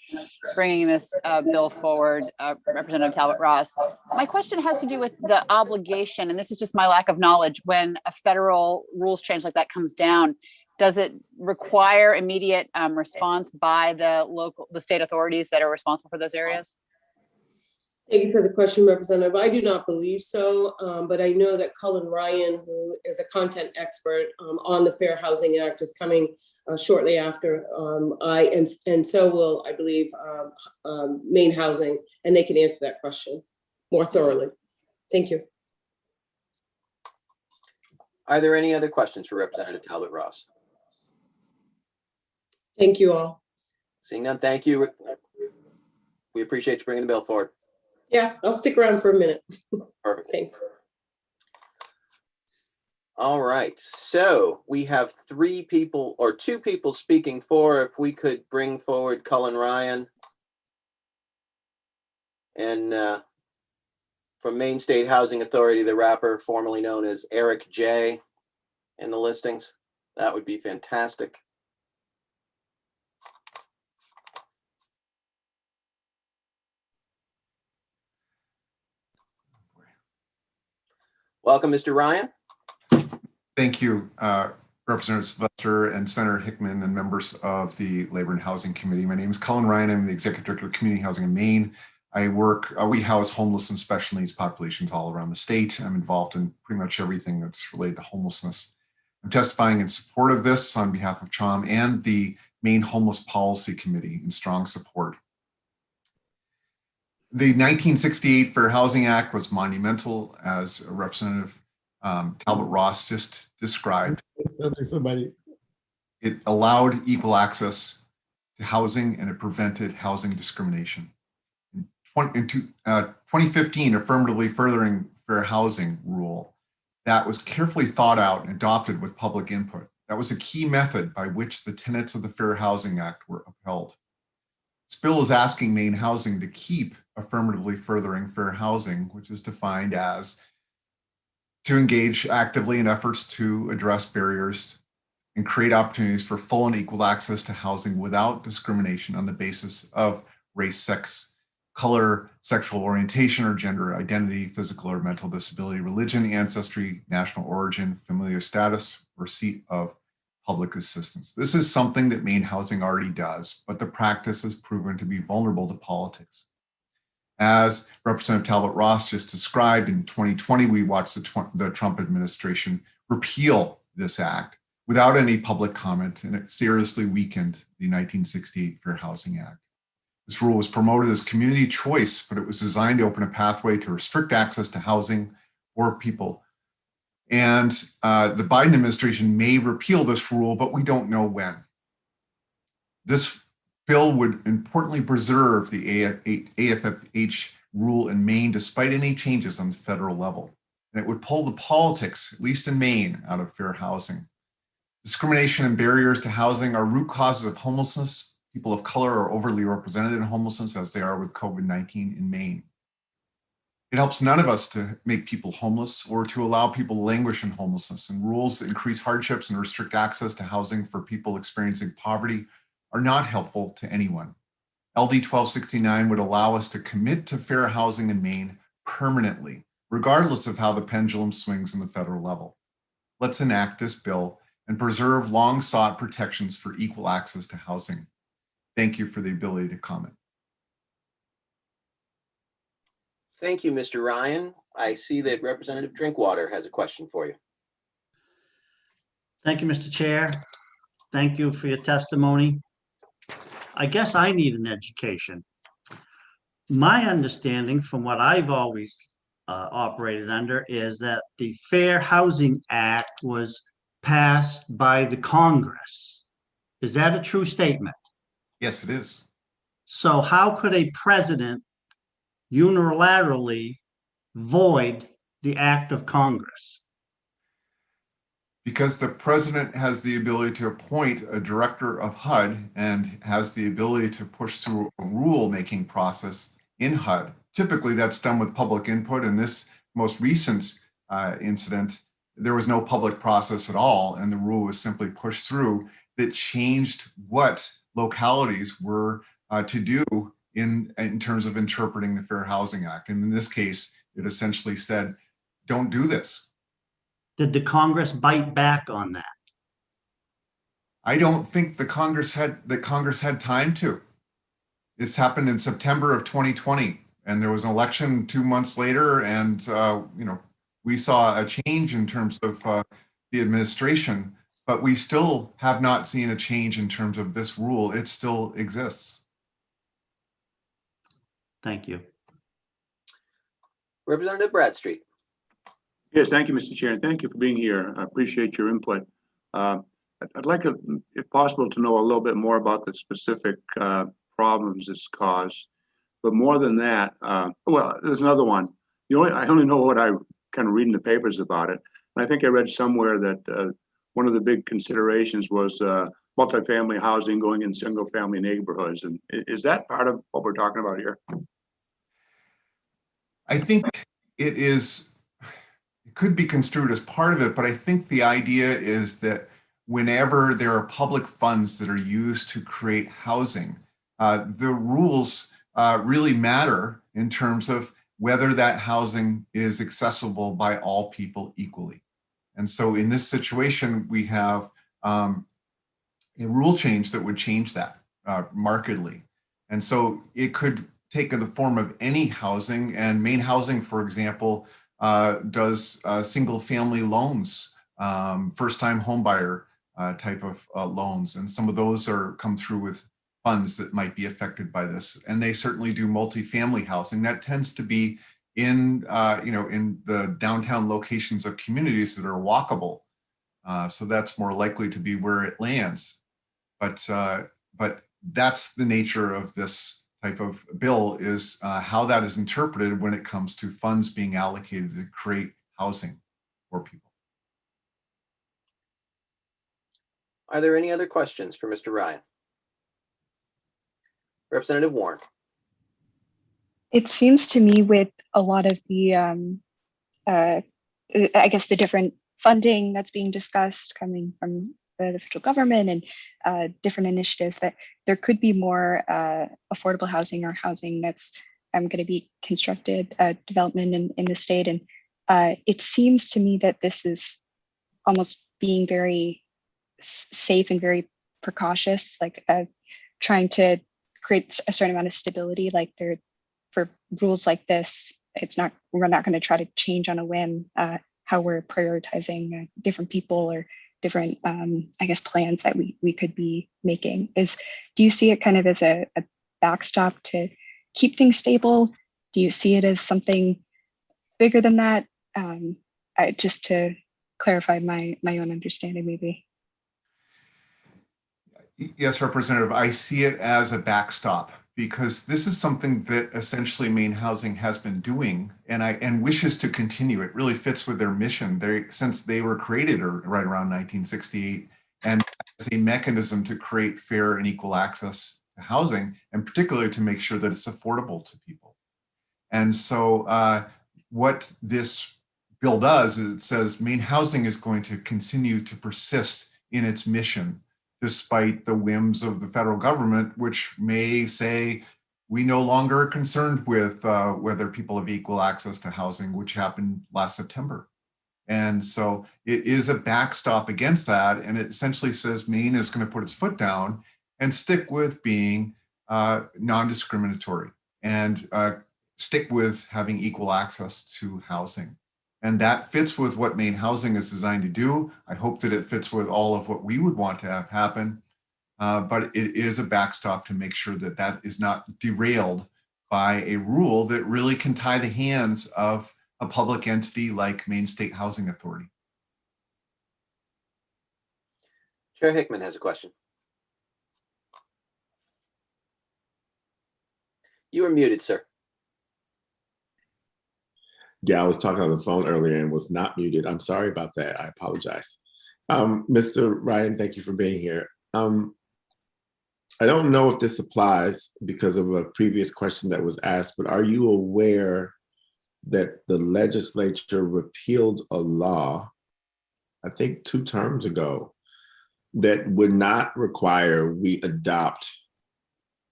bringing this bill forward, Representative Talbot Ross. My question has to do with the obligation, and this is just my lack of knowledge, when a federal rules change like that comes down, does it require immediate response by the state authorities that are responsible for those areas? Thank you for the question, Representative. I do not believe so, but I know that Cullen Ryan, who is a content expert on the Fair Housing Act, is coming shortly after and so will, I believe, Maine Housing, and they can answer that question more thoroughly. Thank you. Are there any other questions for Representative Talbot Ross? Thank you all. Seeing none, thank you. We appreciate you bringing the bill forward. Yeah, I'll stick around for a minute. Perfect. Thanks. All right, so we have two people speaking for. If we could bring forward Cullen Ryan and from Maine State Housing Authority, the rapper formerly known as Eric J. in the listings, that would be fantastic. Welcome, Mr. Ryan. Thank you, Representative Sylvester and Senator Hickman and members of the Labor and Housing Committee. My name is Cullen Ryan. I'm the Executive Director of Community Housing in Maine. We house homeless and special needs populations all around the state. I'm involved in pretty much everything that's related to homelessness. I'm testifying in support of this on behalf of CHOM and the Maine Homeless Policy Committee in strong support. The 1968 Fair Housing Act was monumental, as Representative Talbot Ross just described. It allowed equal access to housing and it prevented housing discrimination. In 2015, affirmatively furthering fair housing rule that was carefully thought out and adopted with public input. That was a key method by which the tenets of the Fair Housing Act were upheld. This bill is asking Maine Housing to keep affirmatively furthering fair housing, which is defined as to engage actively in efforts to address barriers and create opportunities for full and equal access to housing without discrimination on the basis of race, sex, color, sexual orientation or gender identity, physical or mental disability, religion, ancestry, national origin, familial status, or seat of public assistance. This is something that Maine Housing already does, but the practice has proven to be vulnerable to politics. As Representative Talbot Ross just described, in 2020, we watched the Trump administration repeal this act without any public comment, and it seriously weakened the 1968 Fair Housing Act. This rule was promoted as community choice, but it was designed to open a pathway to restrict access to housing for people. And the Biden administration may repeal this rule, but we don't know when. This bill would importantly preserve the AFFH rule in Maine despite any changes on the federal level. And it would pull the politics, at least in Maine, out of fair housing. Discrimination and barriers to housing are root causes of homelessness. People of color are overly represented in homelessness, as they are with COVID-19 in Maine. It helps none of us to make people homeless or to allow people to languish in homelessness, and rules that increase hardships and restrict access to housing for people experiencing poverty are not helpful to anyone. LD 1269 would allow us to commit to fair housing in Maine permanently, regardless of how the pendulum swings in the federal level. Let's enact this bill and preserve long-sought protections for equal access to housing. Thank you for the ability to comment. Thank you, Mr. Ryan. I see that Representative Drinkwater has a question for you. Thank you, Mr. Chair. Thank you for your testimony. I guess I need an education. My understanding from what I've always operated under is that the Fair Housing Act was passed by the Congress. Is that a true statement? Yes, it is. So how could a president unilaterally void the act of Congress? Because the president has the ability to appoint a director of HUD and has the ability to push through a rule-making process in HUD. Typically, that's done with public input. In this most recent incident, there was no public process at all, and the rule was simply pushed through that changed what localities were to do in terms of interpreting the Fair Housing Act. And in this case, it essentially said, don't do this. Did the Congress bite back on that? I don't think the Congress had time to. This happened in September of 2020, and there was an election 2 months later, and we saw a change in terms of the administration, but we still have not seen a change in terms of this rule. It still exists. Thank you. Representative Bradstreet. Yes, thank you, Mr. Chair, and thank you for being here. I appreciate your input. I'd like, if possible, to know a little bit more about the specific problems it's caused. But more than that, well, there's another one. I only know what I kind of read in the papers about it. And I think I read somewhere that one of the big considerations was multifamily housing going in single-family neighborhoods. And is that part of what we're talking about here? I think it could be construed as part of it, but I think the idea is that whenever there are public funds that are used to create housing, the rules really matter in terms of whether that housing is accessible by all people equally. And so in this situation, we have a rule change that would change that markedly. And so it could take the form of any housing, and Maine Housing, for example, does single family loans, first-time homebuyer type of loans. And some of those come through with funds that might be affected by this. And they certainly do multifamily housing. That tends to be in the downtown locations of communities that are walkable. So that's more likely to be where it lands. But that's the nature of this type of bill, is how that is interpreted when it comes to funds being allocated to create housing for people. Are there any other questions for Mr. Ryan? Representative Warren. It seems to me with a lot of the, I guess, the different funding that's being discussed coming from the federal government and different initiatives, that there could be more affordable housing or housing that's going to be constructed, development in the state. And it seems to me that this is almost being very safe and very precautious, like trying to create a certain amount of stability. Like for rules like this, we're not going to try to change on a whim how we're prioritizing different people or different, I guess, plans that we could be making. Do you see it kind of as a backstop to keep things stable? Do you see it as something bigger than that? Just to clarify my own understanding, maybe. Yes, Representative, I see it as a backstop, because this is something that essentially Maine Housing has been doing and wishes to continue. It really fits with their mission. Since they were created right around 1968, and as a mechanism to create fair and equal access to housing, and particularly to make sure that it's affordable to people. And so what this bill does is it says Maine Housing is going to continue to persist in its mission, despite the whims of the federal government, which may say we no longer are concerned with whether people have equal access to housing, which happened last September. And so it is a backstop against that. And it essentially says Maine is going to put its foot down and stick with being non-discriminatory and stick with having equal access to housing. And that fits with what Maine Housing is designed to do. I hope that it fits with all of what we would want to have happen. But it is a backstop to make sure that that is not derailed by a rule that really can tie the hands of a public entity like Maine State Housing Authority. Chair Hickman has a question. You are muted, sir. Yeah, I was talking on the phone earlier and was not muted. I'm sorry about that. I apologize. Mr. Ryan, thank you for being here. I don't know if this applies because of a previous question that was asked, but are you aware that the legislature repealed a law, I think 2 terms ago, that would not require we adopt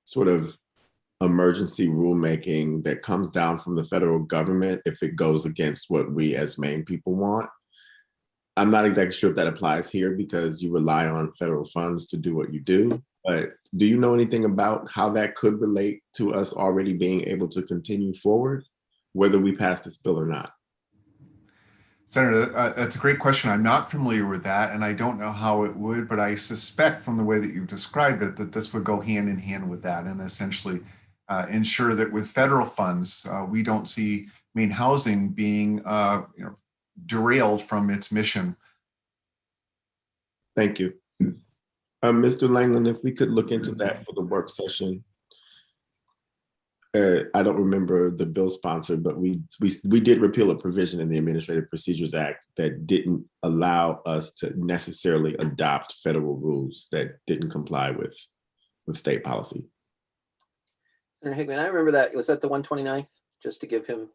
sort of emergency rulemaking that comes down from the federal government if it goes against what we as Maine people want? I'm not exactly sure if that applies here because you rely on federal funds to do what you do, but do you know anything about how that could relate to us already being able to continue forward, whether we pass this bill or not? Senator, that's a great question. I'm not familiar with that, and I don't know how it would, but I suspect from the way that you've described it that this would go hand in hand with that and essentially ensure that with federal funds, we don't see Maine Housing being derailed from its mission. Thank you. Mr. Langland, if we could look into that for the work session. I don't remember the bill sponsor, but we did repeal a provision in the Administrative Procedures Act that didn't allow us to necessarily adopt federal rules that didn't comply with state policy. Senator Hickman, I remember that. Was that the 129th? Just to give him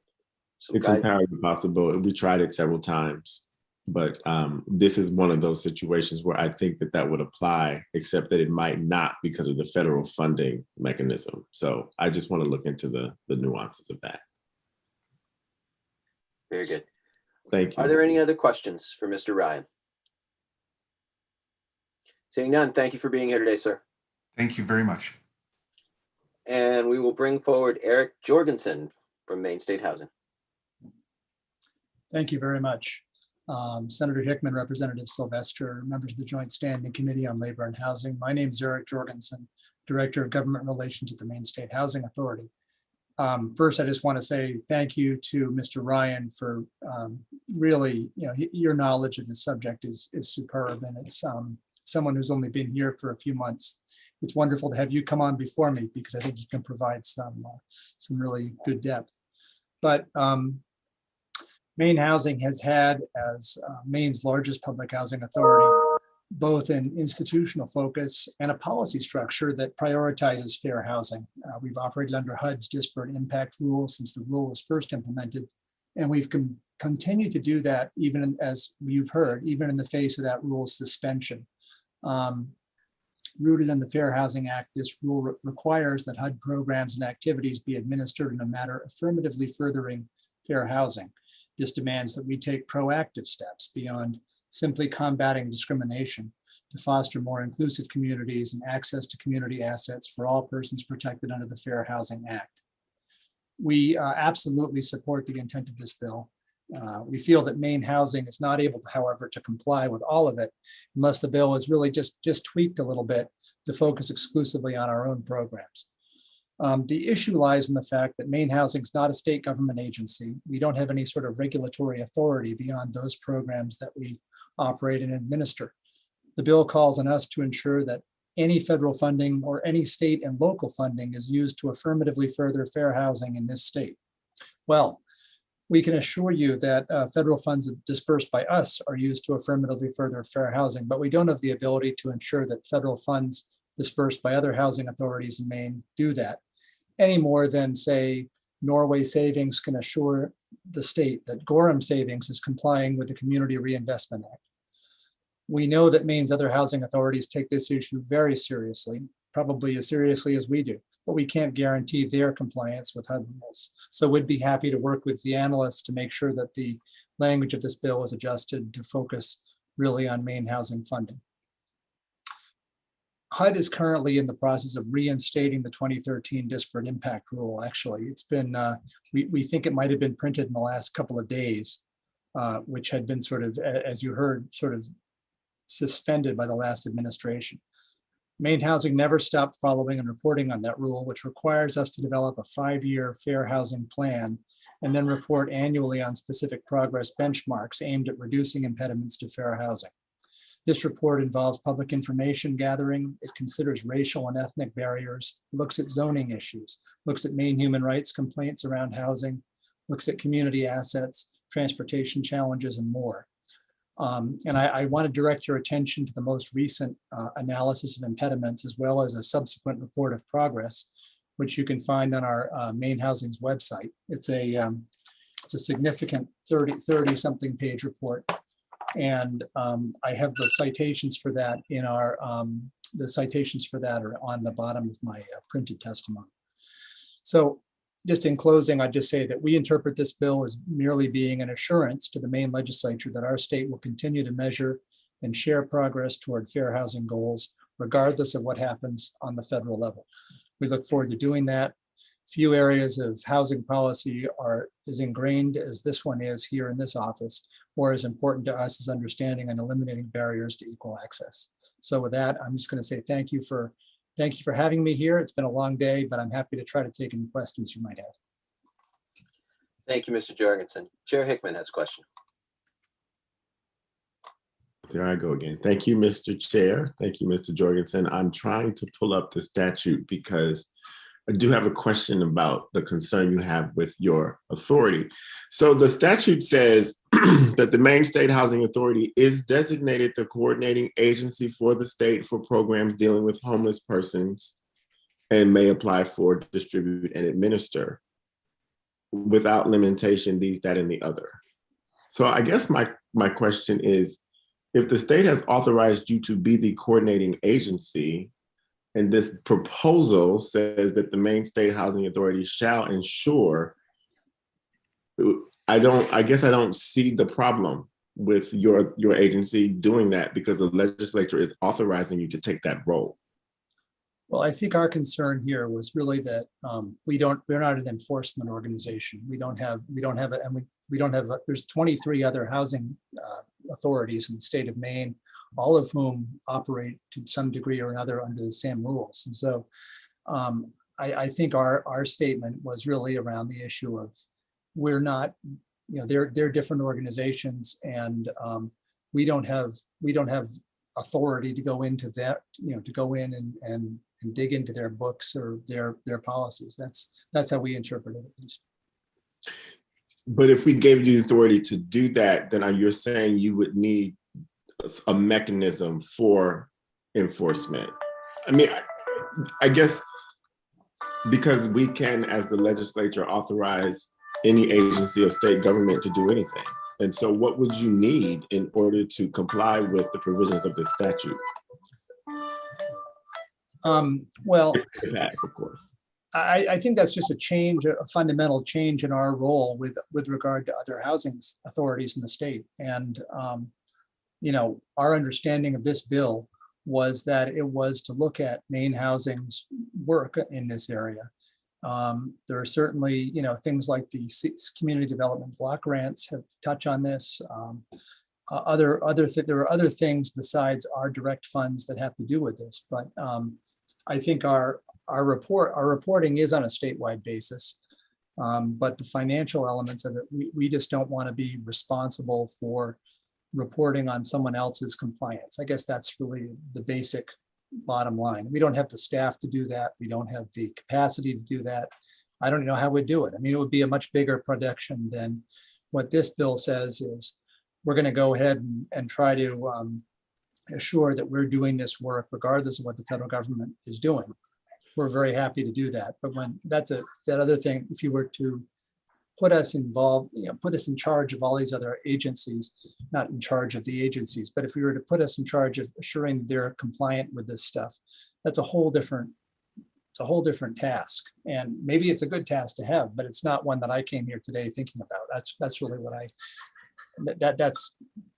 some It's guidance. entirely possible. We tried it several times, but this is one of those situations where I think that would apply, except that it might not because of the federal funding mechanism. So I just want to look into the nuances of that. Very good. Thank you. Are there any other questions for Mr. Ryan? Seeing none, thank you for being here today, sir. Thank you very much. And we will bring forward Eric Jorgensen from Maine State Housing. Thank you very much. Senator Hickman, Representative Sylvester, members of the Joint Standing Committee on Labor and Housing. My name is Eric Jorgensen, Director of Government Relations at the Maine State Housing Authority. First, I just want to say thank you to Mr. Ryan for really, your knowledge of the subject is superb, and it's someone who's only been here for a few months. It's wonderful to have you come on before me because I think you can provide some really good depth. But Maine Housing has had, as Maine's largest public housing authority, both an institutional focus and a policy structure that prioritizes fair housing. We've operated under HUD's disparate impact rule since the rule was first implemented, and we've continued to do that even as you've heard, even in the face of that rule's suspension. Rooted in the Fair Housing Act, this rule requires that HUD programs and activities be administered in a manner affirmatively furthering fair housing. This demands that we take proactive steps beyond simply combating discrimination to foster more inclusive communities and access to community assets for all persons protected under the Fair Housing Act. We absolutely support the intent of this bill. We feel that Maine Housing is not able, however, to comply with all of it unless the bill is really just tweaked a little bit to focus exclusively on our own programs. The issue lies in the fact that Maine Housing is not a state government agency. We don't have any sort of regulatory authority beyond those programs that we operate and administer. The bill calls on us to ensure that any federal funding or any state and local funding is used to affirmatively further fair housing in this state. Well, we can assure you that federal funds dispersed by us are used to affirmatively further fair housing, but we don't have the ability to ensure that federal funds dispersed by other housing authorities in Maine do that, any more than, say, Norway Savings can assure the state that Gorham Savings is complying with the Community Reinvestment Act. We know that Maine's other housing authorities take this issue very seriously, probably as seriously as we do, but we can't guarantee their compliance with HUD rules. So we'd be happy to work with the analysts to make sure that the language of this bill is adjusted to focus really on Maine housing funding. HUD is currently in the process of reinstating the 2013 disparate impact rule. Actually, it's been, we think it might have been printed in the last couple of days, which had been sort of, as you heard, sort of suspended by the last administration. Maine Housing never stopped following and reporting on that rule, which requires us to develop a 5-year fair housing plan and then report annually on specific progress benchmarks aimed at reducing impediments to fair housing. This report involves public information gathering. It considers racial and ethnic barriers, looks at zoning issues, looks at Maine human rights complaints around housing, looks at community assets, transportation challenges, and more. And I want to direct your attention to the most recent analysis of impediments, as well as a subsequent report of progress, which you can find on our Maine Housing's website. It's a significant 30-something page report. And I have the citations for that in our, the citations for that are on the bottom of my printed testimony. So just in closing, I'd just say that we interpret this bill as merely being an assurance to the Maine legislature that our state will continue to measure and share progress toward fair housing goals, regardless of what happens on the federal level. We look forward to doing that. Few areas of housing policy are as ingrained as this one is here in this office, or as important to us as understanding and eliminating barriers to equal access. So with that, I'm just going to say thank you for having me here. It's been a long day, but I'm happy to try to take any questions you might have. Thank you, Mr. Jorgensen. Chair Hickman has a question. There I go again. Thank you, Mr. Chair. Thank you, Mr. Jorgensen. I'm trying to pull up the statute because I do have a question about the concern you have with your authority. So the statute says that the Maine State Housing Authority is designated the coordinating agency for the state for programs dealing with homeless persons and may apply for, distribute, and administer without limitation these, that, and the other. So I guess my question is, if the state has authorized you to be the coordinating agency, and this proposal says that the Maine State Housing Authority shall ensure, I guess I don't see the problem with your agency doing that because the legislature is authorizing you to take that role. Well, I think our concern here was really that we're not an enforcement organization. There's 23 other housing authorities in the state of Maine, all of whom operate to some degree or another under the same rules. And so I think our statement was really around the issue of we're not, they're different organizations, and we don't have authority to go into that, to go in and dig into their books or their policies. That's how we interpret it, at least. But if we gave you the authority to do that, then you're saying you would need a mechanism for enforcement. I mean, I guess because we can, as the legislature, authorize any agency of state government to do anything. And so what would you need in order to comply with the provisions of the statute? Well, of course. I think that's just a fundamental change in our role with regard to other housing authorities in the state. And our understanding of this bill was that it was to look at Maine Housing's work in this area. There are certainly, things like the community development block grants have touched on this. There are other things besides our direct funds that have to do with this. But I think our reporting is on a statewide basis. But the financial elements of it, we just don't want to be responsible for reporting on someone else's compliance. I guess that's really the basic bottom line. We don't have the staff to do that. We don't have the capacity to do that. I don't know how we'd do it. I mean, it would be a much bigger production than what this bill says is we're going to go ahead and try to assure that we're doing this work regardless of what the federal government is doing. We're very happy to do that. But when that other thing, if you were to put us involved, put us in charge of all these other agencies, not in charge of the agencies, but if we were to put us in charge of assuring they're compliant with this stuff, that's a whole different task. And maybe it's a good task to have, but it's not one that I came here today thinking about. That's really what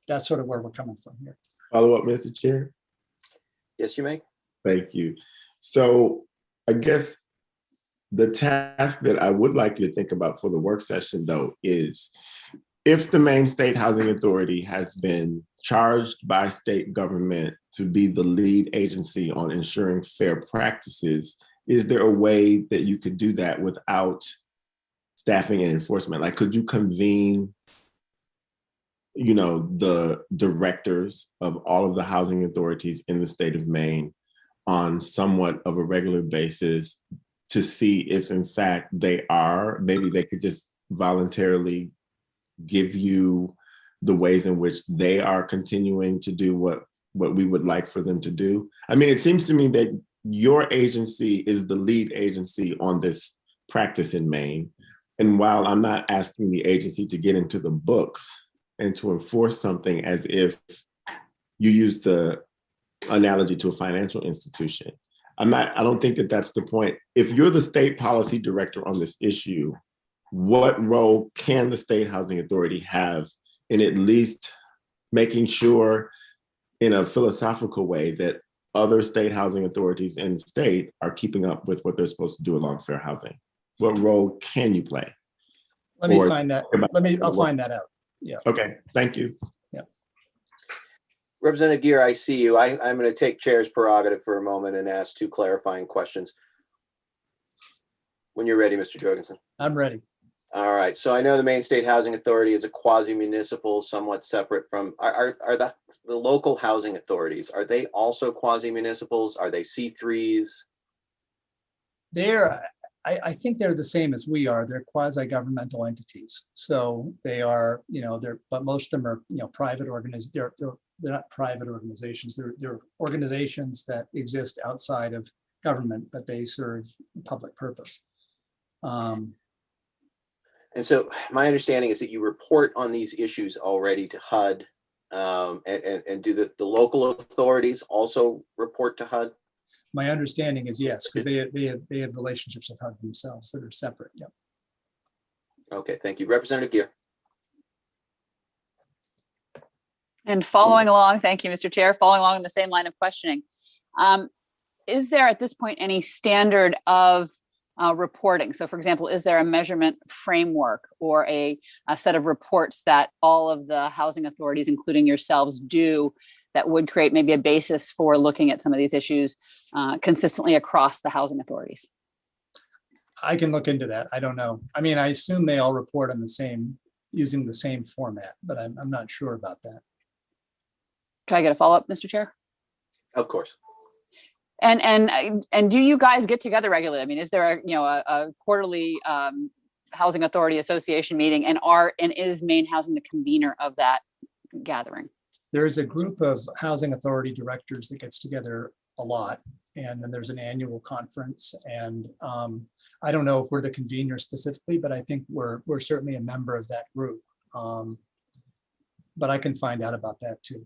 that's sort of where we're coming from here. Follow up, Mr. Chair? Yes, you may. Thank you. So I guess the task that I would like you to think about for the work session, though, is if the Maine State Housing Authority has been charged by state government to be the lead agency on ensuring fair practices, is there a way that you could do that without staffing and enforcement? Like, could you convene, the directors of all of the housing authorities in the state of Maine on somewhat of a regular basis to see if in fact maybe they could just voluntarily give you the ways in which they are continuing to do what we would like for them to do? I mean, it seems to me that your agency is the lead agency on this practice in Maine. And while I'm not asking the agency to get into the books and to enforce something as if you use the analogy to a financial institution, I don't think that that's the point. If you're the state policy director on this issue, what role can the State Housing Authority have in at least making sure in a philosophical way that other state housing authorities in the state are keeping up with what they're supposed to do along fair housing? What role can you play? Let me find that. I'll find that out. Yeah. Okay, thank you. Yeah. Representative Gear, I see you. I'm going to take chair's prerogative for a moment and ask 2 clarifying questions. When you're ready, Mr. Jorgensen. I'm ready. All right. So I know the Maine State Housing Authority is a quasi-municipal, somewhat separate from, are the local housing authorities, are they also quasi-municipals? Are they C3s? I think they're the same as we are. They're quasi-governmental entities. So they are, but most of them are, private organizations. They're not private organizations. They're organizations that exist outside of government, but they serve a public purpose. And so my understanding is that you report on these issues already to HUD, and do the local authorities also report to HUD? My understanding is yes, because they have relationships with HUD themselves that are separate. Yep. Okay, thank you. Representative Gear. And following along, thank you, Mr. Chair, following along in the same line of questioning. Is there at this point any standard of reporting? So for example, is there a measurement framework or a set of reports that all of the housing authorities, including yourselves, do that would create maybe a basis for looking at some of these issues consistently across the housing authorities? I can look into that. I don't know. I mean, I assume they all report on using the same format, but I'm not sure about that. Can I get a follow-up, Mr. Chair? Of course. And do you guys get together regularly? I mean, is there a quarterly Housing Authority Association meeting, and is Maine Housing the convener of that gathering? There's a group of housing authority directors that gets together a lot, and then there's an annual conference. And I don't know if we're the convener specifically, but I think we're certainly a member of that group. But I can find out about that too.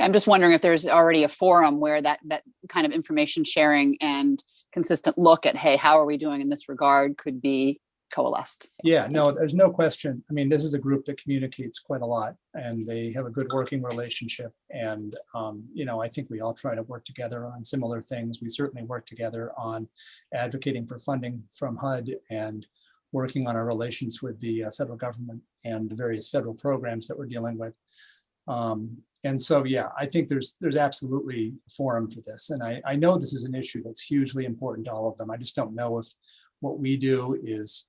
I'm just wondering if there's already a forum where that kind of information sharing and consistent look at, hey, how are we doing in this regard could be coalesced. So, yeah, no, there's no question. I mean, this is a group that communicates quite a lot, and they have a good working relationship. And, I think we all try to work together on similar things. We certainly work together on advocating for funding from HUD and working on our relations with the federal government and the various federal programs that we're dealing with. And so, yeah, I think there's absolutely a forum for this. And I know this is an issue that's hugely important to all of them. I just don't know if what we do is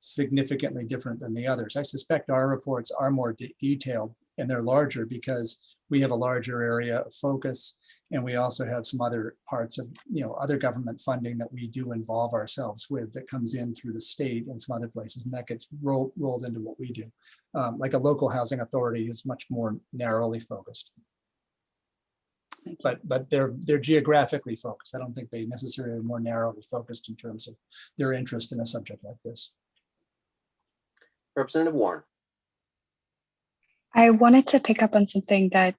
significantly different than the others. I suspect our reports are more detailed and they're larger because we have a larger area of focus. And we also have some other parts of, other government funding that we do involve ourselves with that comes in through the state and some other places. And that gets rolled into what we do. Like a local housing authority is much more narrowly focused. But they're geographically focused. I don't think they necessarily are more narrowly focused in terms of their interest in a subject like this. Representative Warren. I wanted to pick up on something that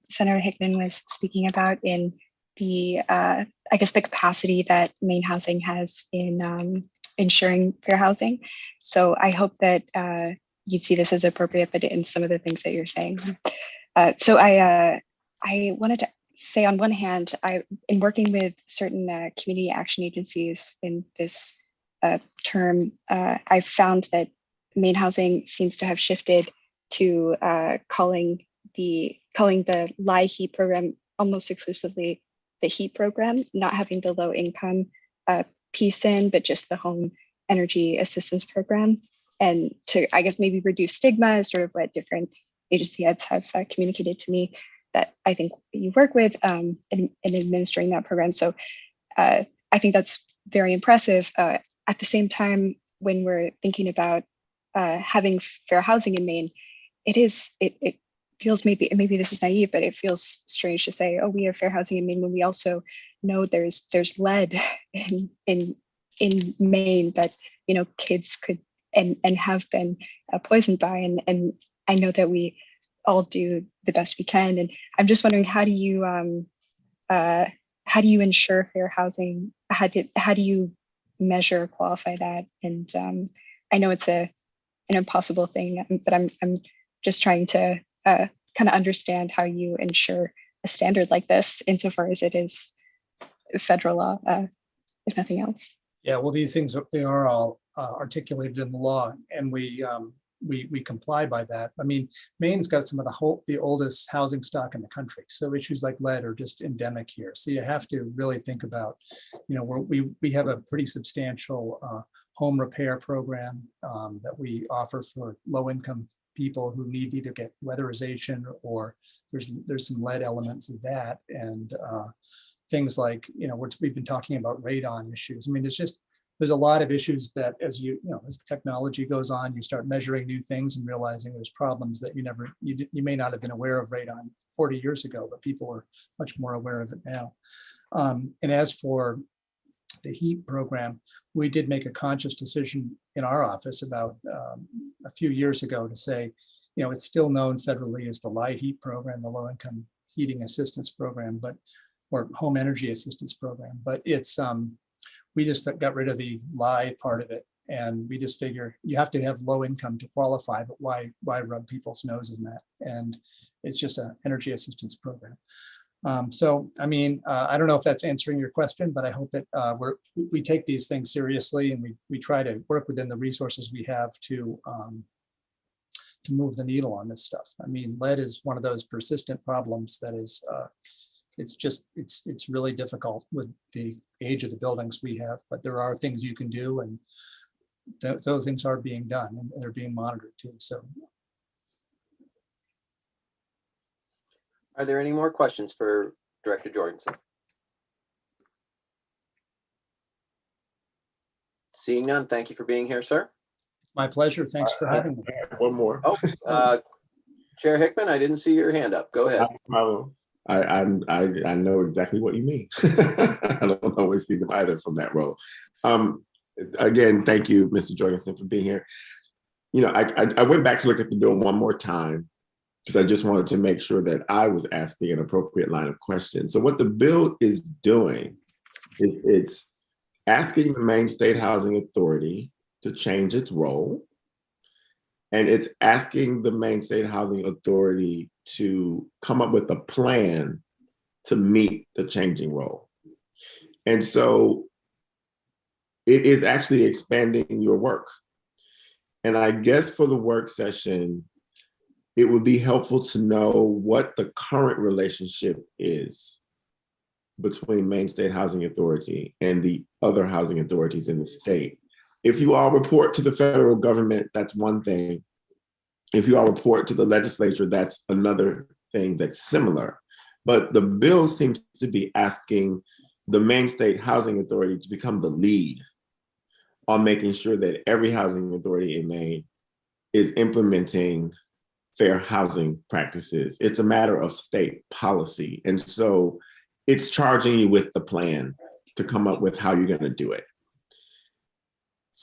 Senator Hickman was speaking about in the, I guess, the capacity that Maine Housing has in ensuring fair housing. So I hope that you'd see this as appropriate, but in some of the things that you're saying. So I wanted to say, on one hand, in working with certain community action agencies in this term, I've found that Maine Housing seems to have shifted to calling the LIHEAP program almost exclusively the HEAP program, not having the low income piece in, but just the home energy assistance program. And to, I guess, maybe reduce stigma is sort of what different agency heads have communicated to me that I think you work with in administering that program. So I think that's very impressive. At the same time, when we're thinking about having fair housing in Maine, it feels, maybe this is naive, but it feels strange to say, oh, we have fair housing in Maine when we also know there's lead in Maine that, you know, kids could and have been poisoned by, and I know that we all do the best we can. And I'm just wondering, how do you ensure fair housing? How do you measure, qualify that? And I know it's an impossible thing, but I'm just trying to kind of understand how you ensure a standard like this, insofar as it is federal law, if nothing else. Yeah, well, these things, they are all articulated in the law, and we comply by that. I mean, Maine's got some of the oldest housing stock in the country, so issues like lead are just endemic here. So you have to really think about, you know, we have a pretty substantial home repair program that we offer for low-income people who need either get weatherization or there's some lead elements of that, and things like, you know, we've been talking about radon issues. I mean, there's a lot of issues that as technology goes on, you start measuring new things and realizing there's problems that you may not have been aware of radon 40 years ago, but people are much more aware of it now. And as for the HEAP program, we did make a conscious decision in our office about a few years ago to say, you know, it's still known federally as the LIHEAP program, the Low Income Heating Assistance Program, or Home Energy Assistance Program, but it's we just got rid of the lie part of it, and we just figure you have to have low income to qualify, but why rub people's noses in that? And it's just an energy assistance program. So, I mean, I don't know if that's answering your question, but I hope that we take these things seriously, and we try to work within the resources we have to move the needle on this stuff. I mean, lead is one of those persistent problems that is, it's really difficult with the age of the buildings we have, but there are things you can do, and those things are being done, and they're being monitored too. So, are there any more questions for Director Jorgensen? Seeing none, thank you for being here, sir. My pleasure. Thanks for having me. One more. Oh, Chair Hickman, I didn't see your hand up. Go ahead. I know exactly what you mean. I don't always see them either from that role. Again, thank you, Mr. Jorgensen, for being here. You know, I went back to look at the bill one more time because I just wanted to make sure that I was asking an appropriate line of questions. So what the bill is doing is it's asking the Maine State Housing Authority to change its role. And it's asking the Maine State Housing Authority to come up with a plan to meet the changing role. And so it is actually expanding your work. And I guess for the work session, it would be helpful to know what the current relationship is between Maine State Housing Authority and the other housing authorities in the state. If you all report to the federal government, that's one thing. If you all report to the legislature, that's another thing that's similar. But the bill seems to be asking the Maine State Housing Authority to become the lead on making sure that every housing authority in Maine is implementing fair housing practices. It's a matter of state policy. And so it's charging you with the plan to come up with how you're going to do it.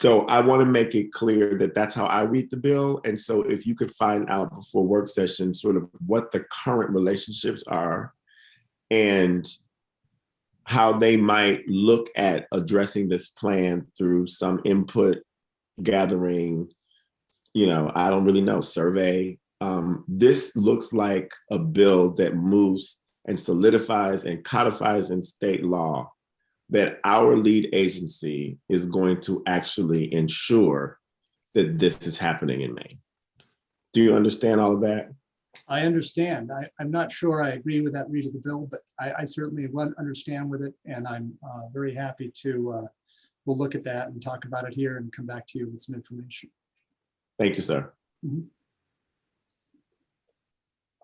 So I want to make it clear that that's how I read the bill. And so if you could find out before work session sort of what the current relationships are and how they might look at addressing this plan through some input gathering, I don't really know, survey. This looks like a bill that moves and solidifies and codifies in state law that our lead agency is going to actually ensure that this is happening in Maine. Do you understand all of that? I understand. I'm not sure I agree with that read of the bill, but I certainly understand with it, and I'm very happy to, we'll look at that and talk about it here and come back to you with some information. Thank you, sir. Mhm.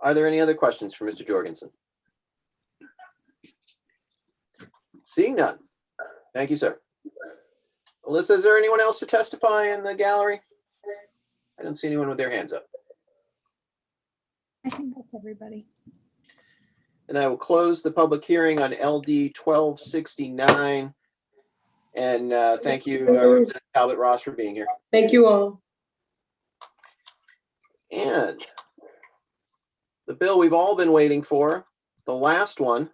Are there any other questions for Mr. Jorgensen? Seeing none. Thank you, sir. Alyssa, is there anyone else to testify in the gallery? I don't see anyone with their hands up. I think that's everybody. And I will close the public hearing on LD 1269. And thank you, Representative Talbot Ross, for being here. Thank you all. And the bill we've all been waiting for, the last one,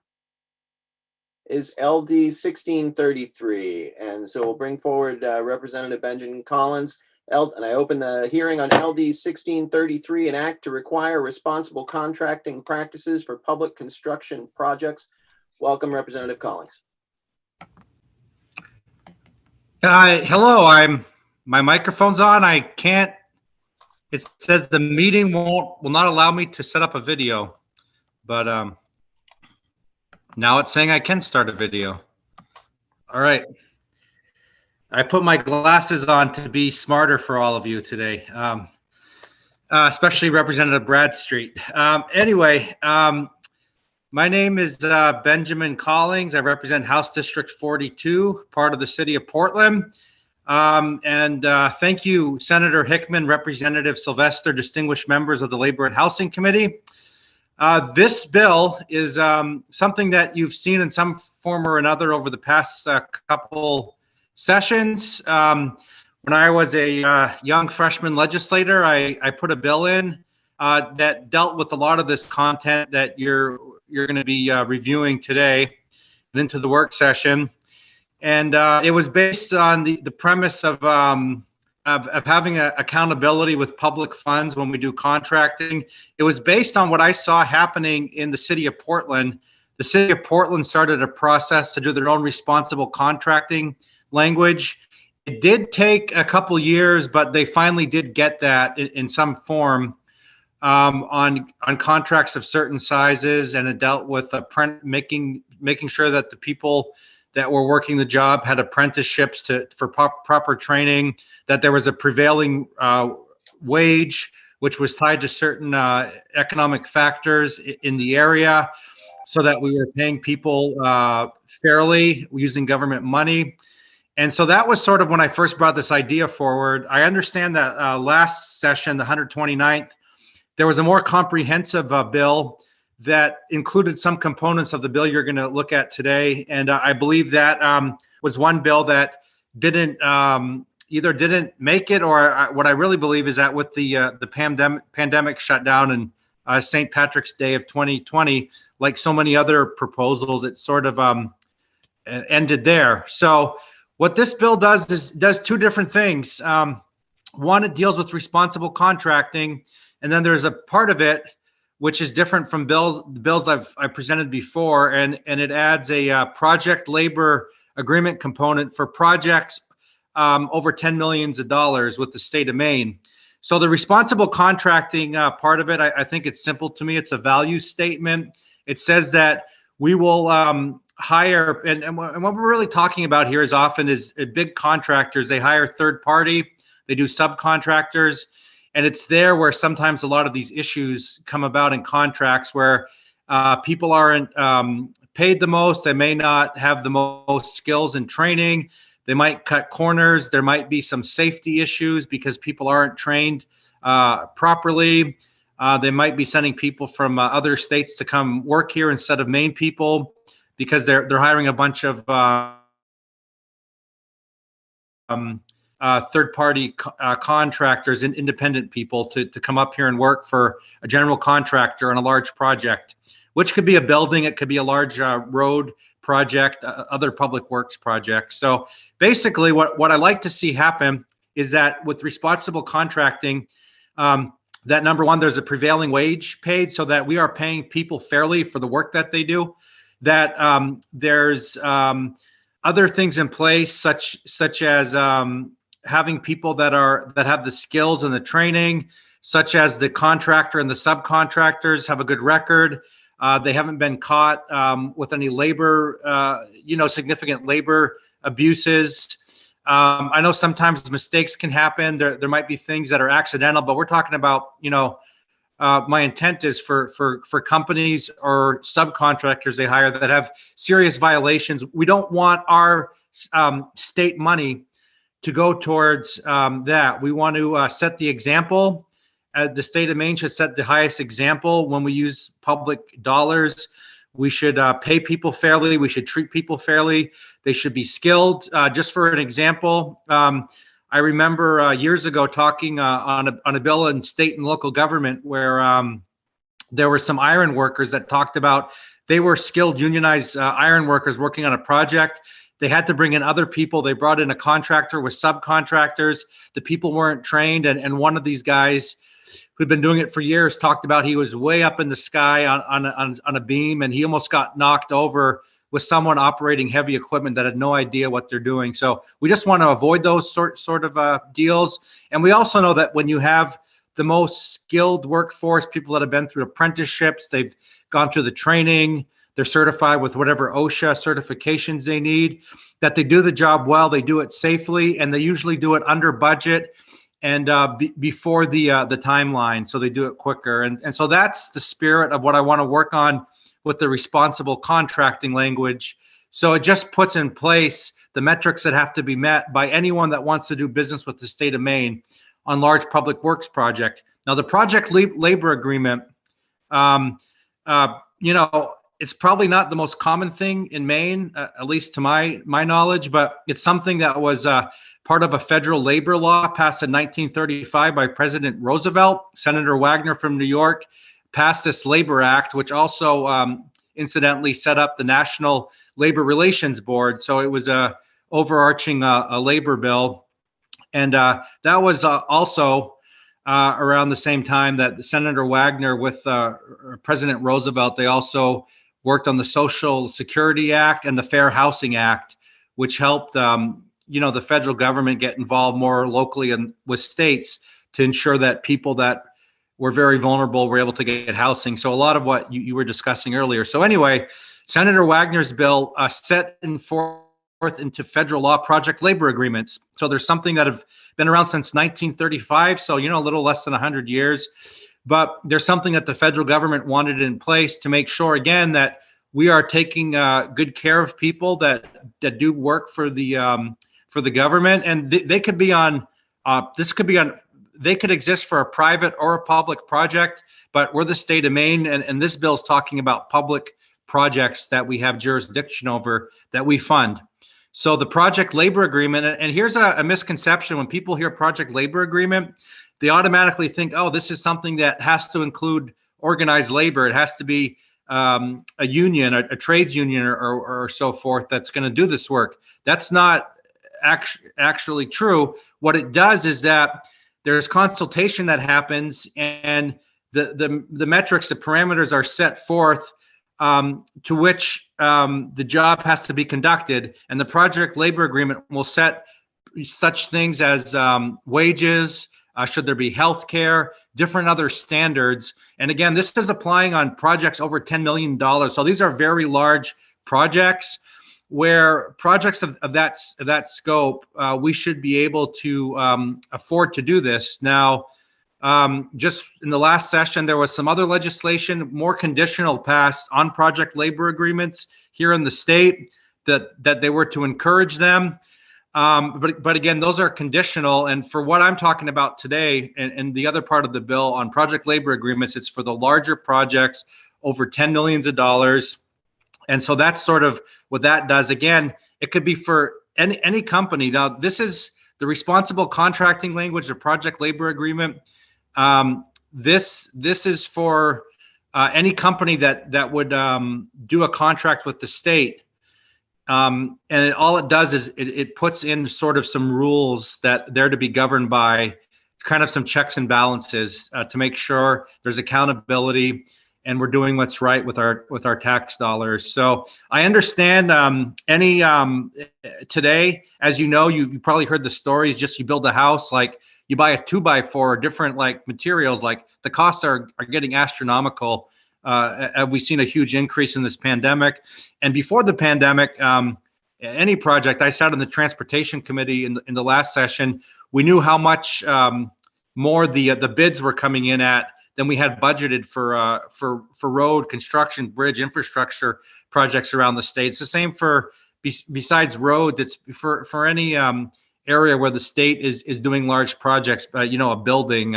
is LD 1633. And so we'll bring forward Representative Benjamin Collins. And I open the hearing on LD 1633, an act to require responsible contracting practices for public construction projects. Welcome, Representative Collins. Hello, my microphone's on. I can't, it says the meeting will not allow me to set up a video, but now it's saying I can start a video. All right. I put my glasses on to be smarter for all of you today, especially Representative Bradstreet. Anyway, my name is Benjamin Collins. I represent House District 42, part of the city of Portland. Thank you, Senator Hickman, Representative Sylvester, distinguished members of the Labor and Housing Committee. This bill is something that you've seen in some form or another over the past couple sessions. When I was a young freshman legislator, I put a bill in that dealt with a lot of this content that you're going to be reviewing today and into the work session. And it was based on the premise of having accountability with public funds when we do contracting. It was based on what I saw happening in the city of Portland. The city of Portland started a process to do their own responsible contracting language. It did take a couple years, but they finally did get that in some form on contracts of certain sizes, and it dealt with making sure that the people that were working the job had apprenticeships for proper training, that there was a prevailing wage, which was tied to certain economic factors in the area, so that we were paying people fairly using government money. And so that was sort of when I first brought this idea forward. I understand that last session, the 129th, there was a more comprehensive bill that included some components of the bill you're going to look at today. And I believe that was one bill that either didn't make it, or what I really believe is that with the pandemic shutdown and St. Patrick's Day of 2020, like so many other proposals, it sort of ended there. So what this bill does is does two different things. One, it deals with responsible contracting, and then there's a part of it which is different from the bills I've presented before, and it adds a project labor agreement component for projects over $10 million with the state of Maine. So the responsible contracting part of it, I think it's simple to me. It's a value statement. It says that we will hire, and what we're really talking about here is often is big contractors. They hire third party, they do subcontractors, and it's there where sometimes a lot of these issues come about in contracts where people aren't paid the most. They may not have the most skills and training. They might cut corners. There might be some safety issues because people aren't trained properly. They might be sending people from other states to come work here instead of Maine people, because they're hiring a bunch of third-party contractors and independent people to come up here and work for a general contractor on a large project, which could be a building, it could be a large road project, other public works projects. So basically what I like to see happen is that with responsible contracting, that number one, there's a prevailing wage paid so that we are paying people fairly for the work that they do, that there's other things in place such as having people that have the skills and the training, such as the contractor and the subcontractors have a good record. They haven't been caught with any labor, significant labor abuses. I know sometimes mistakes can happen. There might be things that are accidental, but we're talking about, my intent is for companies or subcontractors they hire that have serious violations. We don't want our state money to go towards that. We want to set the example. The state of Maine should set the highest example when we use public dollars. We should pay people fairly. We should treat people fairly. They should be skilled. Just for an example, I remember years ago talking on a bill in state and local government where there were some iron workers that talked about they were skilled unionized iron workers working on a project. They had to bring in other people. They brought in a contractor with subcontractors. The people weren't trained. And one of these guys who'd been doing it for years talked about he was way up in the sky on a beam, and he almost got knocked over with someone operating heavy equipment that had no idea what they're doing. So we just want to avoid those sort of deals. And we also know that when you have the most skilled workforce, people that have been through apprenticeships, they've gone through the training, they're certified with whatever OSHA certifications they need, that they do the job well, they do it safely, and they usually do it under budget and before the timeline, so they do it quicker. And so that's the spirit of what I want to work on with the responsible contracting language. So it just puts in place the metrics that have to be met by anyone that wants to do business with the state of Maine on large public works project. Now, the project labor agreement, it's probably not the most common thing in Maine, at least to my knowledge, but it's something that was part of a federal labor law passed in 1935 by President Roosevelt. Senator Wagner from New York passed this Labor Act, which also incidentally set up the National Labor Relations Board. So it was a overarching a labor bill. And that was also around the same time that Senator Wagner with President Roosevelt, they also worked on the Social Security Act and the Fair Housing Act, which helped the federal government get involved more locally and with states to ensure that people that were very vulnerable were able to get housing. So a lot of what you were discussing earlier. So anyway, Senator Wagner's bill set forth into federal law project labor agreements. So there's something that have been around since 1935. So, a little less than 100 years, but there's something that the federal government wanted in place to make sure, again, that we are taking good care of people that do work for the government. And they could be on, they could exist for a private or a public project, but we're the state of Maine, and this bill is talking about public projects that we have jurisdiction over that we fund. So the project labor agreement, and here's a misconception. When people hear project labor agreement, they automatically think, oh, this is something that has to include organized labor. It has to be a union, a trades union or so forth that's going to do this work. That's not actually true. What it does is that there's consultation that happens, and the metrics, the parameters are set forth to which the job has to be conducted, and the project labor agreement will set such things as wages, should there be health care, different other standards. And again, this is applying on projects over $10 million. So these are very large projects, where projects of that scope, we should be able to afford to do this. Now, just in the last session, there was some other legislation, more conditional, passed on project labor agreements here in the state, that they were to encourage them. But again, those are conditional. And for what I'm talking about today, and the other part of the bill on project labor agreements, it's for the larger projects over $10 million. And so that's sort of what that does. Again, it could be for any company. Now, this is the responsible contracting language, the project labor agreement, this is for any company that would do a contract with the state. And all it does is it puts in sort of some rules that they're to be governed by, kind of some checks and balances to make sure there's accountability and we're doing what's right with our tax dollars. So I understand today, as you know, you probably heard the stories, just you build a house, like you buy a 2x4 or different like materials, like the costs are getting astronomical. Have we seen a huge increase in this pandemic? And before the pandemic, any project, I sat on the transportation committee in the last session, we knew how much more the bids were coming in at than we had budgeted for road construction, bridge infrastructure projects around the state. It's the same for besides roads. It's for any area where the state is doing large projects, a building,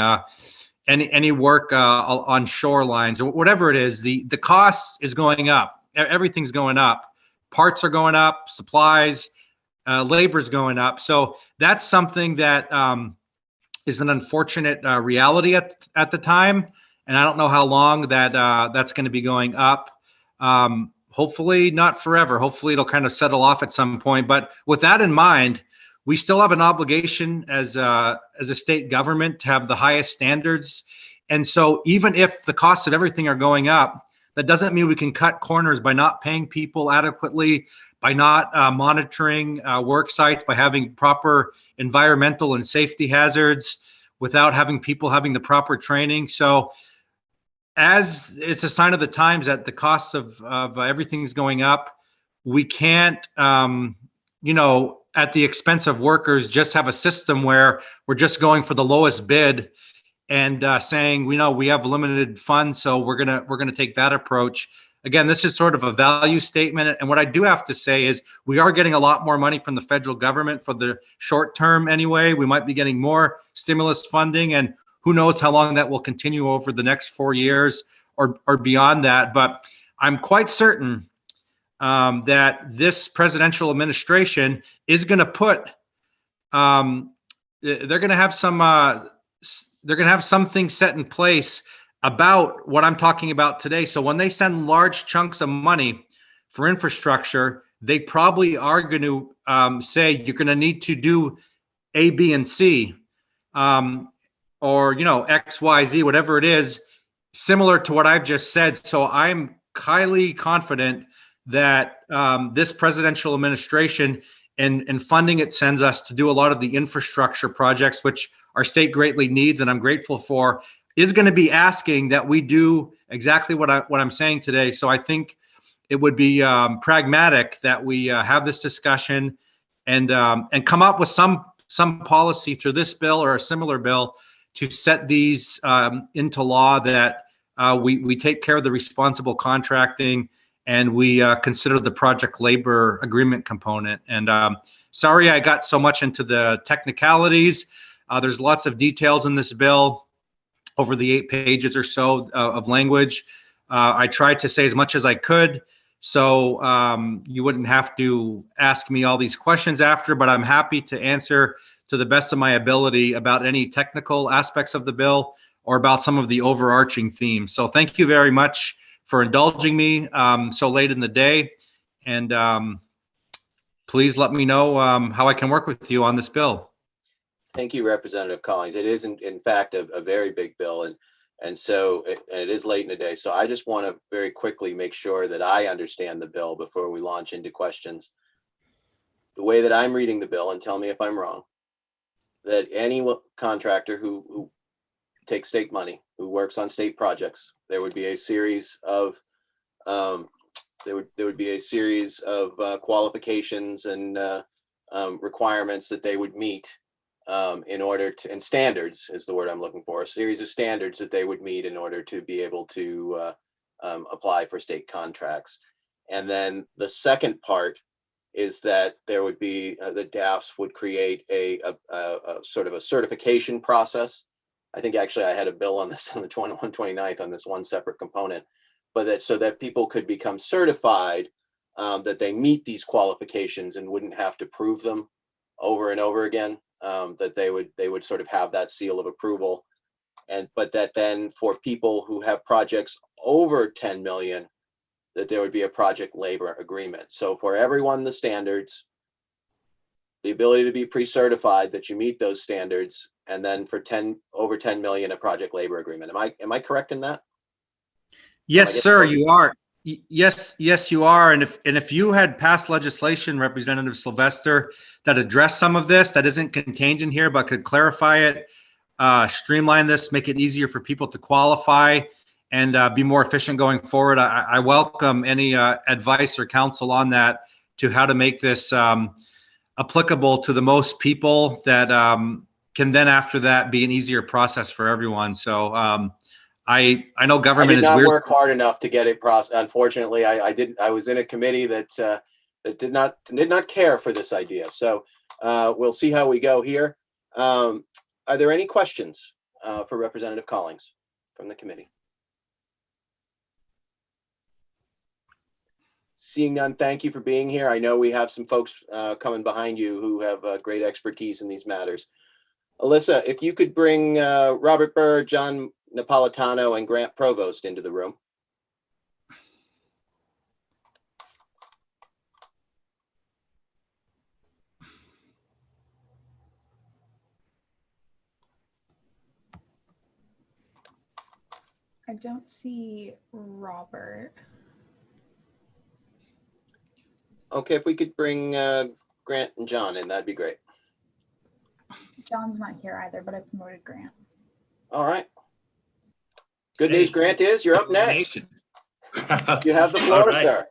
any work on shorelines or whatever it is. The cost is going up. Everything's going up. Parts are going up. Supplies, labor is going up. So that's something that is an unfortunate reality at the time, and I don't know how long that's going to be going up. Hopefully not forever. Hopefully it'll kind of settle off at some point. But with that in mind, we still have an obligation as a state government to have the highest standards. And so even if the costs of everything are going up, that doesn't mean we can cut corners by not paying people adequately, by not monitoring work sites, by having proper environmental and safety hazards, without having people having the proper training. So as it's a sign of the times that the cost of everything's going up, we can't, at the expense of workers, just have a system where we're just going for the lowest bid and saying, we have limited funds, so we're gonna take that approach. Again, this is sort of a value statement. And what I do have to say is we are getting a lot more money from the federal government for the short term anyway. We might be getting more stimulus funding, and who knows how long that will continue over the next 4 years or beyond that. But I'm quite certain that this presidential administration is going to put, they're going to have something set in place about what I'm talking about today. So when they send large chunks of money for infrastructure, they probably are going to say you're going to need to do A, B, and C, or X, Y, Z, whatever it is, similar to what I've just said. So I'm highly confident that this presidential administration and funding it sends us to do a lot of the infrastructure projects, which our state greatly needs, and I'm grateful for, is going to be asking that we do exactly what I'm saying today. So I think it would be pragmatic that we have this discussion and come up with some policy through this bill or a similar bill to set these into law, that we take care of the responsible contracting and we consider the project labor agreement component. And sorry I got so much into the technicalities. There's lots of details in this bill over the 8 pages or so of language. I tried to say as much as I could, so you wouldn't have to ask me all these questions after, but I'm happy to answer to the best of my ability about any technical aspects of the bill or about some of the overarching themes. So thank you very much for indulging me so late in the day. And please let me know how I can work with you on this bill. Thank you, Representative Collins. It is in fact a very big bill, and so it is late in the day. So I just want to very quickly make sure that I understand the bill before we launch into questions. The way that I'm reading the bill, and tell me if I'm wrong, that any contractor who takes state money, who works on state projects, there would be a series of qualifications and requirements that they would meet in order to, and standards is the word I'm looking for, a series of standards that they would meet in order to be able to apply for state contracts. And then the second part is that there would be, the DAFs would create a sort of a certification process. I think actually I had a bill on this on the 29th on this one separate component, but that so that people could become certified that they meet these qualifications and wouldn't have to prove them over and over again. that they would sort of have that seal of approval. But that then for people who have projects over 10 million, that there would be a project labor agreement. So for everyone, the standards, the ability to be pre-certified that you meet those standards, and then for over 10 million, a project labor agreement. Am I correct in that? Yes, sir, you are. Yes, you are. And if you had passed legislation, Representative Sylvester, that addressed some of this, that isn't contained in here, but could clarify it, streamline this, make it easier for people to qualify, and be more efficient going forward, I welcome any advice or counsel on that, to how to make this applicable to the most people, that can then after that be an easier process for everyone. So I know government is weird. I did not work hard enough to get it processed. Unfortunately, I was in a committee that did not care for this idea. So we'll see how we go here. Are there any questions for Representative Collings from the committee? Seeing none, thank you for being here. I know we have some folks coming behind you who have great expertise in these matters. Alyssa, if you could bring Robert Burr, John Napolitano, and Grant Provost into the room. I don't see Robert. Okay, if we could bring Grant and John in, that'd be great. John's not here either, but I promoted Grant. All right. Good news, Grant, is you're up next. You have the floor, right, sir.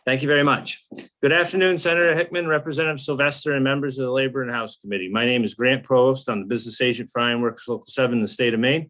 Thank you very much. Good afternoon, Senator Hickman, Representative Sylvester, and members of the Labor and House Committee. My name is Grant Provost. I'm the business agent for Ironworks Local 7 in the state of Maine.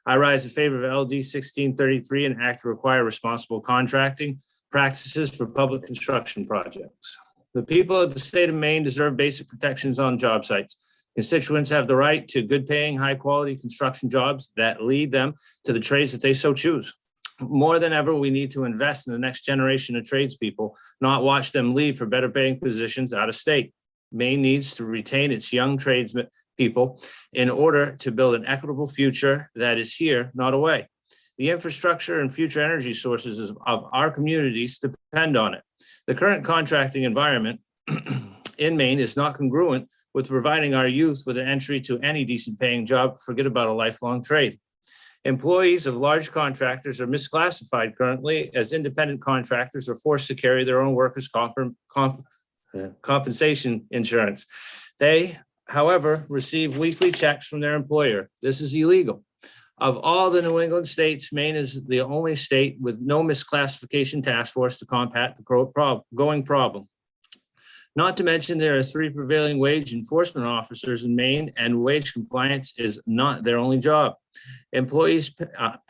I rise in favor of LD 1633, an act to require responsible contracting practices for public construction projects. The people of the state of Maine deserve basic protections on job sites. Constituents have the right to good paying, high quality construction jobs that lead them to the trades that they so choose. More than ever, we need to invest in the next generation of tradespeople, not watch them leave for better paying positions out of state. Maine needs to retain its young tradesmen people in order to build an equitable future that is here, not away. The infrastructure and future energy sources of our communities depend on it. The current contracting environment in Maine is not congruent with providing our youth with an entry to any decent paying job, forget about a lifelong trade. Employees of large contractors are misclassified currently as independent contractors are forced to carry their own workers' compensation insurance. They, however, receive weekly checks from their employer. This is illegal. Of all the New England states, Maine is the only state with no misclassification task force to combat the going problem. Not to mention there are 3 prevailing wage enforcement officers in Maine, and wage compliance is not their only job. Employees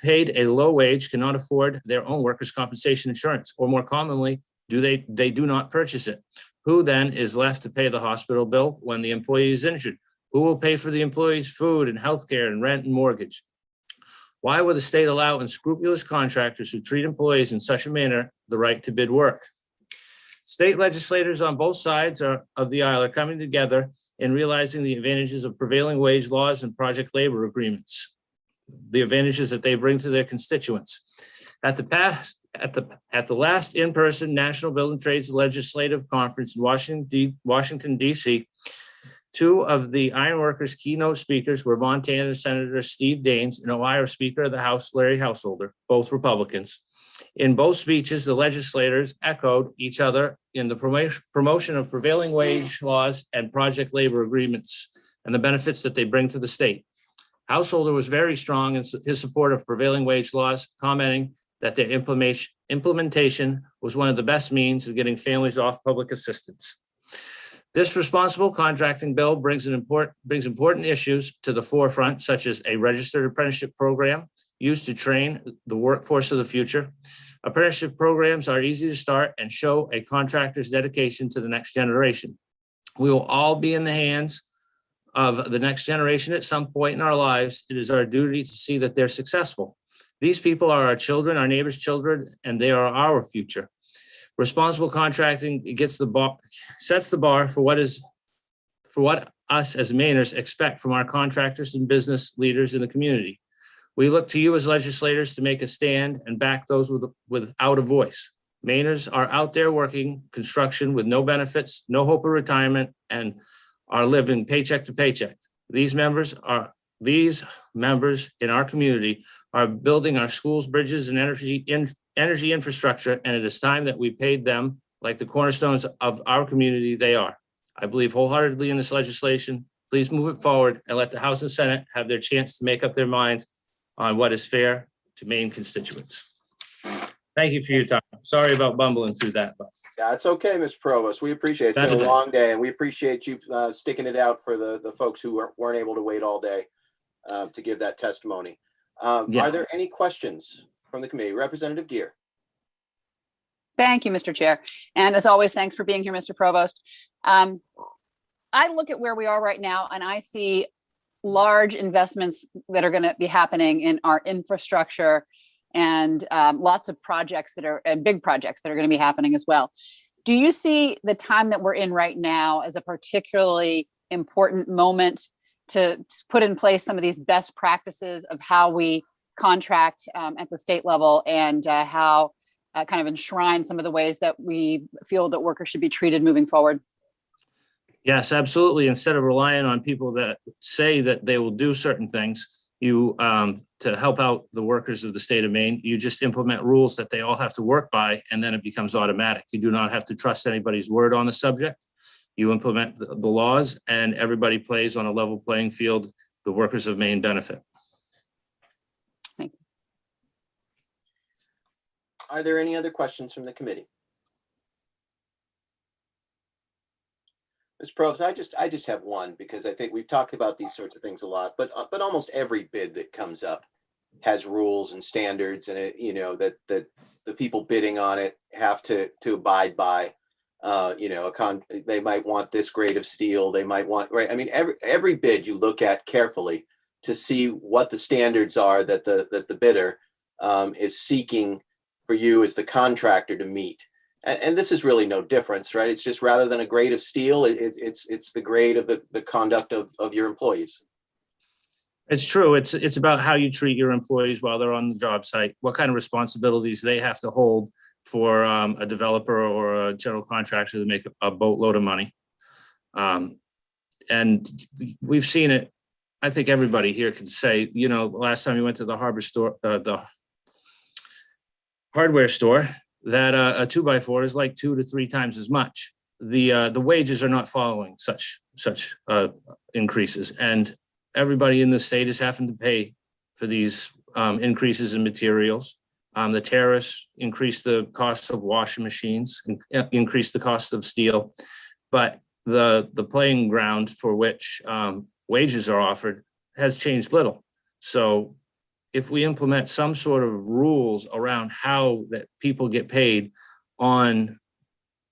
paid a low wage cannot afford their own workers' compensation insurance, or more commonly, they do not purchase it. Who then is left to pay the hospital bill when the employee is injured? Who will pay for the employee's food and healthcare and rent and mortgage? Why would the state allow unscrupulous contractors who treat employees in such a manner the right to bid work? State legislators on both sides of the aisle are coming together in realizing the advantages of prevailing wage laws and project labor agreements, the advantages that they bring to their constituents. At the last in-person National Building Trades Legislative Conference in Washington, D.C., 2 of the ironworkers' keynote speakers were Montana Senator Steve Daines and Ohio Speaker of the House Larry Householder, both Republicans. In both speeches, the legislators echoed each other in the promotion of prevailing wage laws and project labor agreements and the benefits that they bring to the state. Householder was very strong in his support of prevailing wage laws, commenting that their implementation was one of the best means of getting families off public assistance. This responsible contracting bill brings important issues to the forefront, such as a registered apprenticeship program used to train the workforce of the future. Apprenticeship programs are easy to start and show a contractor's dedication to the next generation. We will all be in the hands of the next generation at some point in our lives. It is our duty to see that they're successful. These people are our children, our neighbors' children, and they are our future. Responsible contracting sets the bar for what us as Mainers expect from our contractors and business leaders in the community. We look to you as legislators to make a stand and back those without a voice. Mainers are out there working construction with no benefits, no hope of retirement, and are living paycheck to paycheck. These members in our community are building our schools, bridges, and energy infrastructure, and it is time that we paid them like the cornerstones of our community they are. I believe wholeheartedly in this legislation. Please move it forward and let the House and Senate have their chance to make up their minds on what is fair to Maine constituents. Thank you for your time. Sorry about bumbling through that. But That's okay, Mr. Provost. We appreciate it. It's been a long day, and we appreciate you sticking it out for the folks who weren't able to wait all day to give that testimony. Yeah. Are there any questions from the committee? Representative Gear. Thank you, Mr. Chair. And as always, thanks for being here, Mr. Provost. I look at where we are right now and I see large investments that are going to be happening in our infrastructure and lots of projects and big projects that are going to be happening as well. Do you see the time that we're in right now as a particularly important moment to put in place some of these best practices of how we contract at the state level and how kind of enshrine some of the ways that we feel that workers should be treated moving forward? yes, absolutely. Instead of relying on people that say that they will do certain things, you to help out the workers of the state of Maine, you just implement rules that they all have to work by, and then it becomes automatic. You do not have to trust anybody's word on the subject. You implement the laws, and everybody plays on a level playing field. The workers of Maine benefit. Thank you. Are there any other questions from the committee? Ms. Probst, I just have one, because I think we've talked about these sorts of things a lot, but almost every bid that comes up has rules and standards, and that the people bidding on it have to abide by. They might want this grade of steel. They might want, right? I mean, every bid you look at carefully to see what the standards are that the bidder is seeking for you as the contractor to meet. And this is really no difference, right? It's just, rather than a grade of steel, it's the grade of the conduct of your employees. It's true. It's about how you treat your employees while they're on the job site, what kind of responsibilities they have to hold for a developer or a general contractor to make a boatload of money. And we've seen it. I think everybody here can say, last time we went to the hardware store, that a 2x4 is like 2 to 3 times as much. The wages are not following such increases, and everybody in the state is having to pay for these increases in materials. The tariffs increase the cost of washing machines, increase the cost of steel, but the playing ground for which wages are offered has changed little. So if we implement some sort of rules around how that people get paid on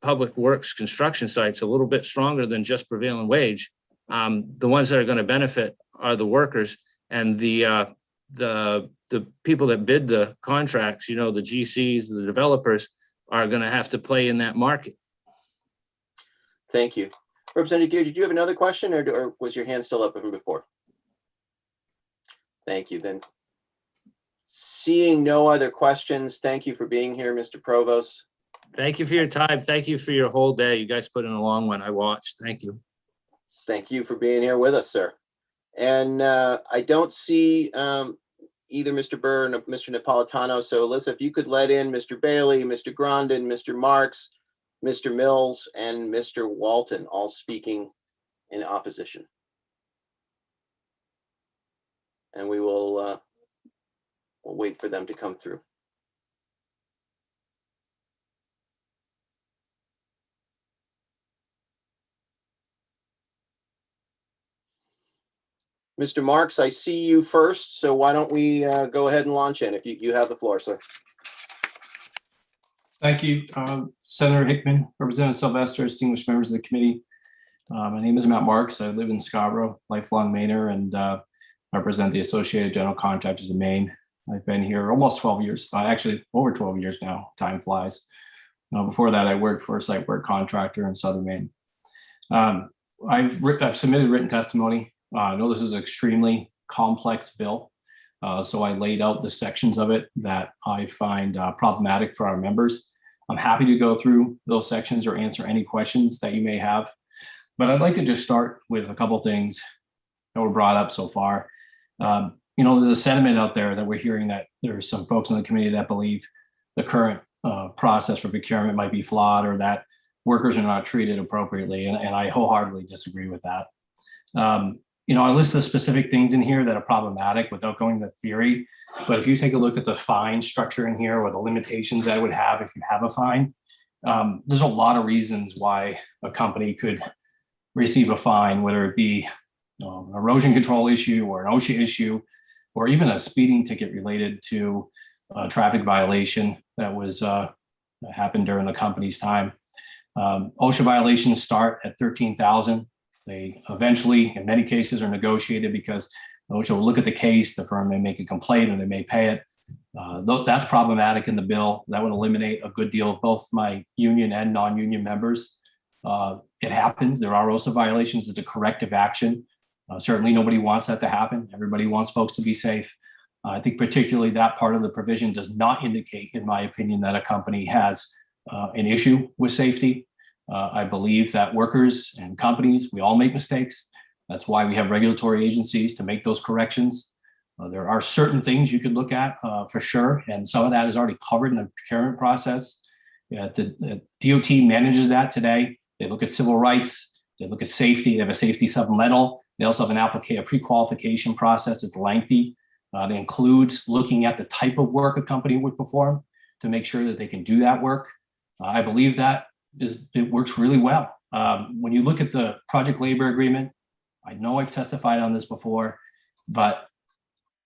public works construction sites a little bit stronger than just prevailing wage, the ones that are going to benefit are the workers, and the people that bid the contracts, the GCs, the developers, are going to have to play in that market. Thank you. Representative Gear, did you have another question, or was your hand still up from before? Thank you. Then, seeing no other questions, thank you for being here, Mr. Provost. Thank you for your time. Thank you for your whole day. You guys put in a long one. I watched. Thank you. Thank you for being here with us, sir. And I don't see either Mr. Burr or Mr. Napolitano. So Alyssa, if you could let in Mr. Bailey, Mr. Grondin, Mr. Marks, Mr. Mills, and Mr. Walton, all speaking in opposition. And we will we'll wait for them to come through. Mr. Marks, I see you first, so why don't we go ahead and launch in if you have the floor, sir. Thank you, Senator Hickman, Representative Sylvester, distinguished members of the committee. My name is Matt Marks. I live in Scarborough, lifelong Mainer, and represent the Associated General Contractors of Maine. I've been here almost 12 years, actually over 12 years now. Time flies. Before that, I worked for a site work contractor in Southern Maine. I've submitted written testimony. I know this is an extremely complex bill. So I laid out the sections of it that I find problematic for our members. I'm happy to go through those sections or answer any questions that you may have. But I'd like to just start with a couple things that were brought up so far. There's a sentiment out there that we're hearing that there's some folks on the committee that believe the current process for procurement might be flawed or that workers are not treated appropriately. And I wholeheartedly disagree with that. I list the specific things in here that are problematic without going to theory. But if you take a look at the fine structure in here or the limitations that it would have if you have a fine, there's a lot of reasons why a company could receive a fine, whether it be an erosion control issue or an OSHA issue, or even a speeding ticket related to a traffic violation that was that happened during the company's time. OSHA violations start at $13,000. They eventually, in many cases, are negotiated because OSHA will look at the case, the firm may make a complaint, and they may pay it. That's problematic in the bill. That would eliminate a good deal of both my union and non-union members. It happens. There are OSHA violations. It's a corrective action. Certainly, nobody wants that to happen. Everybody wants folks to be safe. I think particularly that part of the provision does not indicate, in my opinion, that a company has an issue with safety. I believe that workers and companies, we all make mistakes. That's why we have regulatory agencies to make those corrections. There are certain things you could look at for sure, and some of that is already covered in the procurement process. The DOT manages that today. They look at civil rights, they look at safety, they have a safety supplemental. They also have a pre-qualification process. It's lengthy. It includes looking at the type of work a company would perform to make sure that they can do that work. I believe that it works really well. When you look at the project labor agreement, I know I've testified on this before, but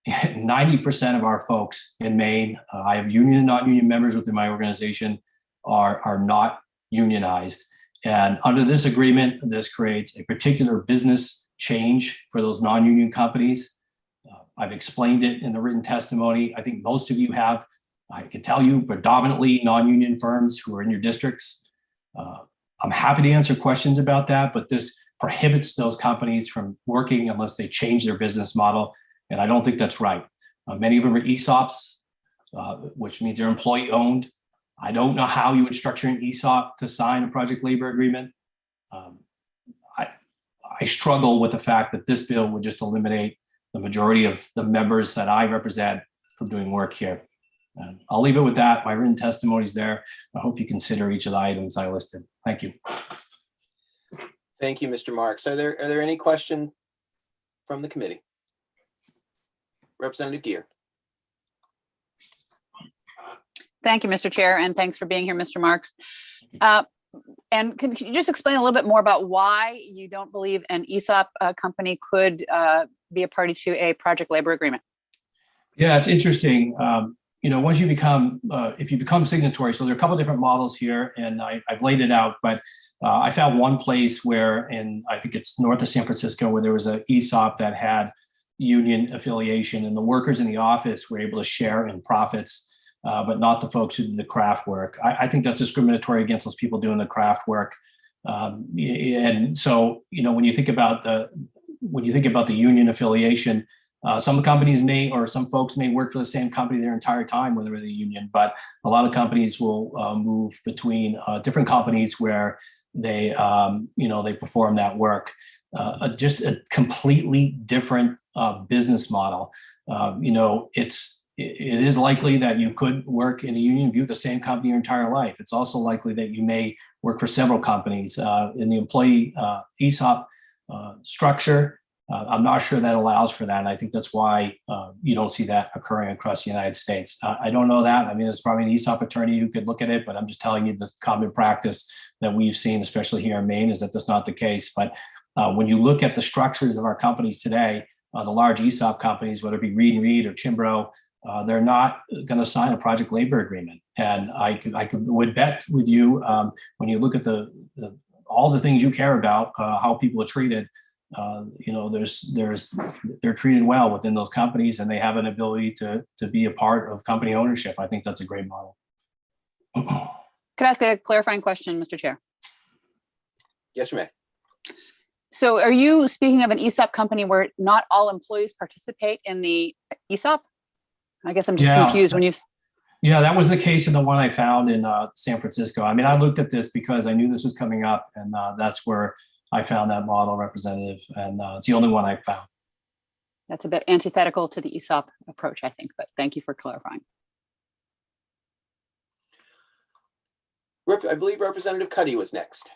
90% of our folks in Maine, I have union and non-union members within my organization, are not unionized. And under this agreement, this creates a particular business change for those non-union companies. I've explained it in the written testimony. I think most of you have. I can tell you predominantly non-union firms who are in your districts. I'm happy to answer questions about that, but this prohibits those companies from working unless they change their business model. And I don't think that's right. Many of them are ESOPs, which means they're employee owned. I don't know how you would structure an ESOP to sign a project labor agreement. I struggle with the fact that this bill would just eliminate the majority of the members that I represent from doing work here. I'll leave it with that. My written testimony is there. I hope you consider each of the items I listed. Thank you. Thank you, Mr. Marks. Are there any questions from the committee? Representative Gear. Thank you, Mr. Chair, and thanks for being here, Mr. Marks. And can you just explain a little bit more about why you don't believe an ESOP company could be a party to a project labor agreement? Yeah, it's interesting. Once you become, if you become signatory, so there are a couple of different models here, and I've laid it out, but I found one place where, I think it's north of San Francisco, where there was an ESOP that had union affiliation, and the workers in the office were able to share in profits, but not the folks who did the craft work. I think that's discriminatory against those people doing the craft work. And so, when you think about the union affiliation, some companies may, or some folks may work for the same company their entire time when they're in the union, but a lot of companies will move between different companies where they, they perform that work. Just a completely different business model. It is likely that you could work in a union, be with the same company your entire life. It's also likely that you may work for several companies. In the employee ESOP structure, I'm not sure that allows for that. And I think that's why you don't see that occurring across the United States. I don't know that. I mean, there's probably an ESOP attorney who could look at it, but I'm just telling you the common practice that we've seen, especially here in Maine, is that that's not the case. But when you look at the structures of our companies today, the large ESOP companies, whether it be Reed & Reed or Chimbro, they're not going to sign a project labor agreement. And I would bet with you, when you look at all the things you care about, how people are treated, they're treated well within those companies, and they have an ability to be a part of company ownership. I think that's a great model. Could I ask a clarifying question, Mr. Chair? Yes, you may. So are you speaking of an ESOP company where not all employees participate in the ESOP? I guess I'm just confused when you. Yeah, that was the case in the one I found in San Francisco. I mean, I looked at this because I knew this was coming up, and that's where I found that model representative, and it's the only one I found. That's a bit antithetical to the ESOP approach, I think, but thank you for clarifying. I believe Representative Cuddy was next.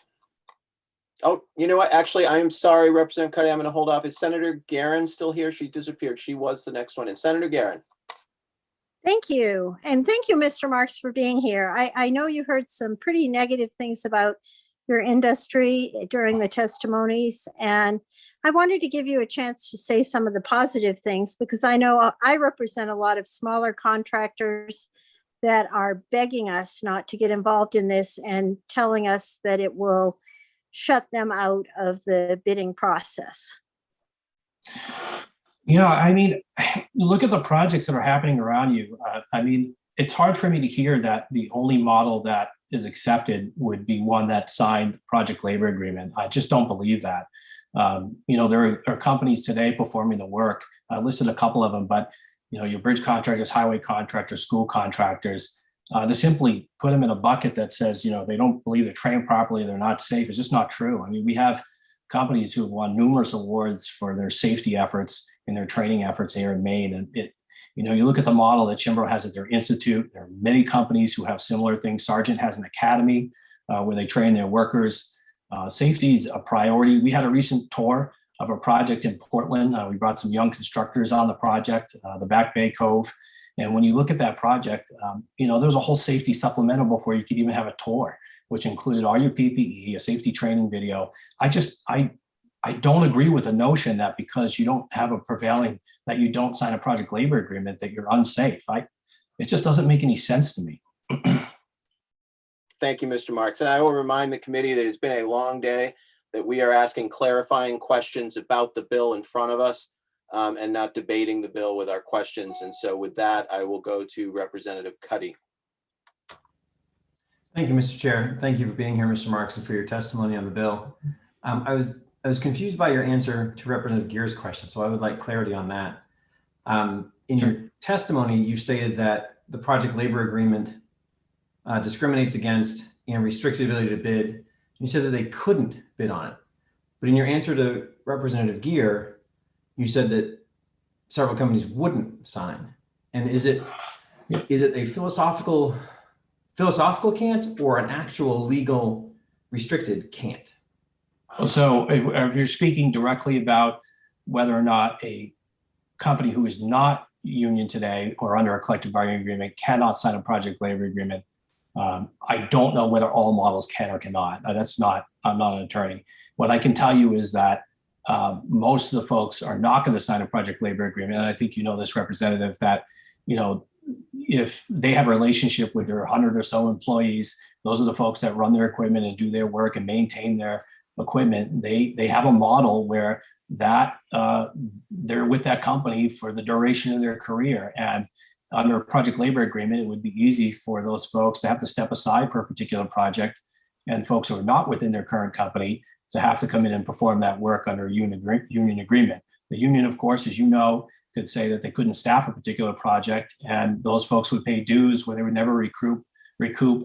Oh, you know what? Actually, I'm sorry, Representative Cuddy. I'm going to hold off. Is Senator Guerin still here? She disappeared. She was the next one. And Senator Guerin. Thank you. And thank you, Mr. Marks, for being here. I know you heard some pretty negative things about your industry during the testimonies, and I wanted to give you a chance to say some of the positive things, because I know I represent a lot of smaller contractors that are begging us not to get involved in this and telling us that it will shut them out of the bidding process. Yeah, I mean, look at the projects that are happening around you. I mean, it's hard for me to hear that the only model that is accepted would be one that signed project labor agreement. I just don't believe that. You know, there are companies today performing the work. I listed a couple of them, but you know, your bridge contractors, highway contractors, school contractors, to simply put them in a bucket that says, you know, they don't believe they're trained properly, they're not safe, it's just not true. I mean, we have companies who have won numerous awards for their safety efforts and their training efforts here in Maine. And it, you know, you look at the model that Chimbro has at their institute, there are many companies who have similar things. Sargent has an academy where they train their workers. Safety is a priority. We had a recent tour of a project in Portland. We brought some young constructors on the project, the Back Bay Cove. And when you look at that project, you know, there's a whole safety supplemental before you could even have a tour, which included all your PPE, a safety training video. I don't agree with the notion that because you don't have a prevailing, that you don't sign a project labor agreement, that you're unsafe. It just doesn't make any sense to me. Thank you, Mr. Marks. And I will remind the committee that it's been a long day, that we are asking clarifying questions about the bill in front of us and not debating the bill with our questions. And so with that, I will go to Representative Cuddy. Thank you, Mr. Chair. Thank you for being here, Mr. Marks, and for your testimony on the bill. I was confused by your answer to Representative Gear's question, so I would like clarity on that. In your testimony, you stated that the project labor agreement discriminates against and restricts the ability to bid. You said that they couldn't bid on it. But in your answer to Representative Gear, you said that several companies wouldn't sign. And is it a philosophical can't or an actual legal restricted can't? So if you're speaking directly about whether or not a company who is not union today or under a collective bargaining agreement cannot sign a project labor agreement, I don't know whether all models can or cannot. I'm not an attorney. What I can tell you is that most of the folks are not going to sign a project labor agreement. And I think you know this, Representative, that, you know, if they have a relationship with their 100 or so employees, those are the folks that run their equipment and do their work and maintain their equipment. They have a model where that they're with that company for the duration of their career. And under a project labor agreement, it would be easy for those folks to have to step aside for a particular project, and folks who are not within their current company to have to come in and perform that work under a union agreement. The union, of course, as you know, could say that they couldn't staff a particular project, and those folks would pay dues where they would never recoup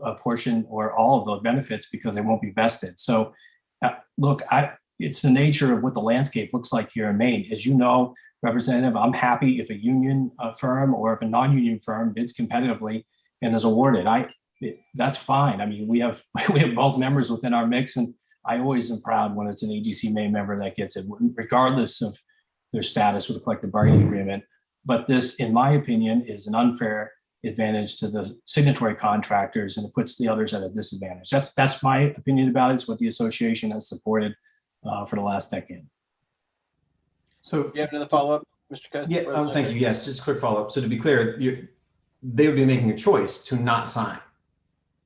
a portion or all of those benefits because they won't be vested. So look, it's the nature of what the landscape looks like here in Maine. As you know, Representative, I'm happy if a union firm or if a non-union firm bids competitively and is awarded. That's fine. I mean, we have both members within our mix, and I always am proud when it's an AGC Maine member that gets it, regardless of their status with a collective bargaining agreement. But this, in my opinion, is an unfair advantage to the signatory contractors, and it puts the others at a disadvantage. That's my opinion about it. It's what the association has supported for the last decade. So you have another follow-up, Mr. Cuddy? Yeah, thank you. Yes, just a quick follow-up. So to be clear, they would be making a choice to not sign.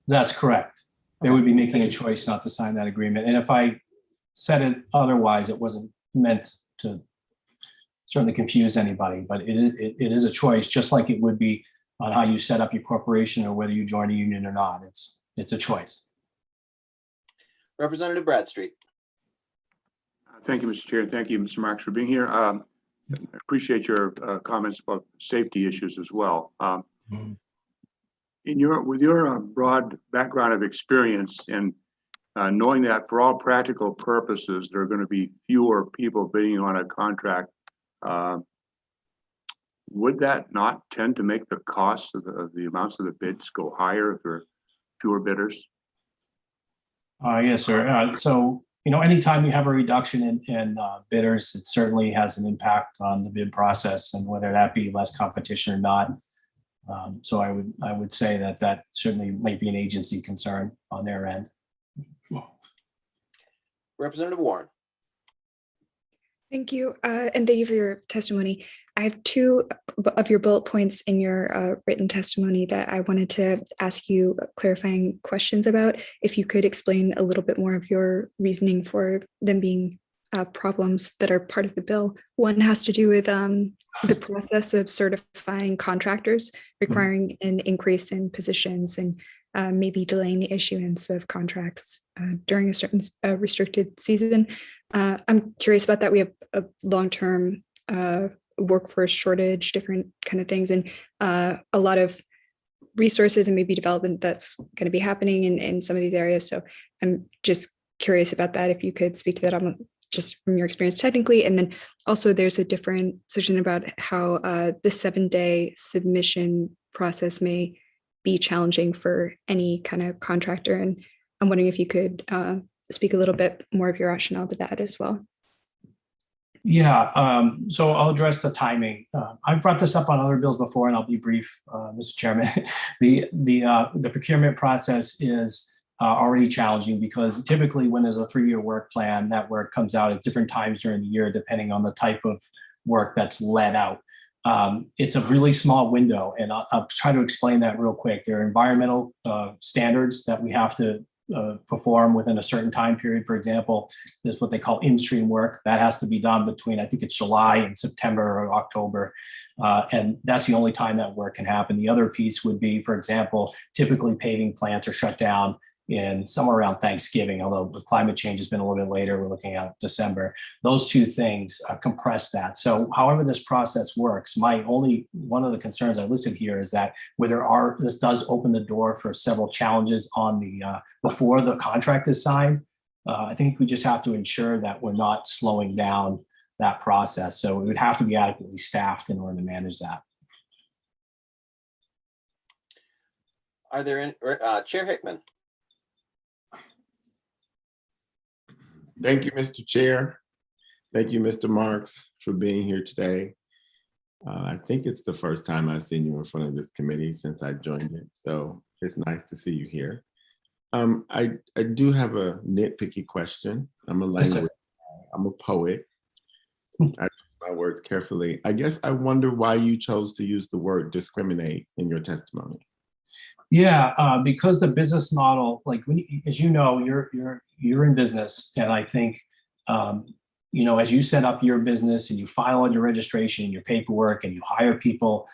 That's correct. They would be making a choice not to sign that agreement. And if I said it otherwise, it wasn't meant to certainly confuse anybody, but it is a choice, just like it would be on how you set up your corporation or whether you join a union or not. It's a choice. Representative Bradstreet. Thank you, Mr. Chair. Thank you, Mr. Marks, for being here. I appreciate your comments about safety issues as well. With your broad background of experience and knowing that for all practical purposes, there are going to be fewer people bidding on a contract, would that not tend to make the cost of the amounts of the bids go higher if there are fewer bidders? Yes, sir. So, anytime you have a reduction in bidders, it certainly has an impact on the bid process and whether that be less competition or not. So I would say that certainly might be an agency concern on their end. Representative Warren. Thank you, and thank you for your testimony. I have two of your bullet points in your written testimony that I wanted to ask you clarifying questions about. If you could explain a little bit more of your reasoning for them being problems that are part of the bill. One has to do with the process of certifying contractors, requiring an increase in positions and maybe delaying the issuance of contracts during a certain restricted season. I'm curious about that. We have a long-term workforce shortage, different kind of things, and a lot of resources and maybe development that's going to be happening in some of these areas. So I'm just curious about that. If you could speak to that just from your experience technically. And then also there's a different section about how the 7-day submission process may be challenging for any kind of contractor. And I'm wondering if you could speak a little bit more of your rationale to that as well. Yeah, so I'll address the timing. I've brought this up on other bills before, and I'll be brief, Mr. Chairman. The procurement process is already challenging because typically when there's a 3-year work plan, that work comes out at different times during the year, depending on the type of work that's let out. It's a really small window, and I'll try to explain that real quick. There are environmental standards that we have to perform within a certain time period. For example, there's what they call in-stream work that has to be done between, I think it's July and September or October. And that's the only time that work can happen. The other piece would be, for example, typically paving plants are shut down in somewhere around Thanksgiving, although the climate change has been a little bit later, we're looking at December. Those two things compress that. So however this process works, one of the concerns I listed here is that this does open the door for several challenges on the, before the contract is signed. I think we just have to ensure that we're not slowing down that process. So it would have to be adequately staffed in order to manage that. Are there any, Chair Hickman? Thank you, Mr. Chair. Thank you, Mr. Marks, for being here today. I think it's the first time I've seen you in front of this committee since I joined it, so it's nice to see you here. I do have a nitpicky question. I'm a poet. I choose my words carefully. I guess I wonder why you chose to use the word discriminate in your testimony. Yeah, because the business model, like as you know, you're in business, and I think as you set up your business and you file on your registration, your paperwork, and you hire people,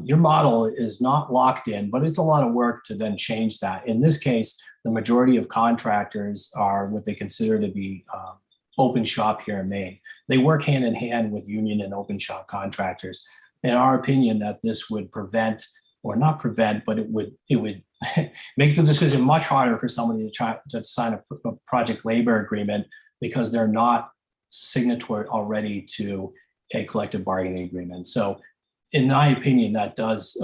your model is not locked in, but it's a lot of work to then change that. In this case, the majority of contractors are what they consider to be open shop here in Maine. They work hand in hand with union and open shop contractors. In our opinion, that this would prevent, or not prevent, but it would make the decision much harder for somebody to try to sign a project labor agreement because they're not signatory already to a collective bargaining agreement. So in my opinion, that does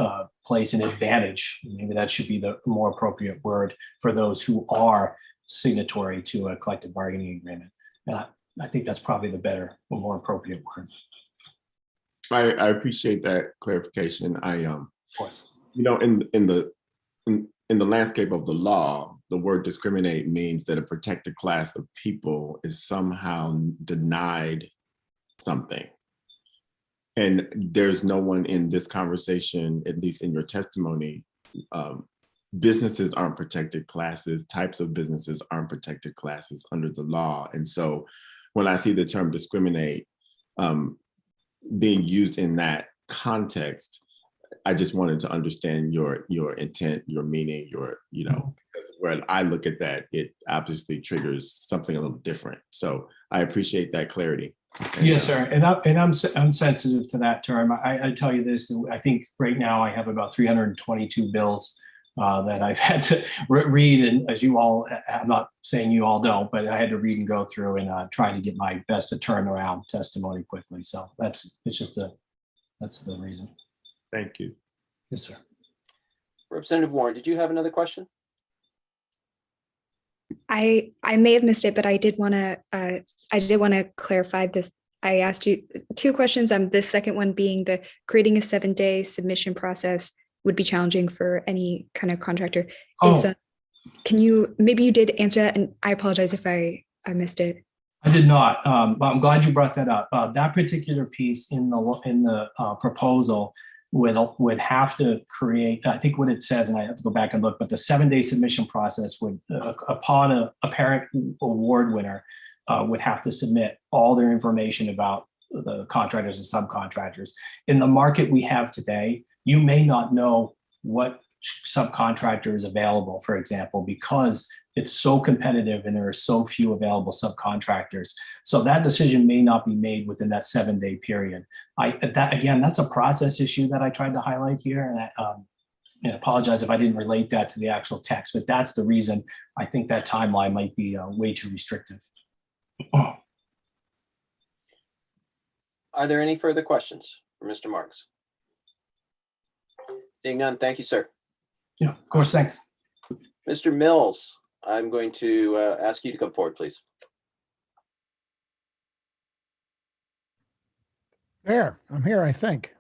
place an advantage. Maybe that should be the more appropriate word for those who are signatory to a collective bargaining agreement. And I think that's probably the better or more appropriate word. I appreciate that clarification. Of course. In the landscape of the law, the word discriminate means that a protected class of people is somehow denied something. And there's no one in this conversation, at least in your testimony, businesses aren't protected classes, types of businesses aren't protected classes under the law. And so when I see the term discriminate being used in that context, I just wanted to understand your intent, your meaning, because when I look at that, it obviously triggers something a little different. So I appreciate that clarity. Yes, sir. And I'm sensitive to that term. I tell you this, I think right now I have about 322 bills that I've had to read. And as you all, I'm not saying you all don't, but I had to read and go through and try to get my best to turn around testimony quickly. So that's the reason. Thank you. Yes, sir. Representative Warren, did you have another question? I may have missed it, but I did want to clarify this. I asked you two questions. The second one being the creating a 7-day submission process would be challenging for any kind of contractor. Maybe you did answer that, and I apologize if I missed it. I did not, but I'm glad you brought that up. That particular piece in the proposal would have to create, I think what it says, and I have to go back and look, but the 7-day submission process would, upon a apparent award winner, would have to submit all their information about the contractors and subcontractors. In the market we have today, you may not know what subcontractor is available, for example, because it's so competitive and there are so few available subcontractors. So that decision may not be made within that 7-day period. That's a process issue that I tried to highlight here. And I apologize if I didn't relate that to the actual text, but that's the reason I think that timeline might be way too restrictive. Are there any further questions for Mr. Marks? Seeing none, thank you, sir. Yeah, of course, thanks. Mr. Mills, I'm going to ask you to come forward, please. There, I'm here, I think.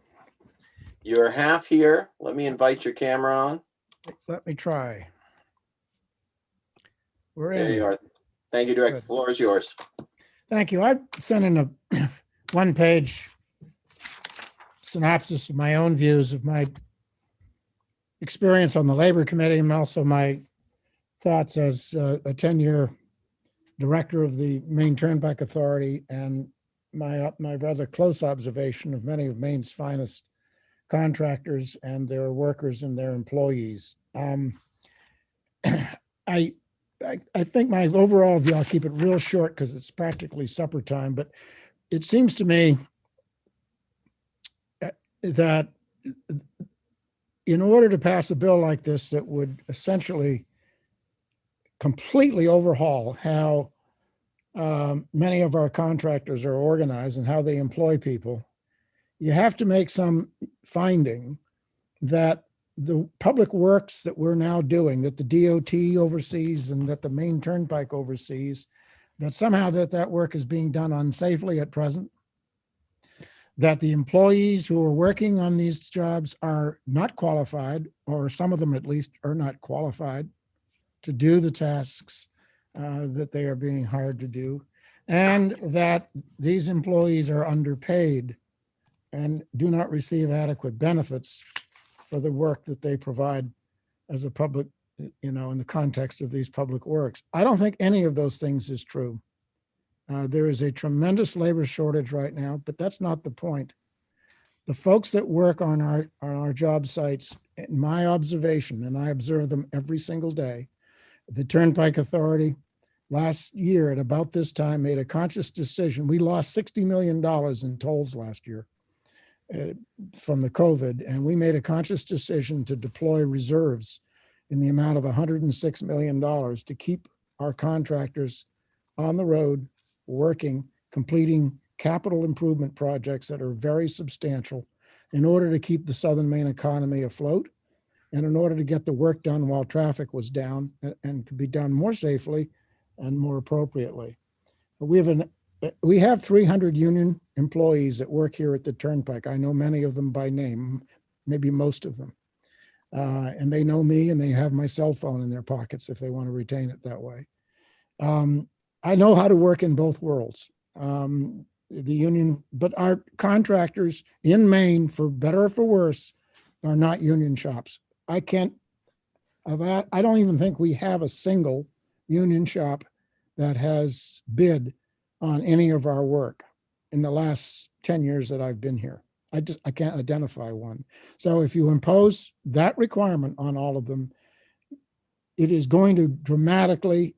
You're half here. Let me invite your camera on. Let me try. We're in. There you are. Thank you, Director. The floor is yours. Thank you. I sent in a one-page synopsis of my own views of my experience on the Labor Committee and also my thoughts as a 10-year director of the Maine Turnpike Authority and my rather close observation of many of Maine's finest contractors and their workers and their employees. I think my overall view, I'll keep it real short because it's practically supper time, but it seems to me that in order to pass a bill like this that would essentially completely overhaul how many of our contractors are organized and how they employ people, you have to make some finding that the public works that we're now doing, that the DOT oversees and that the Maine Turnpike oversees, that somehow that work is being done unsafely at present, that the employees who are working on these jobs are not qualified, or some of them at least are not qualified to do the tasks that they are being hired to do, and that these employees are underpaid and do not receive adequate benefits for the work that they provide as a public, in the context of these public works. I don't think any of those things is true. There is a tremendous labor shortage right now, but that's not the point. The folks that work on our job sites, in my observation, and I observe them every single day, the Turnpike Authority last year at about this time made a conscious decision. We lost $60 million in tolls last year from the COVID, and we made a conscious decision to deploy reserves in the amount of $106 million to keep our contractors on the road, working, completing capital improvement projects that are very substantial in order to keep the Southern Maine economy afloat and in order to get the work done while traffic was down and could be done more safely and more appropriately. We have 300 union employees that work here at the Turnpike. I know many of them by name, maybe most of them. And they know me and they have my cell phone in their pockets if they want to retain it that way. I know how to work in both worlds. The union, but our contractors in Maine, for better or for worse, are not union shops. I don't even think we have a single union shop that has bid on any of our work in the last 10 years that I've been here. I can't identify one. So if you impose that requirement on all of them, it is going to dramatically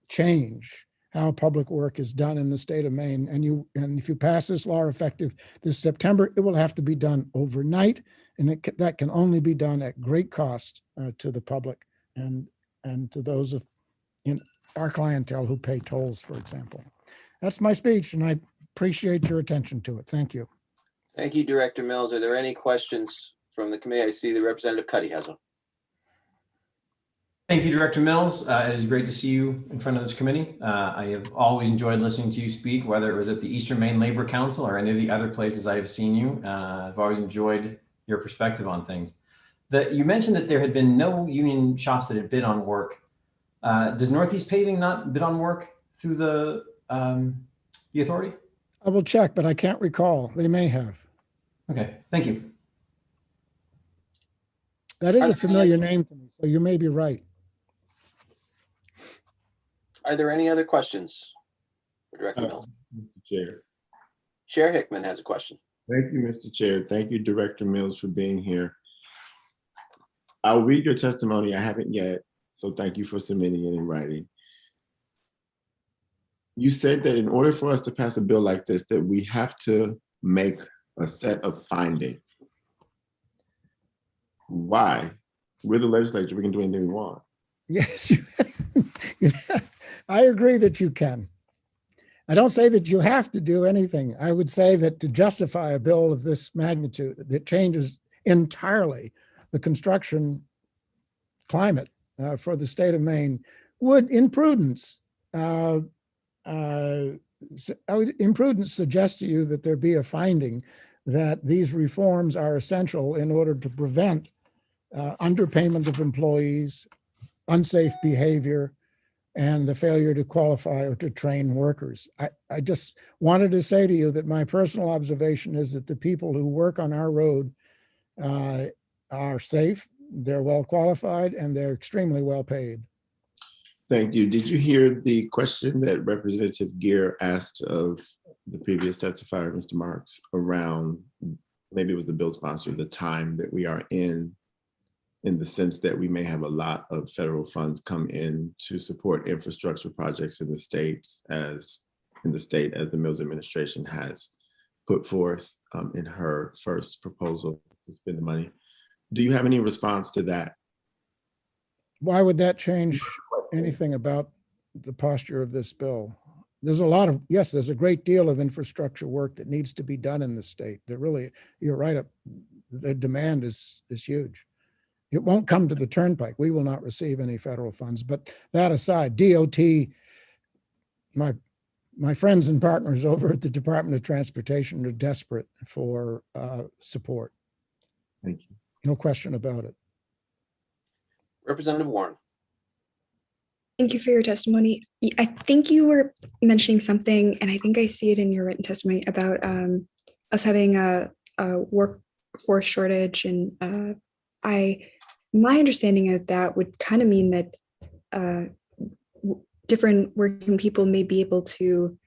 change how public work is done in the state of Maine. And if you pass this law effective this September, it will have to be done overnight, and that can only be done at great cost to the public and to those of our clientele who pay tolls, for example. That's my speech, and I appreciate your attention to it. Thank you. Thank you, Director Mills. Are there any questions from the committee? I see the Representative Cuddy has one. Thank you, Director Mills. It is great to see you in front of this committee. I have always enjoyed listening to you speak, whether it was at the Eastern Maine Labor Council or any of the other places I have seen you. I've always enjoyed your perspective on things. You mentioned that there had been no union shops that had bid on work. Does Northeast Paving not bid on work through the authority? I will check, but I can't recall. They may have. Okay, thank you. That is a familiar name to me, so you may be right. Are there any other questions for Director Mills? Mr. Chair. Chair Hickman has a question. Thank you, Mr. Chair. Thank you, Director Mills, for being here. I'll read your testimony. I haven't yet, so thank you for submitting it in writing. You said that in order for us to pass a bill like this, that we have to make a set of findings. Why? We're the legislature. We can do anything we want. Yes, I agree that you can. I don't say that you have to do anything. I would say that to justify a bill of this magnitude that changes entirely the construction climate for the state of Maine would, in prudence, suggest to you that there be a finding that these reforms are essential in order to prevent underpayment of employees, unsafe behavior, and the failure to qualify or to train workers. I just wanted to say to you that my personal observation is that the people who work on our road are safe, they're well qualified, and they're extremely well paid. Thank you. Did you hear the question that Representative Gear asked of the previous testifier, Mr. Marks, around, maybe it was the bill sponsor, the time that we are in the sense that we may have a lot of federal funds come in to support infrastructure projects in the state as the Mills administration has put forth in her first proposal to spend the money. Do you have any response to that? Why would that change anything about the posture of this bill? There's a lot of, yes, there's a great deal of infrastructure work that needs to be done in the state. There really, you're right, the demand is huge. It won't come to the turnpike. We will not receive any federal funds. But that aside, DOT, my friends and partners over at the Department of Transportation are desperate for support. Thank you. No question about it. Representative Warren. Thank you for your testimony. I think you were mentioning something, and I think I see it in your written testimony about us having a workforce shortage. And my understanding of that would kind of mean that different working people may be able to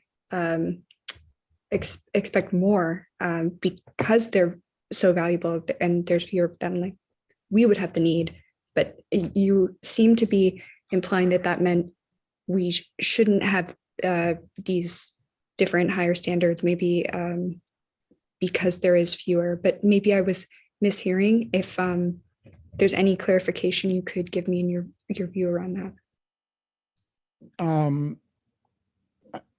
expect more because they're so valuable and there's fewer of them. Like we would have the need, but you seem to be implying that meant we shouldn't have these different higher standards, maybe because there is fewer, but maybe I was mishearing. If there's any clarification you could give me in your view around that. I'm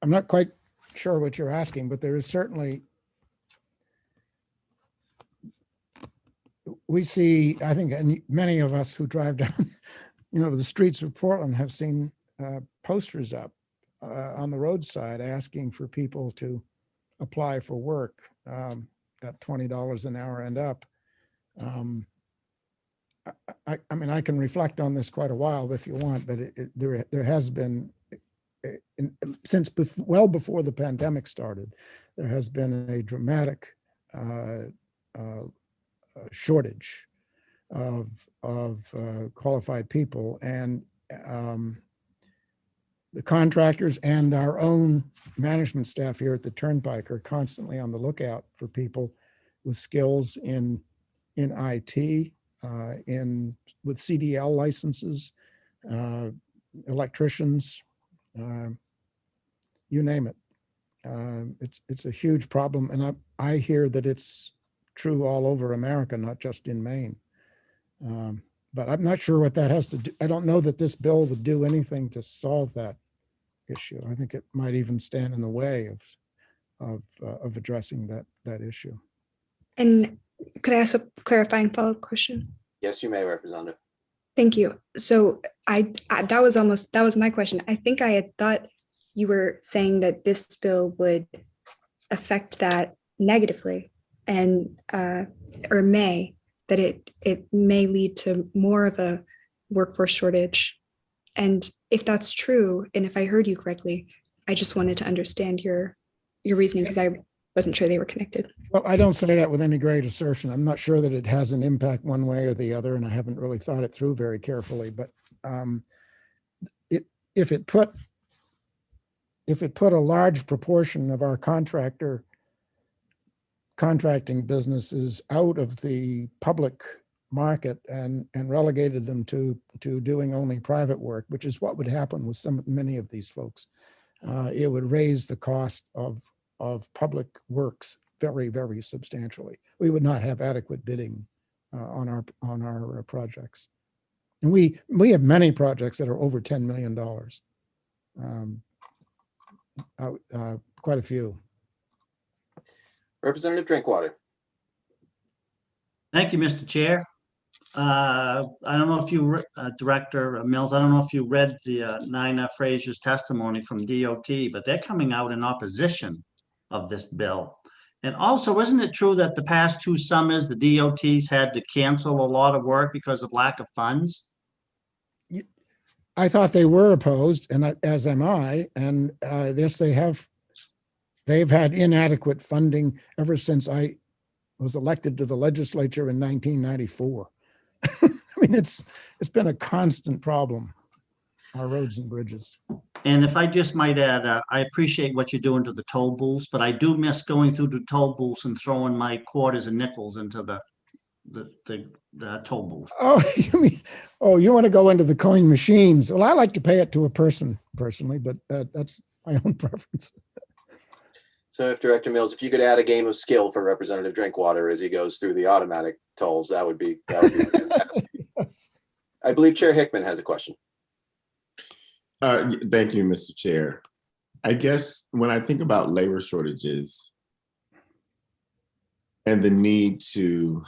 not quite sure what you're asking, but there is certainly, we see, I think, and many of us who drive down, the streets of Portland have seen posters up on the roadside asking for people to apply for work at $20 an hour and up. I mean, I can reflect on this quite a while if you want, but there has been, since well before the pandemic started, there has been a dramatic shortage of qualified people, and the contractors and our own management staff here at the Turnpike are constantly on the lookout for people with skills in IT, with CDL licenses, electricians, you name it. It's a huge problem, and I hear that it's true all over America, not just in Maine. But I'm not sure what that has to do. I don't know that this bill would do anything to solve that issue. I think it might even stand in the way of addressing that issue. And could I ask a clarifying follow-up question? Yes, you may, Representative. Thank you. So that was my question. I think I had thought you were saying that this bill would affect that negatively and or that it may lead to more of a workforce shortage. And if that's true, and if I heard you correctly, I just wanted to understand your reasoning because I wasn't sure they were connected. Well, I don't say that with any great assertion. I'm not sure that it has an impact one way or the other, and I haven't really thought it through very carefully. But if it put a large proportion of our contracting businesses out of the public market and relegated them to doing only private work, which is what would happen with many of these folks, it would raise the cost of public works very, very substantially. We would not have adequate bidding on our projects. And we have many projects that are over $10 million. Quite a few. Representative Drinkwater. Thank you, Mr. Chair. I don't know if you, Director Mills, I don't know if you read the Nina Frazier's testimony from DOT, but they're coming out in opposition of this bill. And also, isn't it true that the past 2 summers, the DOTs had to cancel a lot of work because of lack of funds? I thought they were opposed, and as am I. And yes, they've had inadequate funding ever since I was elected to the legislature in 1994. I mean, it's been a constant problem, our roads and bridges. And if I just might add, I appreciate what you're doing to the toll booths, but I do miss going through the toll booths and throwing my quarters and nickels into the toll booth. Oh, you want to go into the coin machines? Well, I like to pay it to a person personally, but that's my own preference. So if Director Mills, if you could add a game of skill for Representative Drinkwater as he goes through the automatic tolls, that would be Yes. I believe Chair Hickman has a question. Thank you, Mr. Chair. I guess when I think about labor shortages and the need to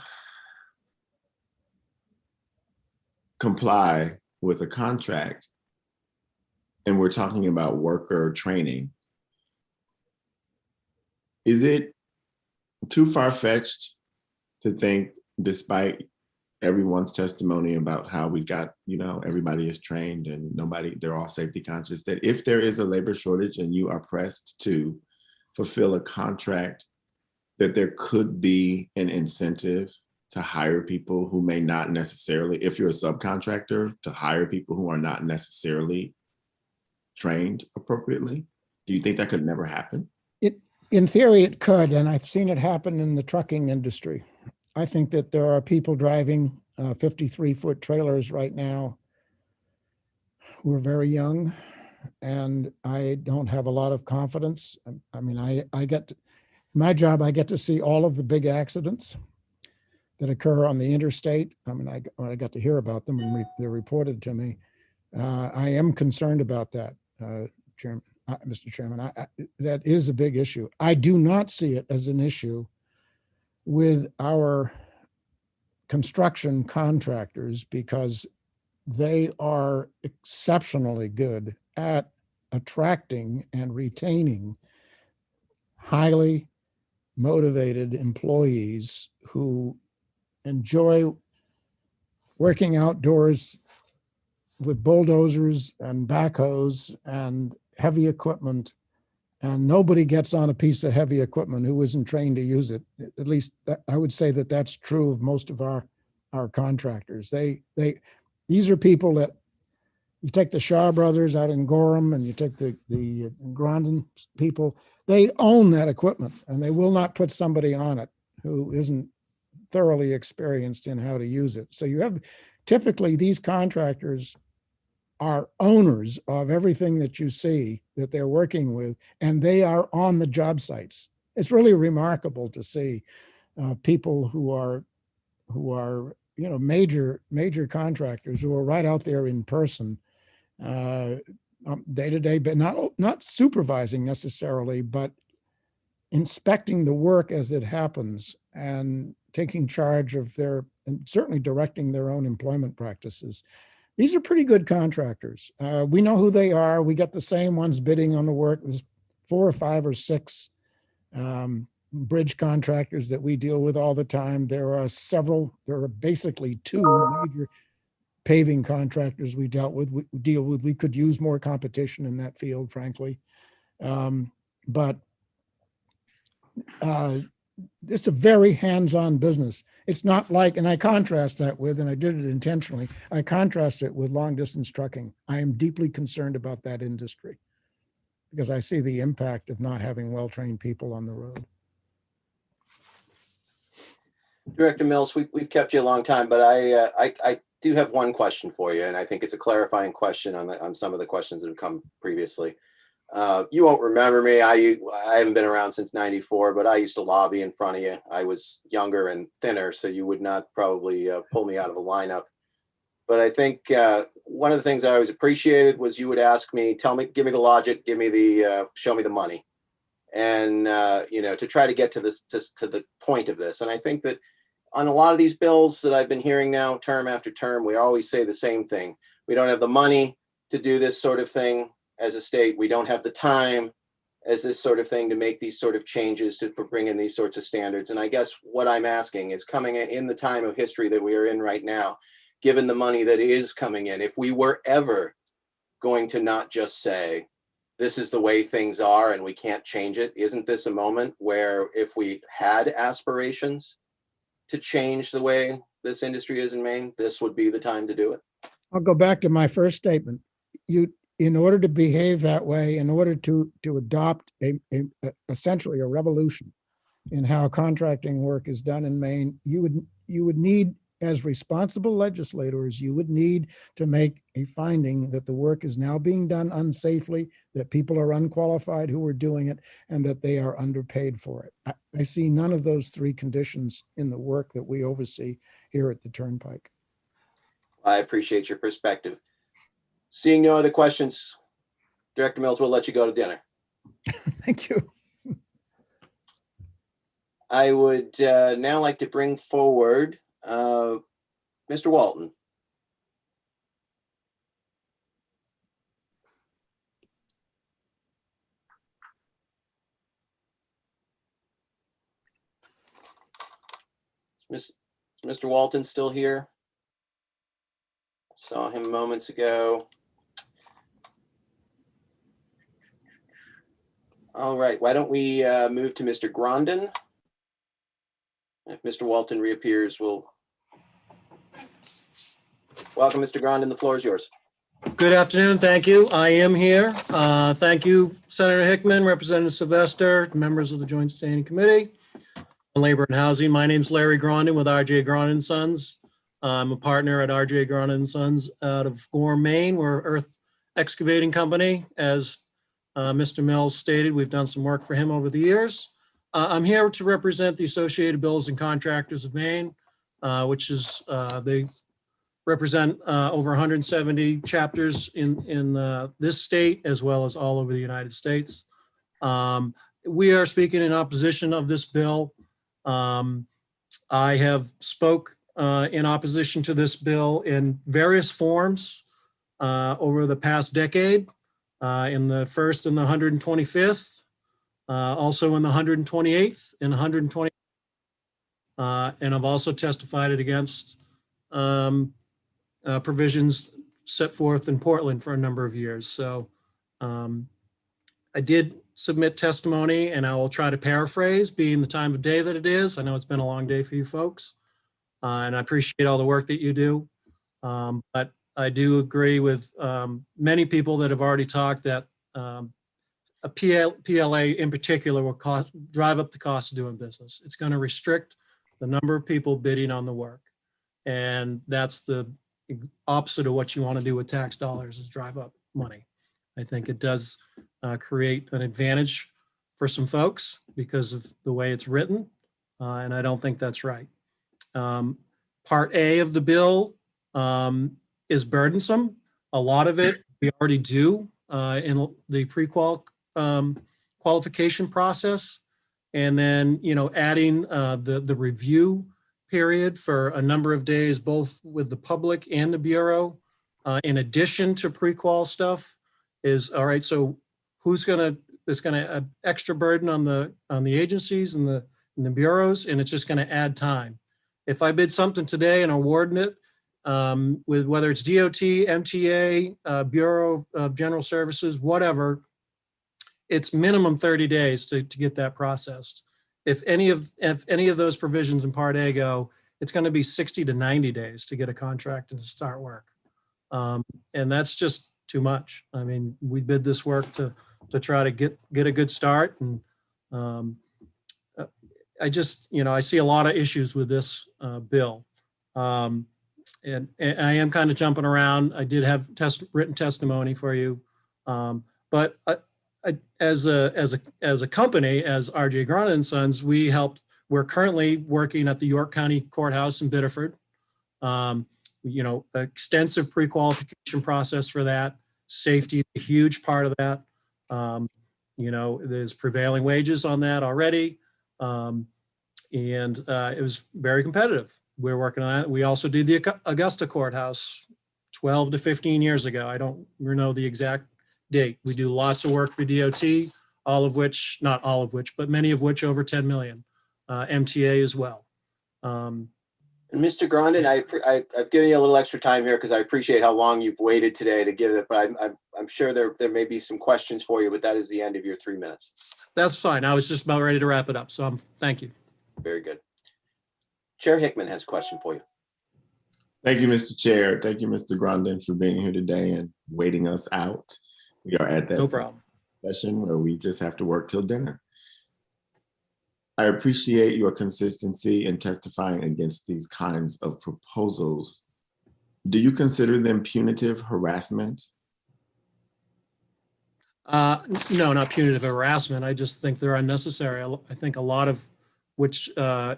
comply with a contract, and we're talking about worker training, is it too far-fetched to think, despite everyone's testimony about how we got, everybody is trained and they're all safety conscious, that if there is a labor shortage and you are pressed to fulfill a contract, that there could be an incentive to hire people who may not necessarily, if you're a subcontractor, to hire people who are not necessarily trained appropriately? Do you think that could never happen? In theory, it could, and I've seen it happen in the trucking industry. I think that there are people driving 53-foot trailers right now who are very young, and I don't have a lot of confidence. I mean, my job, I get to see all of the big accidents that occur on the interstate. I mean, I got to hear about them when they're reported to me. I am concerned about that, Mr. Chairman. That is a big issue. I do not see it as an issue with our construction contractors because they are exceptionally good at attracting and retaining highly motivated employees who enjoy working outdoors with bulldozers and backhoes and heavy equipment, and nobody gets on a piece of heavy equipment who isn't trained to use it. At least I would say that that's true of most of our contractors. These are people that You take the Shaw brothers out in Gorham and you take the Grondin people, they own that equipment and they will not put somebody on it who isn't thoroughly experienced in how to use it. So you have, typically these contractors are owners of everything that you see that they're working with, and they are on the job sites. It's really remarkable to see people who are major contractors who are right out there in person day to day, but not supervising necessarily, but inspecting the work as it happens and taking charge of and certainly directing their own employment practices. These are pretty good contractors. We know who they are. We get the same ones bidding on the work. There's 4 or 5 or 6 bridge contractors that we deal with all the time. There are basically 2 major paving contractors we deal with. We could use more competition in that field, frankly. But it's a very hands-on business. It's not like, and I contrast that with, and I did it intentionally, I contrast it with long-distance trucking. I am deeply concerned about that industry because I see the impact of not having well-trained people on the road. Director Mills, we've kept you a long time, but I do have one question for you, and I think it's a clarifying question on some of the questions that have come previously. You won't remember me. I haven't been around since '94, but I used to lobby in front of you. I was younger and thinner, so you would not probably pull me out of a lineup. But I think one of the things I always appreciated was you would ask me, give me the logic, show me the money, and to try to get to the point of this. And I think that on a lot of these bills that I've been hearing now, term after term, we always say the same thing. We don't have the money to do this sort of thing as a state. We don't have the time as this sort of thing to make these sort of changes to bring in these sorts of standards. And I guess what I'm asking is, coming in the time of history that we are in right now, given the money that is coming in, if we were ever going to not just say, this is the way things are and we can't change it, isn't this a moment where if we had aspirations to change the way this industry is in Maine, this would be the time to do it? I'll go back to my first statement. In order to behave that way, in order to adopt essentially a revolution in how contracting work is done in Maine, you would need, as responsible legislators, you would need to make a finding that the work is now being done unsafely, that people are unqualified who are doing it, and that they are underpaid for it. I see none of those 3 conditions in the work that we oversee here at the Turnpike. I appreciate your perspective. Seeing no other questions, Director Mills, we'll let you go to dinner. Thank you. I would now like to bring forward Mr. Walton. Is Mr. Walton still here? Saw him moments ago. All right, why don't we move to Mr. Grondin? If Mr. Walton reappears, we'll welcome Mr. Grondin. The floor is yours. Good afternoon. Thank you. I am here. Thank you, Senator Hickman, Representative Sylvester, members of the Joint Standing Committee on Labor and Housing. My name is Larry Grondin with R.J. Grondin Sons. I'm a partner at R.J. Grondin Sons out of Gorham, Maine. We're an earth excavating company. As Mr. Mills stated, we've done some work for him over the years. I'm here to represent the Associated Builders and Contractors of Maine, which is, they represent over 170 chapters in this state, as well as all over the United States. We are speaking in opposition of this bill. I have spoke in opposition to this bill in various forms over the past decade, in the first and the 125th, also in the 128th and 120th, and I've also testified against provisions set forth in Portland for a number of years. So I did submit testimony, and I will try to paraphrase, being the time of day that it is. I know it's been a long day for you folks, and I appreciate all the work that you do. But I do agree with many people that have already talked that a PLA in particular will drive up the cost of doing business. It's going to restrict the number of people bidding on the work. And that's the opposite of what you want to do with tax dollars, is drive up money. I think it does create an advantage for some folks because of the way it's written. And I don't think that's right. Part A of the bill is burdensome. A lot of it we already do in the qualification process. And then, adding the review period for a number of days, both with the public and the Bureau, in addition to pre-qual stuff is, all right, so it's gonna extra burden on the agencies and the bureaus, and it's just gonna add time. If I bid something today and award it, with whether it's DOT, MTA, Bureau of General Services, whatever, it's minimum 30 days to get that processed. If any of those provisions in Part A go, it's going to be 60 to 90 days to get a contract and to start work. And that's just too much. I mean, we bid this work to try to get a good start. And I just, I see a lot of issues with this bill. And I am kind of jumping around. I did have written testimony for you. But as a company, as R.J. Grana and Sons, we're currently working at the York County Courthouse in Biddeford. Extensive pre-qualification process for that. Safety is a huge part of that. There's prevailing wages on that already. And it was very competitive. We're working on it. We also did the Augusta Courthouse 12 to 15 years ago. I don't know the exact date. We do lots of work for DOT, not all of which, but many of which over 10 million. MTA as well. And Mr. Grondin, I've given you a little extra time here because I appreciate how long you've waited today to give it, but I'm sure there may be some questions for you, but that is the end of your 3 minutes. That's fine. I was just about ready to wrap it up. So thank you. Very good. Chair Hickman has a question for you. Thank you, Mr. Chair. Thank you, Mr. Grondin, for being here today and waiting us out. We are at that no problem session where we just have to work till dinner. I appreciate your consistency in testifying against these kinds of proposals. Do you consider them punitive harassment? No, not punitive harassment. I just think they're unnecessary. I think a lot of which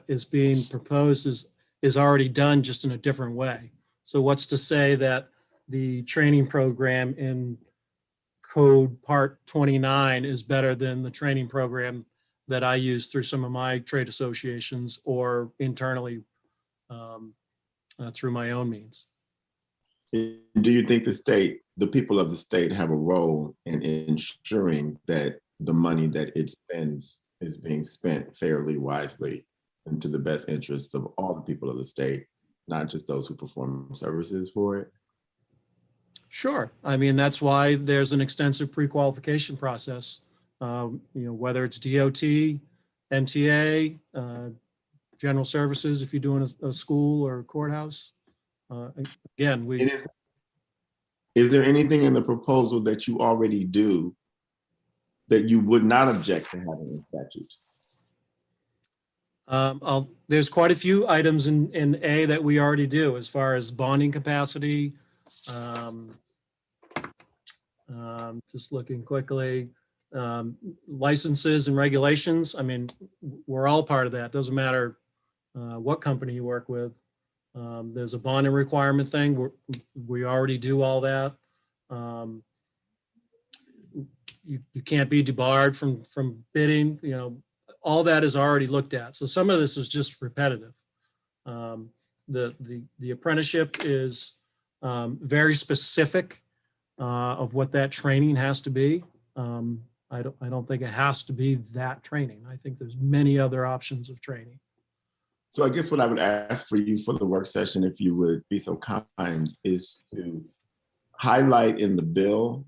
is being proposed is already done, just in a different way. So what's to say that the training program in Code Part 29 is better than the training program that I use through some of my trade associations or internally through my own means? Do you think the people of the state have a role in ensuring that the money that it spends is being spent fairly, wisely, and to the best interests of all the people of the state, not just those who perform services for it? Sure. I mean, that's why there's an extensive pre-qualification process. Whether it's DOT, MTA, General Services, if you're doing a school or a courthouse. Again, Is there anything in the proposal that you already do that you would not object to having in statute? There's quite a few items in A that we already do, as far as bonding capacity. Just looking quickly, licenses and regulations. I mean, we're all part of that. Doesn't matter what company you work with. There's a bonding requirement thing. We already do all that. You can't be debarred from bidding. All that is already looked at. So some of this is just repetitive. The apprenticeship is very specific of what that training has to be. I don't think it has to be that training. I think there's many other options of training. So I guess what I would ask for you for the work session, if you would be so kind, is to highlight in the bill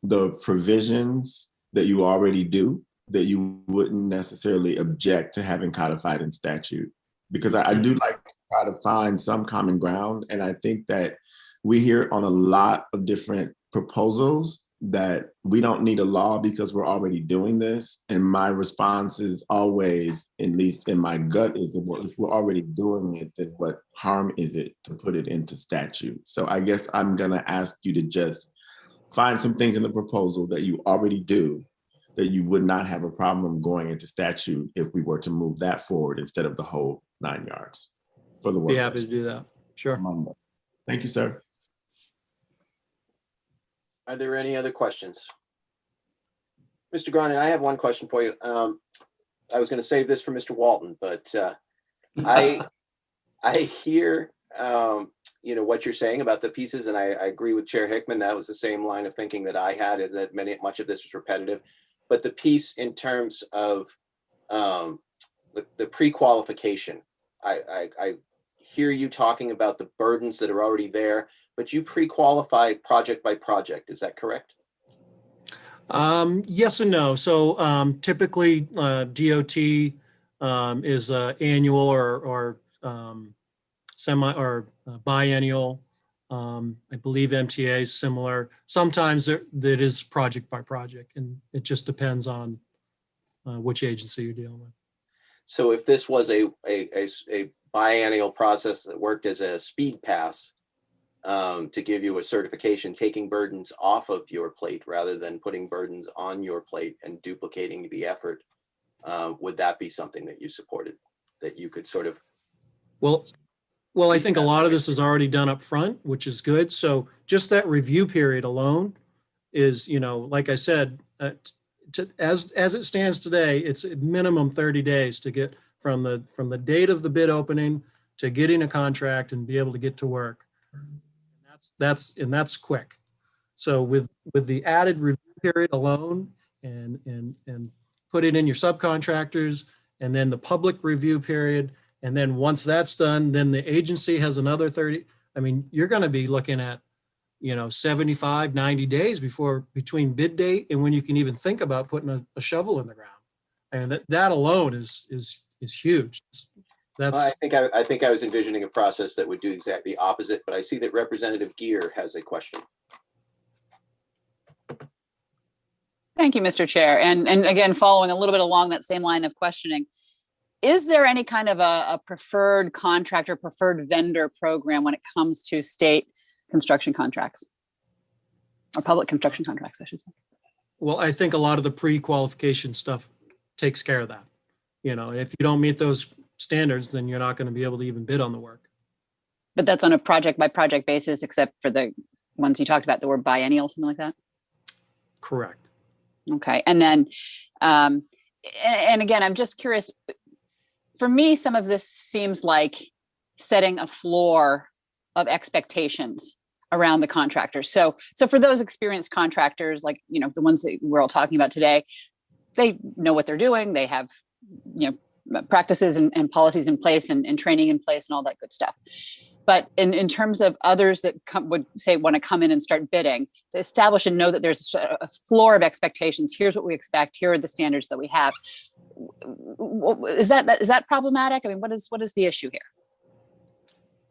the provisions that you already do that you wouldn't necessarily object to having codified in statute. Because I do like to try to find some common ground. And I think that we hear on a lot of different proposals that we don't need a law because we're already doing this. And my response is always, at least in my gut, is, well, if we're already doing it, then what harm is it to put it into statute? So I guess I'm gonna ask you to just find some things in the proposal that you already do that you would not have a problem going into statute if we were to move that forward instead of the whole 9 yards for the work Be happy to session. do that. Sure. Monday. Thank you, sir. Are there any other questions? Mr. Grondin, I have one question for you. I was going to save this for Mr. Walton, but I hear what you're saying about the pieces, and I agree with Chair Hickman. That was the same line of thinking that I had, is that much of this was repetitive. But the piece in terms of the pre-qualification, I hear you talking about the burdens that are already there, but you pre-qualify project by project. Is that correct? Yes and no. So typically DOT is annual or semi or biennial. I believe MTA is similar. Sometimes it is project by project, and it just depends on which agency you're dealing with. So if this was a biennial process that worked as a speed pass to give you a certification, taking burdens off of your plate rather than putting burdens on your plate and duplicating the effort, would that be something that you supported, that you could sort of? Well, I think a lot of this is already done up front, which is good. So just that review period alone is, like I said, as it stands today, it's a minimum 30 days to get from the date of the bid opening to getting a contract and be able to get to work. That's quick. So with the added review period alone and put it in your subcontractors and then the public review period, and then once that's done, then the agency has another 30. I mean, you're going to be looking at 75, 90 days between bid date and when you can even think about putting a shovel in the ground. And that alone is huge. Well, I think I was envisioning a process that would do exactly the opposite, but I see that Representative Geer has a question. Thank you, Mr. Chair. And again, following a little bit along that same line of questioning, is there any kind of a preferred contractor, preferred vendor program when it comes to state construction contracts or public construction contracts, I should say? Well, I think a lot of the pre-qualification stuff takes care of that. If you don't meet those standards, then you're not going to be able to even bid on the work. But that's on a project by project basis, except for the ones you talked about, the word biennial, something like that? Correct. Okay. And then, and again, I'm just curious, for me, some of this seems like setting a floor of expectations around the contractors. So for those experienced contractors, like, the ones that we're all talking about today, they know what they're doing. They have, practices and policies in place and training in place and all that good stuff. But in terms of others that would say want to come in and start bidding, to establish and know that there's a floor of expectations. Here's what we expect. Here are the standards that we have. Is that problematic? I mean, what is the issue here?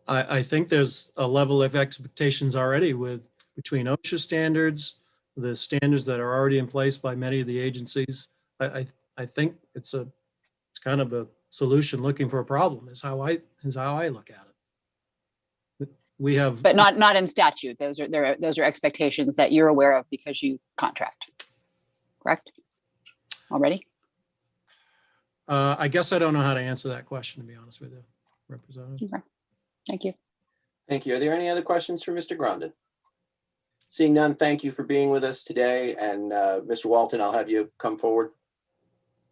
I think there's a level of expectations already between OSHA standards, the standards that are already in place by many of the agencies. I think it's kind of a solution looking for a problem is how I look at it. We have, but not in statute. Those are expectations that you're aware of because you contract, correct? Already? I guess I don't know how to answer that question, to be honest with you, Representative. Okay. Thank you. Thank you. Are there any other questions for Mr. Grondin? Seeing none, thank you for being with us today. And Mr. Walton, I'll have you come forward.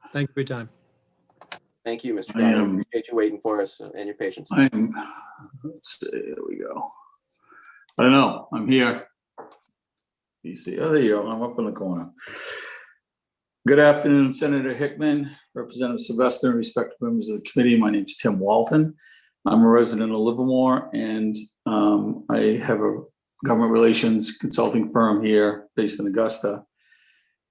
Thank you for your time. Thank you, Mr. Grondin. Appreciate you waiting for us and your patience. Let's see, there we go. I don't know, I'm here. You see, oh, there you go, I'm up in the corner. Good afternoon, Senator Hickman, Representative Sylvester, and respected members of the committee. My name is Tim Walton. I'm a resident of Livermore, and I have a government relations consulting firm here based in Augusta.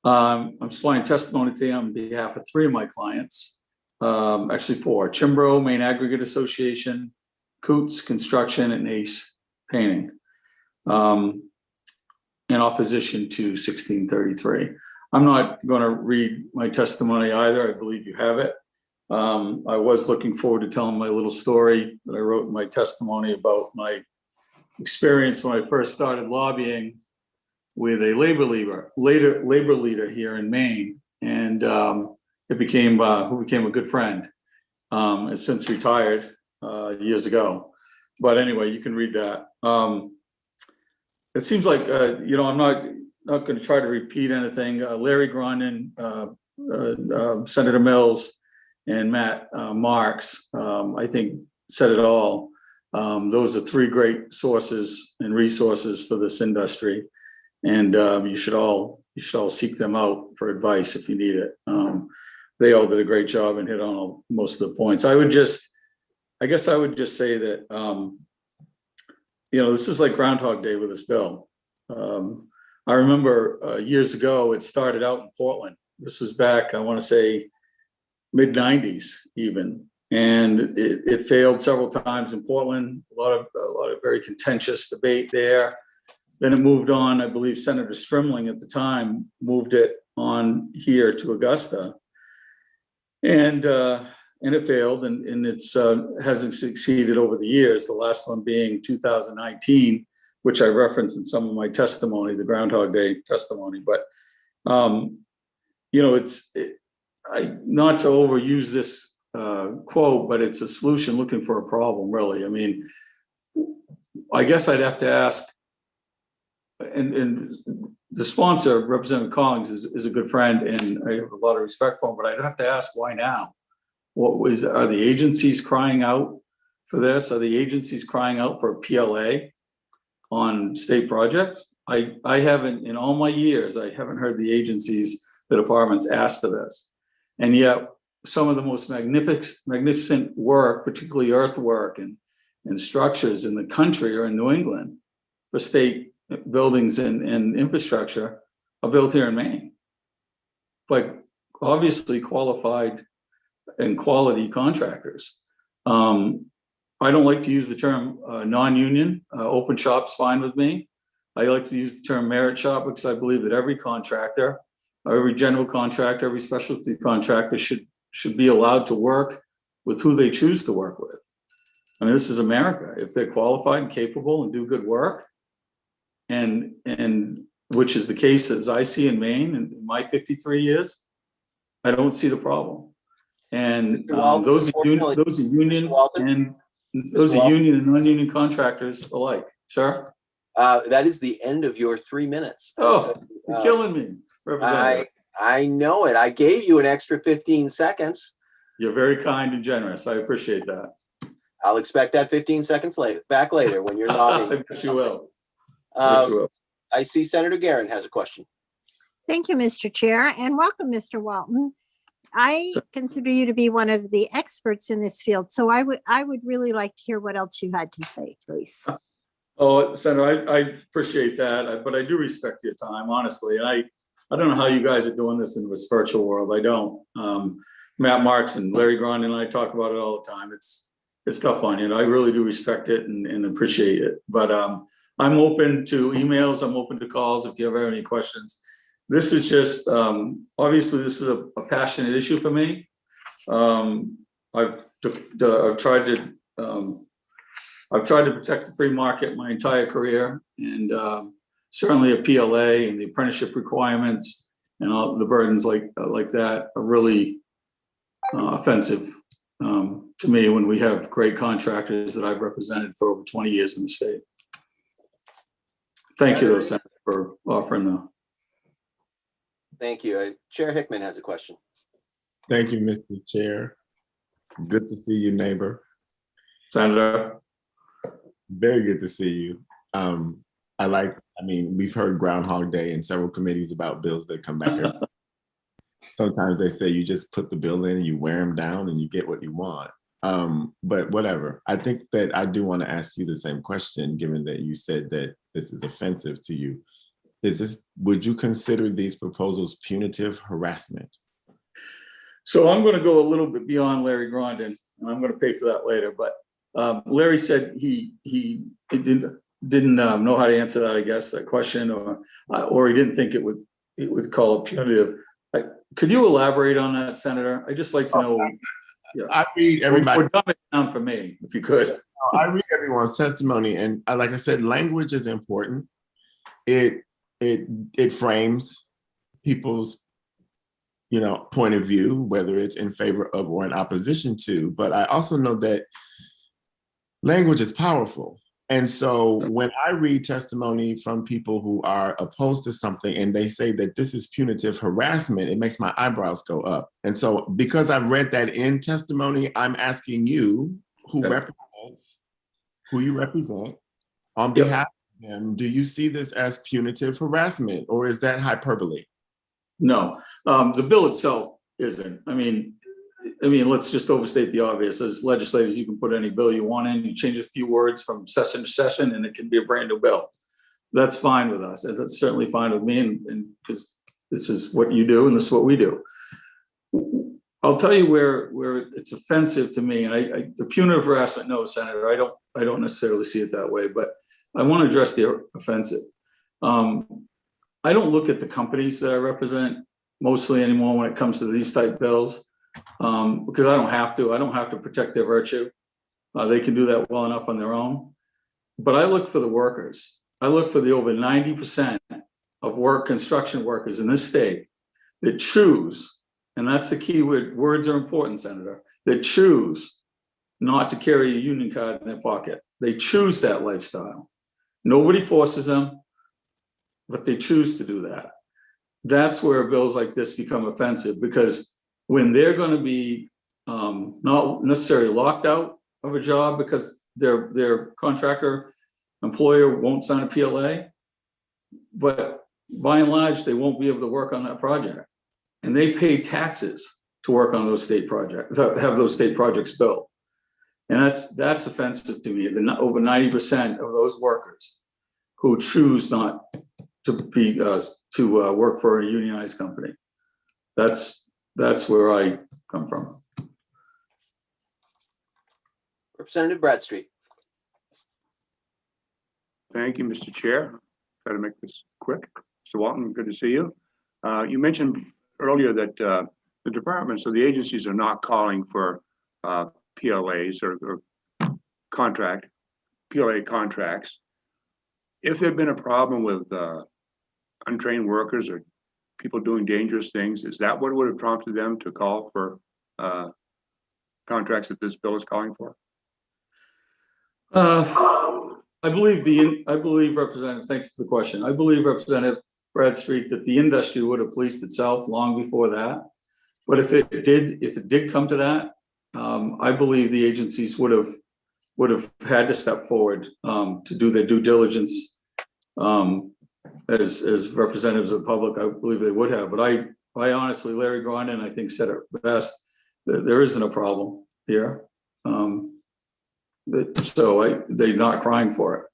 I'm supplying testimony today on behalf of 3 of my clients, actually 4: Chimbro, Maine Aggregate Association, Coots Construction, and Ace Painting. in opposition to 1633. I'm not going to read my testimony either. I believe you have it. I was looking forward to telling my little story that I wrote in my testimony about my experience when I first started lobbying with a labor leader here in Maine, and who became a good friend. Has since retired years ago. But anyway, you can read that. It seems like I'm not going to try to repeat anything. Larry Grondin, Senator Mills, and Matt Marks, I think, said it all. Those are three great sources and resources for this industry, and you should all seek them out for advice if you need it. They all did a great job and hit on most of the points. I guess I would just say that this is like Groundhog Day with this bill. I remember years ago it started out in Portland. This was back, I want to say, mid '90s even, and it failed several times in Portland. A lot of very contentious debate there. Then it moved on. I believe Senator Strimling at the time moved it on here to Augusta, and it failed, and it's hasn't succeeded over the years. The last one being 2019, which I referenced in some of my testimony, the Groundhog Day testimony. But not to overuse this quote, but it's a solution looking for a problem, really. I mean, I guess I'd have to ask, and the sponsor, Representative Collins, is a good friend, and I have a lot of respect for him, but I'd have to ask, why now? Are the agencies crying out for this? Are the agencies crying out for a PLA on state projects? I haven't, in all my years, I haven't heard the agencies, the departments ask for this. And yet some of the most magnificent work, particularly earthwork and structures in the country are in New England for state buildings and infrastructure are built here in Maine. But obviously qualified and quality contractors. I don't like to use the term non-union. Open shop's fine with me. I like to use the term merit shop because I believe that every contractor, every general contractor, every specialty contractor should be allowed to work with who they choose to work with. I mean, this is America. If they're qualified and capable and do good work, and which is the case as I see in Maine in my 53 years, I don't see the problem. And those are union and non-union contractors alike. Sir? That is the end of your 3 minutes. Oh, you're killing me, Representative. I know it. I gave you an extra 15 seconds. You're very kind and generous. I appreciate that. I'll expect that 15 seconds back later when you're not. I bet you will. I see Senator Guerin has a question. Thank you, Mr. Chair, and welcome, Mr. Walton. I consider you to be one of the experts in this field, so I would really like to hear what else you had to say, please. Oh, Senator, I appreciate that, but I do respect your time, honestly. And I don't know how you guys are doing this in this virtual world. I don't. Matt Marks and Larry Grondin and I talk about it all the time. It's tough on you. I really do respect it and appreciate it. But I'm open to emails. I'm open to calls if you ever have any questions. This is just, obviously this is a passionate issue for me. I've tried to protect the free market my entire career, and certainly a PLA and the apprenticeship requirements and all the burdens like that are really offensive to me when we have great contractors that I've represented for over 20 years in the state. Thank you, though, Senator, for offering the. Thank you. Chair Hickman has a question. Thank you, Mr. Chair. Good to see you, neighbor. Senator. Very good to see you. We've heard Groundhog Day in several committees about bills that come back. Sometimes they say you just put the bill in, you wear them down, and you get what you want. But whatever. I think that I do want to ask you the same question, given that you said that this is offensive to you. Would you consider these proposals punitive harassment? So I'm going to go a little bit beyond Larry Grondin, and I'm going to pay for that later. But Larry said he did. didn't know how to answer that, I guess, that question, or he didn't think it would call it punitive. Could you elaborate on that, Senator? I'd just like to know. Yeah. I read everybody. Or dumb it down for me, if you could. I read everyone's testimony, and like I said, language is important. It frames people's, point of view, whether it's in favor of or in opposition to. But I also know that language is powerful. And so when I read testimony from people who are opposed to something and they say that this is punitive harassment, it makes my eyebrows go up. And so because I've read that in testimony, I'm asking you, who you represent, on behalf of them, do you see this as punitive harassment, or is that hyperbole? No, the bill itself isn't. I mean, let's just overstate the obvious. As legislators, you can put any bill you want in, you change a few words from session to session, and it can be a brand new bill. That's fine with us. And that's certainly fine with me, and because this is what you do and this is what we do. I'll tell you where it's offensive to me. And the punitive harassment, no, Senator, I don't necessarily see it that way, but I want to address the offensive. I don't look at the companies that I represent mostly anymore when it comes to these type bills, because I don't have to protect their virtue. They can do that well enough on their own. But I look for the workers. I look for the over 90% of construction workers in this state that choose, and that's the key word, words are important, Senator, that choose not to carry a union card in their pocket. They choose that lifestyle. Nobody forces them, but they choose to do that. That's where bills like this become offensive, because when they're going to be not necessarily locked out of a job because their contractor employer won't sign a PLA, but by and large, they won't be able to work on that project. And they pay taxes to work on those state projects, have those state projects built. And that's offensive to me. Over 90% of those workers who choose not to be work for a unionized company. That's where I come from. Representative Bradstreet. Thank you, Mr. Chair. Try to make this quick. Mr. Walton, good to see you. You mentioned earlier that the departments or the agencies are not calling for PLAs or PLA contracts. If there'd been a problem with untrained workers or people doing dangerous things, is that what would have prompted them to call for contracts that this bill is calling for? I believe Representative, thank you for the question. I believe Representative Bradstreet that the industry would have policed itself long before that. But if it did come to that, I believe the agencies would have had to step forward to do their due diligence. As representatives of the public, I believe they would have. But I honestly, Larry Grondin, I think said it best. There isn't a problem here. So they're not crying for it.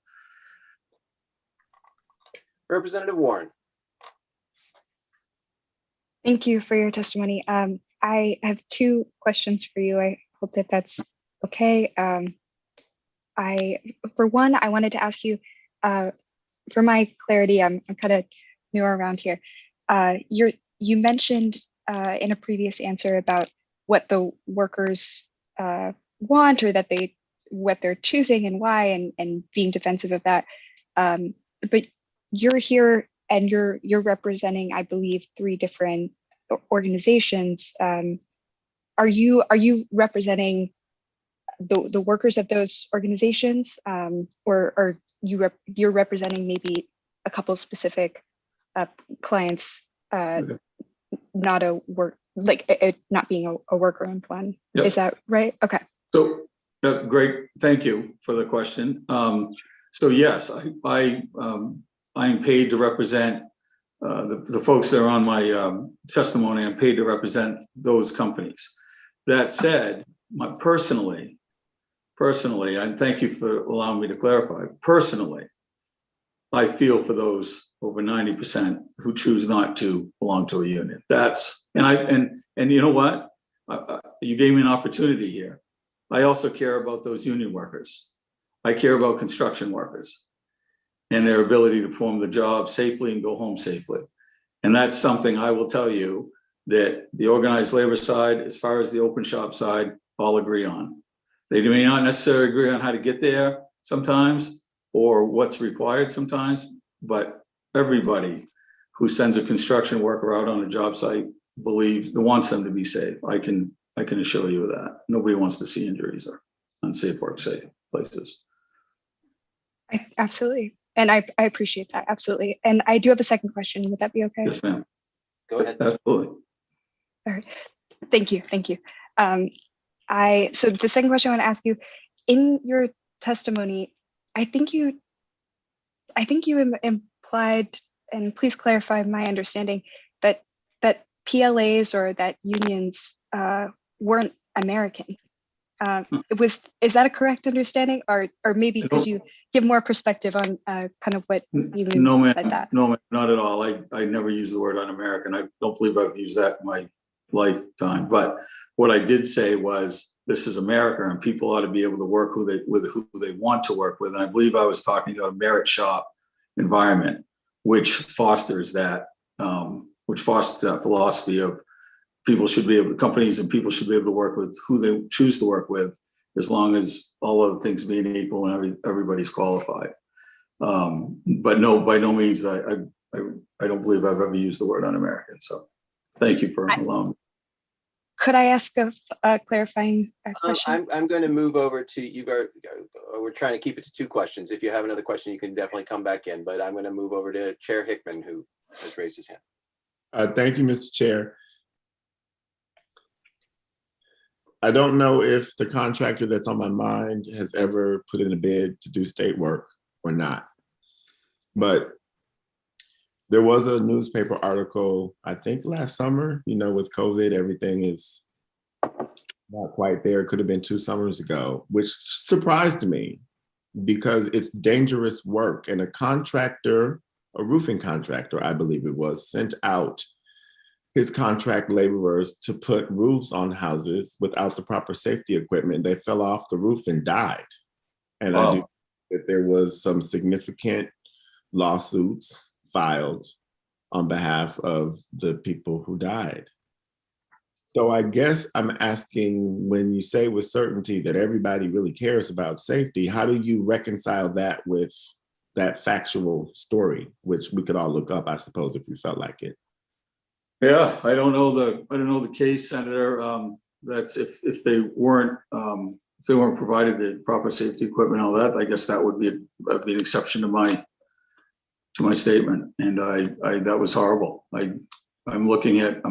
Representative Warren. Thank you for your testimony. I have two questions for you. I hope that that's okay. For one, I wanted to ask you, for my clarity, I'm kind of new around here. You mentioned in a previous answer about what the workers want, or that what they're choosing and why, and being defensive of that. But you're here and you're representing, I believe, 3 different organizations. Are you representing the workers of those organizations, or you're representing maybe a couple specific clients, not a work, like it not being a worker-owned one? Yep. Is that right? Okay. So great, thank you for the question. So yes, I'm paid to represent the folks that are on my testimony. I'm paid to represent those companies. That said, personally, and thank you for allowing me to clarify, personally, I feel for those over 90% who choose not to belong to a union. And you know what? You gave me an opportunity here. I also care about those union workers. I care about construction workers. and their ability to perform the job safely and go home safely. And that's something I will tell you that the organized labor side, as far as the open shop side, all agree on. They may not necessarily agree on how to get there sometimes or what's required sometimes, but everybody who sends a construction worker out on a job site wants them to be safe. I can assure you of that. Nobody wants to see injuries or unsafe work safe places. Absolutely. And I appreciate that. Absolutely. And I do have a second question. Would that be okay? Yes, ma'am. Go ahead. Absolutely. All right. Thank you. Thank you. So the second question I want to ask you, in your testimony, I think you implied, and please clarify my understanding, that PLAs or that unions weren't American. Is that a correct understanding, or maybe could you give more perspective on kind of what you mean No, by ma'am. that? No, ma'am, not at all. I never use the word un-American. I don't believe I've used that in my lifetime. But what I did say was, this is America, and people ought to be able to work who they want to work with. And I believe I was talking about a merit shop environment, which fosters that philosophy of companies and people should be able to work with who they choose to work with, as long as all other things being equal and everybody's qualified. But no, by no means, I don't believe I've ever used the word un-American. So thank you for allowing me. Could I ask a clarifying question? I'm going to move over to you. We're trying to keep it to 2 questions. If you have another question, you can definitely come back in, but I'm going to move over to Chair Hickman, who has raised his hand. Thank you, Mr. Chair. I don't know if the contractor that's on my mind has ever put in a bid to do state work or not, but there was a newspaper article, I think last summer, with COVID, everything is not quite there. It could have been 2 summers ago, which surprised me because it's dangerous work. And a roofing contractor, I believe it was, sent out his contract laborers to put roofs on houses without the proper safety equipment. They fell off the roof and died. And I do think that there was some significant lawsuits filed on behalf of the people who died. So I guess I'm asking, when you say with certainty that everybody really cares about safety, how do you reconcile that with that factual story, which we could all look up, I suppose, if we felt like it? Yeah, I don't know the case, Senator. That's if they weren't provided the proper safety equipment and all that, I guess that would be an exception to my statement. And that was horrible. I'm looking at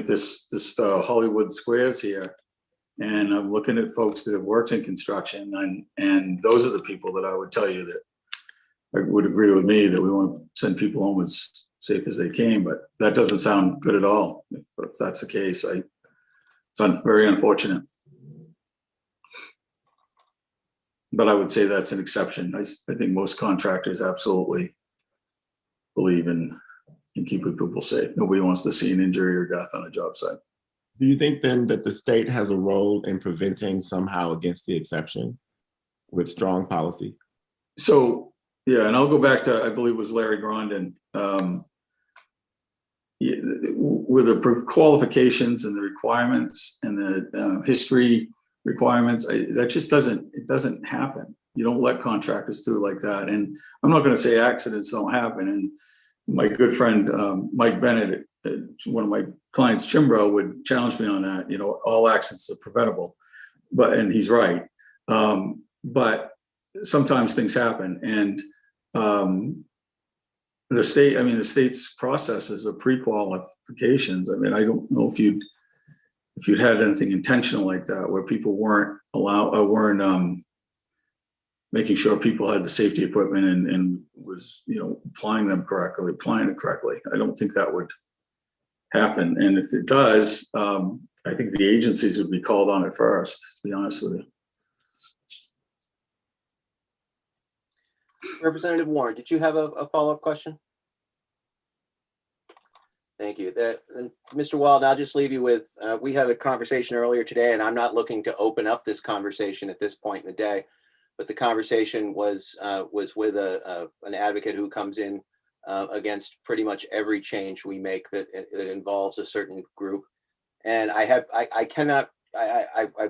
this Hollywood Squares here, and I'm looking at folks that have worked in construction, and those are the people that I would tell you that would agree with me that we want to send people home as safe as they came, but that doesn't sound good at all. If that's the case, it's very unfortunate. But I would say that's an exception. I think most contractors absolutely believe in keeping people safe. Nobody wants to see an injury or death on a job site. Do you think then that the state has a role in preventing somehow against the exception with strong policy? So, yeah, and I'll go back to, I believe it was Larry Grondin, with the qualifications and the requirements and the history requirements, that just doesn't happen. You don't let contractors do it like that. And I'm not going to say accidents don't happen. And my good friend, Mike Bennett, one of my clients, Chimbro, would challenge me on that. All accidents are preventable, and he's right. But sometimes things happen, and the state's processes of pre-qualifications. I don't know if you'd had anything intentional like that, where people weren't making sure people had the safety equipment and was applying it correctly. I don't think that would happen, and if it does, I think the agencies would be called on it first, to be honest with you. Representative Warren, did you have a follow-up question? Thank you. Mr. Wald, I'll just leave you with, we had a conversation earlier today, and I'm not looking to open up this conversation at this point in the day, but the conversation was with an advocate who comes in against pretty much every change we make that involves a certain group. And I've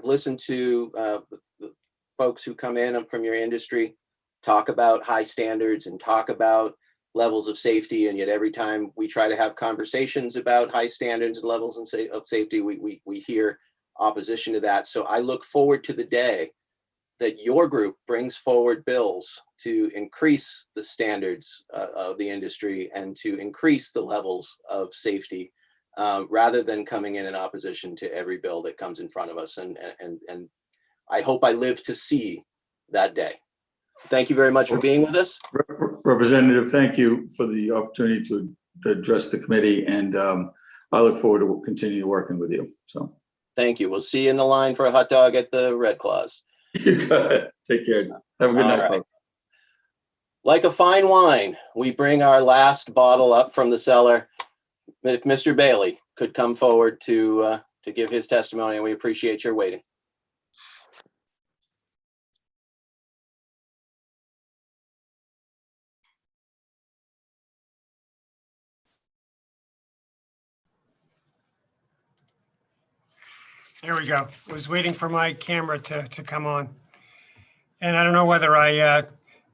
listened to the folks who come in from your industry talk about high standards and talk about levels of safety, and yet every time we try to have conversations about high standards and levels of safety, we hear opposition to that. So I look forward to the day that your group brings forward bills to increase the standards of the industry and to increase the levels of safety, rather than coming in opposition to every bill that comes in front of us. And I hope I live to see that day. Thank you very much for being with us. Representative, thank you for the opportunity to address the committee, and I look forward to continue working with you. So thank you. We'll see you in the line for a hot dog at the Red Claws. You got it. Take care. Have a good night, folks. Like a fine wine, we bring our last bottle up from the cellar. If Mr. Bailey could come forward to give his testimony, and we appreciate your waiting. There we go. I was waiting for my camera to come on. And I don't know whether I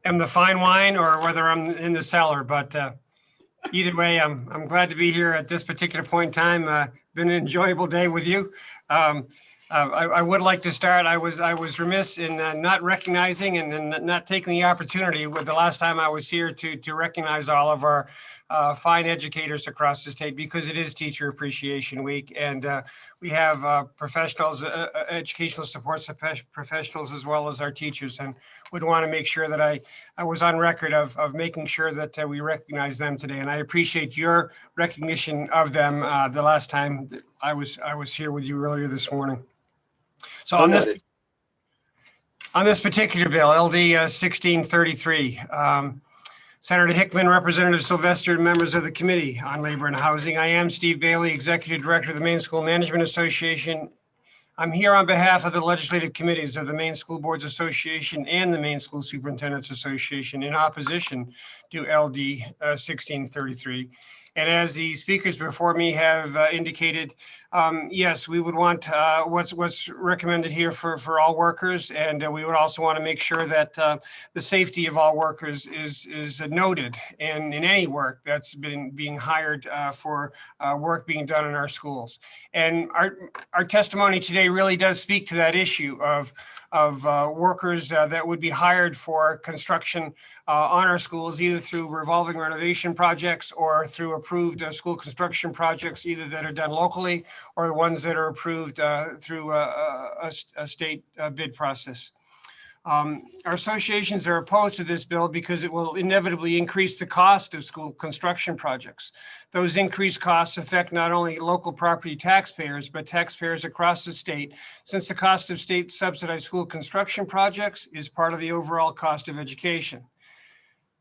am the fine wine or whether I'm in the cellar, but either way, I'm glad to be here at this particular point in time. Been an enjoyable day with you. I would like to start. I was remiss in not recognizing and not taking the opportunity with the last time I was here to recognize all of our fine educators across the state, because it is Teacher Appreciation Week, and we have professionals, educational support professionals, as well as our teachers, and would want to make sure that I was on record of making sure that we recognize them today. And I appreciate your recognition of them the last time that I was here with you earlier this morning. So on this particular bill, LD 1633, Senator Hickman, Representative Sylvester, and members of the Committee on Labor and Housing. I am Steve Bailey, Executive Director of the Maine School Management Association. I'm here on behalf of the legislative committees of the Maine School Boards Association and the Maine School Superintendents Association in opposition to LD 1633. And as the speakers before me have indicated, yes, we would want what's recommended here for all workers, and we would also want to make sure that the safety of all workers is noted in any work that's being hired for work being done in our schools. And our testimony today really does speak to that issue of workers that would be hired for construction on our schools, either through revolving renovation projects or through approved school construction projects, either that are done locally or the ones that are approved through a state bid process. Our associations are opposed to this bill because it will inevitably increase the cost of school construction projects. Those increased costs affect not only local property taxpayers, but taxpayers across the state, since the cost of state subsidized school construction projects is part of the overall cost of education.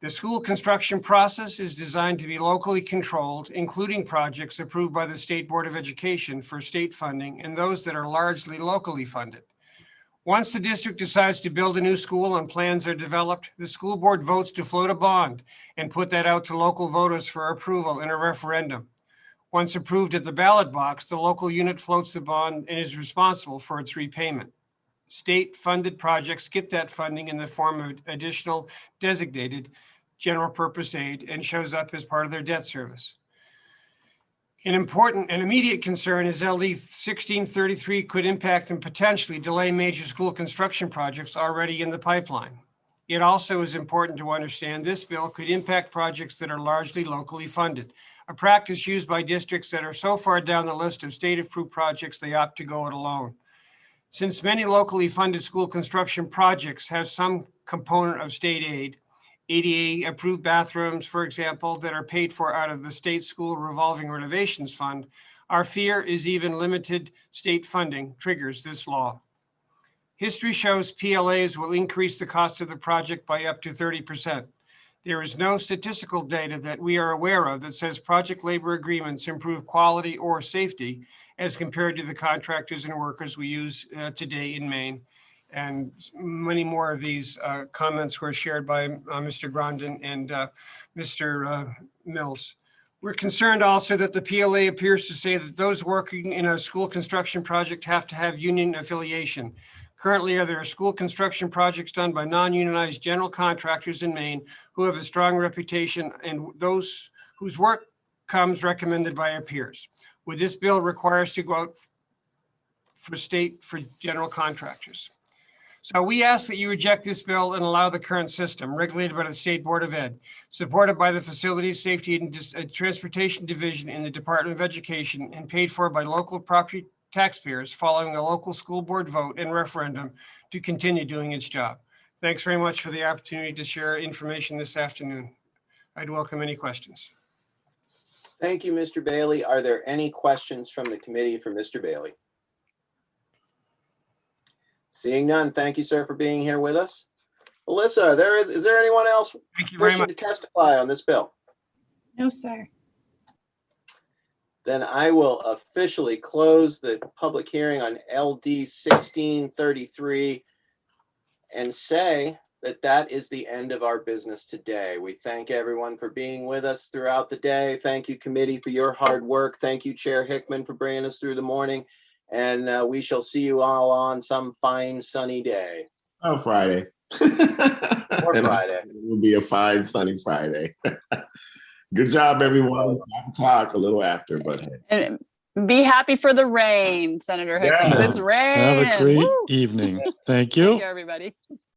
The school construction process is designed to be locally controlled, including projects approved by the State Board of Education for state funding and those that are largely locally funded. Once the district decides to build a new school and plans are developed, the school board votes to float a bond and put that out to local voters for approval in a referendum. Once approved at the ballot box, the local unit floats the bond and is responsible for its repayment. State-funded projects get that funding in the form of additional designated general purpose aid and shows up as part of their debt service. An important and immediate concern is LD 1633 could impact and potentially delay major school construction projects already in the pipeline. It also is important to understand this bill could impact projects that are largely locally funded, a practice used by districts that are so far down the list of state-approved projects they opt to go it alone. Since many locally funded school construction projects have some component of state aid, ADA approved bathrooms, for example, that are paid for out of the state school revolving renovations fund, our fear is even limited state funding triggers this law. History shows PLAs will increase the cost of the project by up to 30%. There is no statistical data that we are aware of that says project labor agreements improve quality or safety as compared to the contractors and workers we use today in Maine. And many more of these comments were shared by Mr. Grondin and Mr. Mills. We're concerned also that the PLA appears to say that those working in a school construction project have to have union affiliation. Currently, there are school construction projects done by non-unionized general contractors in Maine who have a strong reputation and those whose work comes recommended by our peers. Would this bill require us to go out for general contractors? So we ask that you reject this bill and allow the current system regulated by the State Board of Ed, supported by the Facilities, Safety and Transportation Division in the Department of Education and paid for by local property taxpayers following a local school board vote and referendum to continue doing its job. Thanks very much for the opportunity to share information this afternoon. I'd welcome any questions. Thank you, Mr. Bailey. Are there any questions from the committee for Mr. Bailey? Seeing none, thank you, sir, for being here with us. Alyssa, is there anyone else wishing to testify on this bill? No, sir. Then I will officially close the public hearing on LD 1633 and say that that is the end of our business today. We thank everyone for being with us throughout the day. Thank you, committee, for your hard work. Thank you, Chair Hickman, for bringing us through the morning. And we shall see you all on some fine sunny day. Oh, Friday. Or Friday. It will be a fine sunny Friday. Good job, everyone. 5 o'clock, a little after, but hey. And be happy for the rain, Senator Hickman. Yeah. It's rain. Have a great evening. Thank you. Thank you, everybody.